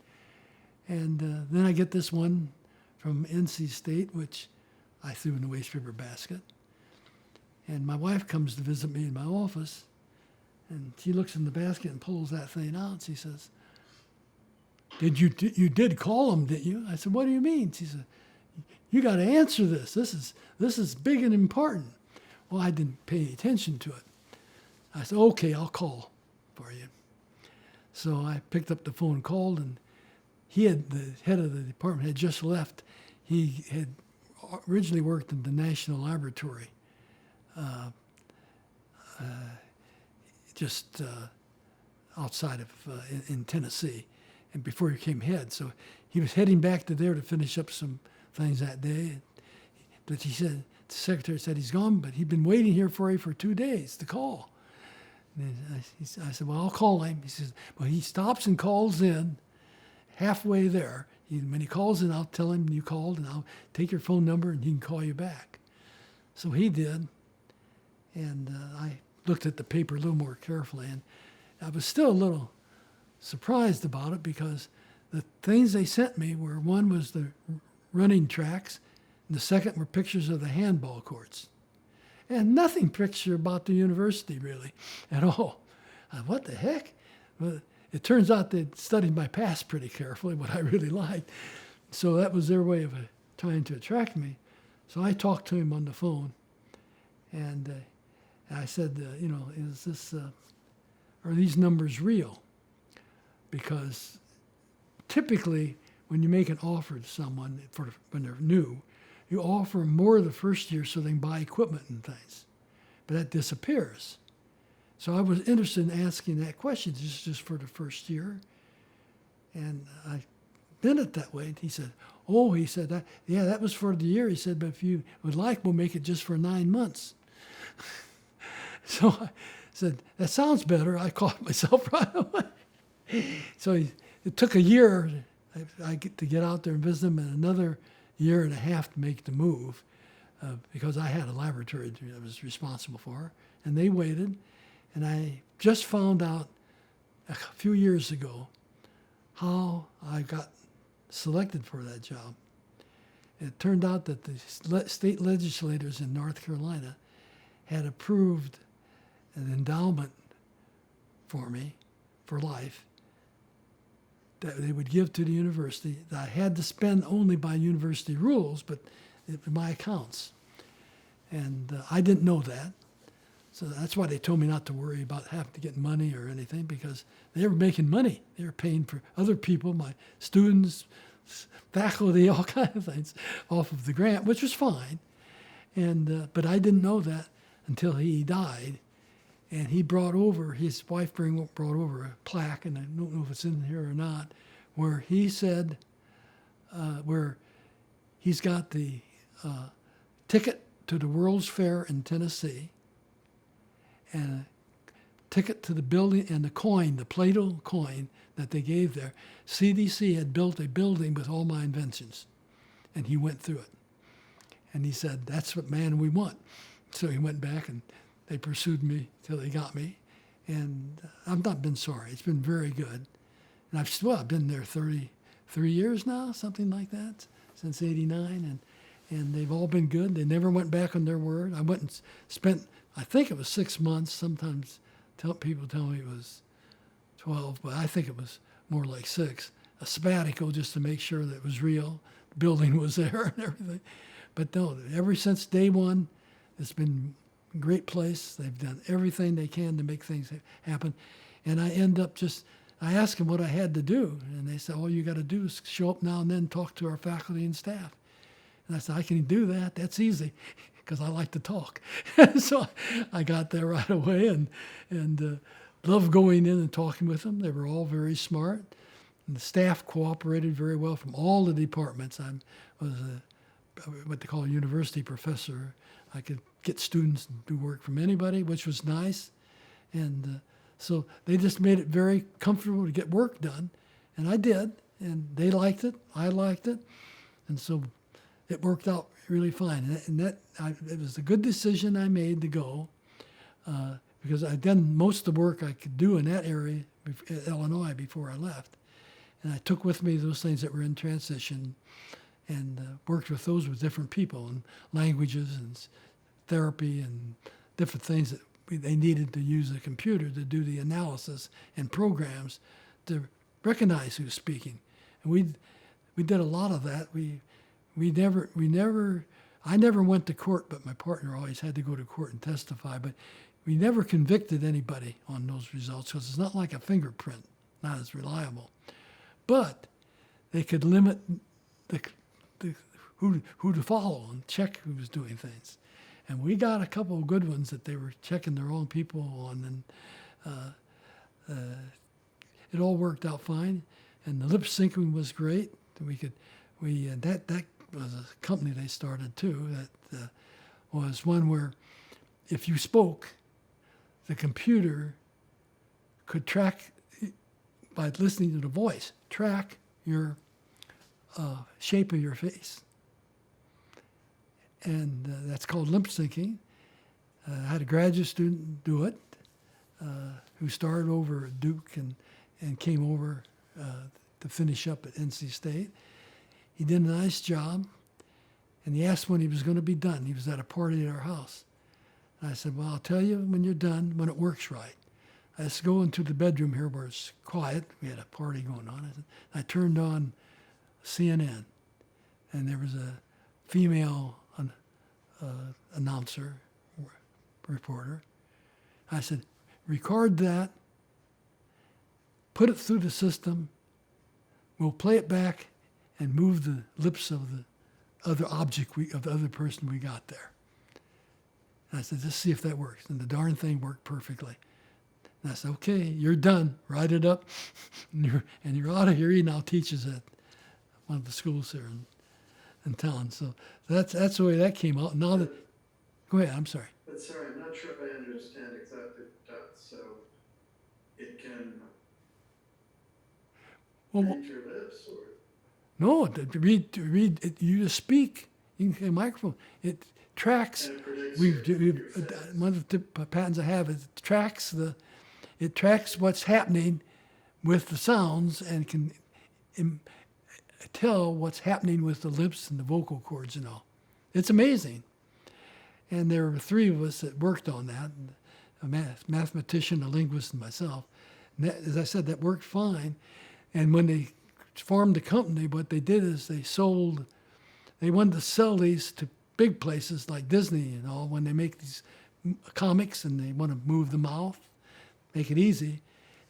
And then I get this one from NC State, which I threw in the waste paper basket. And my wife comes to visit me in my office, and she looks in the basket and pulls that thing out. And she says, you did call them, didn't you?" I said, "What do you mean?" She said, "You got to answer this. This is big and important." Well, I didn't pay any attention to it. I said, "Okay, I'll call for you." So I picked up the phone and called, and the head of the department had just left. He had originally worked in the National Laboratory, just outside of in Tennessee, and before he became head. So he was heading back to there to finish up some things that day. But he said, the secretary said he's gone, but he'd been waiting here for you for 2 days to call. And I said, "Well, I'll call him." He says, "Well, he stops and calls in halfway there. When he calls in, I'll tell him you called, and I'll take your phone number, and he can call you back." So he did. And I looked at the paper a little more carefully, and I was still a little surprised about it because the things they sent me were, one was the running tracks, and the second were pictures of the handball courts. And nothing picture about the university, really, at all. What the heck? Well, it turns out they'd studied my past pretty carefully, what I really liked. So that was their way of trying to attract me. So I talked to him on the phone, and I said, are these numbers real? Because typically, when you make an offer to someone when they're new, you offer more the first year so they can buy equipment and things. But that disappears. So I was interested in asking that question, just for the first year. And I did it that way. And he said, that was for the year. He said, "But if you would like, we'll make it just for 9 months." So I said, "That sounds better." I caught myself right away. So it took a year to get out there and visit him, and another year and a half to make the move because I had a laboratory that I was responsible for. And they waited. And I just found out a few years ago how I got selected for that job. It turned out that the state legislators in North Carolina had approved an endowment for me for life that they would give to the university that I had to spend only by university rules, but my accounts. And I didn't know that. So that's why they told me not to worry about having to get money or anything, because they were making money. They were paying for other people, my students, faculty, all kinds of things off of the grant, which was fine. And but I didn't know that until he died. And he his wife brought over a plaque, and I don't know if it's in here or not, where he said, where he's got the ticket to the World's Fair in Tennessee, and a ticket to the building, and the coin, the Plato coin that they gave there. CDC had built a building with all my inventions, and he went through it. And he said, "That's what man we want." So he went back, and they pursued me till they got me. And I've not been sorry. It's been very good. And I've been there 33 years now, something like that, since '89. and they've all been good. They never went back on their word. I went and spent, I think it was 6 months. Sometimes people tell me it was 12, but I think it was more like 6. A sabbatical just to make sure that it was real. The building was there and everything. But no, ever since day one, it's been a great place. They've done everything they can to make things happen. And I end up I asked them what I had to do. And they said, all you got to do is show up now and then, talk to our faculty and staff. And I said, I can do that. That's easy, because I like to talk. So I got there right away and loved going in and talking with them. They were all very smart. And the staff cooperated very well from all the departments. I was what they call a university professor. I could get students to do work from anybody, which was nice. And so they just made it very comfortable to get work done. And I did. And they liked it. I liked it. And so it worked out really fine. It was a good decision I made to go, because I'd done most of the work I could do in that area at Illinois before I left. And I took with me those things that were in transition and worked with those with different people and languages and therapy and different things that they needed to use a computer to do the analysis and programs to recognize who's speaking. And we did a lot of that. I never went to court, but my partner always had to go to court and testify. But we never convicted anybody on those results, because it's not like a fingerprint, not as reliable. But they could limit who to follow and check who was doing things. And we got a couple of good ones that they were checking their own people on, and it all worked out fine. And the lip syncing was great. That was a company they started too. That was one where if you spoke, the computer could track, by listening to the voice, track your shape of your face. And that's called lip syncing. I had a graduate student do it, who started over at Duke and came over to finish up at NC State. He did a nice job, and he asked when he was going to be done. He was at a party at our house. And I said, well, I'll tell you when you're done, when it works right. I just go into the bedroom here where it's quiet. We had a party going on. I turned on CNN, and there was a female announcer, reporter. I said, record that, put it through the system, we'll play it back and move the lips of the other object, of the other person we got there. And I said, just see if that works. And the darn thing worked perfectly. And I said, okay, you're done. Write it up, and you're out of here. He now teaches at one of the schools here in town. So that's the way that came out. Now go ahead, I'm sorry. But sorry, I'm not sure if I understand exactly what it does. So it can read your lips, or? No, to read it, you just speak. You can get a microphone. It tracks. And it predicts One of the patents I have is it tracks what's happening with the sounds and can tell what's happening with the lips and the vocal cords and all. It's amazing. And there were 3 of us that worked on that, a mathematician, a linguist, and myself. And that, as I said, that worked fine. And when they formed the company, what they did is they wanted to sell these to big places like Disney and all, when they make these comics and they want to move the mouth, make it easy.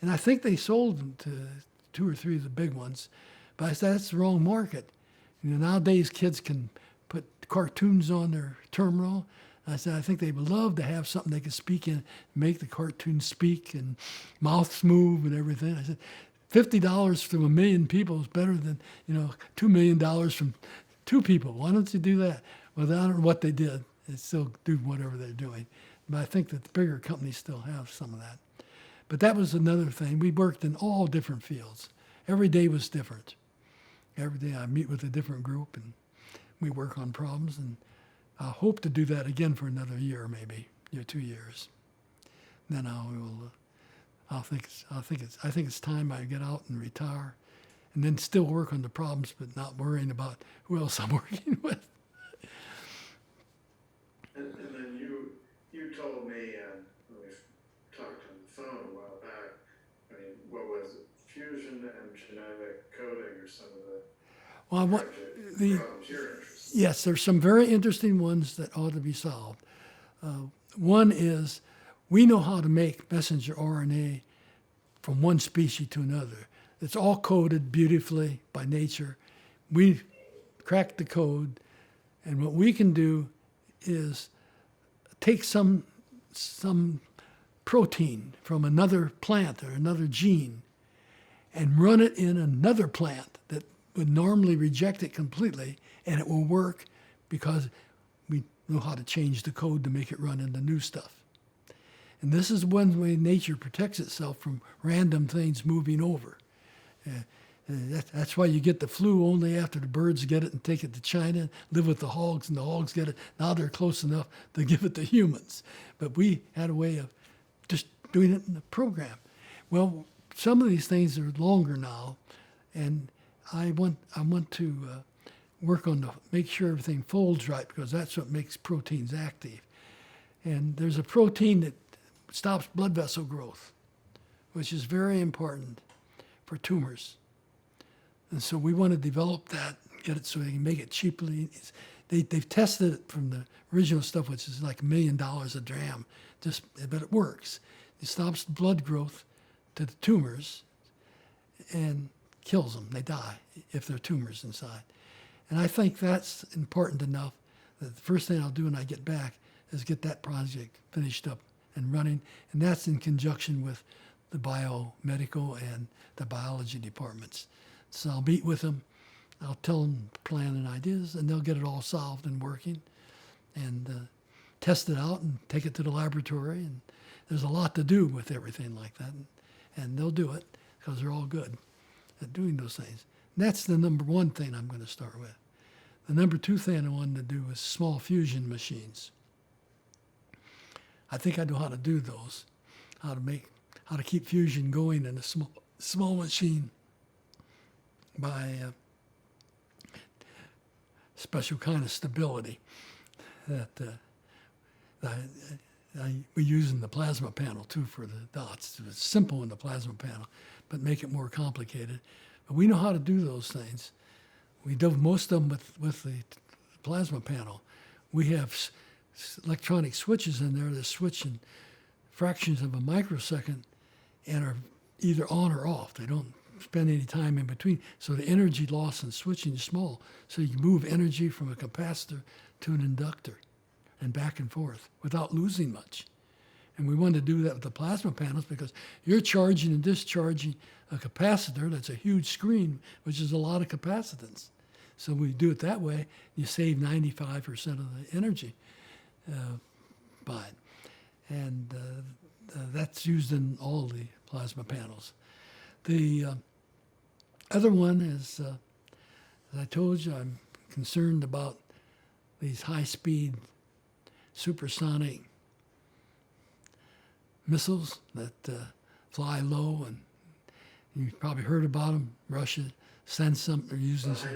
And I think they sold them to 2 or 3 of the big ones. But I said, that's the wrong market. Nowadays kids can put cartoons on their terminal. I said, I think they would love to have something they could speak in, make the cartoon speak and mouths move and everything. I said, $50 from 1 million people is better than, $2 million from 2 people. Why don't you do that? Well, I don't know what they did. They still do whatever they're doing. But I think that the bigger companies still have some of that. But that was another thing. We worked in all different fields. Every day was different. Every day I meet with a different group and we work on problems. And I hope to do that again for another year, maybe 2 years. Then I think it's time I get out and retire, and then still work on the problems, but not worrying about who else I'm working with. Well, I want the Problems you're interested yes, there's some very interesting ones that ought to be solved. One is we know how to make messenger RNA from one species to another. It's all coded beautifully by nature. We cracked the code, and what we can do is take some protein from another plant or another gene and run it in another plant that would normally reject it completely, and it will work because we know how to change the code to make it run into new stuff. And this is one way nature protects itself from random things moving over. That's why you get the flu only after the birds get it and take it to China, live with the hogs, and the hogs get it. Now they're close enough to give it to humans. But we had a way of just doing it in the program. Well, some of these things are longer now, and I want to work on make sure everything folds right, because that's what makes proteins active. And there's a protein that stops blood vessel growth, which is very important for tumors. And so we want to develop that, get it so they can make it cheaply. They've tested it from the original stuff, which is like $1 million a dram, but it works. It stops blood growth to the tumors and kills them. They die if there are tumors inside. And I think that's important enough that the first thing I'll do when I get back is get that project finished up and running. And that's in conjunction with the biomedical and the biology departments. So I'll meet with them. I'll tell them plan and ideas, and they'll get it all solved and working and test it out and take it to the laboratory. And there's a lot to do with everything like that. And they'll do it because they're all good at doing those things. And that's the number one thing I'm going to start with. The number two thing I wanted to do was small fusion machines. I think I know how to do those, how to keep fusion going in a small machine by special kind of stability that we use in the plasma panel too for the dots. It's simple in the plasma panel, but make it more complicated. But we know how to do those things. We do most of them with the plasma panel. We have electronic switches in there that switch in fractions of a microsecond and are either on or off. They don't spend any time in between. So the energy loss in switching is small. So you can move energy from a capacitor to an inductor and back and forth without losing much. And we want to do that with the plasma panels because you're charging and discharging a capacitor that's a huge screen, which is a lot of capacitance. So we do it that way, you save 95% of the energy by it. And that's used in all the plasma panels. The other one is, as I told you, I'm concerned about these high-speed supersonic missiles that fly low, and you've probably heard about them. Russia sends some, they're using some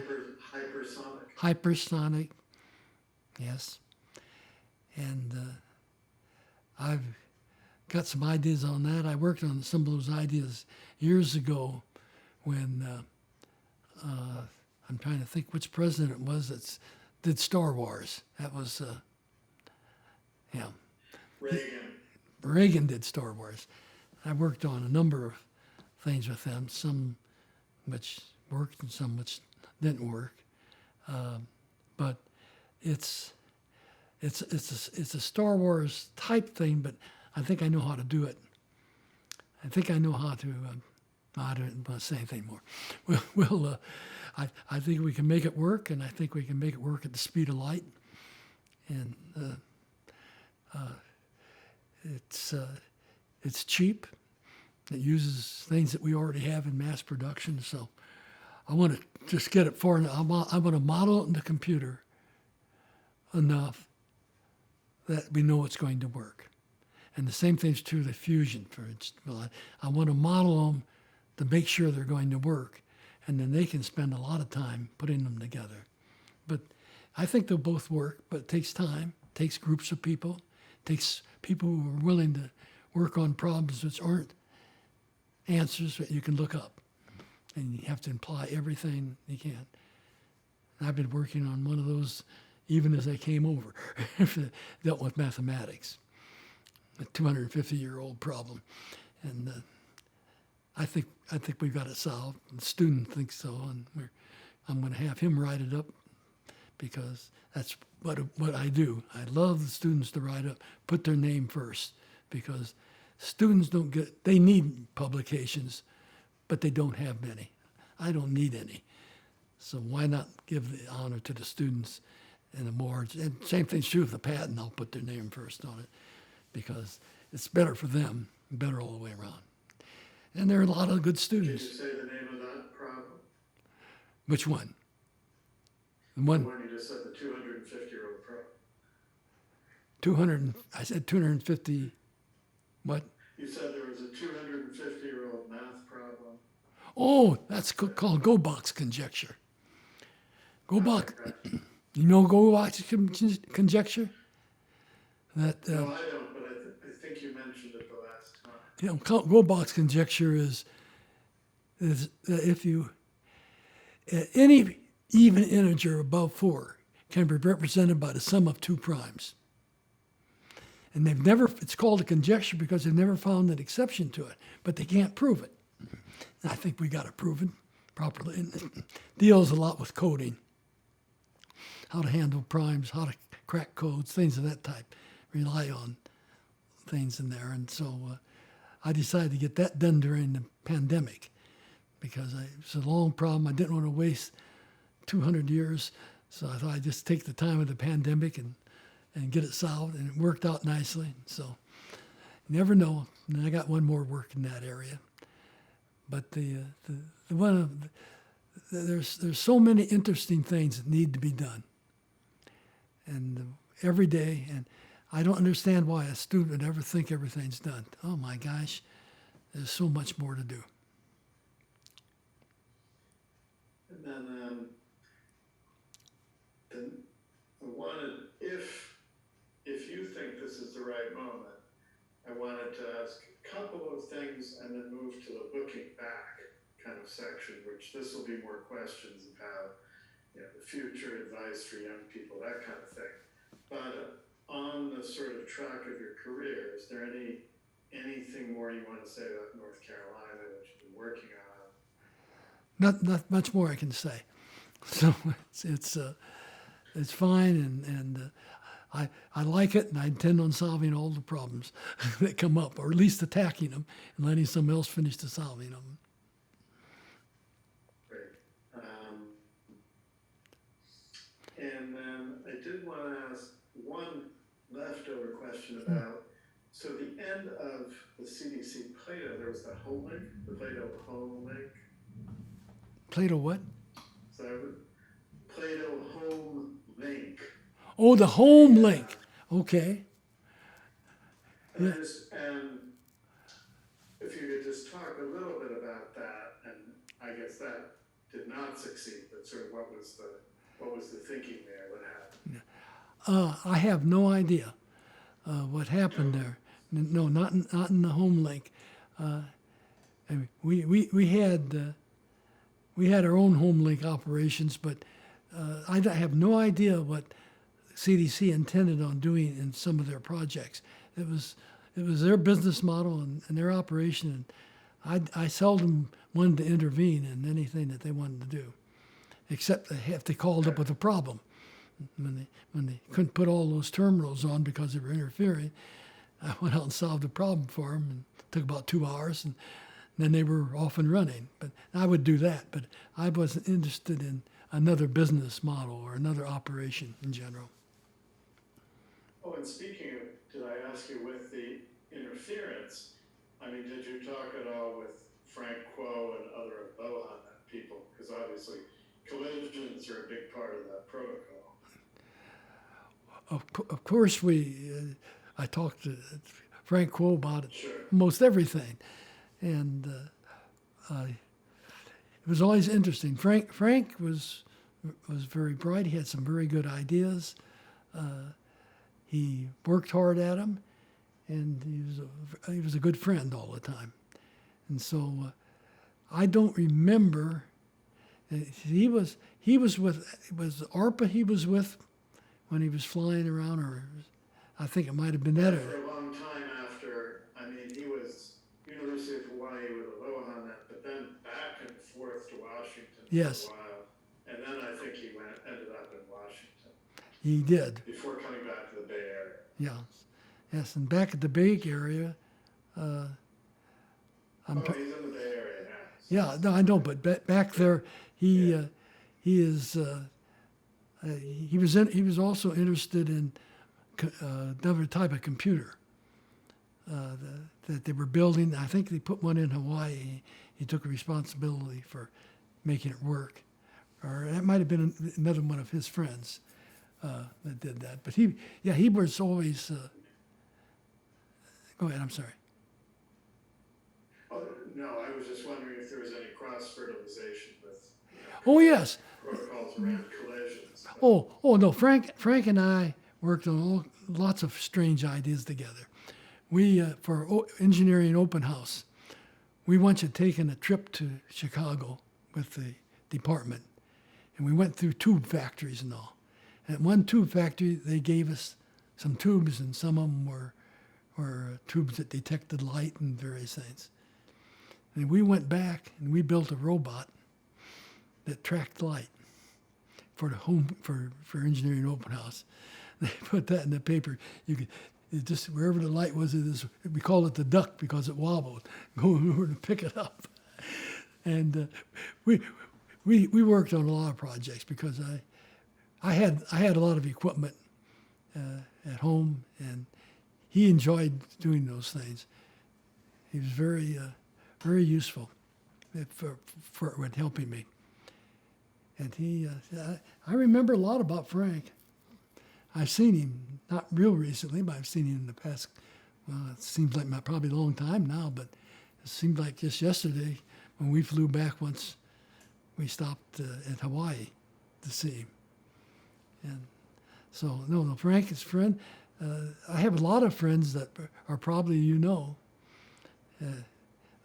hypersonic. hypersonic, yes. And I've got some ideas on that. I worked on some of those ideas years ago when I'm trying to think which president it was that did Star Wars. That was him. Reagan did Star Wars. I worked on a number of things with them, some which worked and some which didn't work. But it's a Star Wars type thing, but I think I know how to do it. I think I know how to. I don't want to say anything more. I think we can make it work, and I think we can make it work at the speed of light. And it's cheap. It uses things that we already have in mass production. So I want to just get it far enough. I want to model it in the computer enough that we know it's going to work. And the same thing's true of the fusion. For instance, I want to model them to make sure they're going to work, and then they can spend a lot of time putting them together. But I think they'll both work, but it takes time, it takes groups of people, it takes people who are willing to work on problems which aren't answers that you can look up. And you have to imply everything you can. I've been working on one of those even as I came over, dealt with mathematics, a 250-year-old problem. And I think we've got it solved. The student thinks so, and I'm going to have him write it up because that's what I do. I love the students to write up, put their name first, because students they need publications, but they don't have many. I don't need any. So why not give the honor to the students and the awards? And same thing's true with the patent. I'll put their name first on it because it's better for them, better all the way around. And there are a lot of good Did students. you say the name of that problem? Which one? The The one, one you just said, the 250-year-old problem. 200, I said 250, what? You said there was a 250-year-old math problem. Oh, that's called Go-Box conjecture. Go-Box, Right. you know Go-Box conjecture? That, No, I don't, but I think you mentioned it the last time. you know, Go-Box conjecture is that if you, any even integer above 4 can be represented by the sum of 2 primes. And it's called a conjecture because they've never found an exception to it, but they can't prove it. And I think we got it proven properly. And it deals a lot with coding, how to handle primes, how to crack codes, things of that type. Rely on things in there. And so I decided to get that done during the pandemic because it's a long problem. I didn't want to waste 200 years. So I thought I'd just take the time of the pandemic and get it solved. And it worked out nicely. So you never know. And I got one more work in that area. But there's so many interesting things that need to be done. And every day, and I don't understand why a student would ever think everything's done. Oh my gosh, there's so much more to do. And then I wanted, if you think this is the right moment, I wanted to ask a couple of things and then move to the looking back kind of section, which this will be more questions about, you know, the future, advice for young people, that kind of thing. But on the sort of track of your career, is there anything more you want to say about North Carolina that you've been working on? Not much more I can say. So it's fine, and I like it, and I intend on solving all the problems that come up, or at least attacking them and letting someone else finish the solving them. Great. And then I did want to ask one leftover question about, so the end of the CDC Plato, there was the home link, the Plato home link. Plato what? So Plato home link. Oh, the home link. Okay. And, and if you could just talk a little bit about that, and I guess that did not succeed, but sort of what was the thinking there, what happened? I have no idea what happened there. No, not in the home link. I mean, we had our own home link operations, but I have no idea what CDC intended on doing in some of their projects. It was their business model and their operation, and I seldom wanted to intervene in anything that they wanted to do, except if they called up with a problem. When they couldn't put all those terminals on because they were interfering, I went out and solved the problem for them, and it took about 2 hours, and then they were off and running. But I would do that, but I wasn't interested in another business model or another operation in general. Oh, and speaking of, did I ask you with the interference, I mean, did you talk at all with Frank Quo and other Bohan people? Because obviously collisions are a big part of that protocol. Of course, I talked to Frank Quo about it, Sure. most everything, and it was always interesting. Frank was very bright. He had some very good ideas. He worked hard at them, and he was a good friend all the time. And so I don't remember He was with, it was ARPA he was with when he was flying around, or I think it might have been that. For a long time after, I mean, he was University of Hawaii with a loan on that, but then back and forth to Washington Yes. for a while. And then I think he ended up in Washington He did. before coming back to the Bay Area. Yeah. Yes, and back at the Bay Area, He's in the Bay Area now. yeah, no, I know, but back there, he is he was also interested in another type of computer that they were building. I think they put one in Hawaii. He took responsibility for making it work, or that might have been another one of his friends that did that. But he was always. Go ahead. I'm sorry. Oh, no, I was just wondering if there was any cross-fertilization with Oh yes. protocols around collisions. Oh no. Frank and I worked on lots of strange ideas together. We for engineering open house, we once had taken a trip to Chicago with the department, and we went through tube factories and all. At one tube factory, they gave us some tubes, and some of them were tubes that detected light and various things. And we went back and we built a robot that tracked light for the home for engineering open house. They put that in the paper. You could just wherever the light was, we called it the duck because it wobbled. Go over to pick it up. And we worked on a lot of projects because I had a lot of equipment at home, and he enjoyed doing those things. He was very useful for helping me. And I remember a lot about Frank. I've seen him, not real recently, but I've seen him in the past, well, it seems like probably a long time now, but it seemed like just yesterday when we flew back once we stopped at Hawaii to see him. And so, no, Frank is a friend. I have a lot of friends that are probably there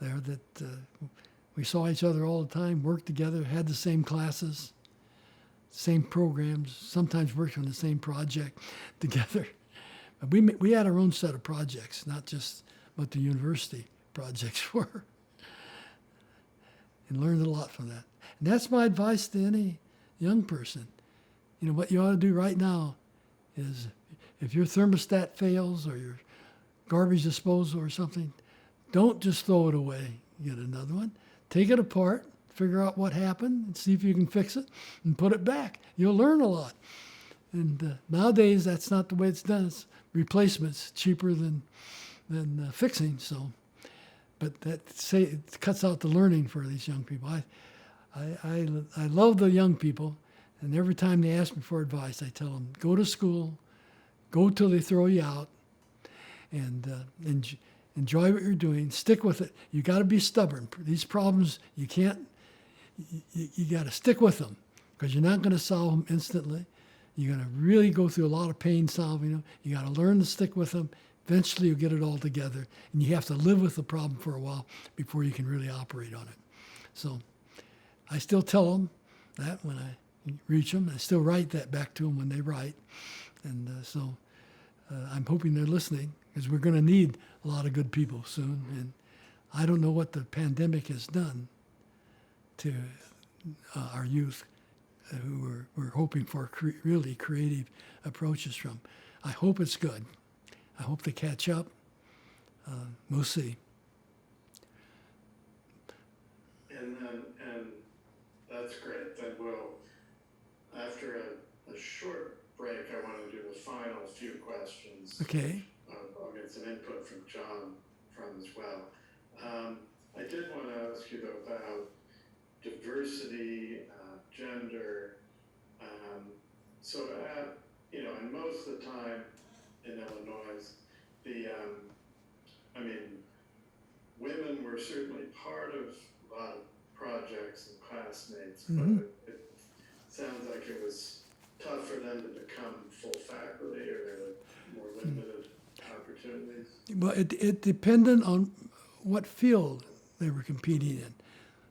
that we saw each other all the time, worked together, had the same classes, same programs, sometimes worked on the same project together. But we had our own set of projects, not just what the university projects were, and learned a lot from that. And that's my advice to any young person. What you ought to do right now is if your thermostat fails or your garbage disposal or something, don't just throw it away, get another one. Take it apart, figure out what happened, and see if you can fix it, and put it back. You'll learn a lot. And nowadays, that's not the way it's done. It's replacements cheaper than fixing. So, but it cuts out the learning for these young people. I love the young people, and every time they ask me for advice, I tell them, go to school, go till they throw you out, and enjoy what you're doing. Stick with it. You got to be stubborn. These problems, you can't. You got to stick with them because you're not going to solve them instantly. You're going to really go through a lot of pain solving them. You got to learn to stick with them. Eventually, you'll get it all together, and you have to live with the problem for a while before you can really operate on it. So, I still tell them that when I reach them. I still write that back to them when they write, and so I'm hoping they're listening because we're going to need a lot of good people soon. And I don't know what the pandemic has done to our youth who we're hoping for really creative approaches from. I hope it's good. I hope they catch up. We'll see. And that's great. Then we'll, after a short break, I want to do the final few questions. Okay. I'll get some input from John as well. I did want to ask you though about diversity, gender. So and most of the time in Illinois, women were certainly part of a lot of projects and classmates, but it sounds like it was tough for them to become full faculty, or there were more limited opportunities. Well, it depended on what field they were competing in.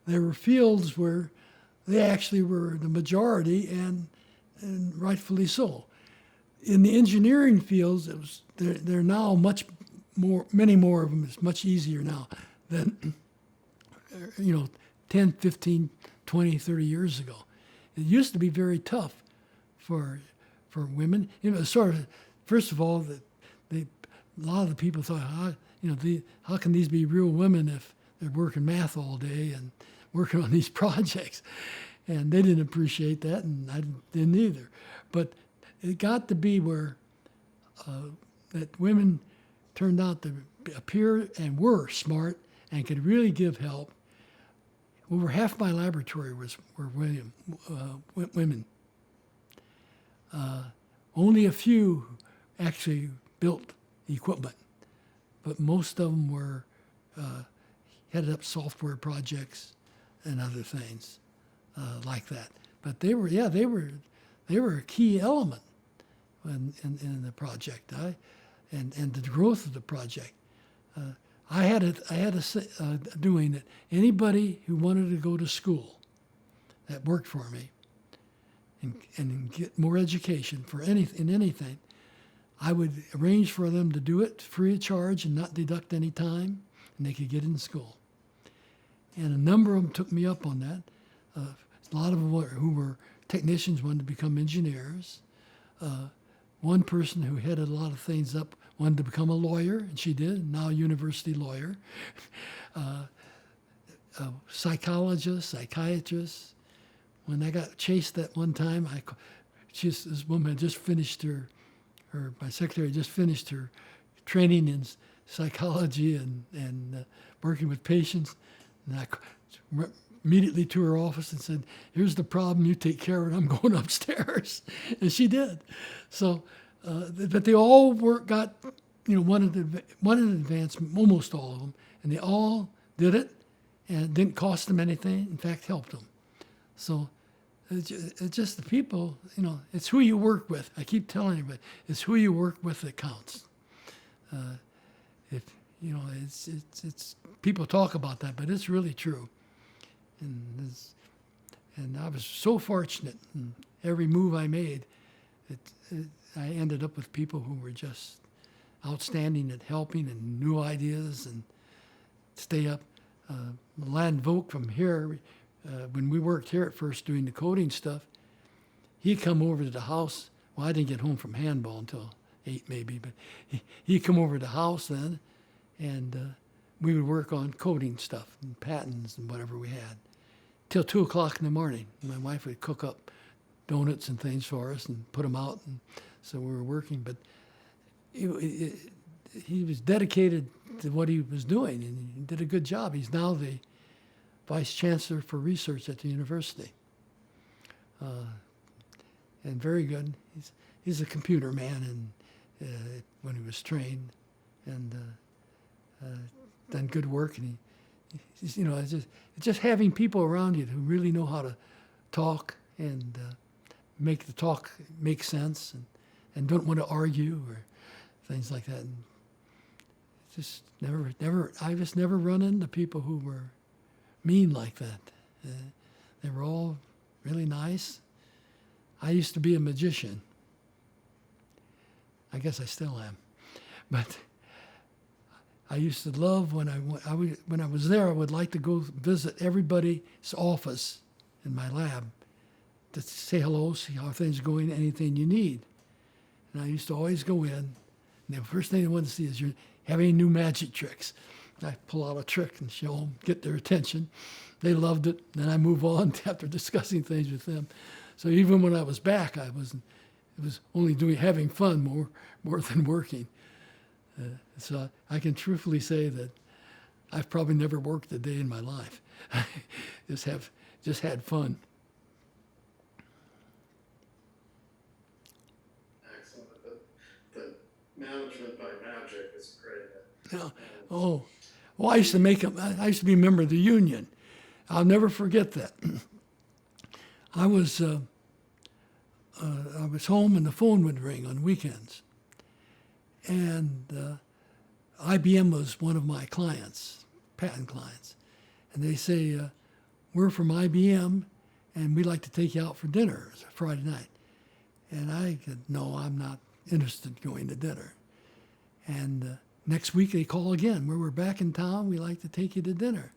There were fields where they actually were the majority, and rightfully so. In the engineering fields, they're now much more, many more of them. It's much easier now than 10, 15, 20, 30 years ago. It used to be very tough for women. Sort of, first of all, a lot of the people thought, how can these be real women if they're working math all day and working on these projects? And they didn't appreciate that, and I didn't either. But it got to be where that women turned out to appear and were smart and could really give help. Over half my laboratory were women. Only a few actually built equipment, but most of them were headed up software projects and other things like that. But they were a key element in the project, and the growth of the project. I had a doing that anybody who wanted to go to school that worked for me and get more education in anything, I would arrange for them to do it free of charge and not deduct any time, and they could get in school. And a number of them took me up on that. A lot of them who were technicians wanted to become engineers. One person who headed a lot of things up wanted to become a lawyer, and she did, now a university lawyer. Psychologist, psychiatrist. When I got chased that one time, this woman had just finished my secretary just finished her training in psychology and working with patients. And I immediately to her office and said, "Here's the problem, you take care of it, I'm going upstairs." And she did. So, but they all wanted advancement, almost all of them, and they all did it, and it didn't cost them anything, in fact, helped them. So it's just the people, it's who you work with. I keep telling everybody, it's who you work with that counts. It's people talk about that, but it's really true. And I was so fortunate in every move I made. I ended up with people who were just outstanding at helping and new ideas and stay up. Land Volk from here, when we worked here at first doing the coding stuff, he'd come over to the house. Well, I didn't get home from handball until 8 maybe, but he'd come over to the house then, and we would work on coding stuff and patents and whatever we had till 2 o'clock in the morning. My wife would cook up donuts and things for us and put them out, and so we were working. But he was dedicated to what he was doing, and he did a good job. He's now the vice chancellor for research at the university, and very good. He's a computer man, and when he was trained, and done good work. And it's just having people around you who really know how to talk and make the talk make sense, and don't want to argue or things like that. And just I just never run into people who were mean like that. They were all really nice. I used to be a magician. I guess I still am, but I used to love when I was there. I would like to go visit everybody's office in my lab to say hello, see how things are going, anything you need. And I used to always go in, and the first thing they wanted to see is, you have any new magic tricks? I pull out a trick and show them, get their attention. They loved it. Then I move on after discussing things with them. So even when I was back, it was only having fun more than working. So I can truthfully say that I've probably never worked a day in my life. just had fun. Excellent. The management by magic is great. Yeah. Oh, well, I used to be a member of the union. I'll never forget that. I was home and the phone would ring on weekends. And IBM was one of my clients, patent clients. And they say, we're from IBM, and we'd like to take you out for dinner. It's a Friday night. And I said, no, I'm not interested in going to dinner. And next week they call again, where we're back in town, we'd like to take you to dinner.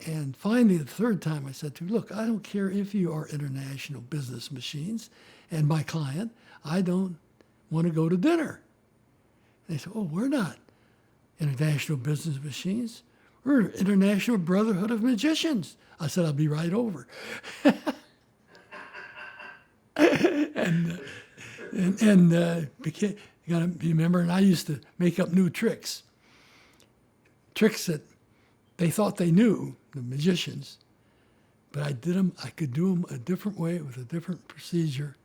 And finally, the third time I said to him, look, I don't care if you are international business machines and my client, I don't want to go to dinner. They said, oh, we're not international business machines. We're International Brotherhood of Magicians. I said, I'll be right over. You gotta remember, and I used to make up new tricks that they thought they knew, the magicians, but I could do them a different way with a different procedure,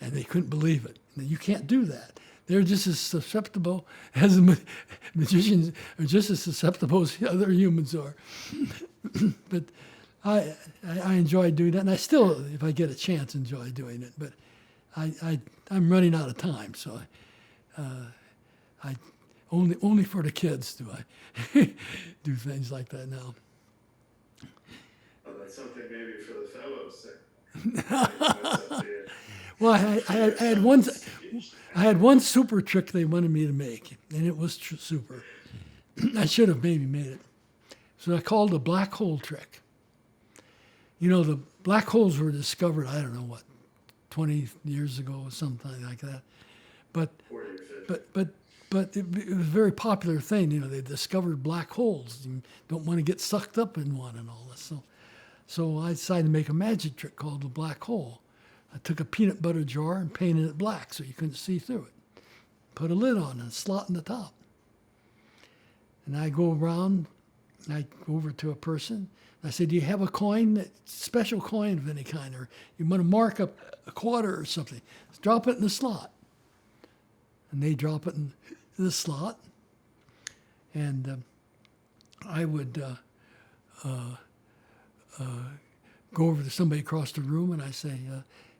and they couldn't believe it. And you can't do that. They're just as susceptible as magicians are just as susceptible as other humans are. But I enjoy doing that, and I still, if I get a chance, enjoy doing it. But I'm running out of time, so I only for the kids do I do things like that now. Well, that's something maybe for the fellows. That's up to you. Well, I had one super trick they wanted me to make, and it was super. I should have maybe made it. So I called the black hole trick. You know, the black holes were discovered, I don't know what, 20 years ago or something like that. But 40 or 50. it was a very popular thing. You know, they discovered black holes. You don't want to get sucked up in one and all this. So I decided to make a magic trick called the black hole. I took a peanut butter jar and painted it black so you couldn't see through it. Put a lid on and a slot in the top. And I go around, I go over to a person. I say, do you have a coin, special coin of any kind, or you want to mark up a quarter or something? Drop it in the slot. And they drop it in the slot. And I would go over to somebody across the room and I say,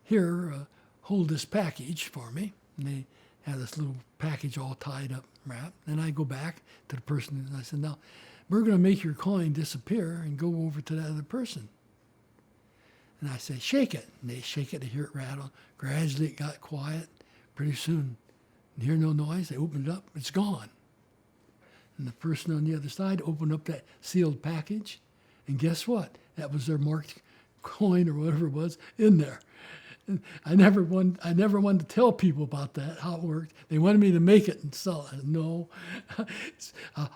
here, hold this package for me. And they have this little package all tied up, wrapped. And I go back to the person and I said, now, we're going to make your coin disappear and go over to that other person. And I say, shake it. And they shake it to hear it rattle. Gradually it got quiet. Pretty soon, you hear no noise. They open it up. It's gone. And the person on the other side opened up that sealed package. And guess what? That was their marked coin or whatever it was in there. And I never wanted to tell people about that, how it worked. They wanted me to make it and sell it. No,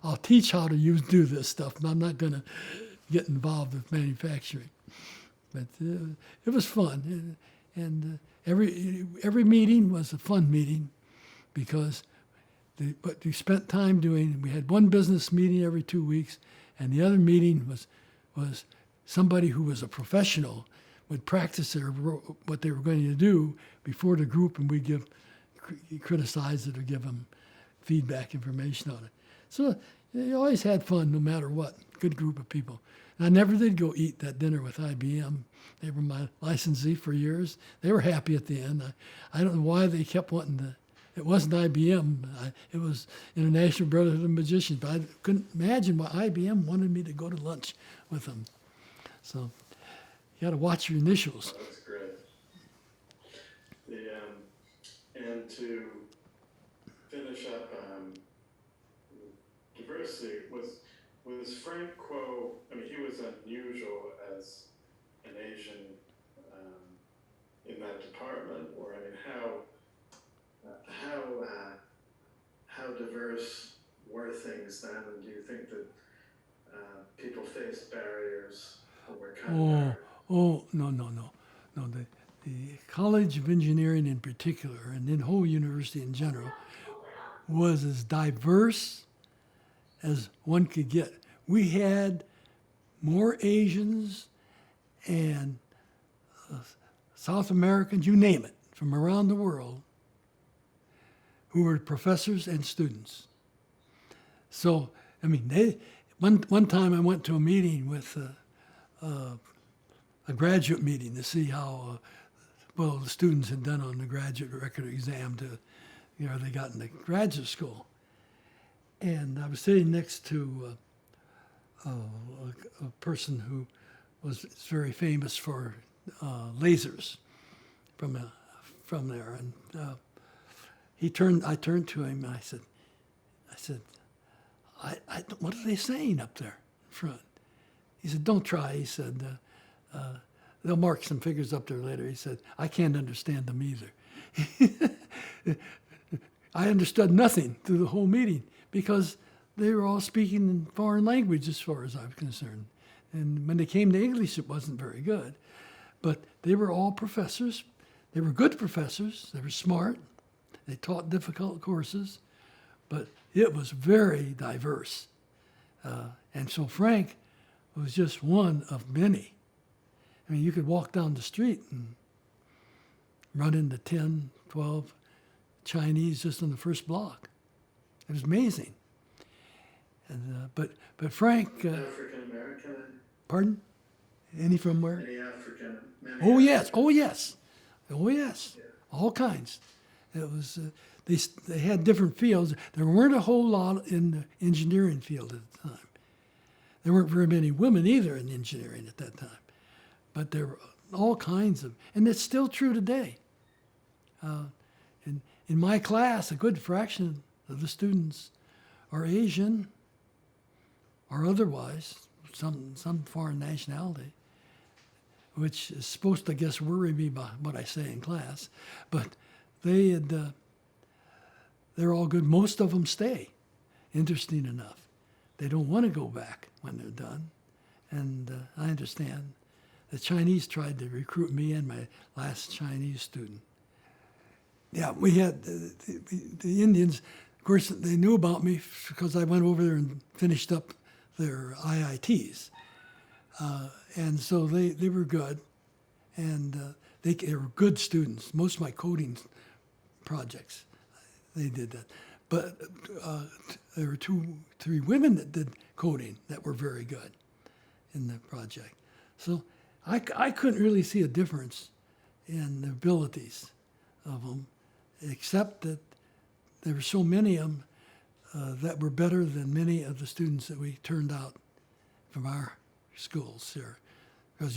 I'll teach how to do this stuff, and I'm not going to get involved with manufacturing. But it was fun, and every meeting was a fun meeting because what we spent time doing. We had one business meeting every 2 weeks, and the other meeting was somebody who was a professional would practice what they were going to do before the group, and we'd criticize it or give them feedback information on it. So they always had fun no matter what, good group of people. And I never did go eat that dinner with IBM. They were my licensee for years. They were happy at the end. I don't know why they kept wanting to. It wasn't IBM. It was International Brotherhood of Magicians. But I couldn't imagine why IBM wanted me to go to lunch with them. So you got to watch your initials. Oh, that's great. And to finish up, diversity was Frank Quo. I mean, he was unusual as an Asian in that department. Or I mean, how diverse were things then? And do you think that people faced barriers, or were kind of barriers? Oh, no. The College of Engineering in particular, and then whole university in general, was as diverse as one could get. We had more Asians and South Americans, you name it, from around the world, who were professors and students. So, I mean, one time I went to a meeting with a graduate meeting to see how well the students had done on the graduate record exam to, they got into graduate school. And I was sitting next to a person who was very famous for lasers from there. And I turned to him and I said, what are they saying up there in front? He said, don't try. He said, they'll mark some figures up there later. He said, I can't understand them either. I understood nothing through the whole meeting because they were all speaking in foreign language as far as I was concerned. And when they came to English, it wasn't very good. But they were all professors. They were good professors. They were smart. They taught difficult courses. But it was very diverse. And so Frank was just one of many. I mean, you could walk down the street and run into 10, 12 Chinese just on the first block. It was amazing. And, but Frank... African American? Pardon? Any from where? Any African? Oh, yes. Oh, yes. Oh, yes. Yeah. All kinds. It was... They had different fields. There weren't a whole lot in the engineering field at the time. There weren't very many women either in engineering at that time. But there were all kinds of, and it's still true today. In my class, a good fraction of the students are Asian or otherwise, some foreign nationality, which is supposed to, I guess, worry me about what I say in class. But they're all good. Most of them stay, interesting enough. They don't want to go back when they're done. And I understand. The Chinese tried to recruit me and my last Chinese student. Yeah, we had the Indians, of course, they knew about me because I went over there and finished up their IITs. And so they were good. And they were good students. Most of my coding projects, they did that. But there were 2, 3 women that did coding that were very good in the project. So I couldn't really see a difference in the abilities of them, except that there were so many of them that were better than many of the students that we turned out from our schools here. Because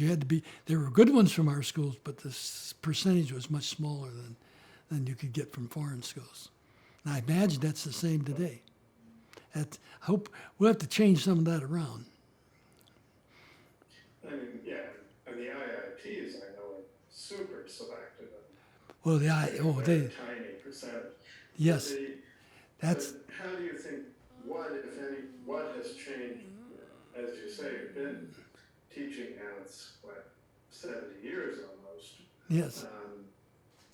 there were good ones from our schools, but the percentage was much smaller than you could get from foreign schools. And I imagine that's the same today. I hope we'll have to change some of that around. I mean, yeah, and the IITs I know are super selective. Well, A tiny percentage. Yes, But how do you think, what, if any, what has changed? As you say, you've been teaching now, it's what, 70 years almost. yes.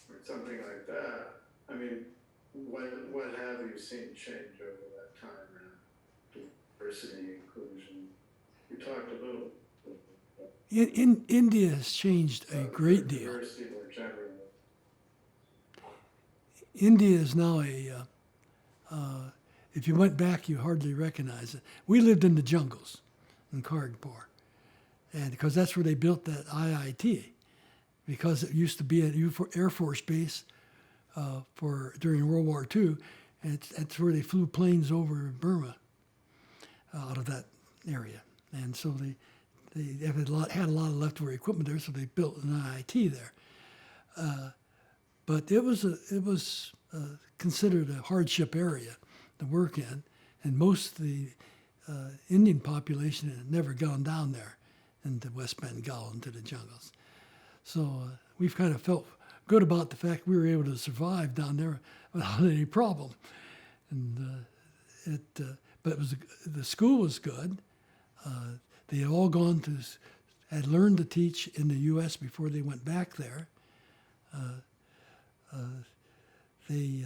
Or something like that. I mean, what have you seen change over that time around diversity, inclusion? You talked a little. India has changed a great deal. Diversity more generally. India is now if you went back, you hardly recognize it. We lived in the jungles in Kharagpur, and because that's where they built that IIT, because it used to be an Air Force base during World War II, and that's where they flew planes over Burma out of that area. And so they had a lot of leftover equipment there, so they built an IIT there. But it was considered a hardship area to work in, and most of the Indian population had never gone down there into West Bengal, into the jungles. So we've kind of felt good about the fact we were able to survive down there without any problem. And but the school was good. They had all had learned to teach in the U.S. before they went back there. They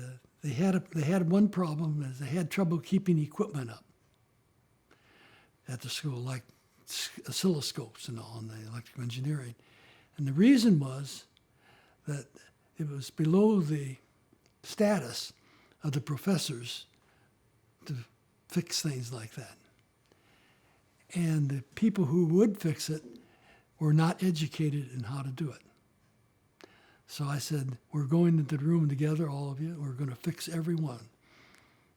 had one problem, is they had trouble keeping equipment up at the school, like oscilloscopes and all in the electrical engineering. And the reason was that it was below the status of the professors to fix things like that. And the people who would fix it were not educated in how to do it. So I said, we're going into the room together, all of you. We're going to fix every one.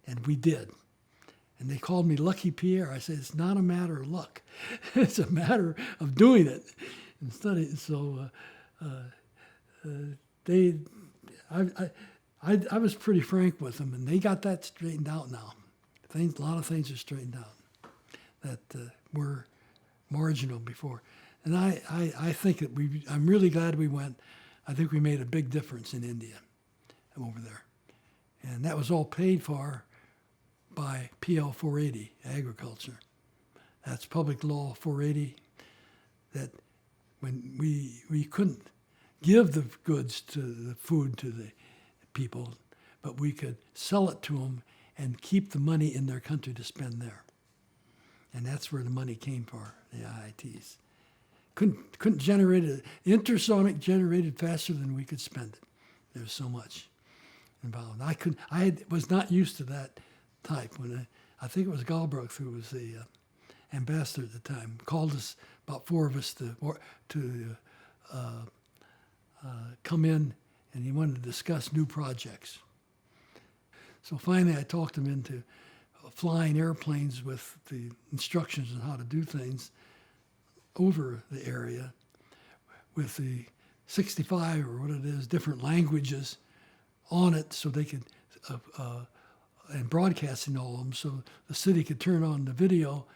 And we did. And they called me Lucky Pierre. I said, it's not a matter of luck. It's a matter of doing it and studying. So I was pretty frank with them, and they got that straightened out now. A lot of things are straightened out that were marginal before. And I think that I'm really glad we went. I think we made a big difference in India over there. And that was all paid for by PL 480, agriculture. That's public law 480, that when we couldn't give the goods to the food to the people, but we could sell it to them and keep the money in their country to spend there. And that's where the money came for, the IITs. Couldn't generate it. Intersonic generated faster than we could spend it. There was so much involved. I was not used to that type. When I think it was Galbraith, who was the ambassador at the time, called us, about four of us, to come in, and he wanted to discuss new projects. So finally I talked him into flying airplanes with the instructions on how to do things over the area with the 65 or what it is, different languages on it, so they could, and broadcasting all of them, so the city could turn on the video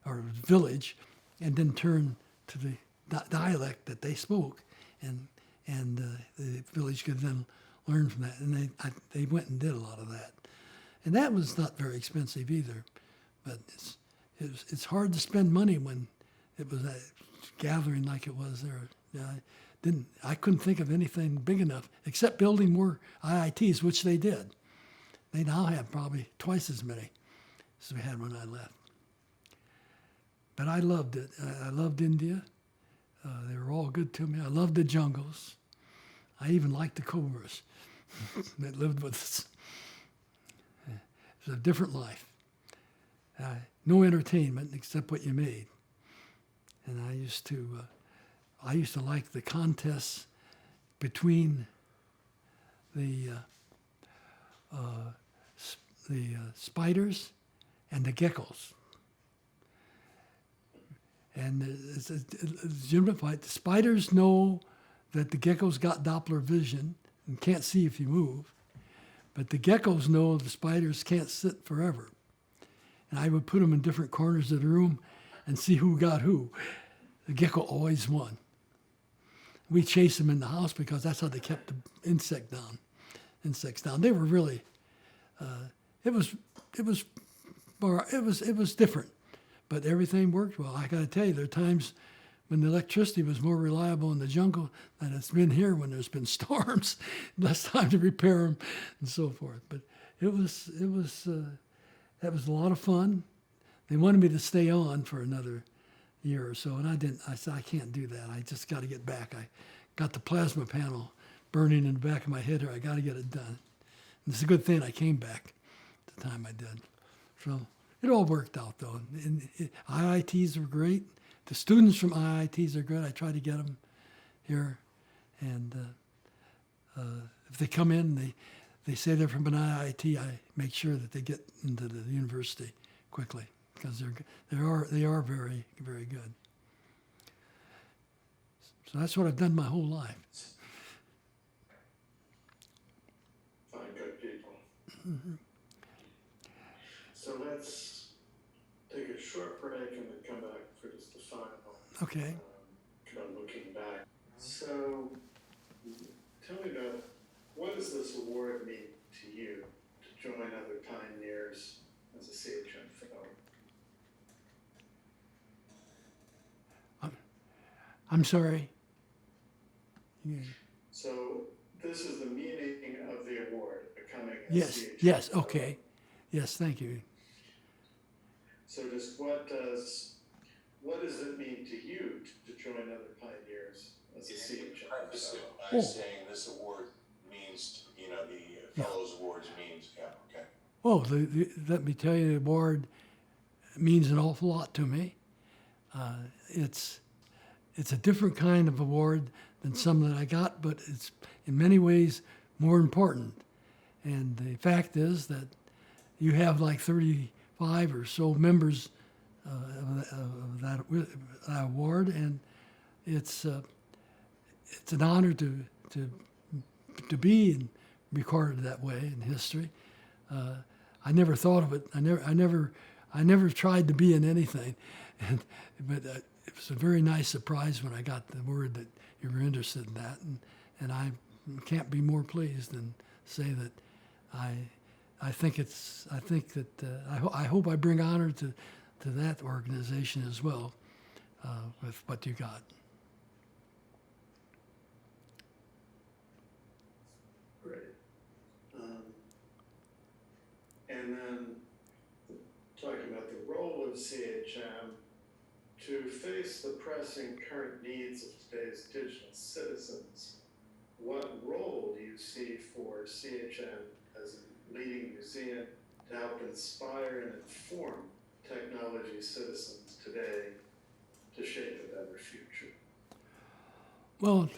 or village and then turn to the dialect that they spoke, and the village could then learn from that. And they went and did a lot of that. And that was not very expensive either, but it's hard to spend money when it was a gathering like it was there. I couldn't think of anything big enough except building more IITs, which they did. They now have probably twice as many as we had when I left. But I loved it. I loved India. They were all good to me. I loved the jungles. I even liked the cobras that lived with us. It was a different life. No entertainment except what you made. And I used to like the contests between the spiders and the geckos. And it's a legitimate fight. The spiders know that the geckos got Doppler vision and can't see if you move. But the geckos know the spiders can't sit forever. And I would put them in different corners of the room and see who got who. The gecko always won. We chased them in the house because that's how they kept the insects down. They were really, it was different, but everything worked well. I got to tell you, there are times when the electricity was more reliable in the jungle than it's been here when there's been storms, less time to repair them and so forth. But that was a lot of fun. They wanted me to stay on for another year or so, and I didn't. I said, I can't do that. I just got to get back. I got the plasma panel burning in the back of my head here. I got to get it done. And it's a good thing I came back the time I did. So it all worked out, though. And IITs were great. The students from IITs are good. I try to get them here. And if they come in, they say they're from an IIT, I make sure that they get into the university quickly because they are very, very good. So that's what I've done my whole life. Fine, good people. Mm-hmm. So let's take a short break and then come back for just the final. Okay. Kind of looking back. So tell me about, what does this award mean to you to join other pioneers as a CHM fellow? I'm sorry. Yeah. So this is the meaning of the award, becoming a Yes. CHM Yes. fellow. Okay. Yes. Thank you. So what does it mean to you to join other pioneers as a CHM fellow? I'm saying this award means, the Fellows Awards means, okay. Oh, let me tell you, the award means an awful lot to me. It's a different kind of award than some that I got, but it's in many ways more important. And the fact is that you have like 30 5 or so members of that award, and it's an honor to be recorded that way in history. I never thought of it. I never tried to be in anything, but it was a very nice surprise when I got the word that you were interested in that, and I can't be more pleased than say that I hope I bring honor to that organization as well with what you got. Great. And then talking about the role of CHM to face the pressing current needs of today's digital citizens, what role do you see for CHM as a leading museum to help inspire and inform technology citizens today to shape a better future? Well,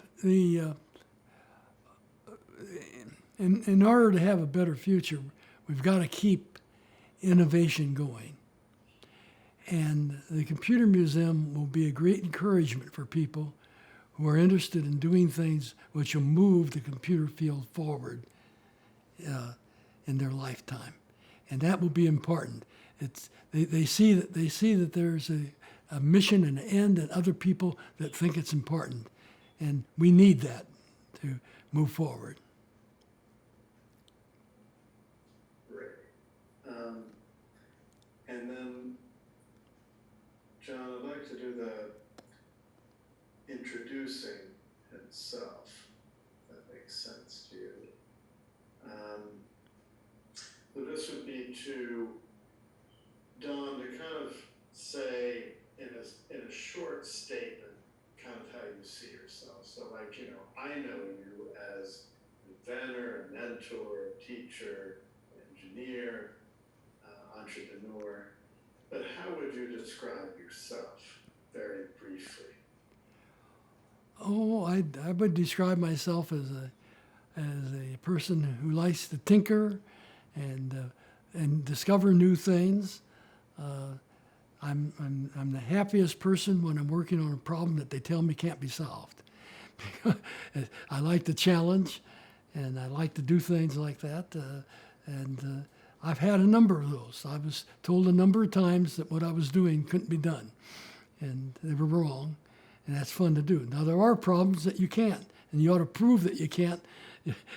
in order to have a better future, we've got to keep innovation going. And the Computer Museum will be a great encouragement for people who are interested in doing things which will move the computer field forward in their lifetime. And that will be important. They see that there's a mission and an end, and other people that think it's important. And we need that to move forward. Great. And then, John, I'd like to do the introducing himself, if that makes sense to you. So this would be to Don to kind of say in a short statement kind of how you see yourself. So like, I know you as an inventor, a mentor, a teacher, engineer, entrepreneur, but how would you describe yourself very briefly? Oh, I would describe myself as a person who likes to tinker and discover new things. I'm the happiest person when I'm working on a problem that they tell me can't be solved. I like the challenge, and I like to do things like that. And I've had a number of those. I was told a number of times that what I was doing couldn't be done, and they were wrong, and that's fun to do. Now, there are problems that you can't, and you ought to prove that you can't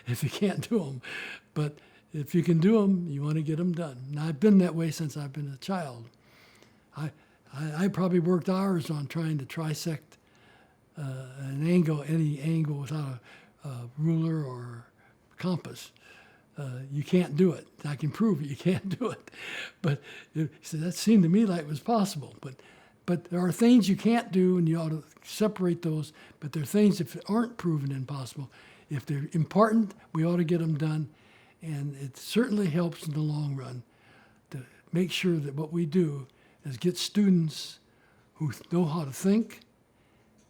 if you can't do them. But if you can do them, you want to get them done. Now, I've been that way since I've been a child. I probably worked hours on trying to trisect any angle without a ruler or compass. You can't do it. I can prove it. You can't do it. But so that seemed to me like it was possible. But there are things you can't do, and you ought to separate those. But there are things, if aren't proven impossible, if they're important, we ought to get them done. And it certainly helps in the long run to make sure that what we do is get students who know how to think,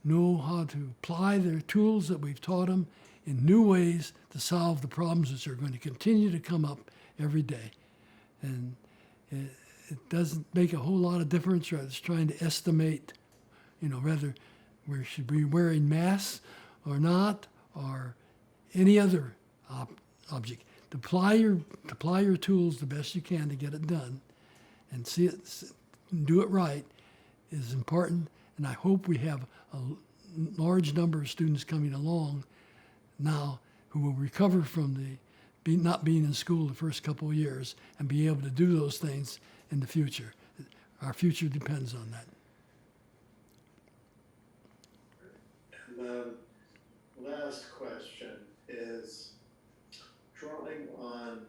know how to apply their tools that we've taught them in new ways to solve the problems that are going to continue to come up every day. And it doesn't make a whole lot of difference whether it's trying to estimate, whether we should be wearing masks or not, or any other object. To apply your tools the best you can to get it done, and do it right is important. And I hope we have a large number of students coming along now who will recover from not being in school the first couple of years and be able to do those things in the future. Our future depends on that. And the last question is, drawing on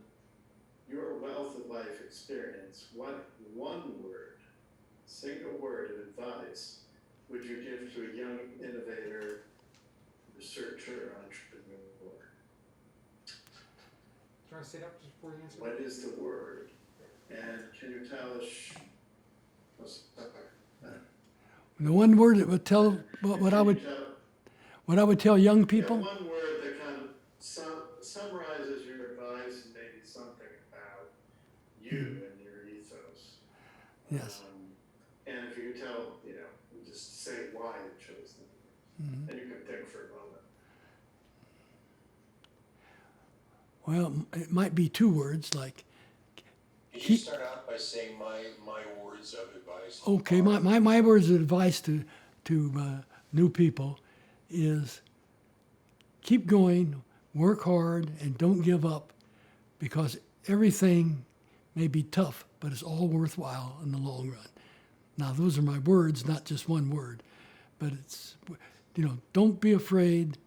your wealth of life experience, what one word, single word of advice would you give to a young innovator, researcher, entrepreneur? Do you want to sit up just before you answer? What is the word? And can you tell us? The one word that would tell what I would tell young people. Yeah, one word that kind of summarizes your advice and maybe something about you and your ethos. Yes. And if you could tell, you know, just say why you chose them. Mhm. And you can think for a moment. Well, it might be two words like, Could you start out by saying my words of advice? okay, are- my words of advice to new people is keep going, work hard, and don't give up, because everything may be tough, but it's all worthwhile in the long run. Now, those are my words, not just one word, but it's, you know, don't be afraid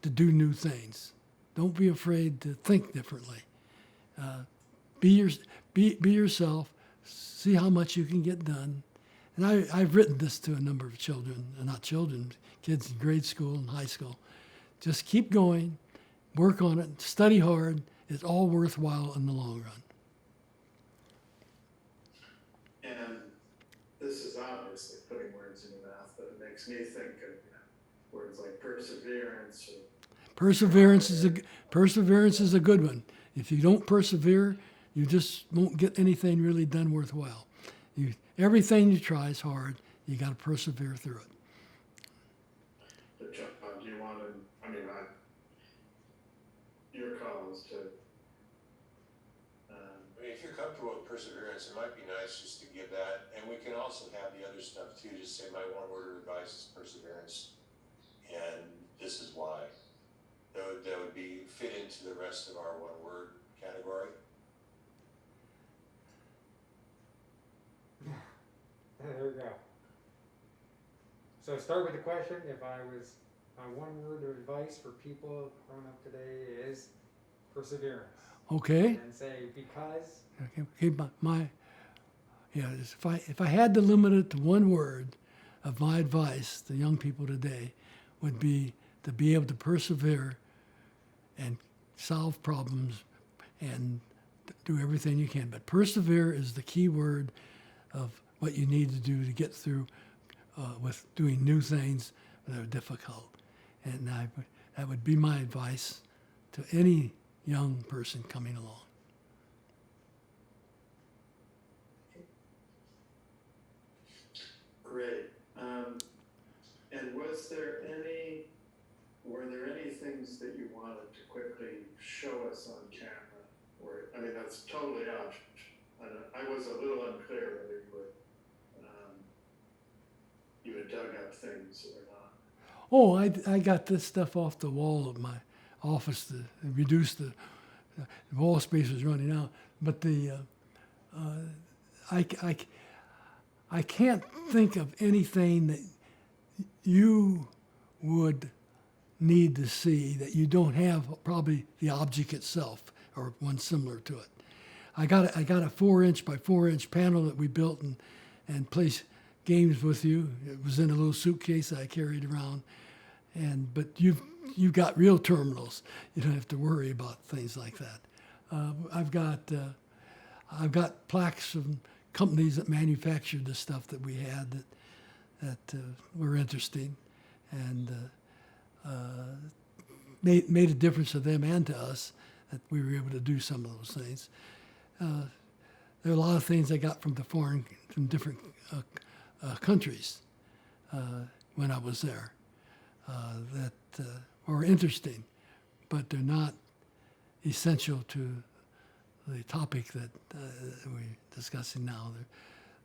to do new things. Don't be afraid to think differently. Be yourself. See how much you can get done. And I've written this to a number of children, not children, kids in grade school and high school. Just keep going, work on it, study hard. It's all worthwhile in the long run. And this is obviously putting words in your mouth, but it makes me think of, you know, words like perseverance or Perseverance is a good one. If you don't persevere, you just won't get anything really done worthwhile. Everything you try is hard. You got to persevere through it. But John, do you want to, I mean, your call is to, I mean, if you're comfortable with perseverance, it might be nice just to give that, and we can also have the other stuff too. Just say my one word of advice is perseverance, and this is why. That would be fit into the rest of our one word category. There we go. So start with the question. If I was, my one word of advice for people growing up today is perseverance. Okay. And say because. Okay. If I had to limit it to one word of my advice to young people today, would be to be able to persevere and solve problems and do everything you can. But persevere is the key word of what you need to do to get through with doing new things that are difficult. And that would be my advice to any young person coming along. great. And were there any things that you wanted to quickly show us on camera? Or, I mean, that's totally optional. I was a little unclear whether you had dug up things or not. Oh, I got this stuff off the wall of my office to reduce the wall space was running out. But I can't think of anything that you would need to see that you don't have probably the object itself or one similar to it. I got a 4-inch by 4-inch panel that we built and placed games with you. It was in a little suitcase I carried around, but you've got real terminals. You don't have to worry about things like that. I've got plaques from companies that manufactured the stuff that we had that were interesting and made a difference to them and to us that we were able to do some of those things. There are a lot of things I got from different countries when I was there that were interesting, but they're not essential to the topic that we're discussing now.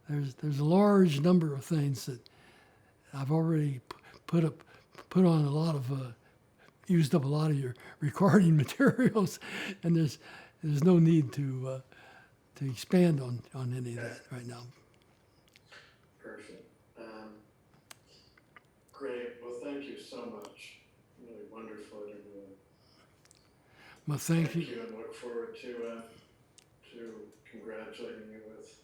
There's a large number of things that I've already put on a lot of used up a lot of your recording materials, and there's no need to expand on any of that right now. Perfect. Great. Well, thank you so much. Really wonderful interview. Well, thank you. And look forward to congratulating you with